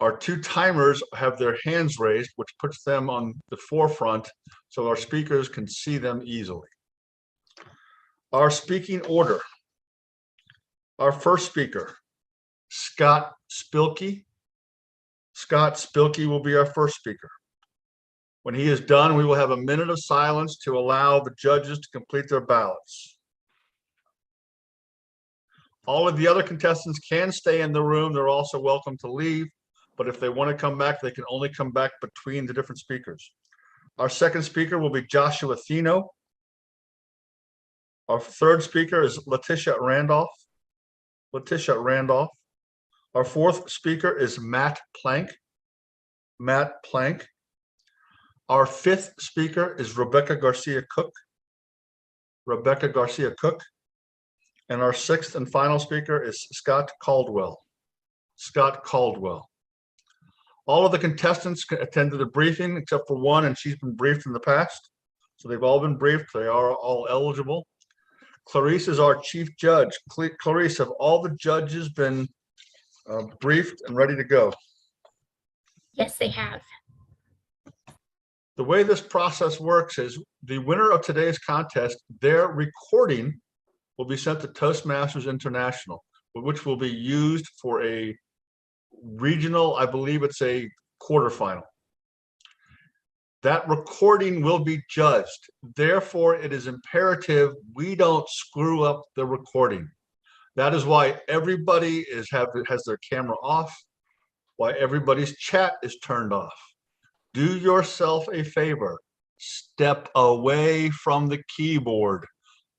Our 2 timers have their hands raised, which puts them on the forefront so our speakers can see them easily. Our speaking order. Our first speaker, Scott Spilkey. Scott Spilkey will be our first speaker. When he is done, we will have a minute of silence to allow the judges to complete their ballots. All of the other contestants can stay in the room. They're also welcome to leave, but if they want to come back, they can only come back between the different speakers. Our second speaker will be Joshua Thino. Our third speaker is Letitia Randolph. Letitia Randolph. Our fourth speaker is Matt Plank. Matt Plank. Our fifth speaker is Rebecca Garcia Cook. Rebecca Garcia Cook. And our sixth and final speaker is Scott Caldwell. Scott Caldwell. All of the contestants attended the briefing except for one, and she's been briefed in the past. So they've all been briefed. They are all eligible. Clarice is our chief judge. Clarice, have all the judges been briefed and ready to go? Yes, they have. The way this process works is the winner of today's contest, their recording will be sent to Toastmasters International, which will be used for a regional, I believe it's a quarterfinal. That recording will be judged. Therefore, it is imperative we don't screw up the recording. That is why everybody has their camera off, why everybody's chat is turned off. Do yourself a favor. Step away from the keyboard.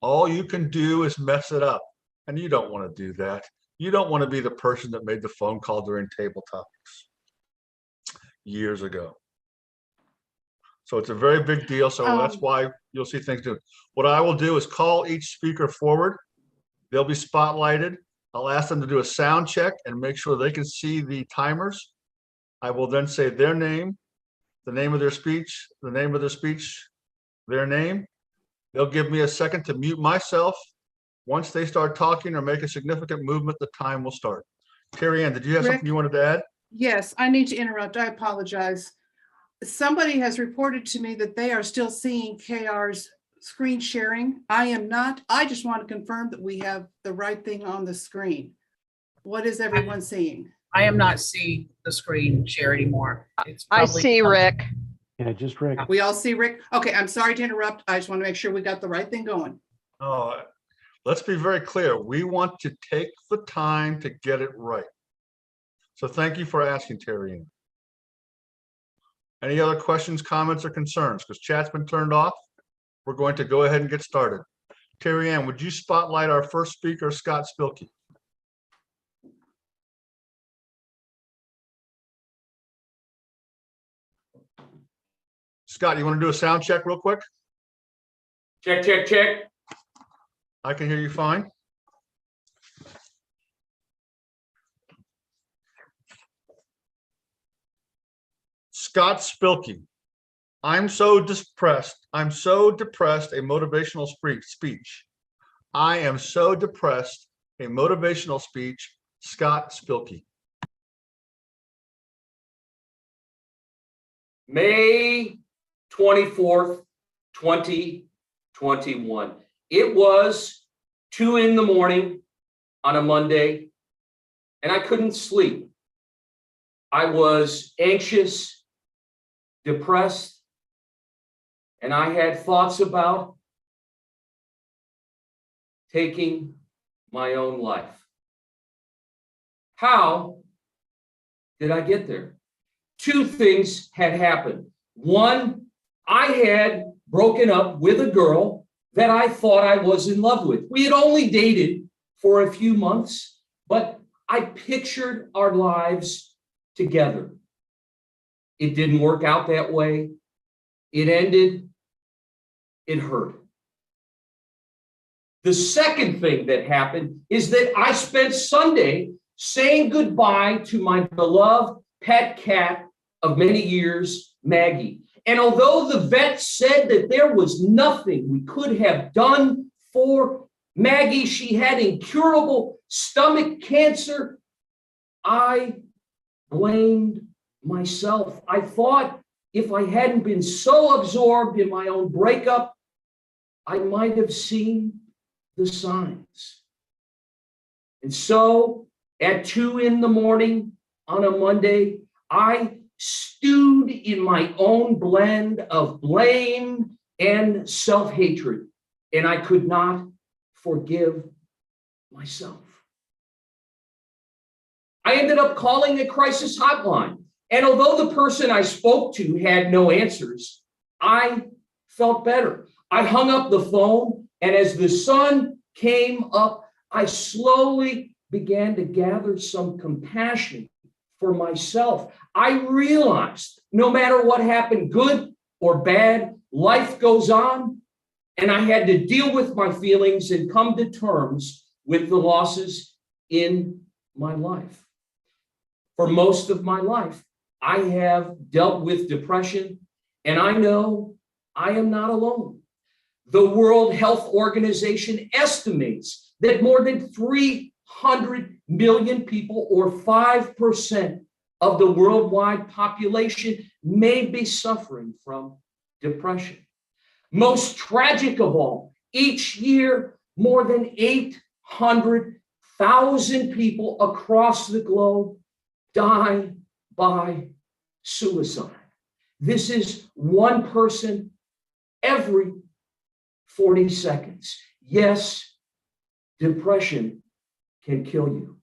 All you can do is mess it up, and you don't want to do that. You don't want to be the person that made the phone call during table topics years ago. So it's a very big deal. So that's why you'll see things do. What I will do is call each speaker forward. They'll be spotlighted. I'll ask them to do a sound check and make sure they can see the timers. I will then say their name, the name of their speech, the name of their speech, their name. They'll give me a second to mute myself. Once they start talking or make a significant movement, the time will start. Terry Ann, did you have Rick? something you wanted to add? Yes, I need to interrupt. I apologize. Somebody has reported to me that they are still seeing KR's screen sharing. I am not. I just want to confirm that we have the right thing on the screen. What is everyone seeing? I am not seeing the screen share anymore. It's I probably- see Rick. Yeah, just Rick. We all see Rick? Okay, I'm sorry to interrupt. I just want to make sure we got the right thing going. Oh, let's be very clear. We want to take the time to get it right. So thank you for asking, Terry Ann. Any other questions, comments, or concerns? Because chat's been turned off. We're going to go ahead and get started. Terry Ann, would you spotlight our first speaker, Scott Spilkey? Scott, you want to do a sound check real quick? Check, check, check. I can hear you fine. Scott Spilkey. I'm so depressed. I'm so depressed, a motivational speech. I am so depressed, a motivational speech. Scott Spilkey. May 24th, 2021. It was 2 a.m. on a Monday, and I couldn't sleep. I was anxious, depressed, and I had thoughts about taking my own life. How did I get there? 2 things had happened. One, I had broken up with a girl that I thought I was in love with. We had only dated for a few months, but I pictured our lives together. It didn't work out that way. It ended. It hurt. The second thing that happened is that I spent Sunday saying goodbye to my beloved pet cat of many years, Maggie. And although the vet said that there was nothing we could have done for Maggie, she had incurable stomach cancer, I blamed myself. I thought if I hadn't been so absorbed in my own breakup, I might have seen the signs. And so at 2 a.m. on a Monday, I stewed in my own blend of blame and self-hatred, and I could not forgive myself. I ended up calling a crisis hotline, and although the person I spoke to had no answers, I felt better. I hung up the phone, and as the sun came up, I slowly began to gather some compassion for myself. I realized no matter what happened, good or bad, life goes on, and I had to deal with my feelings and come to terms with the losses in my life. For most of my life, I have dealt with depression, and I know I am not alone. The World Health Organization estimates that more than 300 million people, or 5% of the worldwide population, may be suffering from depression. Most tragic of all, each year, more than 800,000 people across the globe die by suicide. This is one person every 40 seconds. Yes, depression can kill you.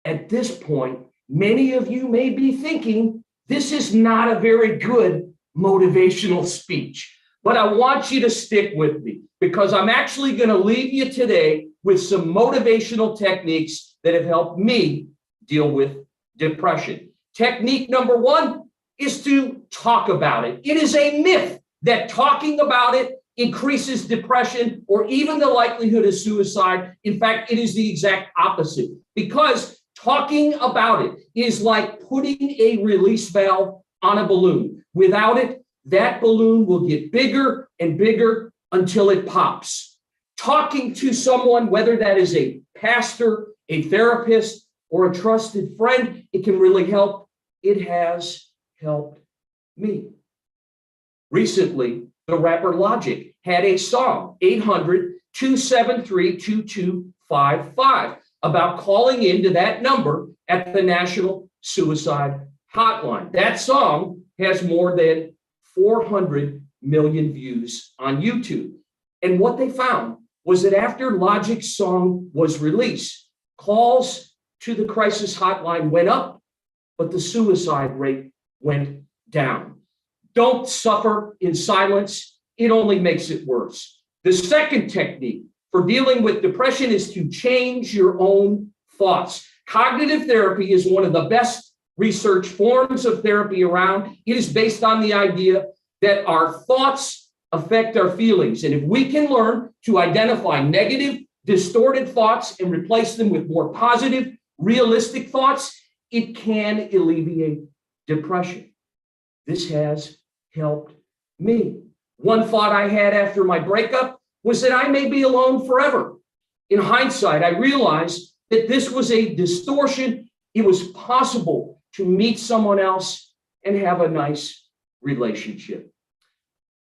At this point, many of you may be thinking, this is not a very good motivational speech, but I want you to stick with me because I'm actually going to leave you today with some motivational techniques that have helped me deal with depression. Technique number 1 is to talk about it. It is a myth that talking about it increases depression or even the likelihood of suicide. In fact, it is the exact opposite, because talking about it is like putting a release valve on a balloon. Without it, that balloon will get bigger and bigger until it pops. Talking to someone, whether that is a pastor, a therapist, or a trusted friend, it can really help. It has helped me. Recently, the rapper Logic had a song, 800-273-2255, about calling into that number at the National Suicide Hotline. That song has more than 400 million views on YouTube. And what they found was that after Logic's song was released, calls to the crisis hotline went up, but the suicide rate went down. Don't suffer in silence. It only makes it worse. The second technique for dealing with depression is to change your own thoughts. Cognitive therapy is one of the best research forms of therapy around. It is based on the idea that our thoughts affect our feelings. And if we can learn to identify negative, distorted thoughts and replace them with more positive, realistic thoughts, it can alleviate depression. This has helped me. One thought I had after my breakup was that I may be alone forever. In hindsight, I realized that this was a distortion. It was possible to meet someone else and have a nice relationship.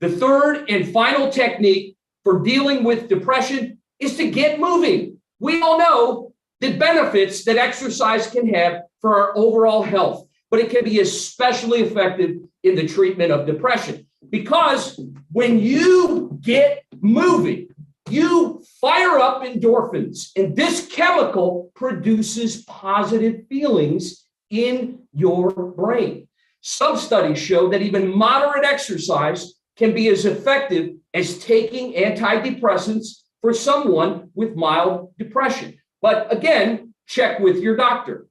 The third and final technique for dealing with depression is to get moving. We all know the benefits that exercise can have for our overall health, but it can be especially effective in the treatment of depression. Because when you get moving, you fire up endorphins, and this chemical produces positive feelings in your brain. Some studies show that even moderate exercise can be as effective as taking antidepressants for someone with mild depression. But again, check with your doctor.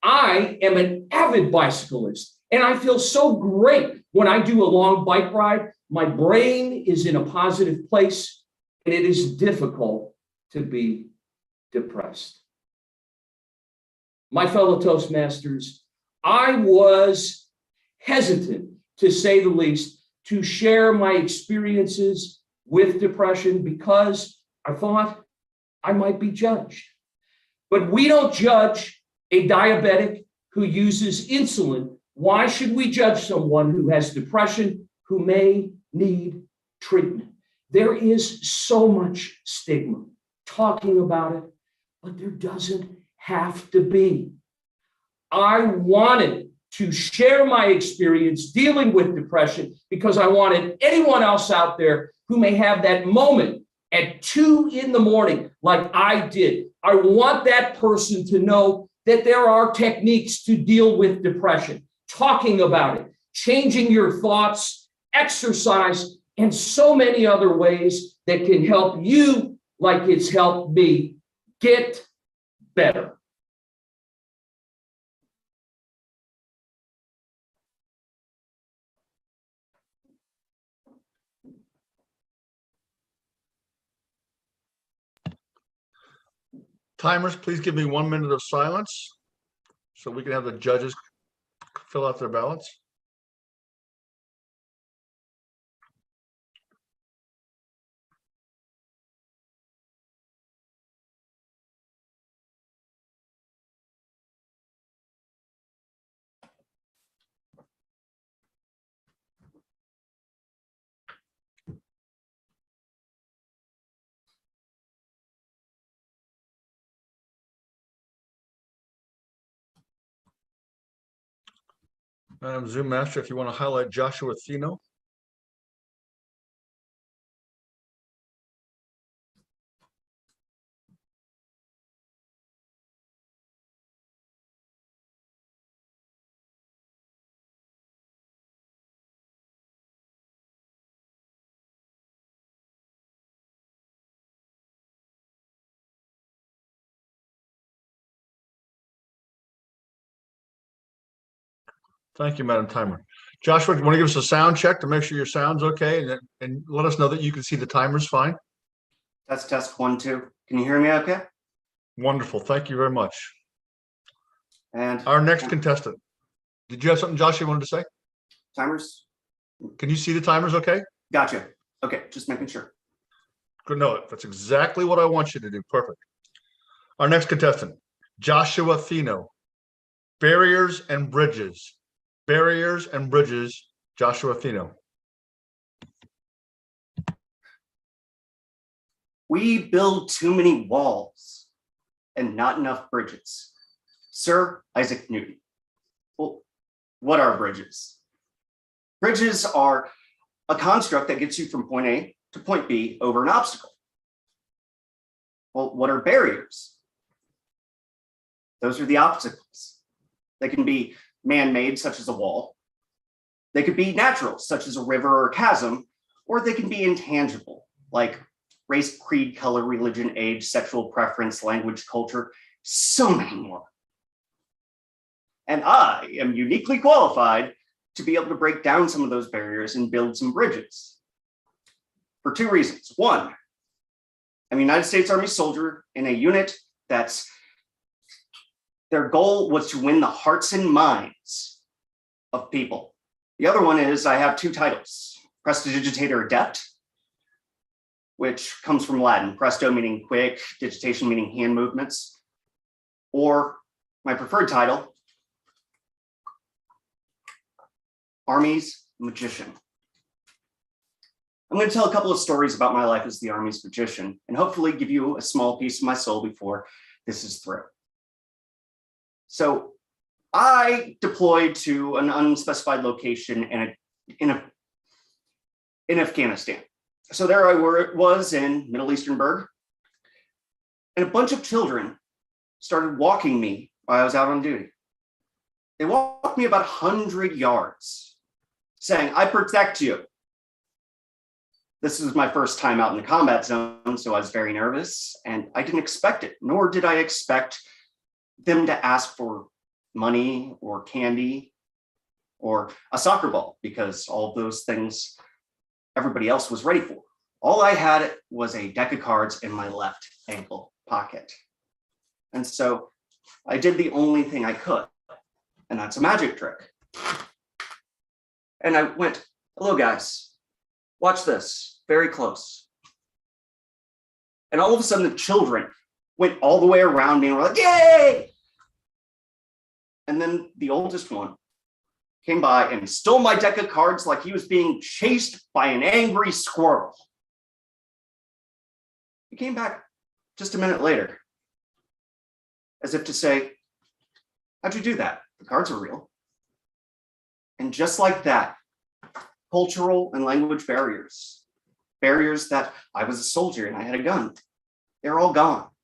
I am an avid bicyclist, and I feel so great when I do a long bike ride. My brain is in a positive place, and it is difficult to be depressed. My fellow Toastmasters, I was hesitant, to say the least, to share my experiences with depression because I thought I might be judged. But we don't judge a diabetic who uses insulin. Why should we judge someone who has depression, who may need treatment? There is so much stigma talking about it, but there doesn't have to be. I wanted to share my experience dealing with depression because I wanted anyone else out there who may have that moment at 2 a.m. like I did. I want that person to know that there are techniques to deal with depression, talking about it, changing your thoughts, exercise, and so many other ways that can help you, like it's helped me, get better. Timers, please give me 1 minute of silence so we can have the judges fill out their ballots. Zoom Master, if you want to highlight Joshua Thino. Thank you, Madam Timer. Joshua, do you want to give us a sound check to make sure your sound's okay, and let us know that you can see the timers fine? Test 1, 2. Can you hear me okay? Wonderful. Thank you very much. And our next contestant. Did you have something, Josh, you wanted to say? Timers? Can you see the timers okay? Gotcha. Okay, just making sure. Good. No, that's exactly what I want you to do. Perfect. Our next contestant, Joshua Thino. Barriers and bridges. Barriers and bridges, Joshua Thino. We build too many walls and not enough bridges. Sir Isaac Newton. Well, what are bridges? Bridges are a construct that gets you from point A to point B over an obstacle. Well, what are barriers? Those are the obstacles. They can be man-made, such as a wall. They could be natural, such as a river or a chasm, or they can be intangible, like race, creed, color, religion, age, sexual preference, language, culture, so many more. And I am uniquely qualified to be able to break down some of those barriers and build some bridges. For 2 reasons. 1, I'm a United States Army soldier in a unit that's their goal was to win the hearts and minds of people. The other one is I have 2 titles, Prestidigitator Adept, which comes from Latin, presto meaning quick, digitation meaning hand movements, or my preferred title, Army's Magician. I'm going to tell a couple of stories about my life as the Army's Magician and hopefully give you a small piece of my soul before this is through. So I deployed to an unspecified location in Afghanistan. So there I was in Middle Easternburg, and a bunch of children started walking me while I was out on duty. They walked me about 100 yards, saying, "I protect you." This was my first time out in the combat zone, so I was very nervous, and I didn't expect it, nor did I expect them to ask for money or candy or a soccer ball, because all of those things everybody else was ready for. All I had was a deck of cards in my left ankle pocket. And so I did the only thing I could, and that's a magic trick. And I went, "Hello guys, watch this, very close." And all of a sudden the children went all the way around me and were like, "Yay!" And then the oldest one came by and stole my deck of cards like he was being chased by an angry squirrel. He came back just a minute later, as if to say, "How'd you do that? The cards are real." And just like that, cultural and language barriers that I was a soldier and I had a gun, they're all gone.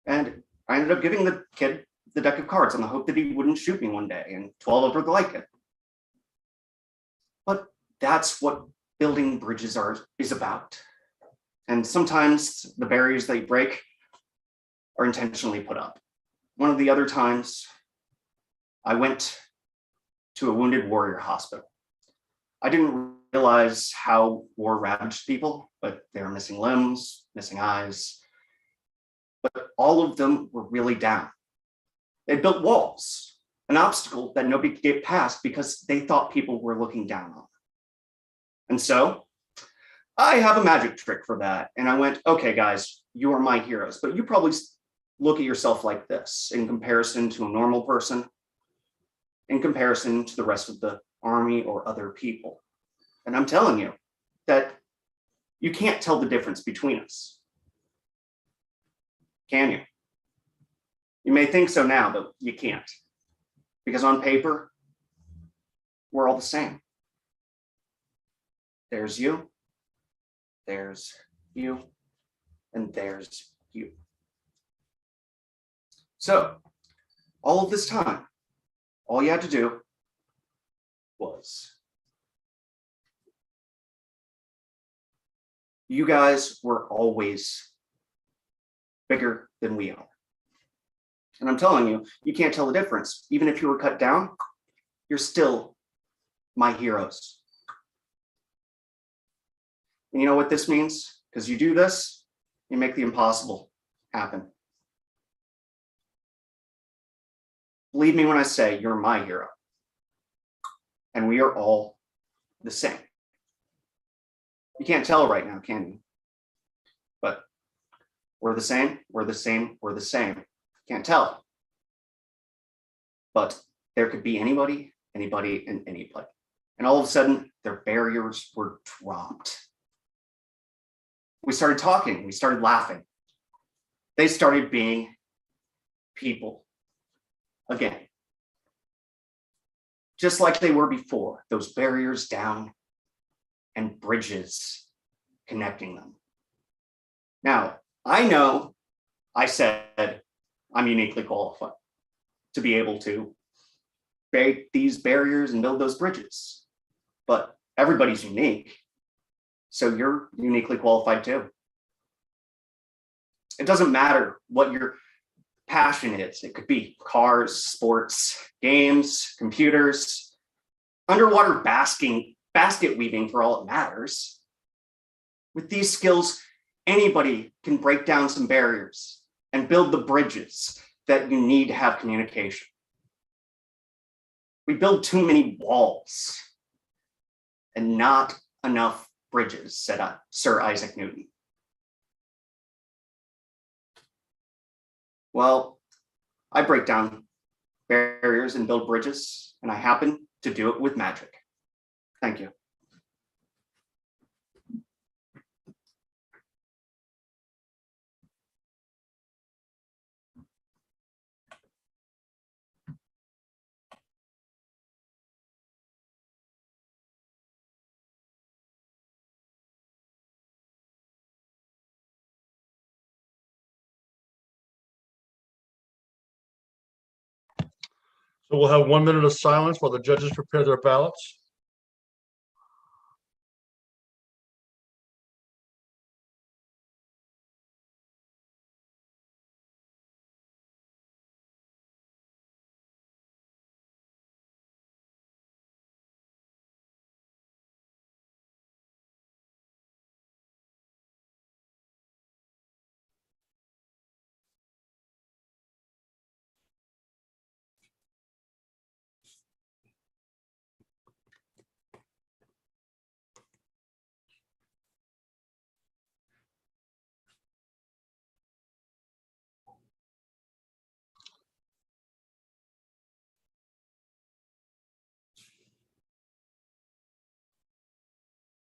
And I ended up giving the kid the deck of cards on the hope that he wouldn't shoot me one day, and 12 of would like it. But that's what building bridges is about. And sometimes the barriers they break are intentionally put up. One of the other times, I went to a wounded warrior hospital. I didn't realize how war ravaged people, but they were missing limbs, missing eyes, but all of them were really down. They built walls, an obstacle that nobody could get past because they thought people were looking down on them. And so I have a magic trick for that. And I went, "Okay, guys, you are my heroes, but you probably look at yourself like this in comparison to a normal person, in comparison to the rest of the Army or other people. And I'm telling you that you can't tell the difference between us. Can you? You may think so now, but you can't. Because on paper, we're all the same. There's you, there's you, and there's you. So, all of this time, all you had to do was, you guys were always bigger than we are. And I'm telling you, you can't tell the difference. Even if you were cut down, you're still my heroes. And you know what this means? Because you do this, you make the impossible happen. Believe me when I say you're my hero. And we are all the same. You can't tell right now, can you? But we're the same, we're the same, we're the same. Can't tell. But there could be anybody, and anybody. And all of a sudden, their barriers were dropped. We started talking, we started laughing. They started being people again. Just like they were before, those barriers down and bridges connecting them. Now, I know I said I'm uniquely qualified to be able to break these barriers and build those bridges, but everybody's unique. So you're uniquely qualified too. It doesn't matter what your passion is. It could be cars, sports, games, computers, underwater basket weaving for all it matters. With these skills, anybody can break down some barriers and build the bridges that you need to have communication. We build too many walls and not enough bridges, said Sir Isaac Newton. Well, I break down barriers and build bridges, and I happen to do it with magic. Thank you. So we'll have 1 minute of silence while the judges prepare their ballots.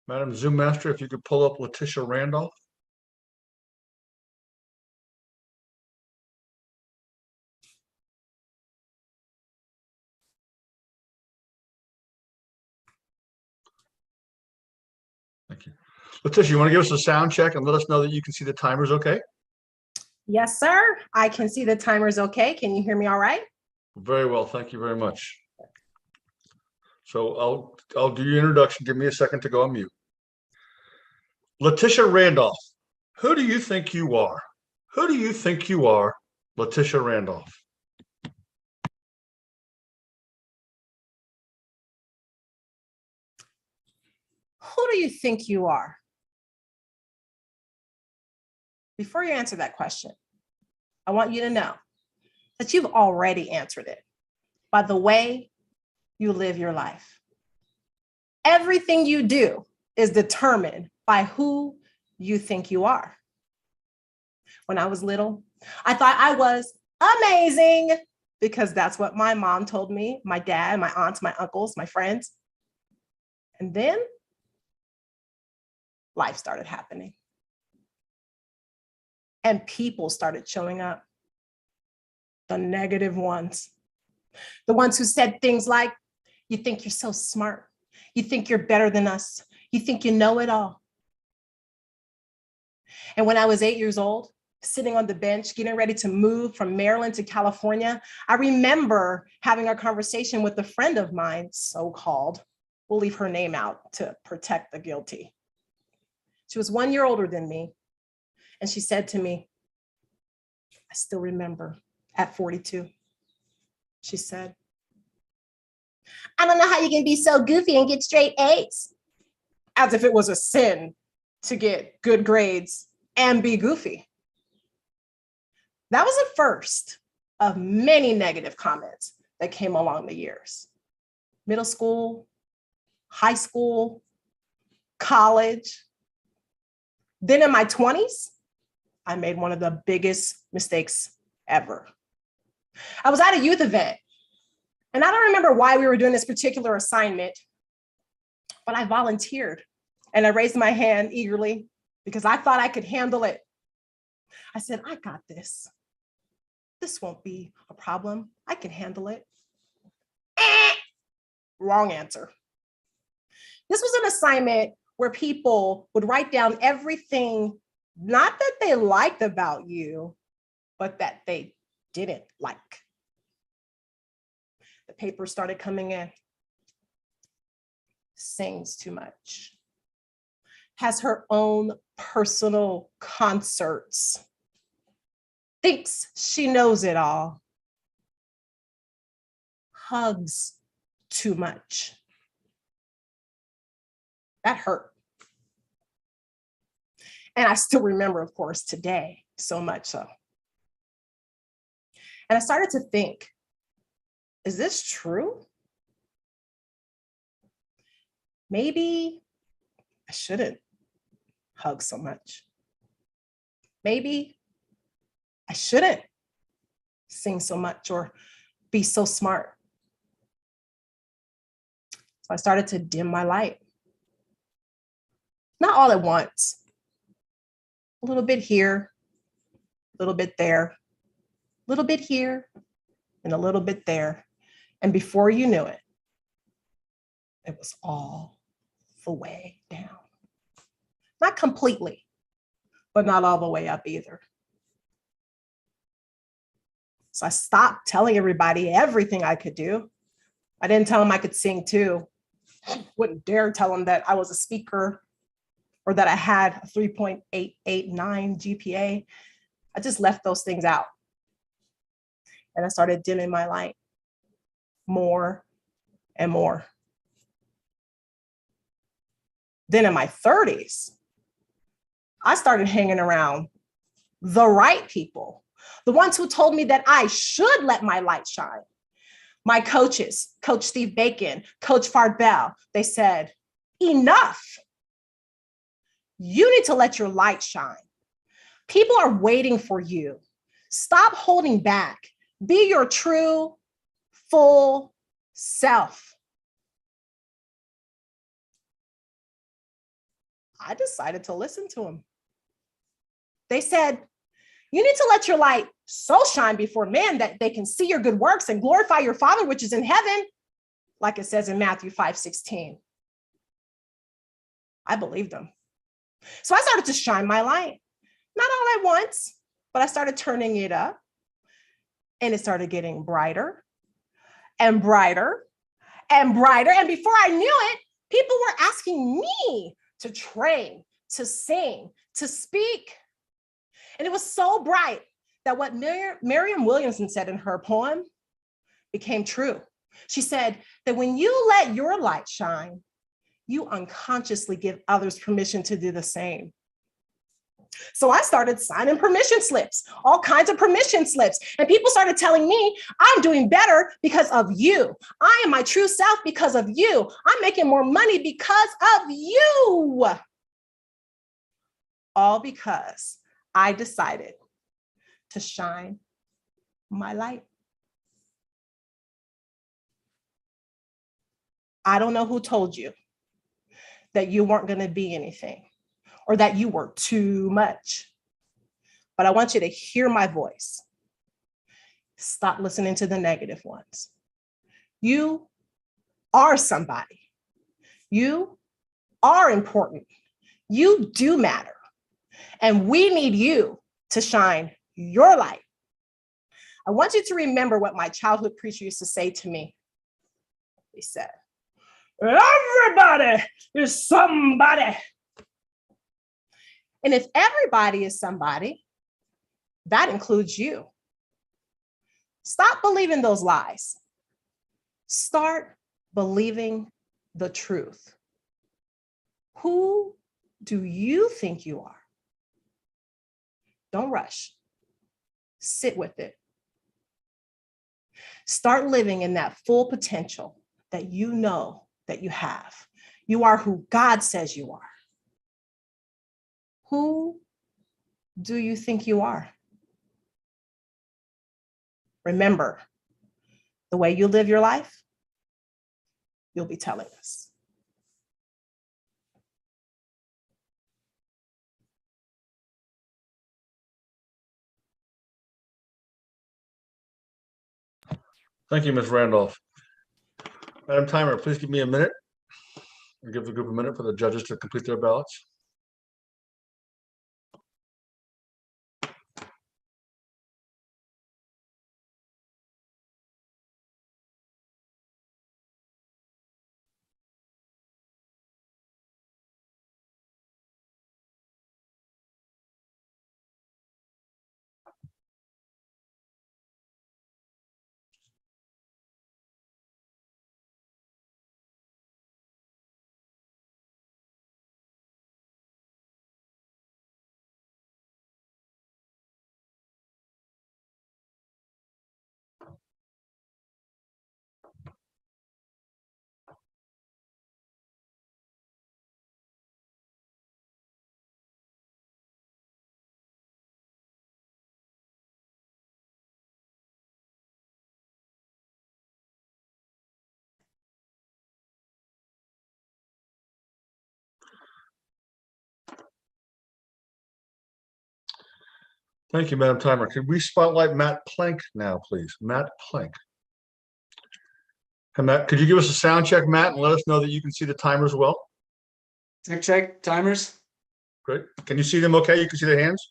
Madam Zoom Master, if you could pull up Letitia Randolph. Thank you. Letitia, you want to give us a sound check and let us know that you can see the timers okay? Yes, sir. I can see the timers okay. Can you hear me all right? Very well, thank you very much. So I'll do your introduction. Give me a second to go on mute. Letitia Randolph, who do you think you are? Who do you think you are, Letitia Randolph? Who do you think you are? Before you answer that question, I want you to know that you've already answered it by the way you live your life. Everything you do is determined by who you think you are. When I was little, I thought I was amazing because that's what my mom told me, my dad, my aunts, my uncles, my friends. And then life started happening. And people started showing up. The negative ones. The ones who said things like, you think you're so smart. You think you're better than us. You think you know it all. And when I was 8 years old, sitting on the bench, getting ready to move from Maryland to California, I remember having a conversation with a friend of mine, so-called. We'll leave her name out to protect the guilty. She was 1 year older than me. And she said to me, I still remember at 42, she said, I don't know how you can be so goofy and get straight A's. As if it was a sin to get good grades and be goofy. That was the first of many negative comments that came along the years. Middle school, high school, college. Then in my 20s, I made one of the biggest mistakes ever. I was at a youth event, and I don't remember why we were doing this particular assignment, but I volunteered and I raised my hand eagerly because I thought I could handle it. I said, I got this. This won't be a problem. I can handle it. Wrong answer. This was an assignment where people would write down everything, not that they liked about you, but that they didn't like. The papers started coming in. Sings too much. Has her own personal concerts. Thinks she knows it all. Hugs too much. That hurt. And I still remember, of course, today, so much so. And I started to think, is this true? maybe I shouldn't hug so much. Maybe I shouldn't sing so much or be so smart. So I started to dim my light. Not all at once. A little bit here, a little bit there, a little bit here, and a little bit there. And before you knew it, it was all the way down. Not completely, but not all the way up either. So I stopped telling everybody everything I could do. I didn't tell them I could sing too. Wouldn't dare tell them that I was a speaker or that I had a 3.889 GPA. I just left those things out. And I started dimming my light more and more. Then in my 30s, I started hanging around the right people, the ones who told me that I should let my light shine. My coaches, Coach Steve Bacon, Coach Fard Bell, they said, enough. You need to let your light shine. People are waiting for you. Stop holding back. Be your true, full self. I decided to listen to them. They said, you need to let your light so shine before men that they can see your good works and glorify your Father which is in heaven, like it says in Matthew 5:16. I believed them. So I started to shine my light. Not all at once, but I started turning it up, and it started getting brighter and brighter and brighter. And before I knew it, people were asking me to train, to sing, to speak. And it was so bright that what Marianne Williamson said in her poem became true. She said that when you let your light shine, you unconsciously give others permission to do the same. So I started signing permission slips, all kinds of permission slips. And people started telling me, I'm doing better because of you. I am my true self because of you. I'm making more money because of you. All because I decided to shine my light. I don't know who told you that you weren't going to be anything or that you were too much, but I want you to hear my voice. Stop listening to the negative ones. You are somebody. You are important. You do matter. And we need you to shine your light. I want you to remember what my childhood preacher used to say to me. He said, everybody is somebody. And if everybody is somebody, that includes you. Stop believing those lies. Start believing the truth. Who do you think you are? Don't rush. Sit with it. Start living in that full potential that you know that you have. You are who God says you are. Who do you think you are? Remember, the way you live your life, you'll be telling us. Thank you, Ms. Randolph. Madam Timer, please give me a minute and give the group a minute for the judges to complete their ballots. Thank you, Madam Timer. Could we spotlight Matt Plank now, please? Matt Plank. Hey, Matt, could you give us a sound check, Matt, and let us know that you can see the timers well? Check, timers. Great. Can you see them okay? You can see their hands?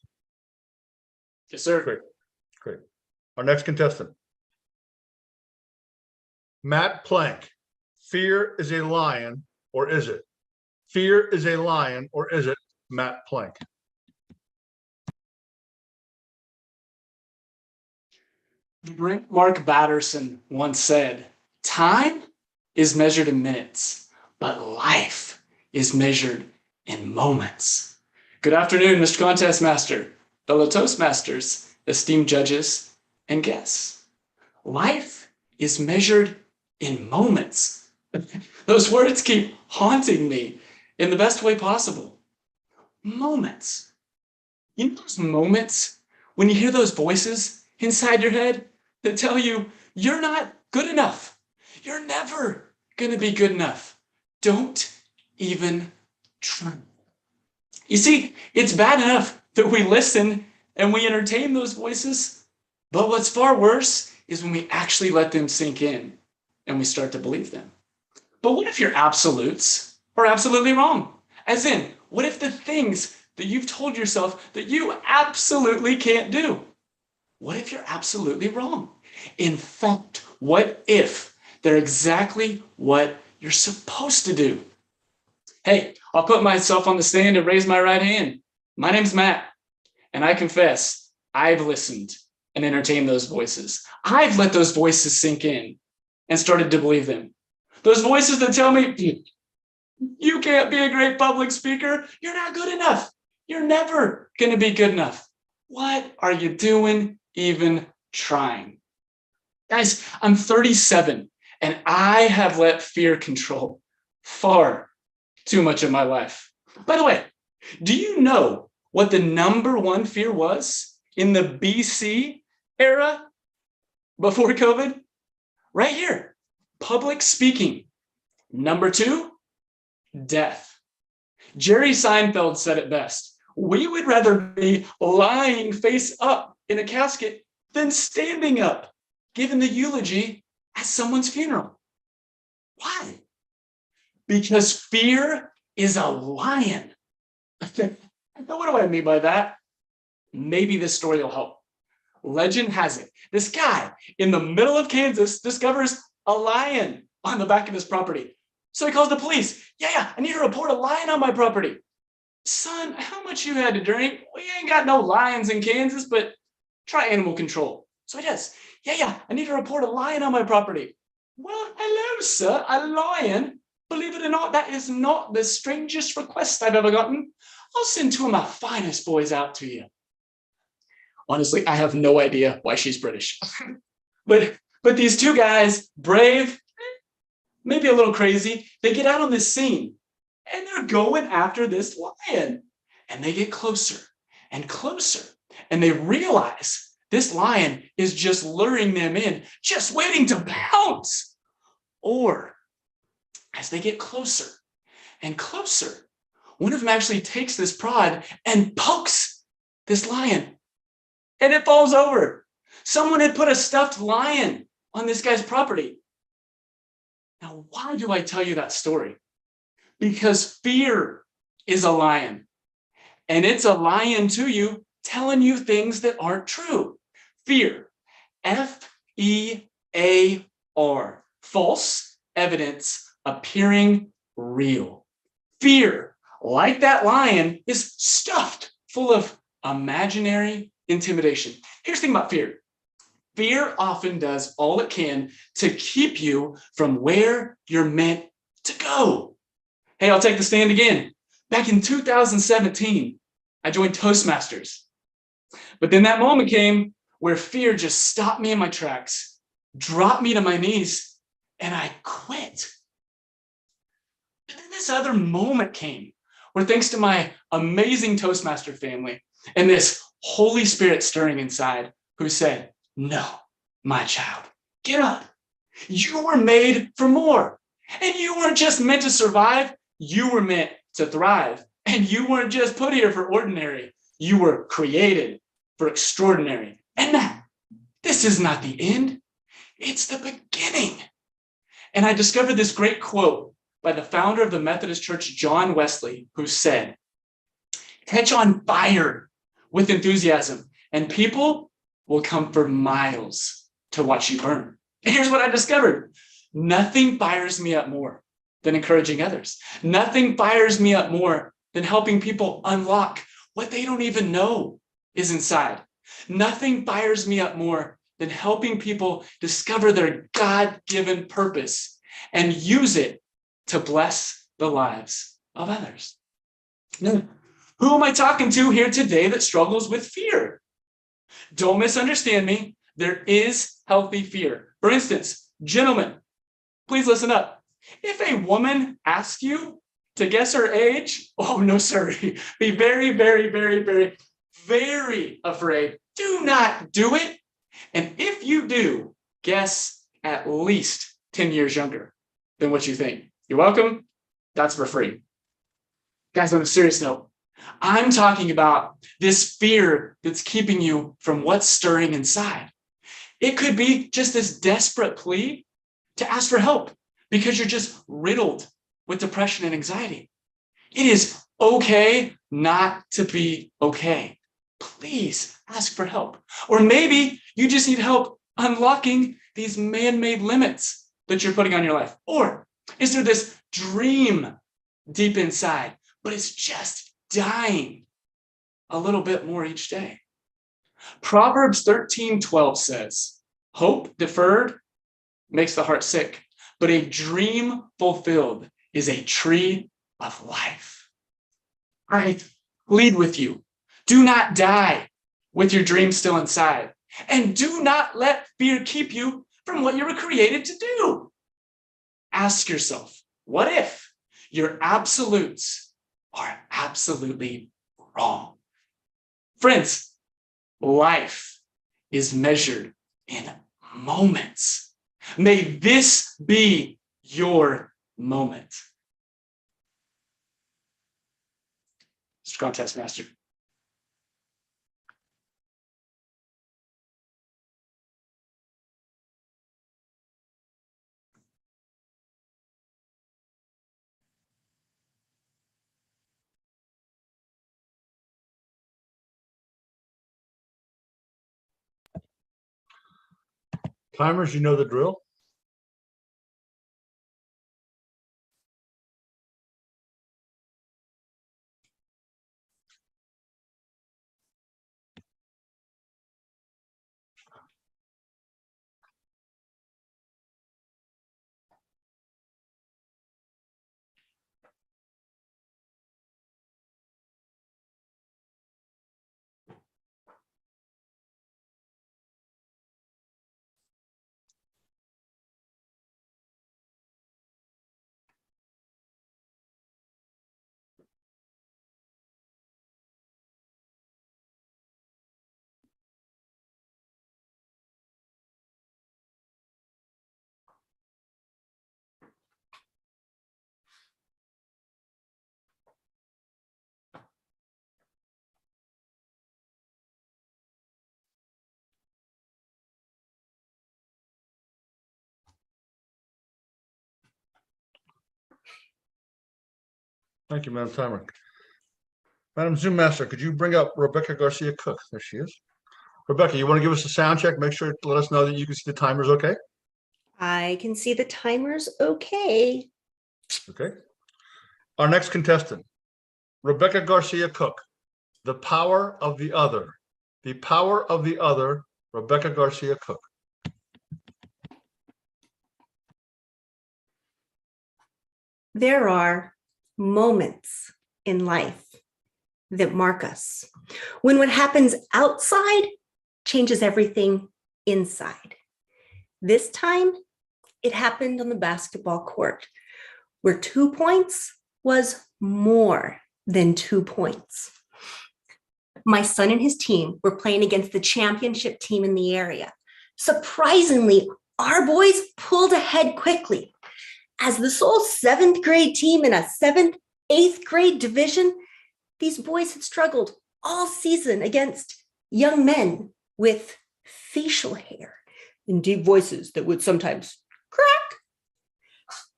Yes, sir. Great. Great. Our next contestant. Matt Plank. Fear is a lion, or is it? Fear is a lion, or is it Matt Plank? Mark Batterson once said, time is measured in minutes, but life is measured in moments. Good afternoon, Mr. Contest Master, fellow Toastmasters, esteemed judges, and guests. Life is measured in moments. Those words keep haunting me in the best way possible. Moments. You know those moments when you hear those voices inside your head that tell you you're not good enough. You're never gonna be good enough. Don't even try. You see, it's bad enough that we listen and we entertain those voices, but what's far worse is when we actually let them sink in and we start to believe them. But what if your absolutes are absolutely wrong? As in, what if the things that you've told yourself that you absolutely can't do? What if you're absolutely wrong? In fact, what if they're exactly what you're supposed to do? Hey, I'll put myself on the stand and raise my right hand. My name's Matt, and I confess I've listened and entertained those voices. I've let those voices sink in and started to believe them. Those voices that tell me, you can't be a great public speaker. You're not good enough. You're never going to be good enough. What are you doing even trying? Guys, I'm 37 and I have let fear control far too much of my life. By the way, do you know what the #1 fear was in the BC era before COVID? Right here, public speaking. #2, death. Jerry Seinfeld said it best. We would rather be lying face up in a casket than standing up, giving the eulogy at someone's funeral. Why? Because fear is a lion. What do I mean by that? Maybe this story will help. Legend has it, this guy in the middle of Kansas discovers a lion on the back of his property. So he calls the police. Yeah, I need to report a lion on my property. Son, how much you had to drink? We ain't got no lions in Kansas, but try animal control. So he does. Yeah, I need to report a lion on my property. Well, hello, sir, a lion? Believe it or not, that is not the strangest request I've ever gotten. I'll send 2 of my finest boys out to you. Honestly, I have no idea why she's British. but these 2 guys, brave, maybe a little crazy, they get out on this scene and they're going after this lion. And they get closer and closer. And they realize this lion is just luring them in, just waiting to pounce. Or as they get closer and closer, one of them actually takes this prod and pokes this lion. And it falls over. Someone had put a stuffed lion on this guy's property. Now, why do I tell you that story? Because fear is a lion. And it's a lion to you, telling you things that aren't true. Fear. F-E-A-R. False evidence appearing real. Fear, like that lion, is stuffed full of imaginary intimidation. Here's the thing about fear. Fear often does all it can to keep you from where you're meant to go. Hey, I'll take the stand again. Back in 2017, I joined Toastmasters. But then that moment came where fear just stopped me in my tracks, dropped me to my knees, and I quit. And then this other moment came where, thanks to my amazing Toastmaster family and this Holy Spirit stirring inside, who said, no, my child, get up. You were made for more. And you weren't just meant to survive, you were meant to thrive. And you weren't just put here for ordinary. You were created for extraordinary. And that this is not the end, it's the beginning. And I discovered this great quote by the founder of the Methodist Church, John Wesley, who said, "Catch on fire with enthusiasm, and people will come for miles to watch you burn." And here's what I discovered. Nothing fires me up more than encouraging others. Nothing fires me up more than helping people unlock what they don't even know is inside. Nothing fires me up more than helping people discover their God-given purpose and use it to bless the lives of others. Now, who am I talking to here today that struggles with fear? Don't misunderstand me. There is healthy fear. For instance, gentlemen, please listen up. If a woman asks you to guess her age, oh no, sir, be very, very, very, very, very afraid. Do not do it. And if you do, guess at least 10 years younger than what you think. You're welcome. That's for free. Guys, on a serious note, I'm talking about this fear that's keeping you from what's stirring inside. It could be just this desperate plea to ask for help because you're just riddled with depression and anxiety. It is okay not to be okay. Please ask for help. Or maybe you just need help unlocking these man-made limits that you're putting on your life. Or is there this dream deep inside, but it's just dying a little bit more each day? Proverbs 13:12 says, "Hope deferred makes the heart sick, but a dream fulfilled is a tree of life." I plead with you, do not die with your dream still inside, and do not let fear keep you from what you were created to do. Ask yourself, what if your absolutes are absolutely wrong? Friends, life is measured in moments. May this be your moment. Mr. Contest Master. Timers, you know the drill. Thank you, Madam Timer. Madam Zoom Master, could you bring up Rebecca Garcia Cook? There she is. Rebecca, you want to give us a sound check? Make sure to let us know that you can see the timers okay? I can see the timers okay. Okay. Our next contestant, Rebecca Garcia Cook, The Power of the Other. The Power of the Other, Rebecca Garcia Cook. There are moments in life that mark us when what happens outside changes everything inside. This time, it happened on the basketball court, where 2 points was more than 2 points. My son and his team were playing against the championship team in the area. Surprisingly, our boys pulled ahead quickly. As the sole 7th grade team in a 7th, 8th grade division, these boys had struggled all season against young men with facial hair and deep voices that would sometimes crack.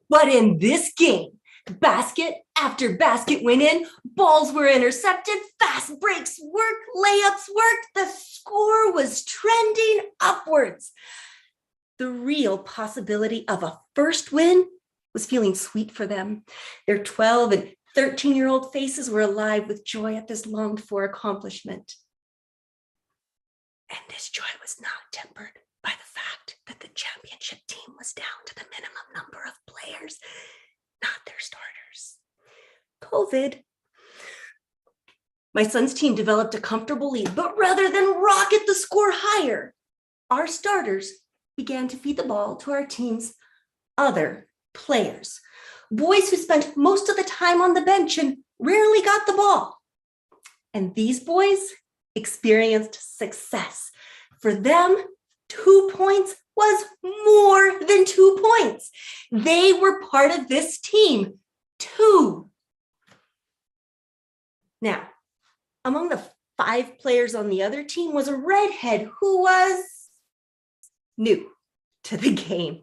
But in this game, basket after basket went in, balls were intercepted, fast breaks worked, layups worked, the score was trending upwards. The real possibility of a first win was feeling sweet for them. Their 12 and 13-year-old faces were alive with joy at this longed for accomplishment. And this joy was not tempered by the fact that the championship team was down to the minimum number of players, not their starters. COVID. My son's team developed a comfortable lead, but rather than rocket the score higher, our starters began to feed the ball to our team's other players, boys who spent most of the time on the bench and rarely got the ball. And these boys experienced success. For them, 2 points was more than 2 points. They were part of this team too. Now, among the 5 players on the other team was a redhead who was new to the game.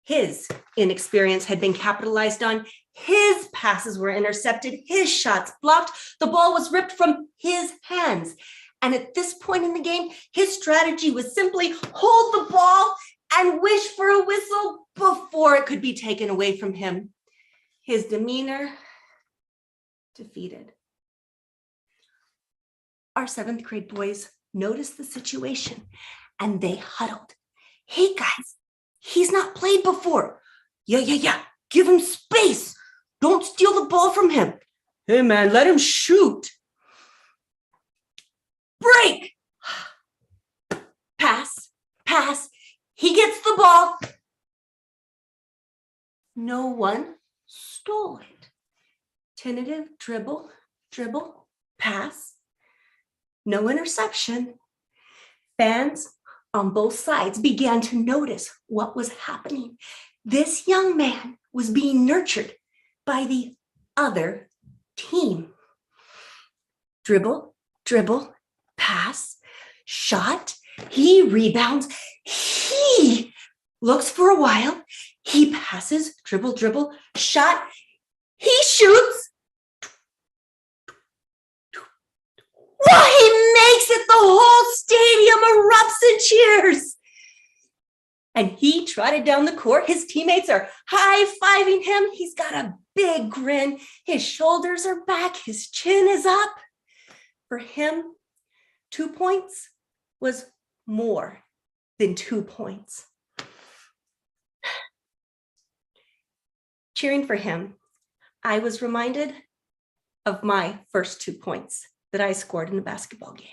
His inexperience had been capitalized on. His passes were intercepted, his shots blocked, the ball was ripped from his hands. And at this point in the game, his strategy was simply hold the ball and wish for a whistle before it could be taken away from him. His demeanor defeated. Our 7th grade boys noticed the situation and they huddled. Hey guys, he's not played before. Yeah. Give him space. Don't steal the ball from him. Hey man, let him shoot. Break. Pass. He gets the ball. No one stole it. Tentative dribble, pass. No interception. Fans on both sides began to notice what was happening. This young man was being nurtured by the other team. Dribble, pass, shot. He rebounds. He looks for a while. He passes, dribble, shot. He shoots. Why, he makes it! The whole stadium erupts in cheers. And he trotted down the court. His teammates are high-fiving him. He's got a big grin. His shoulders are back. His chin is up. For him, 2 points was more than 2 points. Cheering for him, I was reminded of my first 2 points that I scored in a basketball game.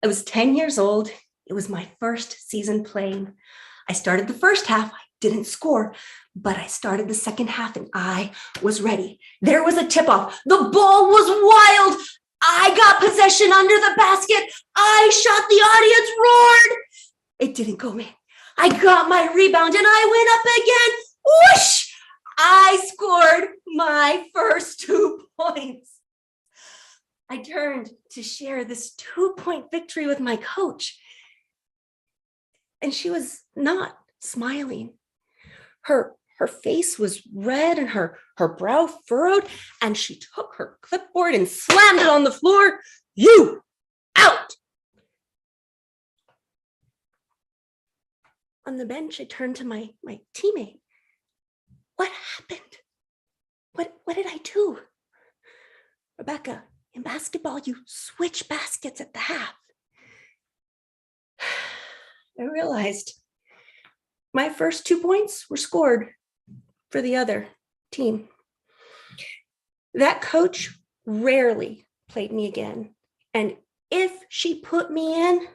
I was 10 years old. It was my first season playing. I started the first half, I didn't score, but I started the second half and I was ready. There was a tip-off. The ball was wild. I got possession under the basket. I shot, the audience roared. It didn't go in. I got my rebound and I went up again. Whoosh! I scored my first 2 points. I turned to share this 2-point victory with my coach. And she was not smiling. Her face was red and her brow furrowed, and she took her clipboard and slammed it on the floor. You out! On the bench, I turned to my teammate. What happened? What did I do? Rebecca, in basketball, you switch baskets at the half. I realized my first 2 points were scored for the other team. That coach rarely played me again. And if she put me in,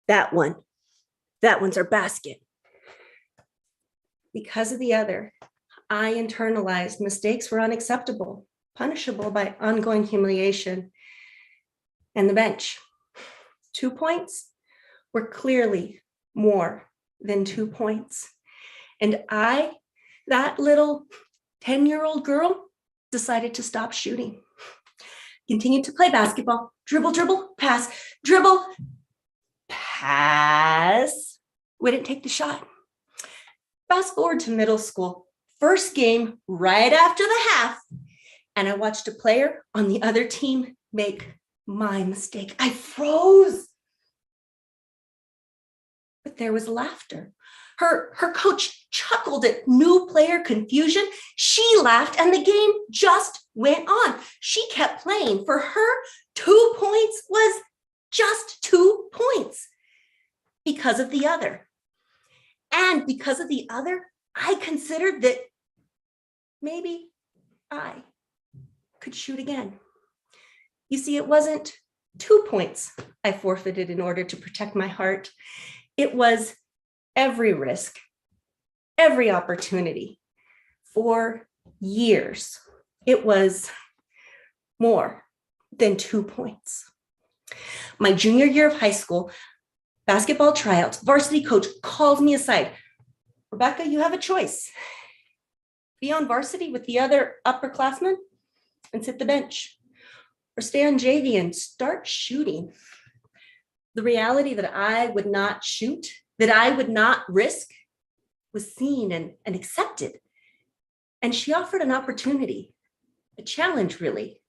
that one's our basket. Because of the other, I internalized mistakes were unacceptable, punishable by ongoing humiliation. And the bench, 2 points were clearly more than 2 points. And I, that little 10-year-old girl, decided to stop shooting. continued to play basketball. Dribble, dribble, pass, dribble, pass. Wouldn't take the shot. Fast forward to middle school, first game right after the half, and I watched a player on the other team make my mistake. I froze. But there was laughter. Her coach chuckled at new player confusion. She laughed and the game just went on. She kept playing. For her, 2 points was just 2 points because of the other. And because of the other, I considered that maybe I could shoot again. You see, it wasn't 2 points I forfeited in order to protect my heart. It was every risk, every opportunity for years. It was more than 2 points. My junior year of high school, basketball tryouts, varsity coach called me aside. Rebecca, you have a choice. Be on varsity with the other upperclassmen and sit the bench, or stay on JV and start shooting. The reality that I would not shoot, that I would not risk, was seen and accepted. And she offered an opportunity, a challenge really,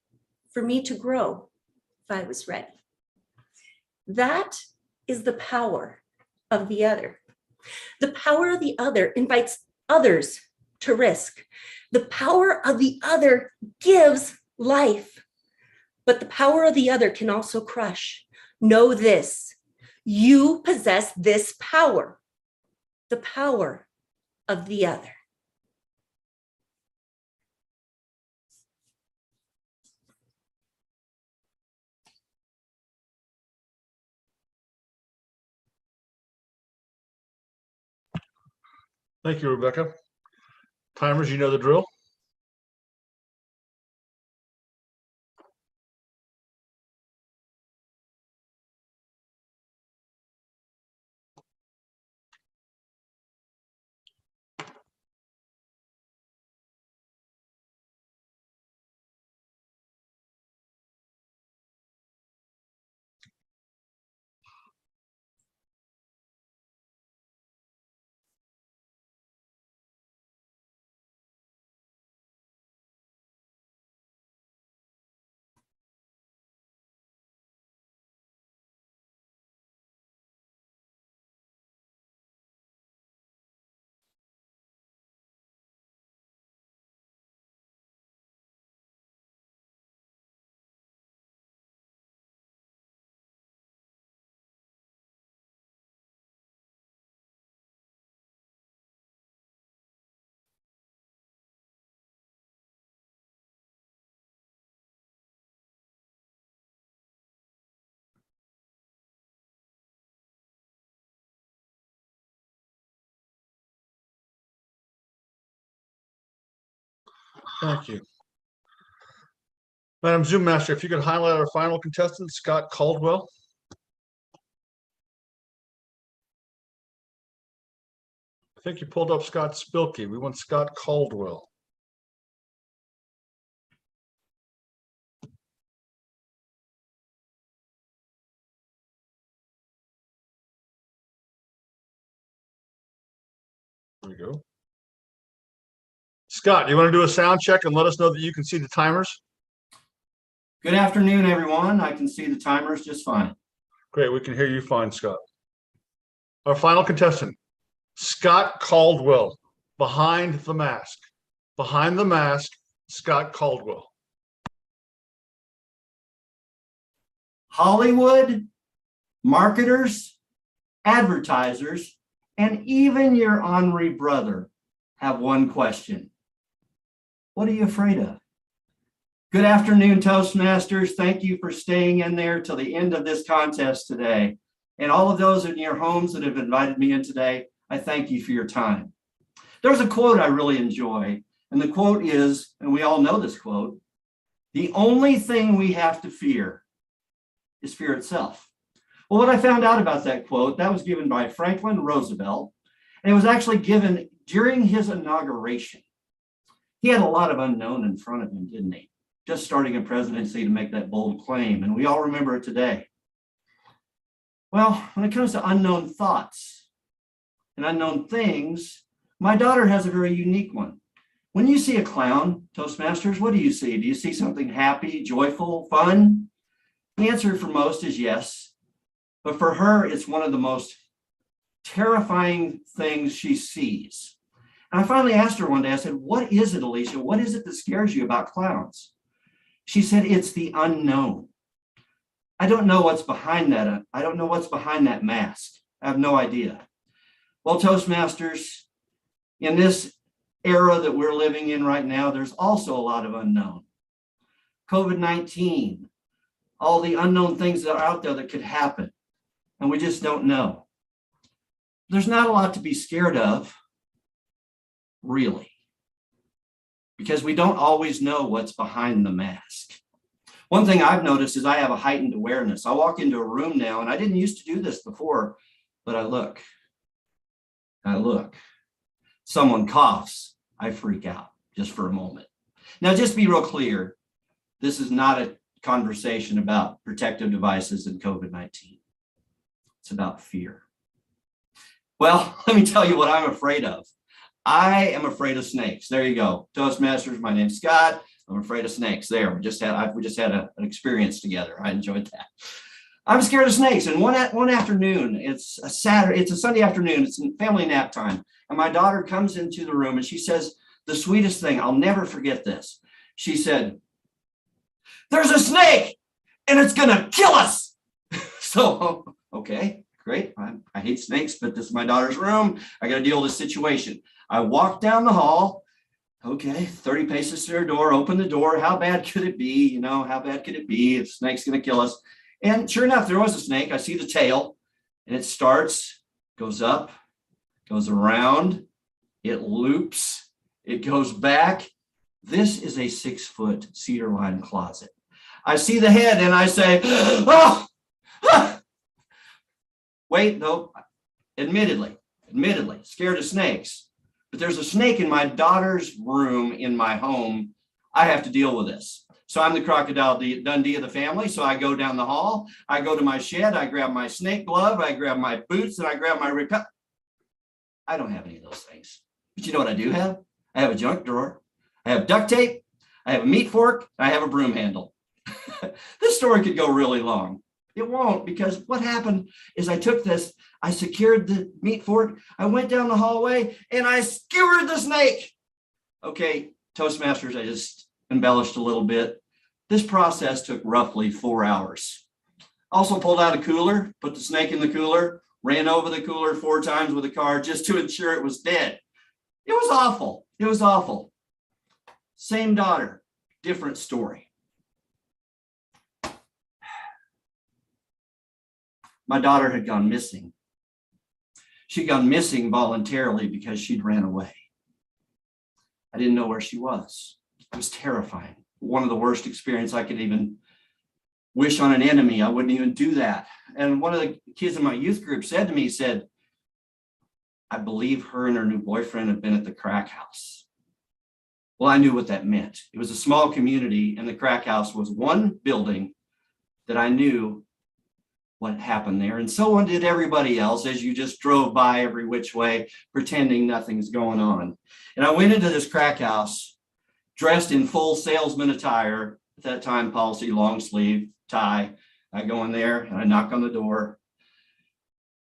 for me to grow if I was ready. That is the power of the other. The power of the other invites others to risk. The power of the other gives life, but the power of the other can also crush. Know this, you possess this power, the power of the other. Thank you, Rebecca. Timers, you know the drill. Thank you. Madam Zoom Master, if you could highlight our final contestant, Scott Caldwell. I think you pulled up Scott Spilkey. We want Scott Caldwell. There we go. Scott, you want to do a sound check and let us know that you can see the timers? Good afternoon, everyone. I can see the timers just fine. Great, we can hear you fine, Scott. Our final contestant, Scott Caldwell, behind the mask. Behind the mask, Scott Caldwell. Hollywood, marketers, advertisers, and even your ornery brother have one question. What are you afraid of? Good afternoon, Toastmasters. Thank you for staying in there till the end of this contest today. And all of those in your homes that have invited me in today, I thank you for your time. There's a quote I really enjoy, and the quote is, and we all know this quote, the only thing we have to fear is fear itself. Well, what I found out about that quote, that was given by Franklin Roosevelt, and it was actually given during his inauguration. He had a lot of unknown in front of him, didn't he? just starting a presidency to make that bold claim, and we all remember it today. Well, when it comes to unknown thoughts and unknown things, my daughter has a very unique one. When you see a clown, Toastmasters, what do you see? Do you see something happy, joyful, fun? The answer for most is yes, but for her, it's one of the most terrifying things she sees. And I finally asked her one day, I said, what is it, Alicia? What is it that scares you about clowns? She said, it's the unknown. I don't know what's behind that. I don't know what's behind that mask. I have no idea. Well, Toastmasters, in this era that we're living in right now, there's also a lot of unknown. COVID-19, all the unknown things that are out there that could happen, and we just don't know. There's not a lot to be scared of, really, because we don't always know what's behind the mask. One thing I've noticed is I have a heightened awareness. I walk into a room now, and I didn't used to do this before, but I look. Someone coughs, I freak out just for a moment. Now, just to be real clear, this is not a conversation about protective devices and COVID-19. It's about fear. Well, let me tell you what I'm afraid of. I am afraid of snakes. There you go. Toastmasters, my name's Scott. I'm afraid of snakes. There, we just had an experience together. I enjoyed that. I'm scared of snakes. And one afternoon, it's a Sunday afternoon, it's family nap time. And my daughter comes into the room and she says the sweetest thing. I'll never forget this. She said, "There's a snake and it's gonna kill us." So, okay, great. I hate snakes, but this is my daughter's room. I got to deal with this situation. I walk down the hall. Okay, 30 paces to her door, open the door. How bad could it be? You know, how bad could it be? The snake's going to kill us. And sure enough, there was a snake. I see the tail and it starts, goes up, goes around, it loops, it goes back. This is a 6-foot cedar lined closet. I see the head and I say, "Oh, ah." Wait, no, admittedly, scared of snakes. But there's a snake in my daughter's room in my home. I have to deal with this. So I'm the Crocodile Dundee of the family. So I go down the hall, I go to my shed, I grab my snake glove, I grab my boots, and I grab my repel. I don't have any of those things. But you know what I do have? I have a junk drawer. I have duct tape. I have a meat fork. And I have a broom handle. This story could go really long. It won't, because what happened is I took this, I secured the meat fork, I went down the hallway, and I skewered the snake. Okay, Toastmasters, I just embellished a little bit. This process took roughly 4 hours. Also pulled out a cooler, put the snake in the cooler, ran over the cooler 4 times with a car just to ensure it was dead. It was awful. It was awful. Same daughter, different story. My daughter had gone missing. She'd gone missing voluntarily because she'd ran away. I didn't know where she was. It was terrifying. One of the worst experiences I could even wish on an enemy. I wouldn't even do that. And one of the kids in my youth group said to me, he said, "I believe her and her new boyfriend have been at the crack house." Well, I knew what that meant. It was a small community, and the crack house was one building that I knew what happened there. And so did everybody else as you just drove by every which way, pretending nothing's going on. And I went into this crack house dressed in full salesman attire. At that time, policy, long sleeve, tie. I go in there and I knock on the door.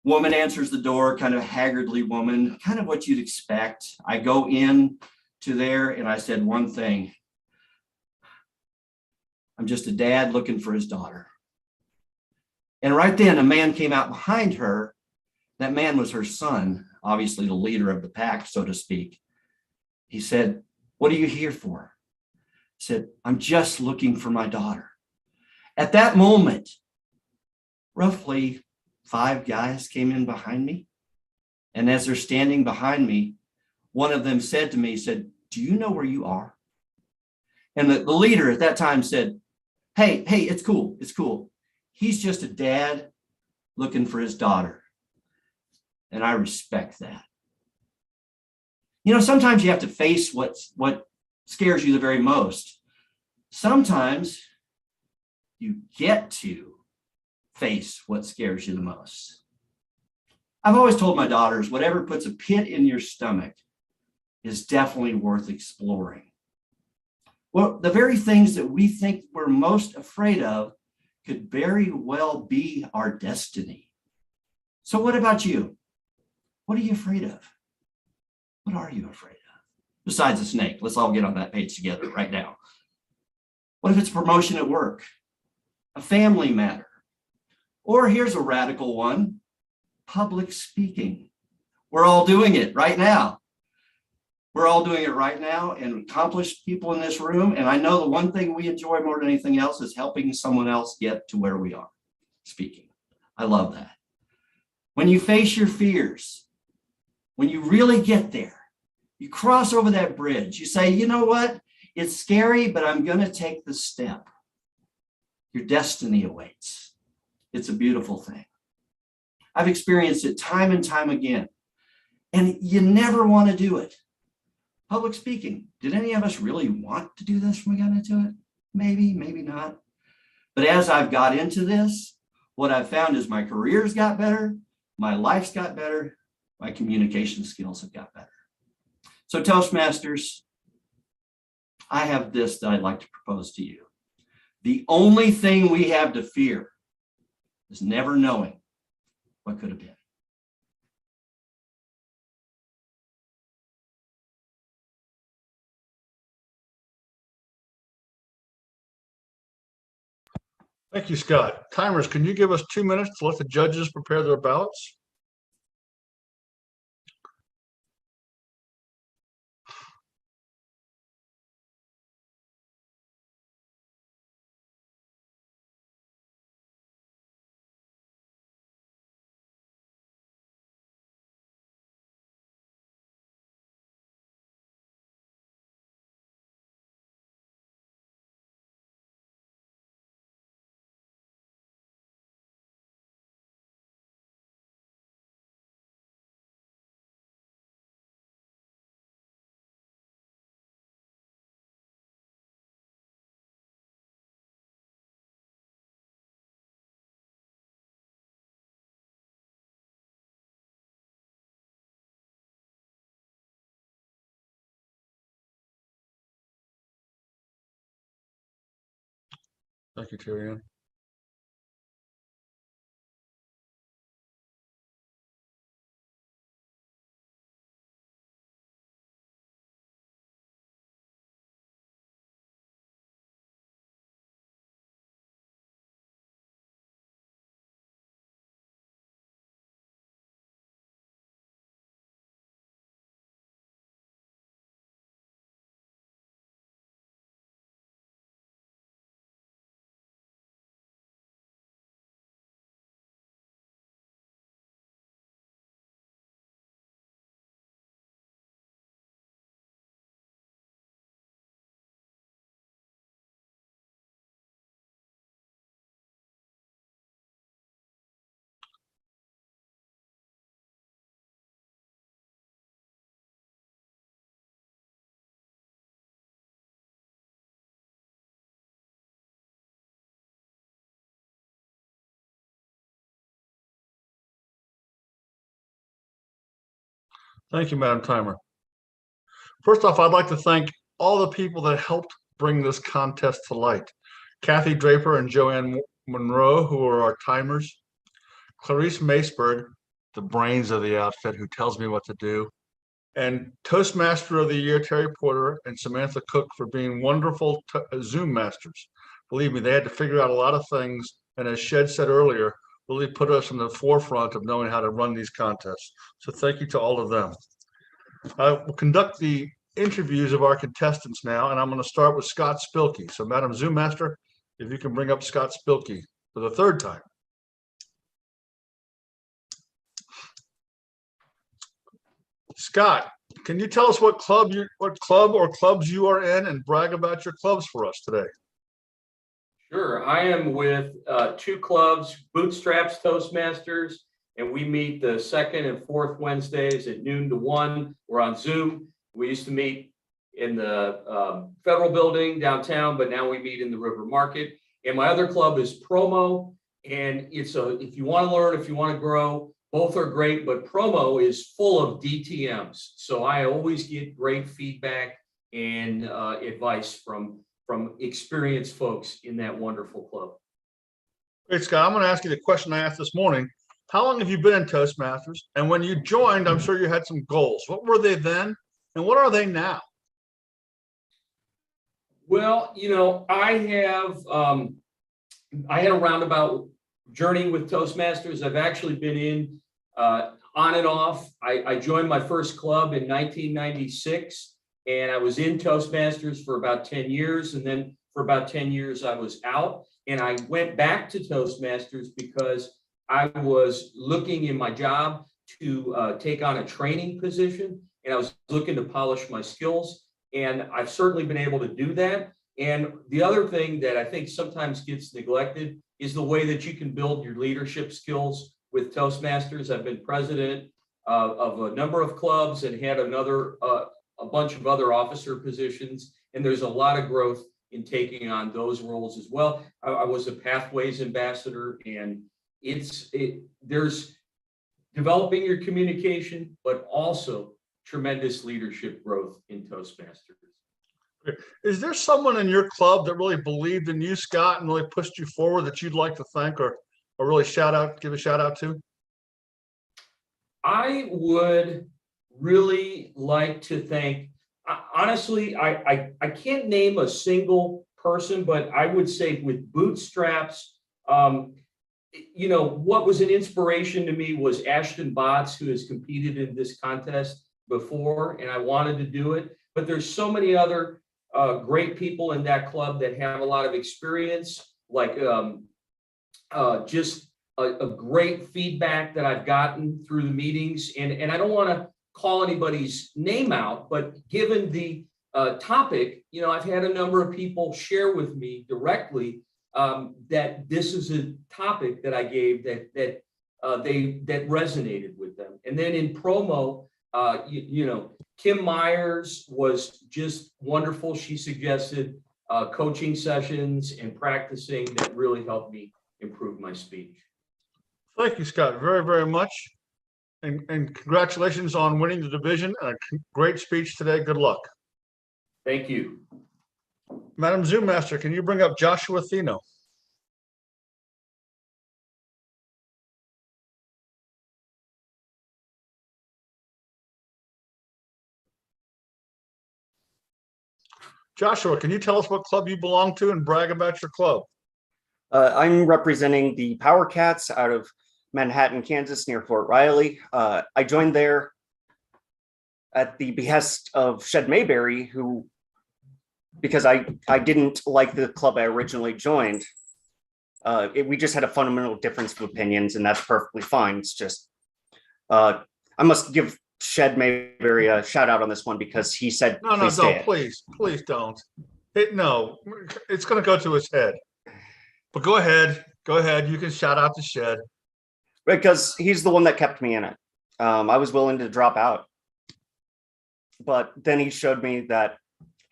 Woman answers the door, kind of haggardly woman, kind of what you'd expect. I go in to there and I said one thing. "I'm just a dad looking for his daughter." And right then a man came out behind her. That man was her son, obviously the leader of the pack, so to speak. He said, "What are you here for?" I said, "I'm just looking for my daughter." At that moment, roughly 5 guys came in behind me. And as they're standing behind me, one of them said to me, said, "Do you know where you are?" And the leader at that time said, hey, it's cool. It's cool. He's just a dad looking for his daughter. And I respect that. You know, sometimes you have to face what scares you the very most. sometimes you get to face what scares you the most. I've always told my daughters, whatever puts a pit in your stomach is definitely worth exploring. Well, the very things that we think we're most afraid of could very well be our destiny. So what about you? What are you afraid of? What are you afraid of? Besides a snake, let's all get on that page together right now. What if it's promotion at work, a family matter, or here's a radical one, public speaking. We're all doing it right now. We're all doing it right now, and accomplished people in this room. And I know the one thing we enjoy more than anything else is helping someone else get to where we are, speaking. I love that. When you face your fears, when you really get there, you cross over that bridge, you say, you know what? It's scary, but I'm going to take the step. Your destiny awaits. It's a beautiful thing. I've experienced it time and time again, and you never want to do it. Public speaking. Did any of us really want to do this when we got into it? Maybe, maybe not. But as I've got into this, what I've found is my career's got better, my life's got better, my communication skills have got better. So Toastmasters, I have this that I'd like to propose to you. The only thing we have to fear is never knowing what could have been. Thank you, Scott. Timers, can you give us 2 minutes to let the judges prepare their ballots? Thank you, Terry Ann. Thank you, Madam Timer. First off, I'd like to thank all the people that helped bring this contest to light. Kathy Draper and Joanne Monroe, who are our timers. Clarice Maceberg, the brains of the outfit, who tells me what to do. And Toastmaster of the Year, Terry Porter and Samantha Cook, for being wonderful Zoom masters. Believe me, they had to figure out a lot of things. And as Shed said earlier, really put us in the forefront of knowing how to run these contests. So thank you to all of them. I will conduct the interviews of our contestants now, and I'm going to start with Scott Spilkey. So Madam Zoom Master, if you can bring up Scott Spilkey for the third time. Scott, can you tell us what club or clubs you are in and brag about your clubs for us today? Sure. I am with two clubs, Bootstraps Toastmasters, and we meet the second and fourth Wednesdays at noon to 1. We're on Zoom. We used to meet in the Federal Building downtown, but now we meet in the River Market. And my other club is Promo, and if you want to learn, if you want to grow, both are great, but Promo is full of DTMs. So I always get great feedback and advice from experienced folks in that wonderful club. Great, Scott. I'm going to ask you the question I asked this morning. How long have you been in Toastmasters? And when you joined, I'm sure you had some goals. What were they then? And what are they now? Well, I had a roundabout journey with Toastmasters. I've actually been in on and off. I joined my first club in 1996, and I was in Toastmasters for about 10 years. And then for about 10 years, I was out. And I went back to Toastmasters because I was looking in my job to take on a training position, and I was looking to polish my skills. And I've certainly been able to do that. And the other thing that I think sometimes gets neglected is the way that you can build your leadership skills with Toastmasters. I've been president of a number of clubs and had a bunch of other officer positions. And there's a lot of growth in taking on those roles as well. I was a Pathways ambassador, and there's developing your communication, but also tremendous leadership growth in Toastmasters. Is there someone in your club that really believed in you, Scott, and really pushed you forward that you'd like to thank or really give a shout out to? I would really like to thank, honestly, I can't name a single person, but I would say with Bootstraps, what was an inspiration to me was Ashton Botts, who has competed in this contest before, and I wanted to do it. But there's so many other great people in that club that have a lot of experience, like just a great feedback that I've gotten through the meetings. And I don't want to call anybody's name out, but given the topic, I've had a number of people share with me directly that this is a topic that I gave that resonated with them. And then in Promo, Kim Myers was just wonderful. She suggested coaching sessions and practicing that really helped me improve my speech. Thank you, Scott, very, very much. And congratulations on winning the division. A great speech today. Good luck. Thank you. Madam Zoom Master, can you bring up Joshua Thino? Joshua, can you tell us what club you belong to and brag about your club? I'm representing the Power Cats out of Manhattan, Kansas, near Fort Riley. I joined there at the behest of Shed Mayberry, because I didn't like the club I originally joined. We just had a fundamental difference of opinions, and that's perfectly fine. It's just, I must give Shed Mayberry a shout out on this one because he said, No, please don't. No, it's going to go to his head. But go ahead. You can shout out to Shed. Because he's the one that kept me in it. I was willing to drop out. But then he showed me that,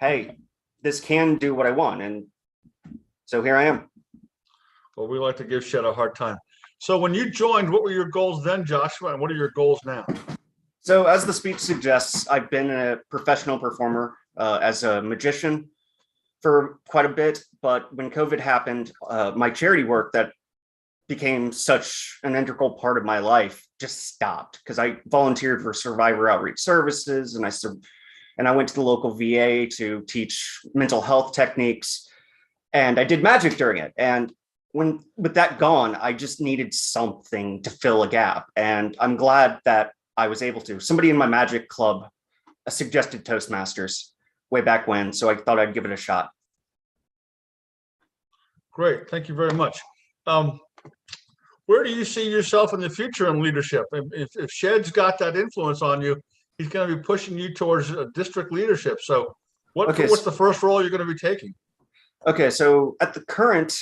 hey, this can do what I want. And so here I am. Well, we like to give Shed a hard time. So when you joined, what were your goals then, Joshua? And what are your goals now? So as the speech suggests, I've been a professional performer as a magician for quite a bit. But when COVID happened, my charity work that became such an integral part of my life just stopped because I volunteered for Survivor Outreach Services, and I went to the local VA to teach mental health techniques, and I did magic during it. And with that gone, I just needed something to fill a gap, and I'm glad that I was able to. Somebody in my magic club suggested Toastmasters way back when, so I thought I'd give it a shot. Great, thank you very much. Where do you see yourself in the future in leadership? If Shed's got that influence on you, he's going to be pushing you towards district leadership. So what's the first role you're going to be taking? Okay, so at the current,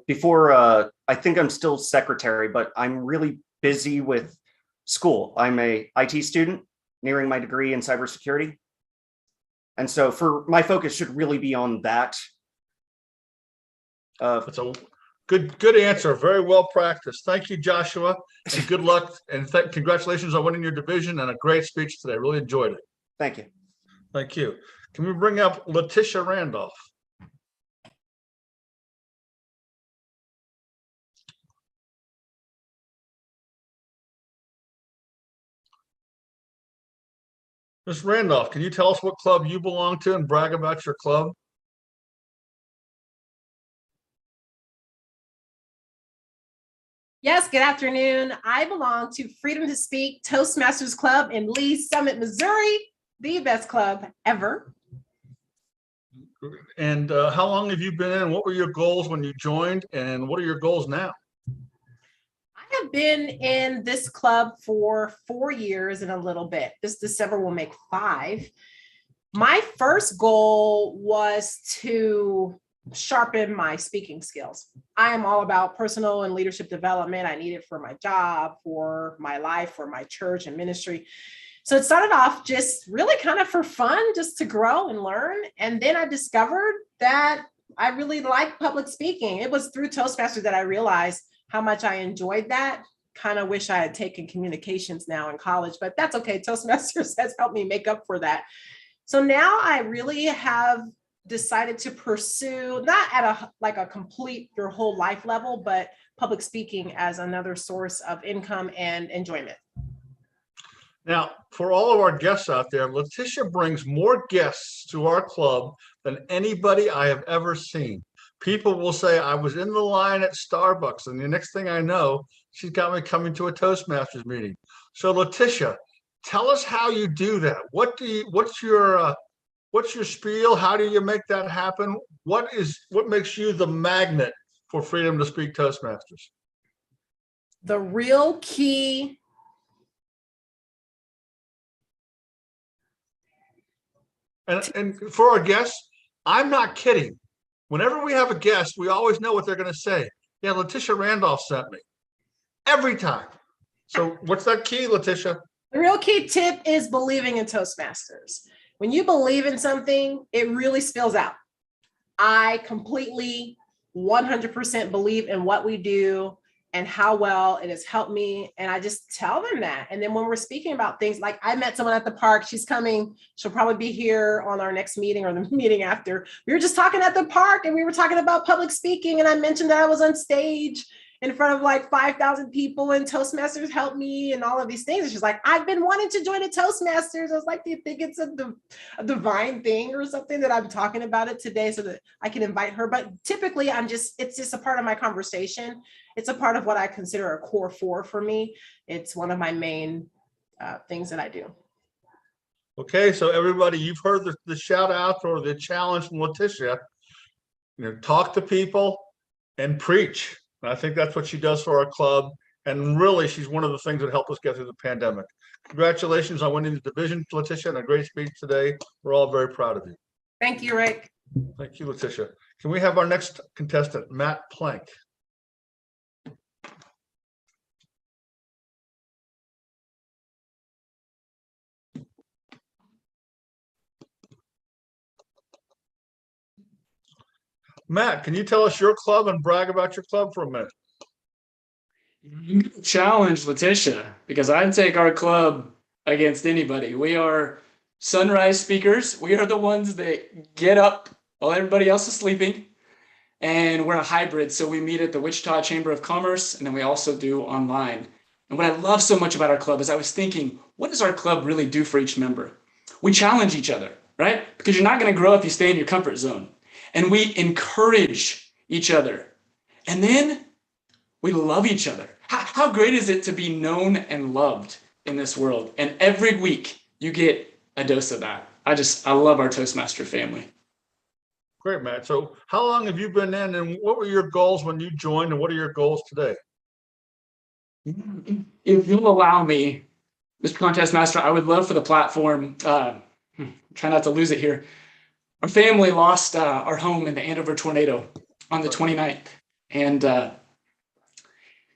before, I think I'm still secretary, but I'm really busy with school. I'm a IT student nearing my degree in cybersecurity. And so my focus should really be on that. That's a good answer. Very well practiced. Thank you, Joshua, and good luck. And congratulations on winning your division and a great speech today. Really enjoyed it. Thank you. Thank you. Can we bring up Letitia Randolph? Ms. Randolph, can you tell us what club you belong to and brag about your club? Yes, good afternoon. I belong to Freedom to Speak Toastmasters Club in Lee Summit, Missouri, the best club ever. And how long have you been in? What were your goals when you joined? And what are your goals now? I have been in this club for 4 years and a little bit. This December will make 5. My first goal was to sharpen my speaking skills. I am all about personal and leadership development. I need it for my job, for my life, for my church and ministry. So it started off just really kind of for fun, just to grow and learn. And then I discovered that I really like public speaking. It was through Toastmasters that I realized how much I enjoyed that. Kind of wish I had taken communications now in college, but that's okay. Toastmasters has helped me make up for that. So now I really have decided to pursue, not at a complete your whole life level, but public speaking as another source of income and enjoyment. Now, for all of our guests out there, Letitia brings more guests to our club than anybody I have ever seen. People will say, I was in the line at Starbucks, and the next thing I know, she's got me coming to a Toastmasters meeting. So Letitia, tell us how you do that. What's your spiel? How do you make that happen? What makes you the magnet for Freedom to Speak Toastmasters? The real key and for our guests, I'm not kidding. Whenever we have a guest, we always know what they're going to say. Yeah, Letitia Randolph sent me. Every time. So what's that key, Letitia? The real key tip is believing in Toastmasters. When you believe in something, it really spills out. I completely 100% believe in what we do and how well it has helped me. And I just tell them that. And then when we're speaking about things, like I met someone at the park, she's coming, she'll probably be here on our next meeting or the meeting after. We were just talking at the park and we were talking about public speaking. And I mentioned that I was on stage in front of like 5,000 people and Toastmasters helped me and all of these things. And she's like, I've been wanting to join a Toastmasters. I was like, do you think it's a divine thing or something that I'm talking about it today so that I can invite her? But typically it's just a part of my conversation. It's a part of what I consider a core 4 for me. It's one of my main things that I do. Okay, so everybody, you've heard the shout out or the challenge from Letitia. Talk to people and preach. And I think that's what she does for our club. And really, she's one of the things that helped us get through the pandemic. Congratulations on winning the division, Letitia, and a great speech today. We're all very proud of you. Thank you, Rick. Thank you, Letitia. Can we have our next contestant, Matt Plank? Matt, can you tell us your club and brag about your club for a minute? Challenge Letitia, because I'd take our club against anybody. We are sunrise speakers. We are the ones that get up while everybody else is sleeping. And we're a hybrid. So we meet at the Wichita Chamber of Commerce, and then we also do online. And what I love so much about our club is I was thinking, what does our club really do for each member? We challenge each other, right? Because you're not going to grow if you stay in your comfort zone. And we encourage each other. And then we love each other. How great is it to be known and loved in this world? And every week you get a dose of that. I love our Toastmaster family. Great, Matt. So how long have you been in and what were your goals when you joined and what are your goals today? If you'll allow me, Mr. Contest Master, I would love for the platform, try not to lose it here. Our family lost our home in the Andover tornado on the 29th. And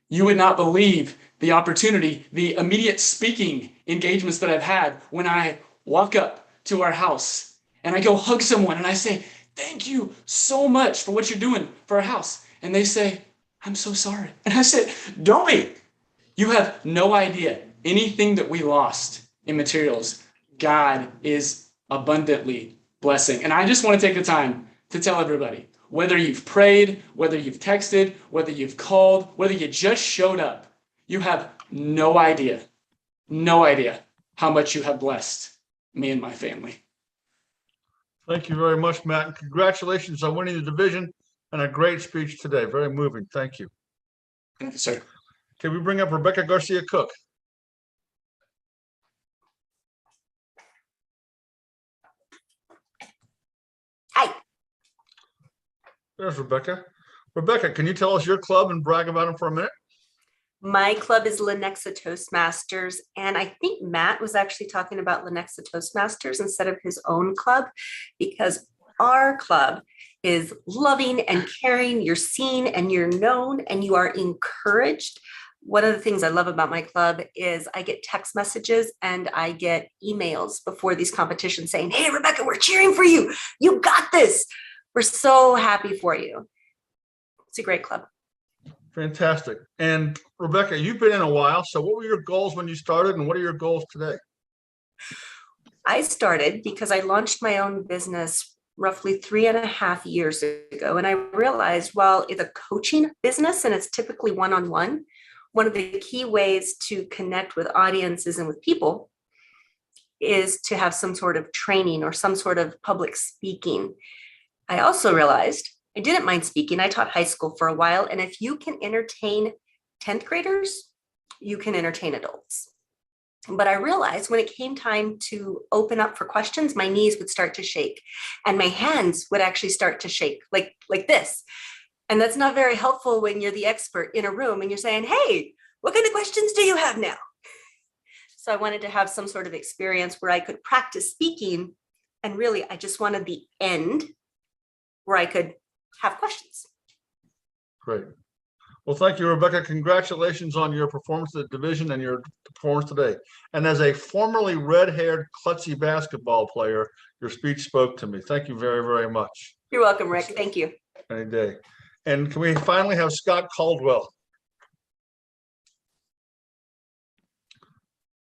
you would not believe the opportunity, the immediate speaking engagements that I've had when I walk up to our house and I go hug someone and I say, thank you so much for what you're doing for our house. And they say, I'm so sorry. And I said, don't be. You have no idea. Anything that we lost in materials, God is abundantly blessing. And I just want to take the time to tell everybody, whether you've prayed, whether you've texted, whether you've called, whether you just showed up, you have no idea how much you have blessed me and my family. Thank you very much, Matt, and congratulations on winning the division and a great speech today. Very moving. Thank you. Thank you, sir. Can we bring up Rebecca Garcia Cook? Hi. There's Rebecca. Rebecca, can you tell us your club and brag about them for a minute? My club is Lenexa Toastmasters, and I think Matt was actually talking about Lenexa Toastmasters instead of his own club, because our club is loving and caring. You're seen and you're known and you are encouraged. One of the things I love about my club is I get text messages and I get emails before these competitions saying, hey, Rebecca, we're cheering for you. You got this. We're so happy for you. It's a great club. Fantastic. And Rebecca, you've been in a while. So what were your goals when you started and what are your goals today? I started because I launched my own business roughly 3.5 years ago. And I realized, while it's a coaching business and it's typically one-on-one, one of the key ways to connect with audiences and with people is to have some sort of training or some sort of public speaking. I also realized I didn't mind speaking. I taught high school for a while. And if you can entertain 10th graders, you can entertain adults. But I realized when it came time to open up for questions, my knees would start to shake and my hands would actually start to shake like this. And that's not very helpful when you're the expert in a room and you're saying, hey, what kind of questions do you have now? So I wanted to have some sort of experience where I could practice speaking. And really, I just wanted the end where I could have questions. Great. Well, thank you, Rebecca. Congratulations on your performance at the division and your performance today. And as a formerly red-haired klutzy basketball player, your speech spoke to me. Thank you very, very much. You're welcome, Rick. Thank you. Any day. And can we finally have Scott Caldwell?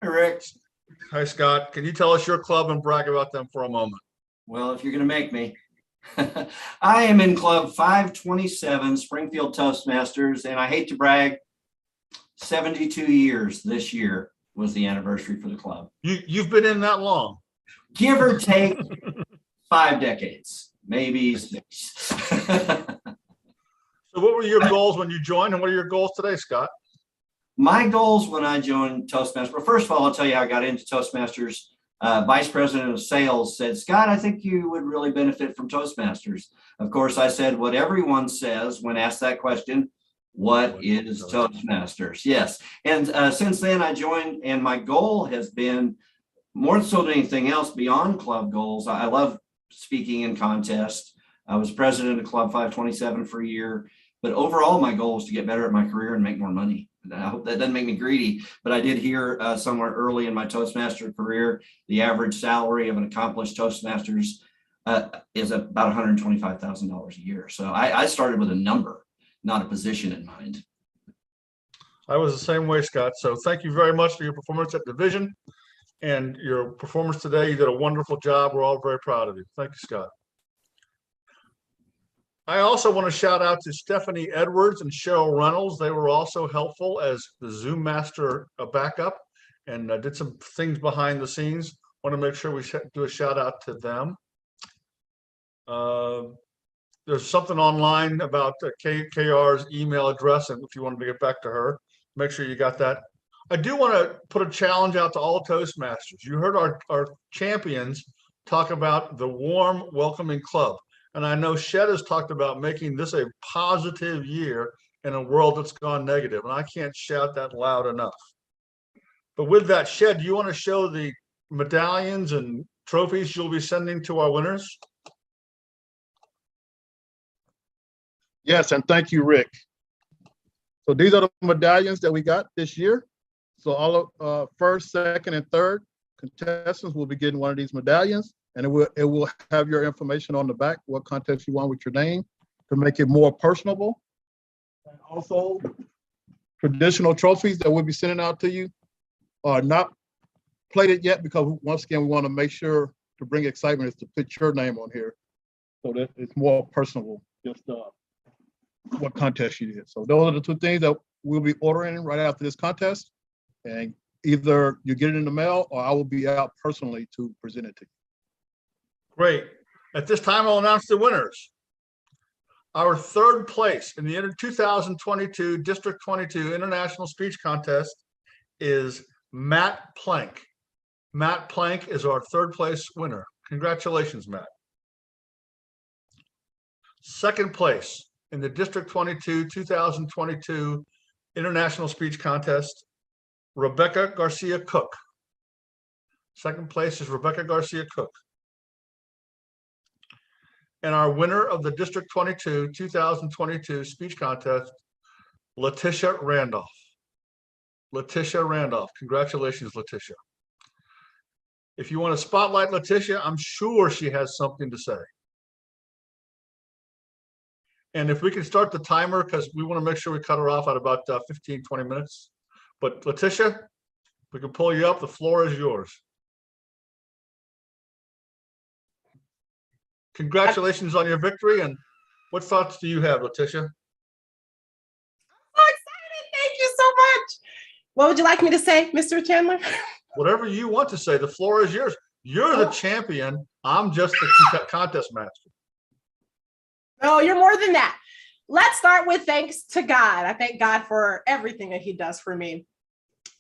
Hey, Rick. Hi, Scott. Can you tell us your club and brag about them for a moment? Well, if you're going to make me. I am in Club 527, Springfield Toastmasters, and I hate to brag, 72 years this year was the anniversary for the club. You've been in that long? Give or take 5 decades, maybe 6. So what were your goals when you joined, and what are your goals today, Scott? My goals when I joined Toastmasters, well, first of all, I'll tell you how I got into Toastmasters. Vice President of Sales said, Scott, I think you would really benefit from Toastmasters. Of course, I said what everyone says when asked that question, what is Toastmasters? Yes. And since then I joined, and my goal has been more so than anything else beyond club goals. I love speaking in contests. I was president of Club 527 for a year, but overall my goal was to get better at my career and make more money. And I hope that doesn't make me greedy, but I did hear somewhere early in my Toastmaster career, the average salary of an accomplished Toastmasters is about $125,000 a year. So I started with a number, not a position in mind. I was the same way, Scott. So thank you very much for your performance at Division and your performance today. You did a wonderful job. We're all very proud of you. Thank you, Scott. I also want to shout out to Stephanie Edwards and Cheryl Reynolds. They were also helpful as the Zoom Master backup and did some things behind the scenes. Want to make sure we do a shout out to them. There's something online about KR's email address, and if you wanted to get back to her, make sure you got that. I do want to put a challenge out to all Toastmasters. You heard our champions talk about the warm, welcoming club. And I know Shed has talked about making this a positive year in a world that's gone negative. And I can't shout that loud enough. But with that, Shed, do you want to show the medallions and trophies you'll be sending to our winners? Yes, and thank you, Rick. So these are the medallions that we got this year. So all of first, second, and third contestants will be getting one of these medallions. And it will have your information on the back, what contest you want with your name, to make it more personable. And also, traditional trophies that we'll be sending out to you are not plated yet, because once again, we want to make sure to bring excitement is to put your name on here so that it's more personable, just what contest you did. So those are the two things that we'll be ordering right after this contest. And either you get it in the mail or I will be out personally to present it to you. Great. At this time, I'll announce the winners. Our third place in the 2022 District 22 International Speech Contest is Matt Plank. Matt Plank is our third place winner. Congratulations, Matt. Second place in the District 22 2022 International Speech Contest, Rebecca Garcia Cook. Second place is Rebecca Garcia Cook. And our winner of the District 22 2022 Speech Contest, Letitia Randolph. Letitia Randolph. Congratulations, Letitia. If you want to spotlight Letitia, I'm sure she has something to say. And if we can start the timer, because we want to make sure we cut her off at about 15, 20 minutes. But Letitia, we can pull you up. The floor is yours. Congratulations on your victory. And what thoughts do you have, Letitia? So excited. Thank you so much. What would you like me to say, Mr. Chandler? Whatever you want to say, the floor is yours. You're the champion. I'm just the contest master. Oh, you're more than that. Let's start with thanks to God. I thank God for everything that he does for me.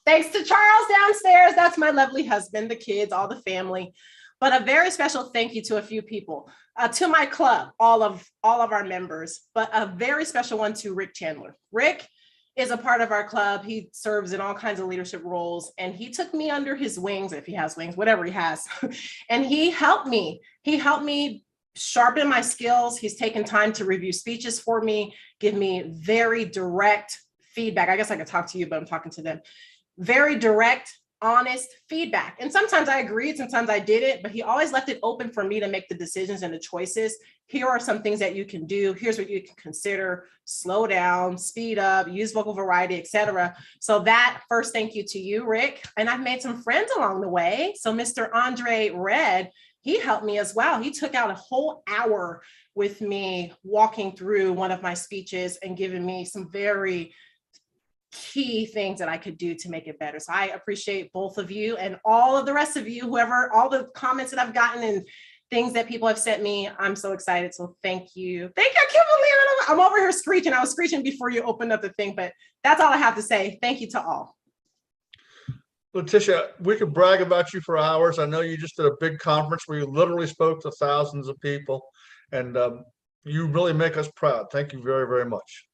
Thanks to Charles downstairs. That's my lovely husband, the kids, all the family. But a very special thank you to a few people, to my club, all of our members, but a very special one to Rick Chandler. Rick is a part of our club. He serves in all kinds of leadership roles, and he took me under his wings, if he has wings, whatever he has. And he helped me. He helped me sharpen my skills. He's taken time to review speeches for me, give me very direct feedback. I guess I could talk to you, but I'm talking to them. Very direct, honest feedback. And sometimes I agreed, sometimes I didn't, but he always left it open for me to make the decisions and the choices. Here are some things that you can do. Here's what you can consider. Slow down, speed up, use vocal variety, etc. So that first thank you to you, Rick. And I've made some friends along the way. So Mr. Andre Red, he helped me as well. He took out a whole hour with me walking through one of my speeches and giving me some very key things that I could do to make it better. So I appreciate both of you and all of the rest of you, whoever, all the comments that I've gotten and things that people have sent me. I'm so excited. So thank you. Thank you. I can't believe it. I'm over here screeching. I was screeching before you opened up the thing, but that's all I have to say. Thank you to all. Letitia, we could brag about you for hours. I know you just did a big conference where you literally spoke to thousands of people, and you really make us proud. Thank you very, very much.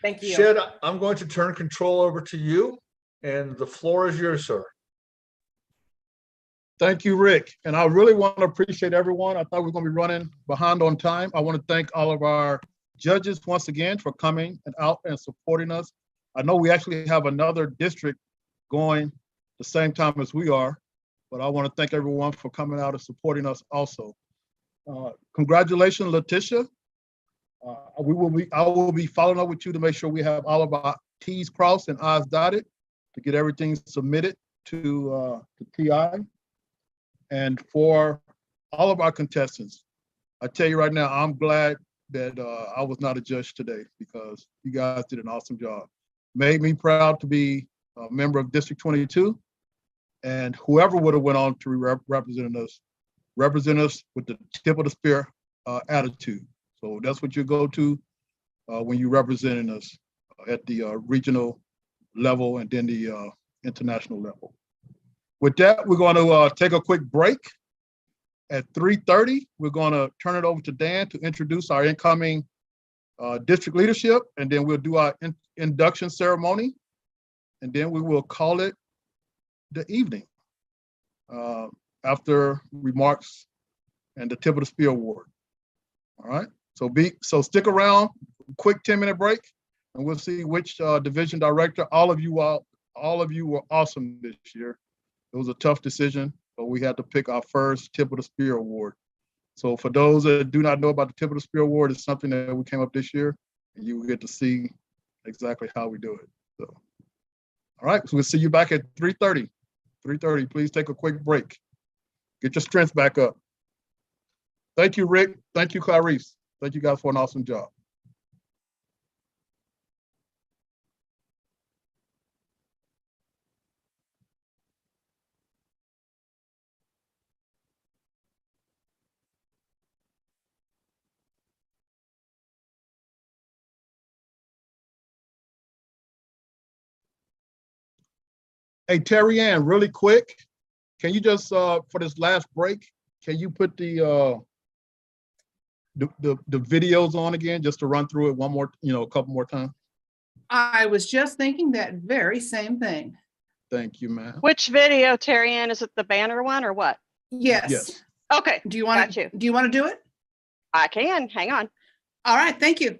Thank you. Shed, I'm going to turn control over to you, and the floor is yours, sir. Thank you, Rick. And I really want to appreciate everyone. I thought we were going to be running behind on time. I want to thank all of our judges once again for coming and out and supporting us. I know we actually have another district going the same time as we are, but I want to thank everyone for coming out and supporting us also. Congratulations, Letitia. I will be following up with you to make sure we have all of our T's crossed and I's dotted to get everything submitted to TI. And for all of our contestants, I tell you right now, I'm glad that I was not a judge today, because you guys did an awesome job. Made me proud to be a member of District 22, and whoever would have went on to represent us with the tip of the spear attitude. So that's what you go to when you're representing us at the regional level and then the international level. With that, we're going to take a quick break. At 3:30, we're going to turn it over to Dan to introduce our incoming district leadership, and then we'll do our induction ceremony, and then we will call it the evening after remarks and the tip of the spear award. All right, so stick around, quick 10-minute break, and we'll see which division director. All of you were awesome this year. It was a tough decision, but we had to pick our first Tip of the Spear Award. So for those that do not know about the Tip of the Spear Award, it's something that we came up this year, and you will get to see exactly how we do it. So, all right, so we'll see you back at 3:30. 3:30, please take a quick break. Get your strength back up. Thank you, Rick. Thank you, Clarice. Thank you guys for an awesome job. Hey, Terry Ann, really quick, can you just, for this last break, can you put the videos on again, just to run through it one more, a couple more times? I was just thinking that very same thing. Thank you, ma'am. Which video, Terry Ann? Is it the banner one or what? Yes. Yes. Okay. Do you want to do it? I can. Hang on. All right. Thank you.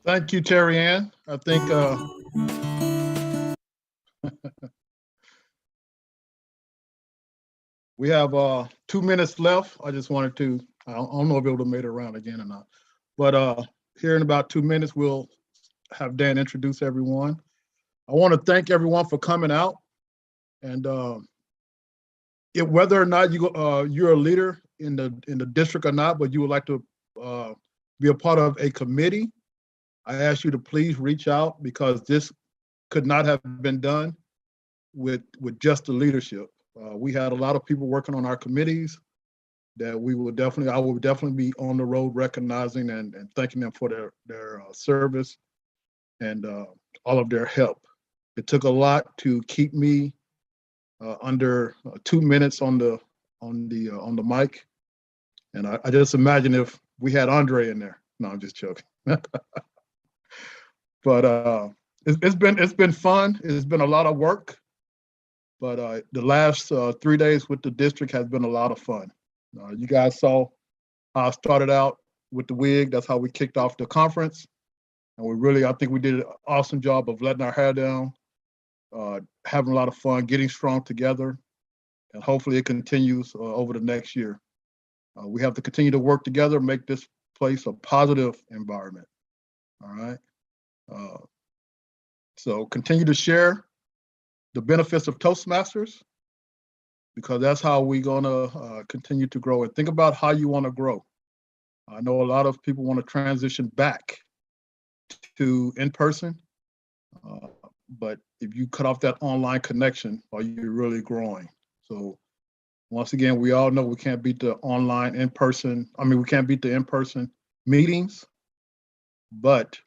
Thank you, Terry Ann. I think we have 2 minutes left. I just wanted to, I don't know if it would have made it around again or not, but here in about 2 minutes, we'll have Dan introduce everyone. I want to thank everyone for coming out, and whether or not you're a leader in the district or not, but you would like to be a part of a committee, I ask you to please reach out, because this could not have been done with just the leadership. We had a lot of people working on our committees that I will definitely be on the road recognizing and thanking them for their service and all of their help. It took a lot to keep me under 2 minutes on the mic, and I just imagine if we had Andre in there. No, I'm just joking. But it's been fun. It's been a lot of work, but the last 3 days with the district has been a lot of fun. You guys saw how I started out with the wig. That's how we kicked off the conference, and I think we did an awesome job of letting our hair down, having a lot of fun, getting strong together, and hopefully it continues over the next year. We have to continue to work together, make this place a positive environment. All right. So continue to share the benefits of Toastmasters, because that's how we're gonna continue to grow. And think about how you want to grow. I know a lot of people want to transition back to in-person, but if you cut off that online connection, are you really growing? So once again, we all know we can't beat the online we can't beat the in-person meetings, but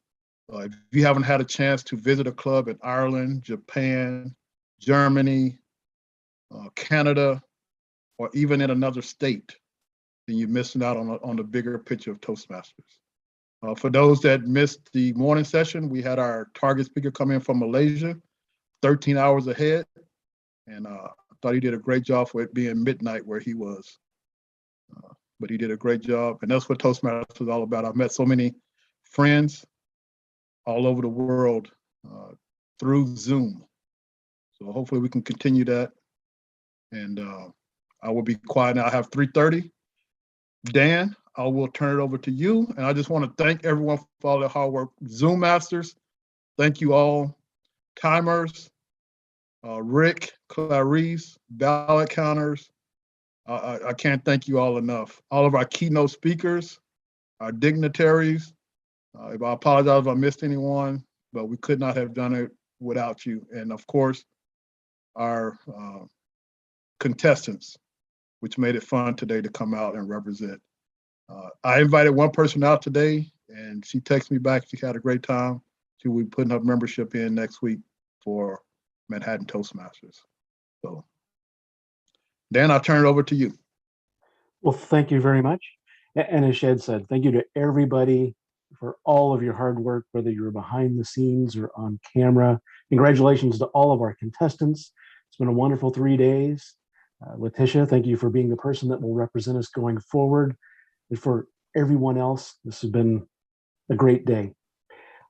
if you haven't had a chance to visit a club in Ireland, Japan, Germany, Canada, or even in another state, then you're missing out on the bigger picture of Toastmasters. For those that missed the morning session, we had our target speaker come in from Malaysia, 13 hours ahead, and I thought he did a great job for it being midnight where he was. But he did a great job, and that's what Toastmasters is all about. I've met so many friends all over the world through Zoom. So hopefully we can continue that. And I will be quiet now. I have 3:30. Dan, I will turn it over to you. And I just want to thank everyone for all their hard work. Zoom Masters, thank you all. Timers, Rick, Clarice, ballot counters. I can't thank you all enough. All of our keynote speakers, our dignitaries. I apologize if I missed anyone, but we could not have done it without you. And of course, our contestants, which made it fun today to come out and represent. I invited one person out today, and she texted me back. She had a great time. She will be putting her membership in next week for Manhattan Toastmasters. So, Dan, I'll turn it over to you. Well, thank you very much. And as Shed said, thank you to everybody for all of your hard work, whether you're behind the scenes or on camera. Congratulations to all of our contestants. It's been a wonderful 3 days. Letitia, thank you for being the person that will represent us going forward. And for everyone else, this has been a great day.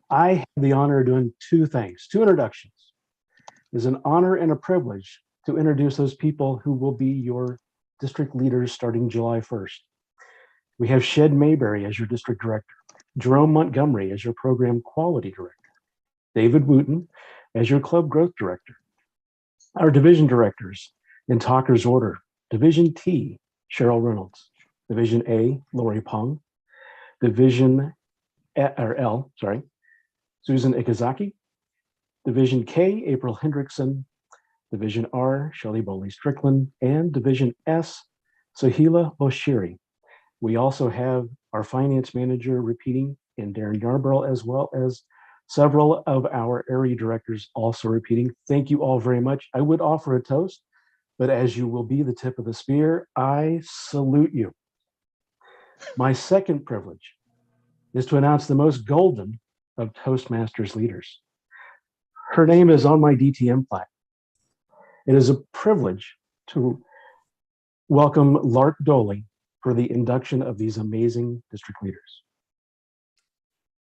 I have the honor of doing two things, two introductions. It's an honor and a privilege to introduce those people who will be your district leaders starting July 1st. We have Shed Mayberry as your district director, Jerome Montgomery as your program quality director, David Wooten as your club growth director. Our division directors in talker's order: Division T, Cheryl Reynolds; Division A, Lori Pong; Division L, Susan Ikazaki; Division K, April Hendrickson; Division R, Shelley Bowley Strickland; and Division S, Sahila Oshiri. We also have our finance manager repeating in Darren Yarborough, as well as several of our area directors also repeating. Thank you all very much. I would offer a toast, but as you will be the tip of the spear, I salute you. My second privilege is to announce the most golden of Toastmasters leaders. Her name is on my DTM plaque. It is a privilege to welcome Lark Doley for the induction of these amazing district leaders.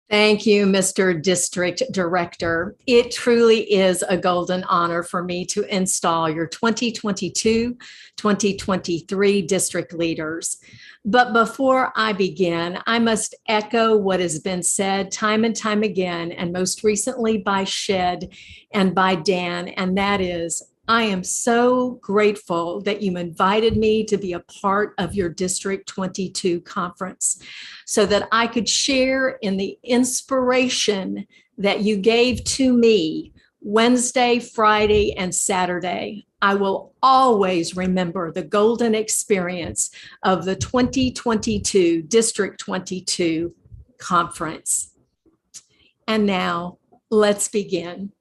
Thank you, Mr. District Director. It truly is a golden honor for me to install your 2022-2023 district leaders. But before I begin, I must echo what has been said time and time again, and most recently by Shed and by Dan, and that is, I am so grateful that you invited me to be a part of your District 22 conference so that I could share in the inspiration that you gave to me Wednesday, Friday, and Saturday. I will always remember the golden experience of the 2022 District 22 conference. And now let's begin.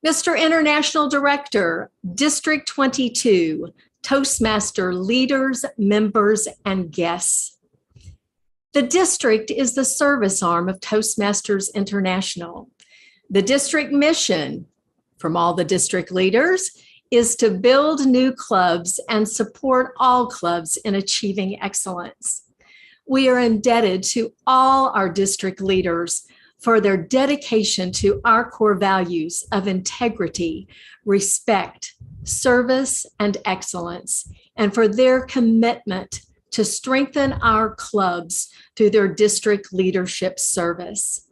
Mr. International Director, District 22, Toastmaster leaders, members, and guests. The district is the service arm of Toastmasters International. The district mission from all the district leaders is to build new clubs and support all clubs in achieving excellence. We are indebted to all our district leaders for their dedication to our core values of integrity, respect, service, and excellence, and for their commitment to strengthen our clubs through their district leadership service.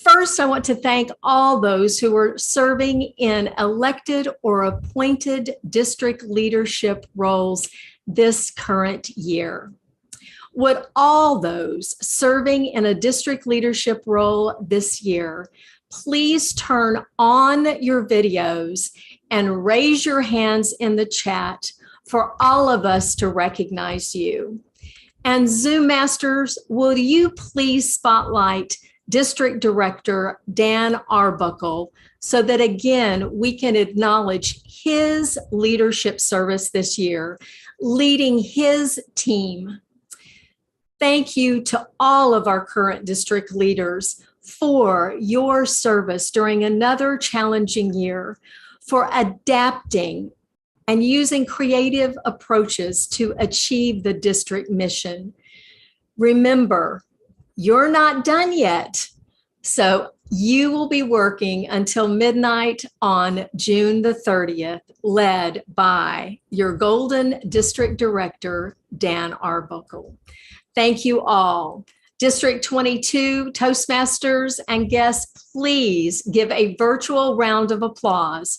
First, I want to thank all those who are serving in elected or appointed district leadership roles this current year. Would all those serving in a district leadership role this year please turn on your videos and raise your hands in the chat for all of us to recognize you. And Zoom Masters, will you please spotlight District Director Dan Arbuckle so that again, we can acknowledge his leadership service this year, leading his team. Thank you to all of our current district leaders for your service during another challenging year, for adapting and using creative approaches to achieve the district mission. Remember, you're not done yet, so you will be working until midnight on June the 30th, led by your Golden District Director, Dan Arbuckle. Thank you all. District 22 Toastmasters and guests, please give a virtual round of applause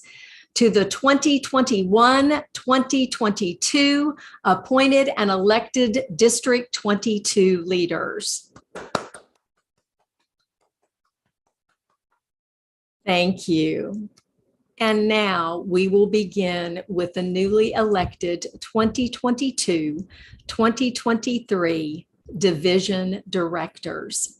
to the 2021-2022 appointed and elected District 22 leaders. Thank you. And now we will begin with the newly elected 2022-2023 division directors.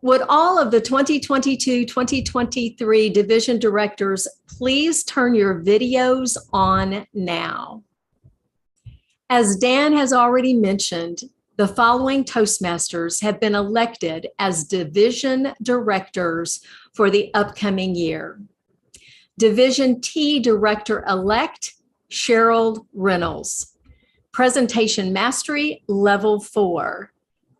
Would all of the 2022-2023 division directors please turn your videos on now? As Dan has already mentioned, the following Toastmasters have been elected as division directors for the upcoming year. Division T Director-elect, Cheryl Reynolds. Presentation Mastery, Level 4.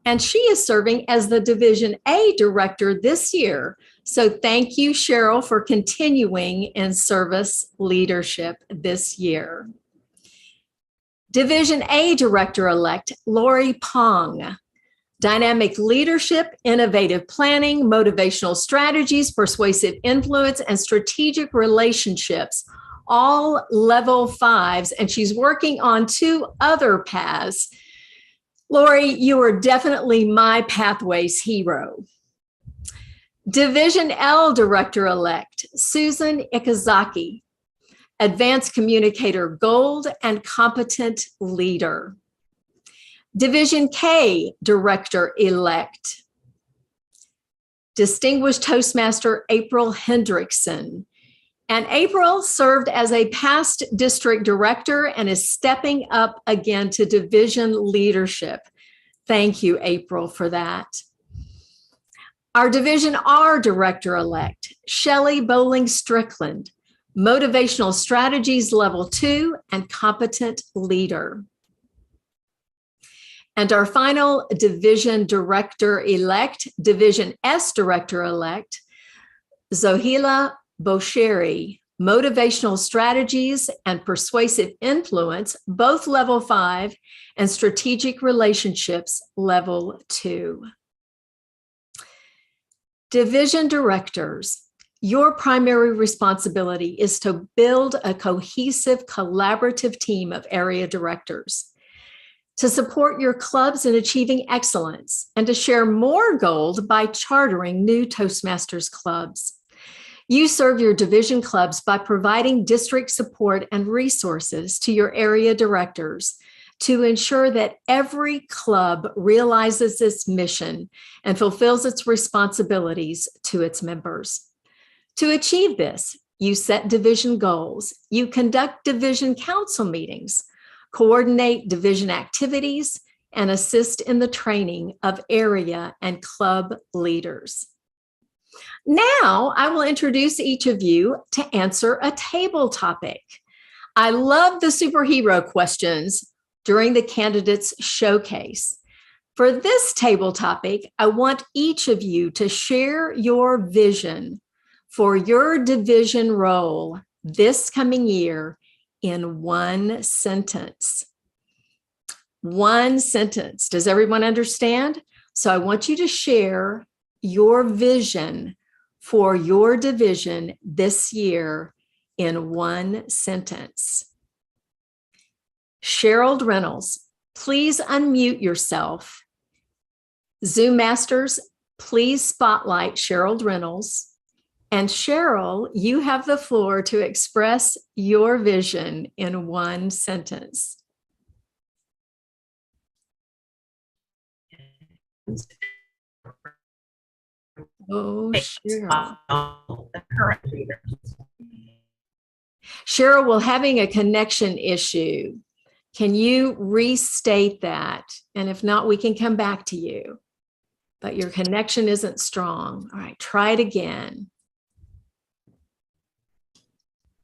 And she is serving as the Division A Director this year. So thank you, Cheryl, for continuing in service leadership this year. Division A Director-elect, Lori Pong. Dynamic leadership, innovative planning, motivational strategies, persuasive influence, and strategic relationships, all level 5s, and she's working on 2 other paths. Lori, you are definitely my Pathways hero. Division L Director-elect, Susan Ikazaki. Advanced Communicator Gold and Competent Leader. Division K Director-elect, Distinguished Toastmaster April Hendrickson. And April served as a past district director and is stepping up again to division leadership. Thank you, April, for that. Our Division R Director-elect, Shelley Bowling Strickland. Motivational Strategies Level 2 and Competent Leader. And our final division director-elect, Division S director-elect, Zohila Bosheri, Motivational Strategies and Persuasive Influence, both Level 5, and Strategic Relationships, Level 2. Division directors, your primary responsibility is to build a cohesive, collaborative team of area directors to support your clubs in achieving excellence and to share more gold by chartering new Toastmasters clubs. You serve your division clubs by providing district support and resources to your area directors to ensure that every club realizes its mission and fulfills its responsibilities to its members. To achieve this, you set division goals, you conduct division council meetings, coordinate division activities, and assist in the training of area and club leaders. Now, I will introduce each of you to answer a table topic. I love the superhero questions during the candidates showcase. For this table topic, I want each of you to share your vision for your division role this coming year in one sentence. One sentence. Does everyone understand? So I want you to share your vision for your division this year in one sentence. Cheryl Reynolds, please unmute yourself. Zoom Masters, please spotlight Cheryl Reynolds. And Cheryl, you have the floor to express your vision in one sentence. Oh, Cheryl. Cheryl, we're having a connection issue. Can you restate that? And if not, we can come back to you. But your connection isn't strong. All right, try it again.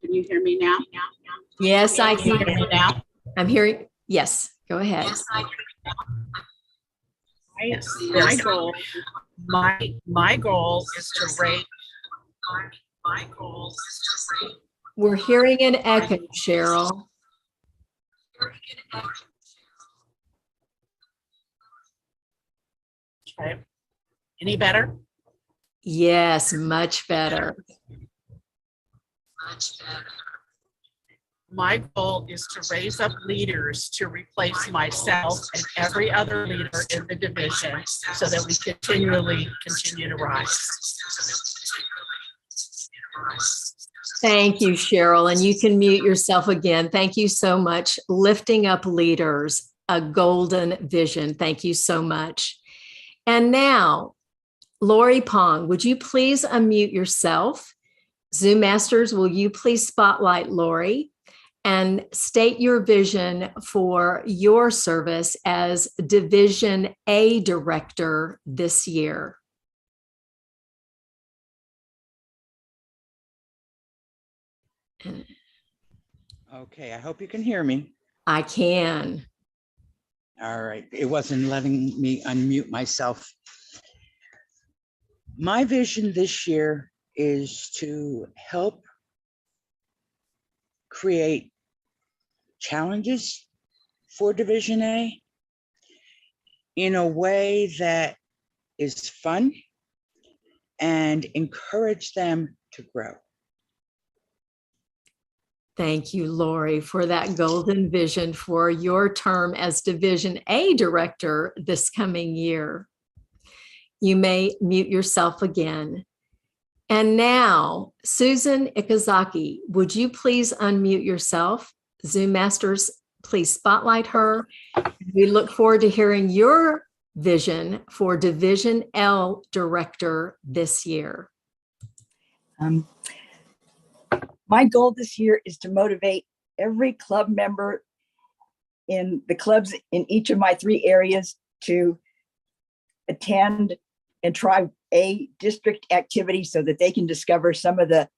Can you hear me now? Yes, I can. Hear me now? I'm hearing. Yes, go ahead. My goal is to rate. We're hearing an echo, Cheryl. Okay. Any better? Yes, much better. My goal is to raise up leaders to replace myself and every other leader in the division so that we continue to rise. Thank you, Cheryl. And you can mute yourself again. Thank you so much. Lifting up leaders, a golden vision. Thank you so much. And now, Lori Pong, would you please unmute yourself? Zoom Masters, will you please spotlight Lori and state your vision for your service as Division A Director this year? Okay, I hope you can hear me. I can. All right, it wasn't letting me unmute myself. My vision this year is to help create challenges for Division A in a way that is fun and encourage them to grow. Thank you, Lori, for that golden vision for your term as Division A Director this coming year. You may mute yourself again. And now, Susan Ikazaki, would you please unmute yourself? Zoom Masters, please spotlight her. We look forward to hearing your vision for Division L Director this year. My goal this year is to motivate every club member in the clubs in each of my 3 areas to attend and try a district activity so that they can discover some of the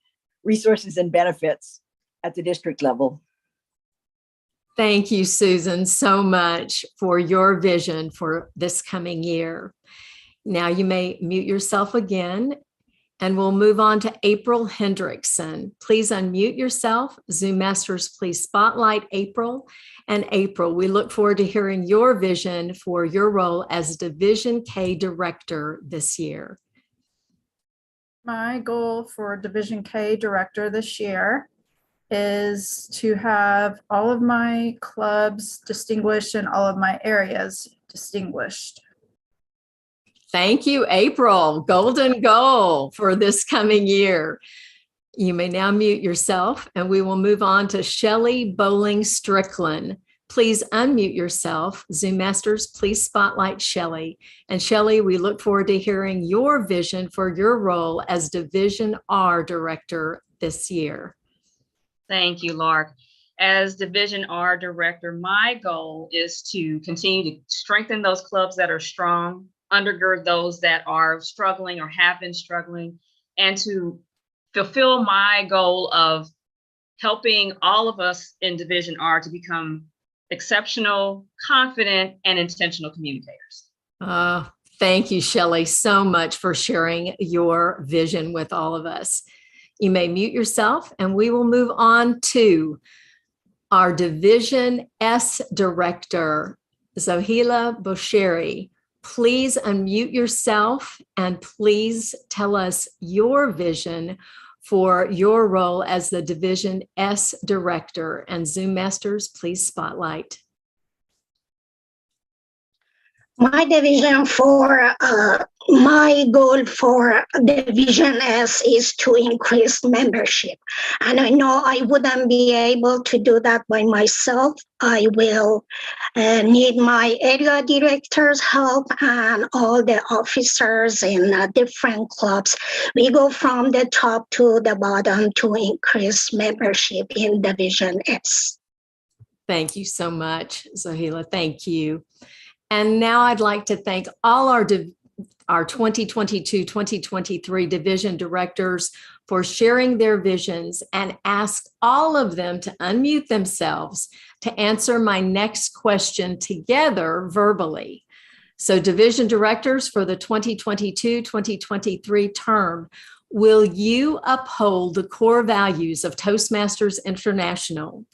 resources and benefits at the district level. Thank you, Susan, so much for your vision for this coming year. Now you may mute yourself again, and we'll move on to April Hendrickson. Please unmute yourself. Zoom Masters, please spotlight April. And April, we look forward to hearing your vision for your role as Division K Director this year. My goal for Division K Director this year is to have all of my clubs distinguished and all of my areas distinguished. Thank you, April. Golden goal for this coming year. You may now mute yourself, and we will move on to Shelley Bowling Strickland. Please unmute yourself. Zoom Masters, please spotlight Shelley. And Shelley, we look forward to hearing your vision for your role as Division R Director this year. Thank you, Lark. As Division R Director, my goal is to continue to strengthen those clubs that are strong, undergird those that are struggling or have been struggling, and to fulfill my goal of helping all of us in Division R to become exceptional, confident, and intentional communicators. Thank you, Shelley, so much for sharing your vision with all of us. You may mute yourself, and we will move on to our Division S Director, Zohila Bosheri. Please unmute yourself and please tell us your vision for your role as the Division S Director. And Zoom Masters, please spotlight. My division for my goal for Division S is to increase membership. And I know I wouldn't be able to do that by myself. I will need my area director's help and all the officers in different clubs. We go from the top to the bottom to increase membership in Division S. Thank you so much, Zohila. Thank you. And now I'd like to thank all our 2022-2023 division directors for sharing their visions and ask all of them to unmute themselves to answer my next question together verbally. So division directors for the 2022-2023 term, will you uphold the core values of Toastmasters International?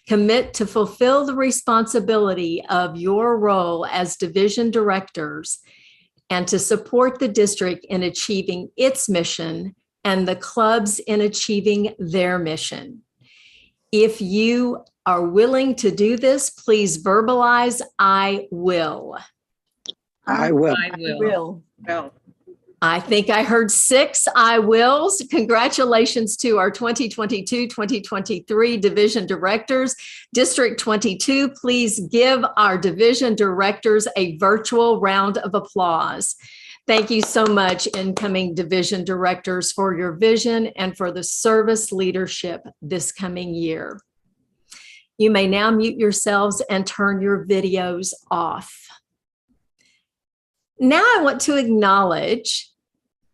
Commit to fulfill the responsibility of your role as division directors and to support the district in achieving its mission and the clubs in achieving their mission. If you are willing to do this, please verbalize, I will. I will. I will. I think I heard 6 I wills. Congratulations to our 2022-2023 division directors. District 22, please give our division directors a virtual round of applause. Thank you so much, incoming division directors, for your vision and for the service leadership this coming year. You may now mute yourselves and turn your videos off. Now I want to acknowledge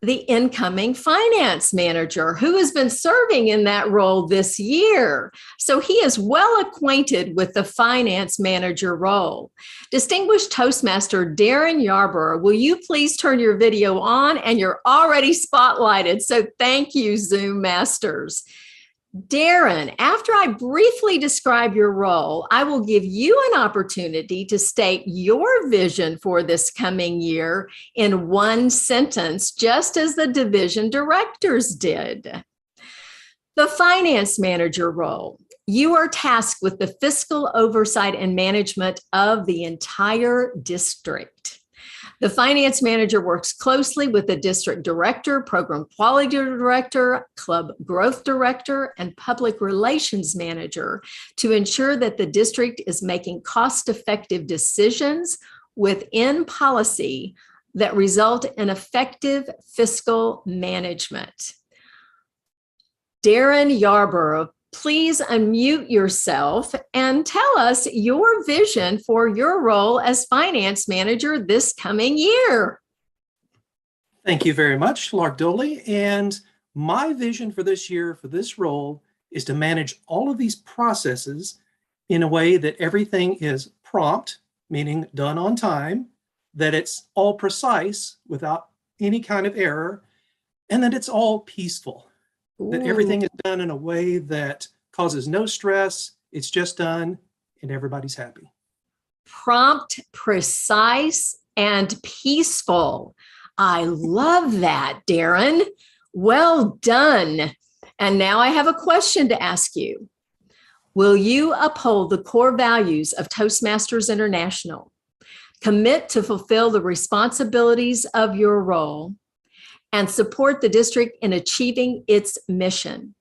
the incoming finance manager who has been serving in that role this year. So he is well acquainted with the finance manager role. Distinguished Toastmaster Darren Yarborough, will you please turn your video on? And you're already spotlighted. So thank you, Zoom Masters. Darren, after I briefly describe your role, I will give you an opportunity to state your vision for this coming year in one sentence, just as the division directors did. The finance manager role. You are tasked with the fiscal oversight and management of the entire district. The finance manager works closely with the district director, program quality director, club growth director, and public relations manager to ensure that the district is making cost-effective decisions within policy that result in effective fiscal management. Darren Yarborough, please unmute yourself and tell us your vision for your role as finance manager this coming year. Thank you very much, Lark Doley. And my vision for this year for this role is to manage all of these processes in a way that everything is prompt, meaning done on time, that it's all precise without any kind of error, and that it's all peaceful. That everything is done in a way that causes no stress. It's just done and everybody's happy. Prompt, precise, and peaceful. I love that, Darren. Well done. And now I have a question to ask you. Will you uphold the core values of Toastmasters International, commit to fulfill the responsibilities of your role, and support the district in achieving its mission?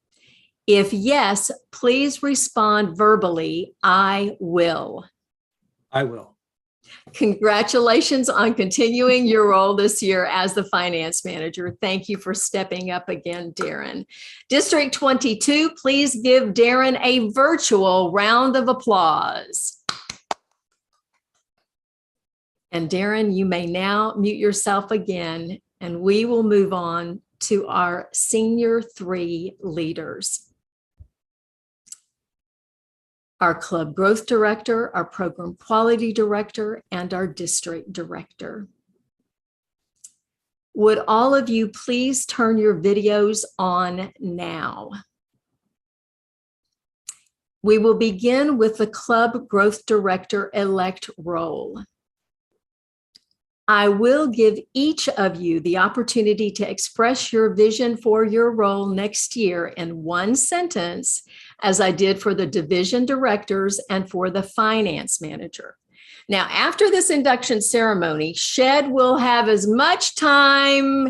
If yes, please respond verbally, I will. I will. Congratulations on continuing your role this year as the finance manager. Thank you for stepping up again, Darren. District 22, please give Darren a virtual round of applause. And Darren, you may now mute yourself again, and we will move on to our senior 3 leaders. Our club growth director, our program quality director, and our district director. Would all of you please turn your videos on now? We will begin with the club growth director-elect role. I will give each of you the opportunity to express your vision for your role next year in one sentence, as I did for the division directors and for the finance manager. Now, after this induction ceremony, Shed will have as much time,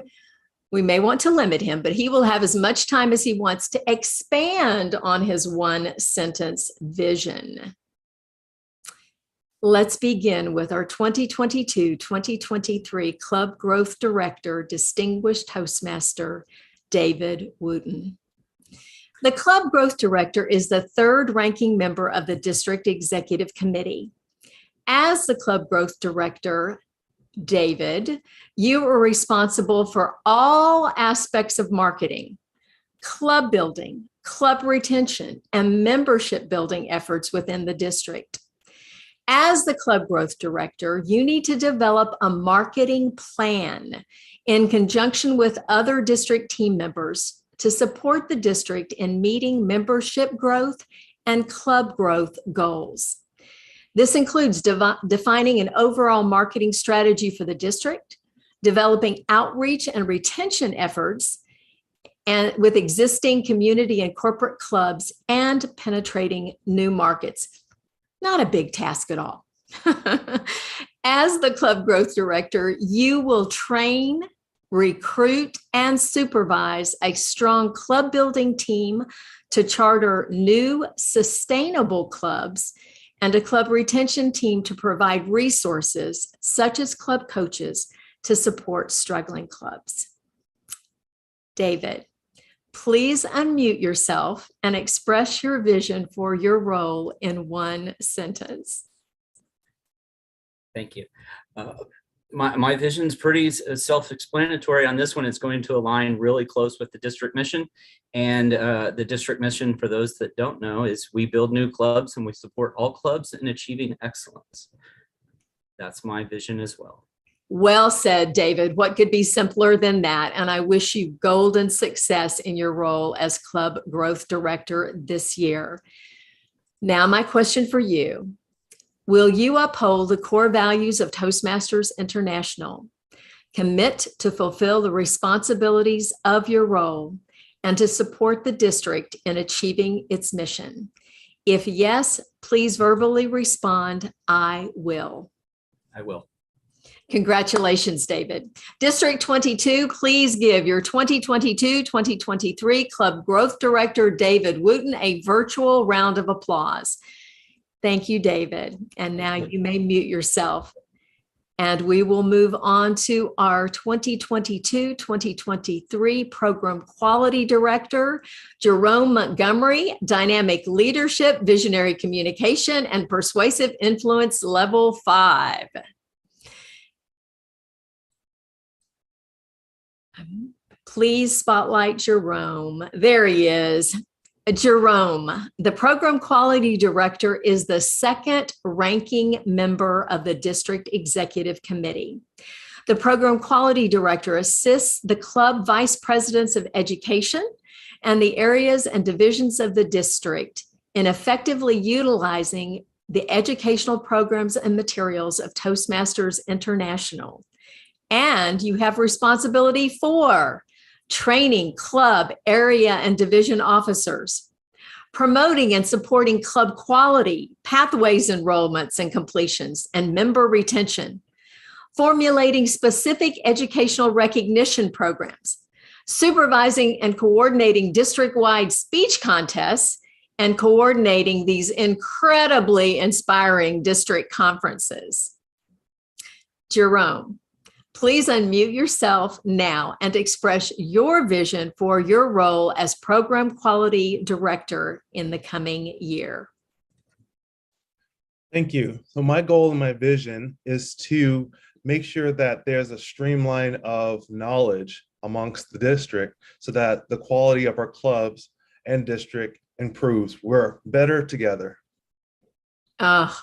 we may want to limit him, but he will have as much time as he wants to expand on his one sentence vision. Let's begin with our 2022-2023 Club Growth Director, Distinguished Toastmaster, David Wooten. The Club Growth Director is the 3rd ranking member of the District Executive Committee. As the Club Growth Director, David, you are responsible for all aspects of marketing, club building, club retention, and membership building efforts within the district. As the Club Growth Director, you need to develop a marketing plan in conjunction with other district team members to support the district in meeting membership growth and club growth goals. This includes defining an overall marketing strategy for the district, developing outreach and retention efforts and with existing community and corporate clubs, and penetrating new markets. Not a big task at all. As the Club Growth Director, you will train, recruit, and supervise a strong club building team to charter new sustainable clubs and a club retention team to provide resources such as club coaches to support struggling clubs. David, please unmute yourself and express your vision for your role in one sentence. Thank you. My vision is pretty self-explanatory on this one. It's going to align really close with the district mission. And the district mission, for those that don't know, is we build new clubs and we support all clubs in achieving excellence. That's my vision as well. Well said, David. What could be simpler than that? And I wish you golden success in your role as Club Growth Director this year. Now, my question for you. Will you uphold the core values of Toastmasters International, commit to fulfill the responsibilities of your role, and to support the district in achieving its mission? If yes, please verbally respond, I will. I will. Congratulations, David. District 22, please give your 2022-2023 Club Growth Director, David Wooten, a virtual round of applause. Thank you, David. And now you may mute yourself. And we will move on to our 2022-2023 Program Quality Director, Jerome Montgomery, Dynamic Leadership, Visionary Communication, and Persuasive Influence Level 5. Please spotlight Jerome. There he is. Jerome, the program quality director is the second ranking member of the district executive committee. The program quality director assists the club vice presidents of education and the areas and divisions of the district in effectively utilizing the educational programs and materials of Toastmasters International. And you have responsibility for training club, area, and division officers, promoting and supporting club quality, pathways enrollments and completions, and member retention, formulating specific educational recognition programs, supervising and coordinating district-wide speech contests, and coordinating these incredibly inspiring district conferences. Jerome, please unmute yourself now and express your vision for your role as program quality director in the coming year. Thank you. So my goal and my vision is to make sure that there's a streamline of knowledge amongst the district so that the quality of our clubs and district improves. We're better together. Oh,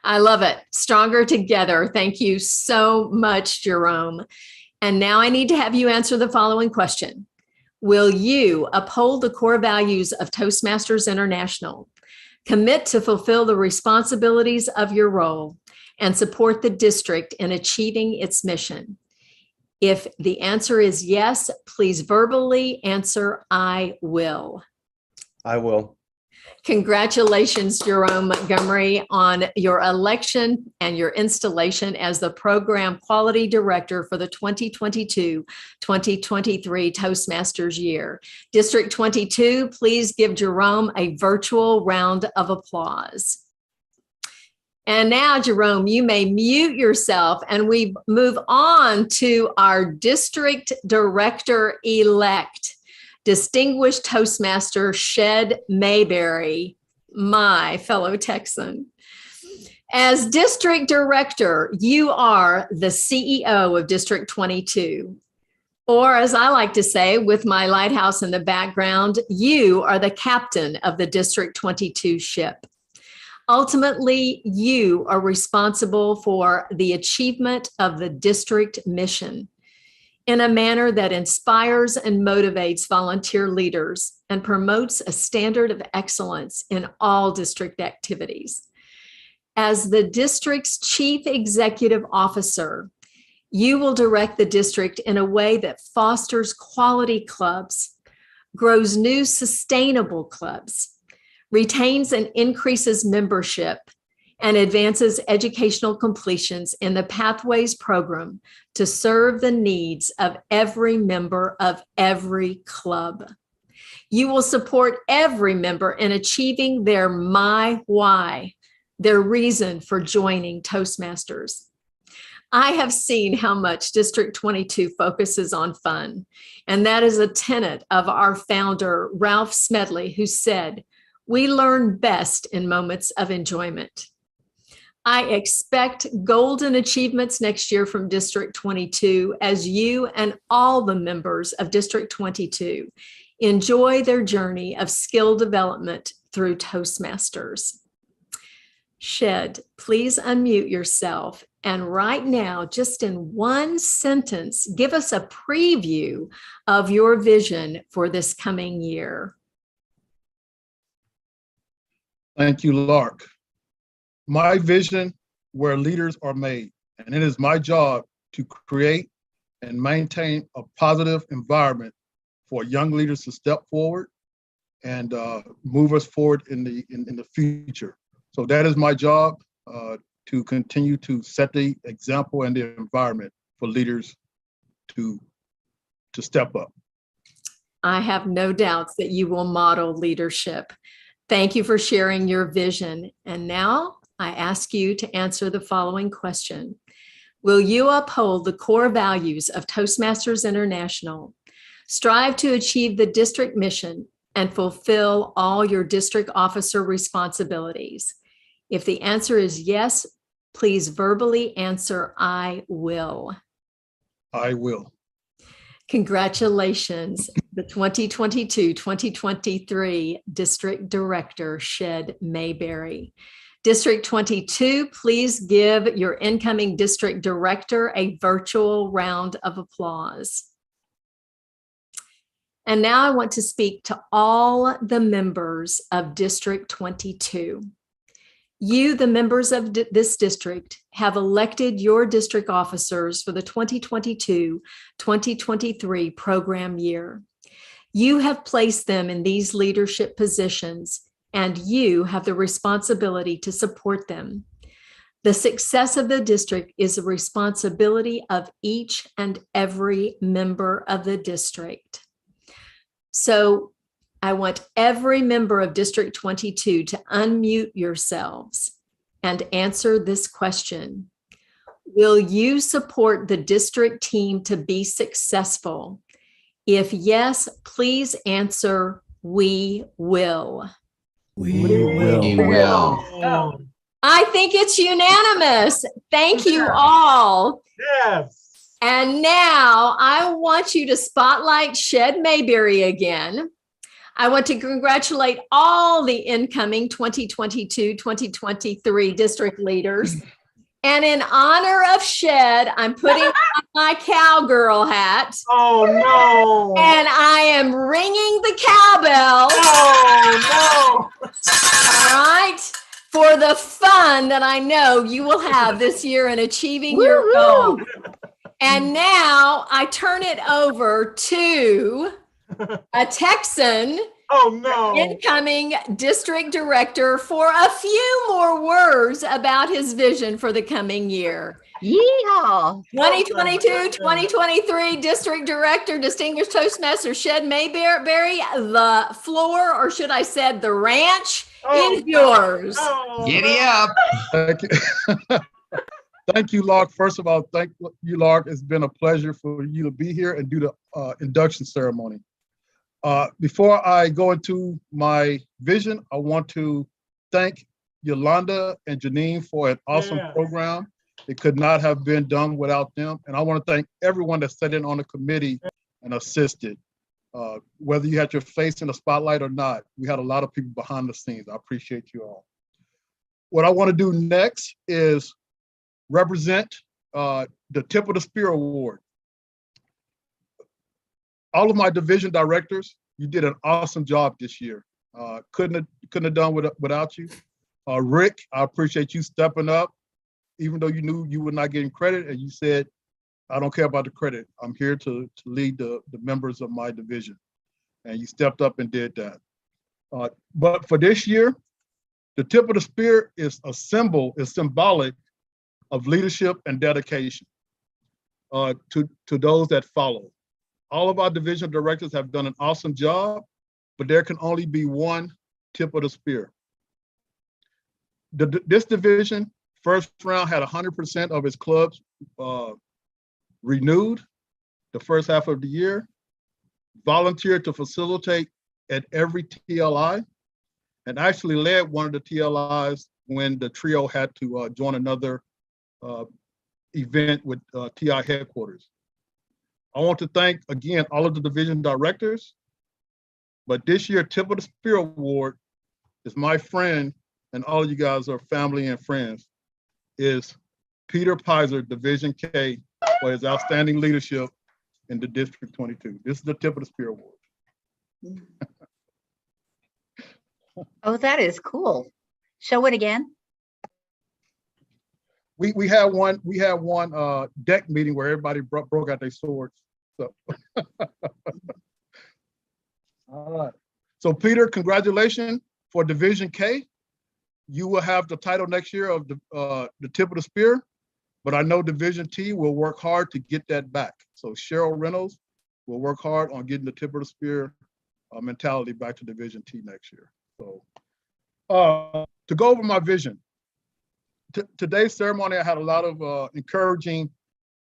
I love it. Stronger together. Thank you so much, Jerome. And now I need to have you answer the following question. Will you uphold the core values of Toastmasters International, commit to fulfill the responsibilities of your role, and support the district in achieving its mission? If the answer is yes, please verbally answer, I will. I will. Congratulations, Jerome Montgomery, on your election and your installation as the Program Quality Director for the 2022-2023 Toastmasters year. District 22, please give Jerome a virtual round of applause. And now, Jerome, you may mute yourself and we move on to our District Director-elect. Distinguished Toastmaster Shed Mayberry, my fellow Texan. As District Director, you are the CEO of District 22. Or as I like to say, with my lighthouse in the background, you are the captain of the District 22 ship. Ultimately, you are responsible for the achievement of the district mission in a manner that inspires and motivates volunteer leaders and promotes a standard of excellence in all district activities. As the district's chief executive officer, you will direct the district in a way that fosters quality clubs, grows new sustainable clubs, retains and increases membership, and advances educational completions in the Pathways program to serve the needs of every member of every club. You will support every member in achieving their my why, their reason for joining Toastmasters. I have seen how much District 22 focuses on fun, and that is a tenet of our founder, Ralph Smedley, who said, "We learn best in moments of enjoyment." I expect golden achievements next year from District 22 as you and all the members of District 22 enjoy their journey of skill development through Toastmasters. Shed, please unmute yourself. And right now, just in one sentence, give us a preview of your vision for this coming year. Thank you, Lark. My vision, where leaders are made, and it is my job to create and maintain a positive environment for young leaders to step forward and move us forward in the future. So that is my job, to continue to set the example and the environment for leaders to step up. I have no doubts that you will model leadership. Thank you for sharing your vision. And now I ask you to answer the following question. Will you uphold the core values of Toastmasters International, strive to achieve the district mission, and fulfill all your district officer responsibilities? If the answer is yes, please verbally answer, I will. I will. Congratulations. the 2022-2023 District Director, Shed Mayberry. District 22, please give your incoming District Director a virtual round of applause. And now I want to speak to all the members of District 22. You, the members of this district, have elected your district officers for the 2022-2023 program year. You have placed them in these leadership positions, and you have the responsibility to support them. The success of the district is a responsibility of each and every member of the district. So I want every member of District 22 to unmute yourselves and answer this question. Will you support the district team to be successful? If yes, please answer, we will. We will. I think it's unanimous. Thank you all. Yes. And now I want you to spotlight Shed Mayberry again. I want to congratulate all the incoming 2022-2023 district leaders. And in honor of Shed, I'm putting on my cowgirl hat. Oh, no. And I am ringing the cowbell. Oh, no. All right. For the fun that I know you will have this year in achieving your goal. And now I turn it over to a Texan, incoming district director, for a few more words about his vision for the coming year. Yeehaw! 2022-2023 district director, distinguished Toastmaster Shed Mayberry, the floor, or should I say the ranch, is yours. Giddy up. Thank you. Thank you, Lark. First of all, thank you, Lark. It's been a pleasure for you to be here and do the induction ceremony. Before I go into my vision, I want to thank Yolanda and Janine for an awesome program. It could not have been done without them. And I want to thank everyone that sat in on the committee and assisted. Whether you had your face in the spotlight or not, we had a lot of people behind the scenes. I appreciate you all. What I want to do next is represent the Tip of the Spear Award. All of my division directors, you did an awesome job this year. Couldn't have done without you. Rick, I appreciate you stepping up, even though you knew you were not getting credit, and you said, I don't care about the credit. I'm here to lead the members of my division. And you stepped up and did that. But for this year, the Tip of the Spear is a symbol, is symbolic of leadership and dedication to those that follow. All of our division directors have done an awesome job, but there can only be one tip of the spear. This division, first round, had 100% of its clubs renewed the first half of the year, volunteered to facilitate at every TLI, and actually led one of the TLIs when the trio had to join another event with TI headquarters. I want to thank, again, all of the division directors, but this year, Tip of the Spear Award is my friend, and all of you guys are family and friends, is Peter Pizer, Division K, for his outstanding leadership in the District 22. This is the Tip of the Spear Award. Oh, that is cool. Show it again. We had one deck meeting where everybody broke out their swords. So, all right. So Peter, congratulations for Division K. You will have the title next year of the Tip of the Spear, but I know Division T will work hard to get that back. So Cheryl Reynolds will work hard on getting the Tip of the Spear mentality back to Division T next year. So to go over my vision, today's ceremony, I had a lot of encouraging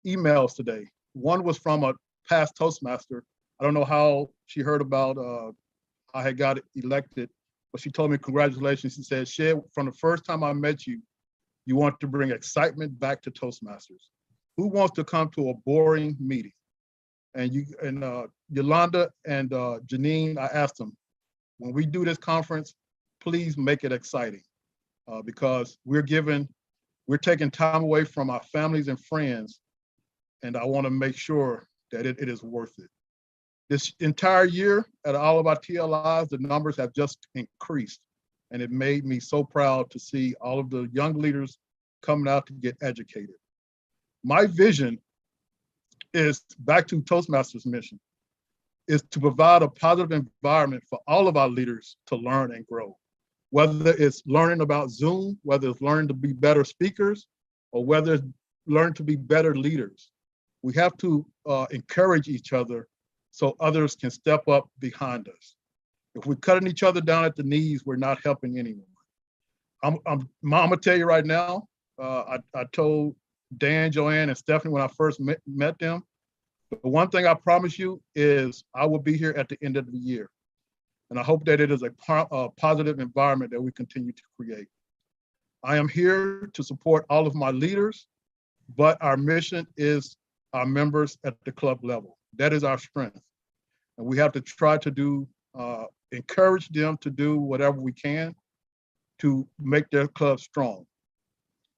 emails today. One was from a past Toastmaster. I don't know how she heard about I had got elected, but she told me congratulations. She said, Shed, from the first time I met you, you want to bring excitement back to Toastmasters. Who wants to come to a boring meeting? And Yolanda and Janine, I asked them, when we do this conference, please make it exciting because we're taking time away from our families and friends, and I want to make sure that it is worth it. This entire year at all of our TLIs, the numbers have just increased, and it made me so proud to see all of the young leaders coming out to get educated. My vision is back to Toastmasters' mission, is to provide a positive environment for all of our leaders to learn and grow. Whether it's learning about Zoom, whether it's learning to be better speakers, or whether it's learning to be better leaders. We have to encourage each other so others can step up behind us. If we're cutting each other down at the knees, we're not helping anyone. I'm gonna tell you right now, I told Dan, Joanne, and Stephanie when I first met them, the one thing I promise you is I will be here at the end of the year. And I hope that it is a positive environment that we continue to create. I am here to support all of my leaders, but our mission is our members at the club level. That is our strength. And we have to try to encourage them to do whatever we can to make their club strong.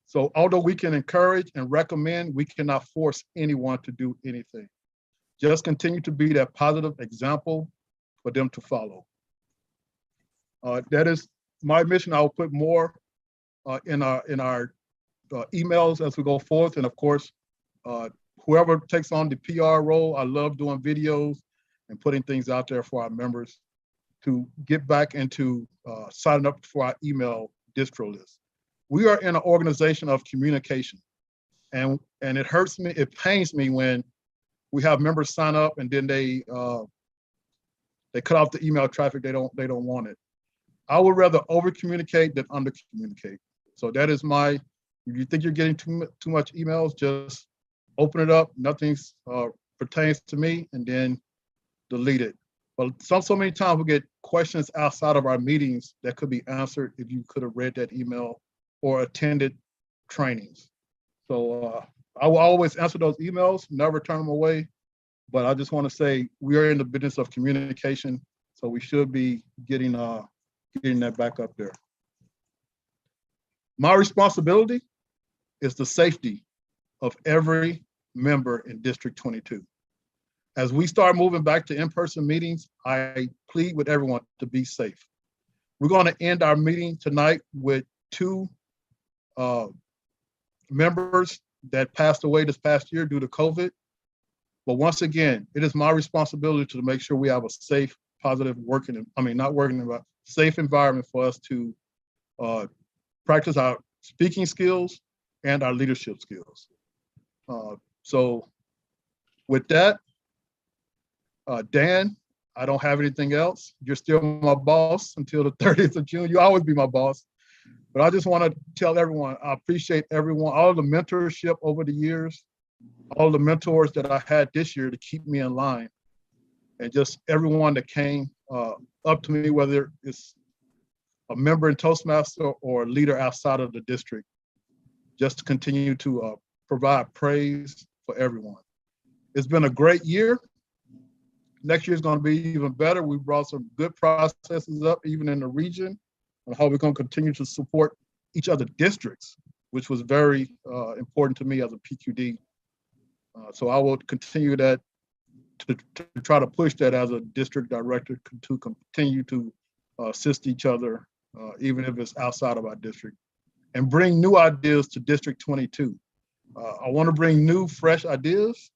So although we can encourage and recommend, we cannot force anyone to do anything. Just continue to be that positive example for them to follow. That is my mission. I will put more in our emails as we go forth. And of course, whoever takes on the PR role, I love doing videos and putting things out there for our members to get back into signing up for our email distro list. We are in an organization of communication, and it hurts me, it pains me when we have members sign up and then they cut off the email traffic. They don't want it. I would rather over communicate than under communicate. So that is if you think you're getting too much emails, just open it up. Nothing pertains to me, and then delete it. But so many times we get questions outside of our meetings that could be answered if you could have read that email or attended trainings. So I will always answer those emails, never turn them away. But I just want to say we are in the business of communication, so we should be getting that back up there. My responsibility is the safety of every member in District 22. As we start moving back to in-person meetings, I plead with everyone to be safe. We're going to end our meeting tonight with 2 members that passed away this past year due to COVID. But once again, it is my responsibility to make sure we have a safe, positive safe environment for us to practice our speaking skills and our leadership skills. So with that, Dan, I don't have anything else. You're still my boss until the 30th of June. You always be my boss. But I just want to tell everyone, I appreciate everyone, all the mentorship over the years, all the mentors that I had this year to keep me in line, and just everyone that came up to me, whether it's a member in Toastmaster or a leader outside of the district, just to continue to provide praise for everyone. It's been a great year. Next year is going to be even better. We brought some good processes up, even in the region, on how we're going to continue to support each other districts, which was very important to me as a PQD. So I will continue that to try to push that as a district director to continue to assist each other, even if it's outside of our district, and bring new ideas to District 22. I want to bring new, fresh ideas.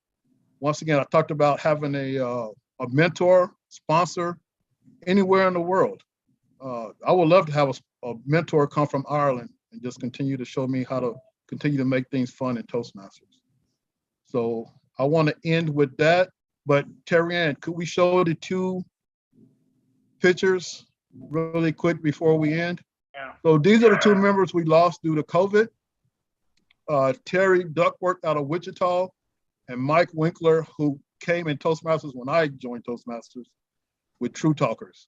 Once again, I talked about having a mentor, sponsor, anywhere in the world. I would love to have a mentor come from Ireland and just continue to show me how to continue to make things fun in Toastmasters. So I want to end with that. But Terry Ann, could we show the 2 pictures really quick before we end? Yeah. So these are the 2 members we lost due to COVID. Terry Duckworth out of Wichita and Mike Winkler, who came in Toastmasters when I joined Toastmasters with True Talkers.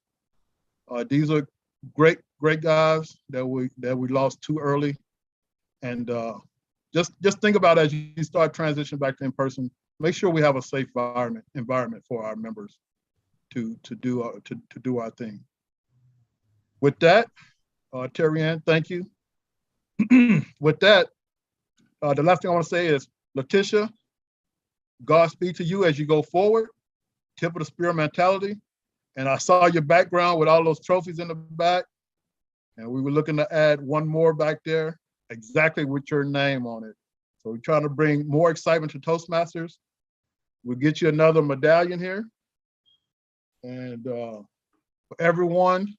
These are great guys that we lost too early. And just think about as you start transitioning back to in-person make sure we have a safe environment for our members to do our thing. With that, Terry Ann, thank you. With that, the last thing I want to say is, Letitia, Godspeed to you as you go forward. Tip of the spear mentality. And I saw your background with all those trophies in the back. And we were looking to add one more back there, exactly with your name on it. So we're trying to bring more excitement to Toastmasters. We'll get you another medallion here. And for everyone,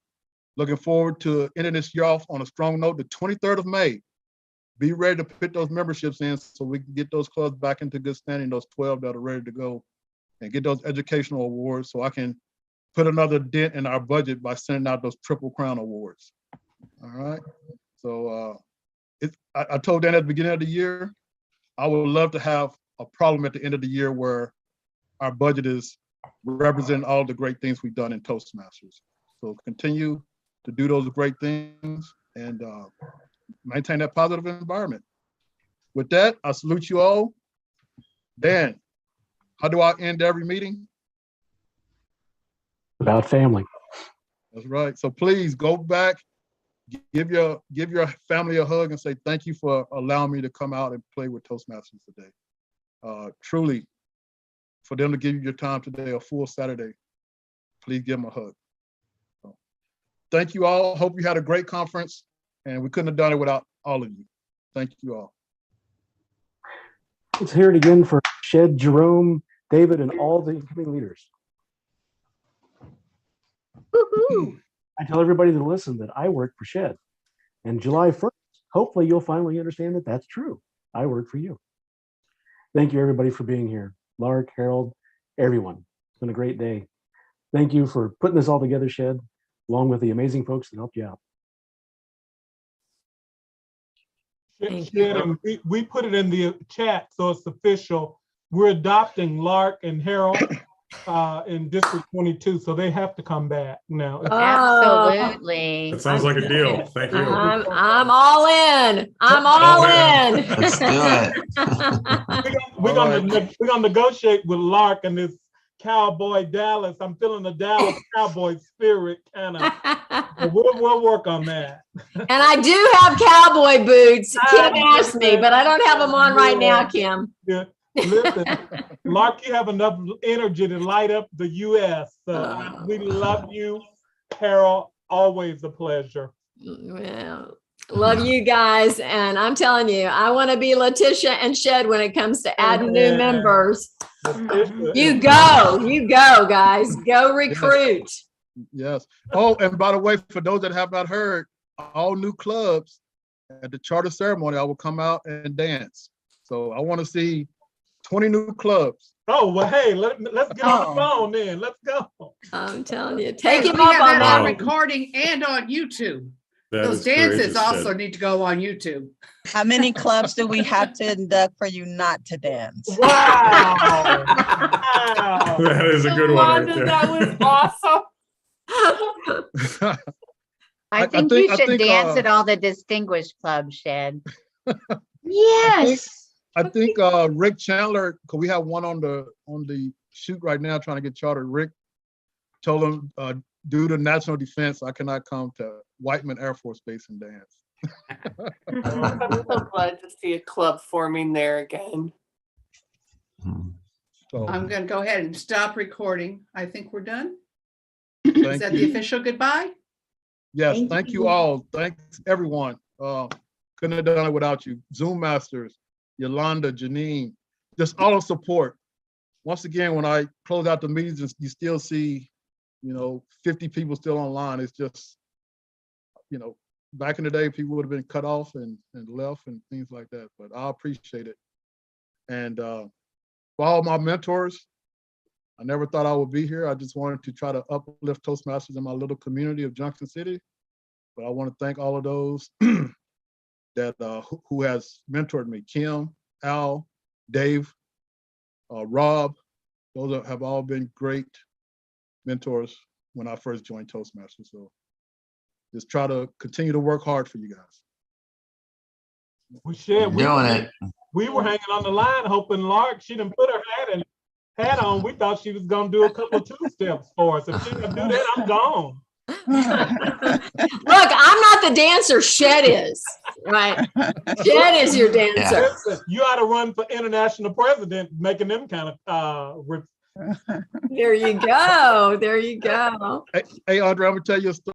looking forward to ending this year off on a strong note. The 23rd of May, be ready to put those memberships in so we can get those clubs back into good standing, those 12 that are ready to go, and get those educational awards so I can put another dent in our budget by sending out those Triple Crown awards. All right. So I told Dan at the beginning of the year, I would love to have a problem at the end of the year where our budget is representing all the great things we've done in Toastmasters. So continue to do those great things and maintain that positive environment. With that, I salute you all. Dan, how do I end every meeting? About family. That's right. So please go back, give your family a hug and say thank you for allowing me to come out and play with Toastmasters today. Truly, for them to give you your time today, a full Saturday, please give them a hug. So, thank you all. Hope you had a great conference, and we couldn't have done it without all of you. Thank you all. Let's hear it again for Shed, Jerome, David, and all the incoming leaders. Woohoo! I tell everybody that listen that I work for Shed. And July 1st, hopefully you'll finally understand that that's true. I work for you. Thank you, everybody, for being here. Lark, Harold, everyone. It's been a great day. Thank you for putting this all together, Shed, along with the amazing folks that helped you out. Shed, we put it in the chat, so it's official. We're adopting Lark and Harold in District 22, so they have to come back now. Absolutely. That sounds like a deal. Thank you. I'm all in. I'm all in. Let's do it. We're gonna negotiate with Lark and this Cowboy Dallas. I'm feeling the Dallas Cowboy spirit, kind of. We'll work on that. And I do have cowboy boots. Kim asked me, but I don't have them on right now, Kim. Yeah. Listen, Lark, you have enough energy to light up the U.S. So we love you, Harold. Always a pleasure. Well, love you guys, and I'm telling you, I want to be Letitia and Shed when it comes to adding new members. You go, guys. Go recruit. Yes. Oh, and by the way, for those that have not heard, all new clubs at the charter ceremony, I will come out and dance. So I want to see 20 new clubs. Oh, well, hey, let's get on the phone then. Let's go. I'm telling you, take him We up have on that on that. recording and on YouTube. That Those is dances courageous, also Shed. need to go on YouTube. How many clubs do we have to induct for you not to dance? Wow. That is a good one. Right there. That was awesome. I think you should dance at all the distinguished clubs, Shed. Yes. I think Rick Chandler, because we have one on the shoot right now trying to get chartered. Rick told him, due to national defense, I cannot come to Whiteman Air Force Base and dance. I'm so glad to see a club forming there again. So, I'm going to go ahead and stop recording. I think we're done. Is that the official goodbye? Yes, thank you all. Thanks, everyone. Couldn't have done it without you. Zoom Masters, Yolanda, Janine, just all the support. Once again, when I close out the meetings and you still see, 50 people still online, it's just, back in the day, people would have been cut off and left and things like that, but I appreciate it. And for all my mentors, I never thought I would be here. I just wanted to try to uplift Toastmasters in my little community of Junction City. But I want to thank all of those that who has mentored me: Kim, Al, Dave, Rob. Those have all been great mentors when I first joined Toastmasters. So just try to continue to work hard for you guys. We share. Doing it. We were hanging on the line hoping Lark, she didn't put her hat on. We thought she was gonna do a couple of 2 steps for us. If she didn't do that, I'm gone. Look, I'm not the dancer. Shed is, right? Shed is your dancer. Listen, you ought to run for international president, making them kind of There you go. There you go. Hey, Audrey, I'm gonna tell you a story.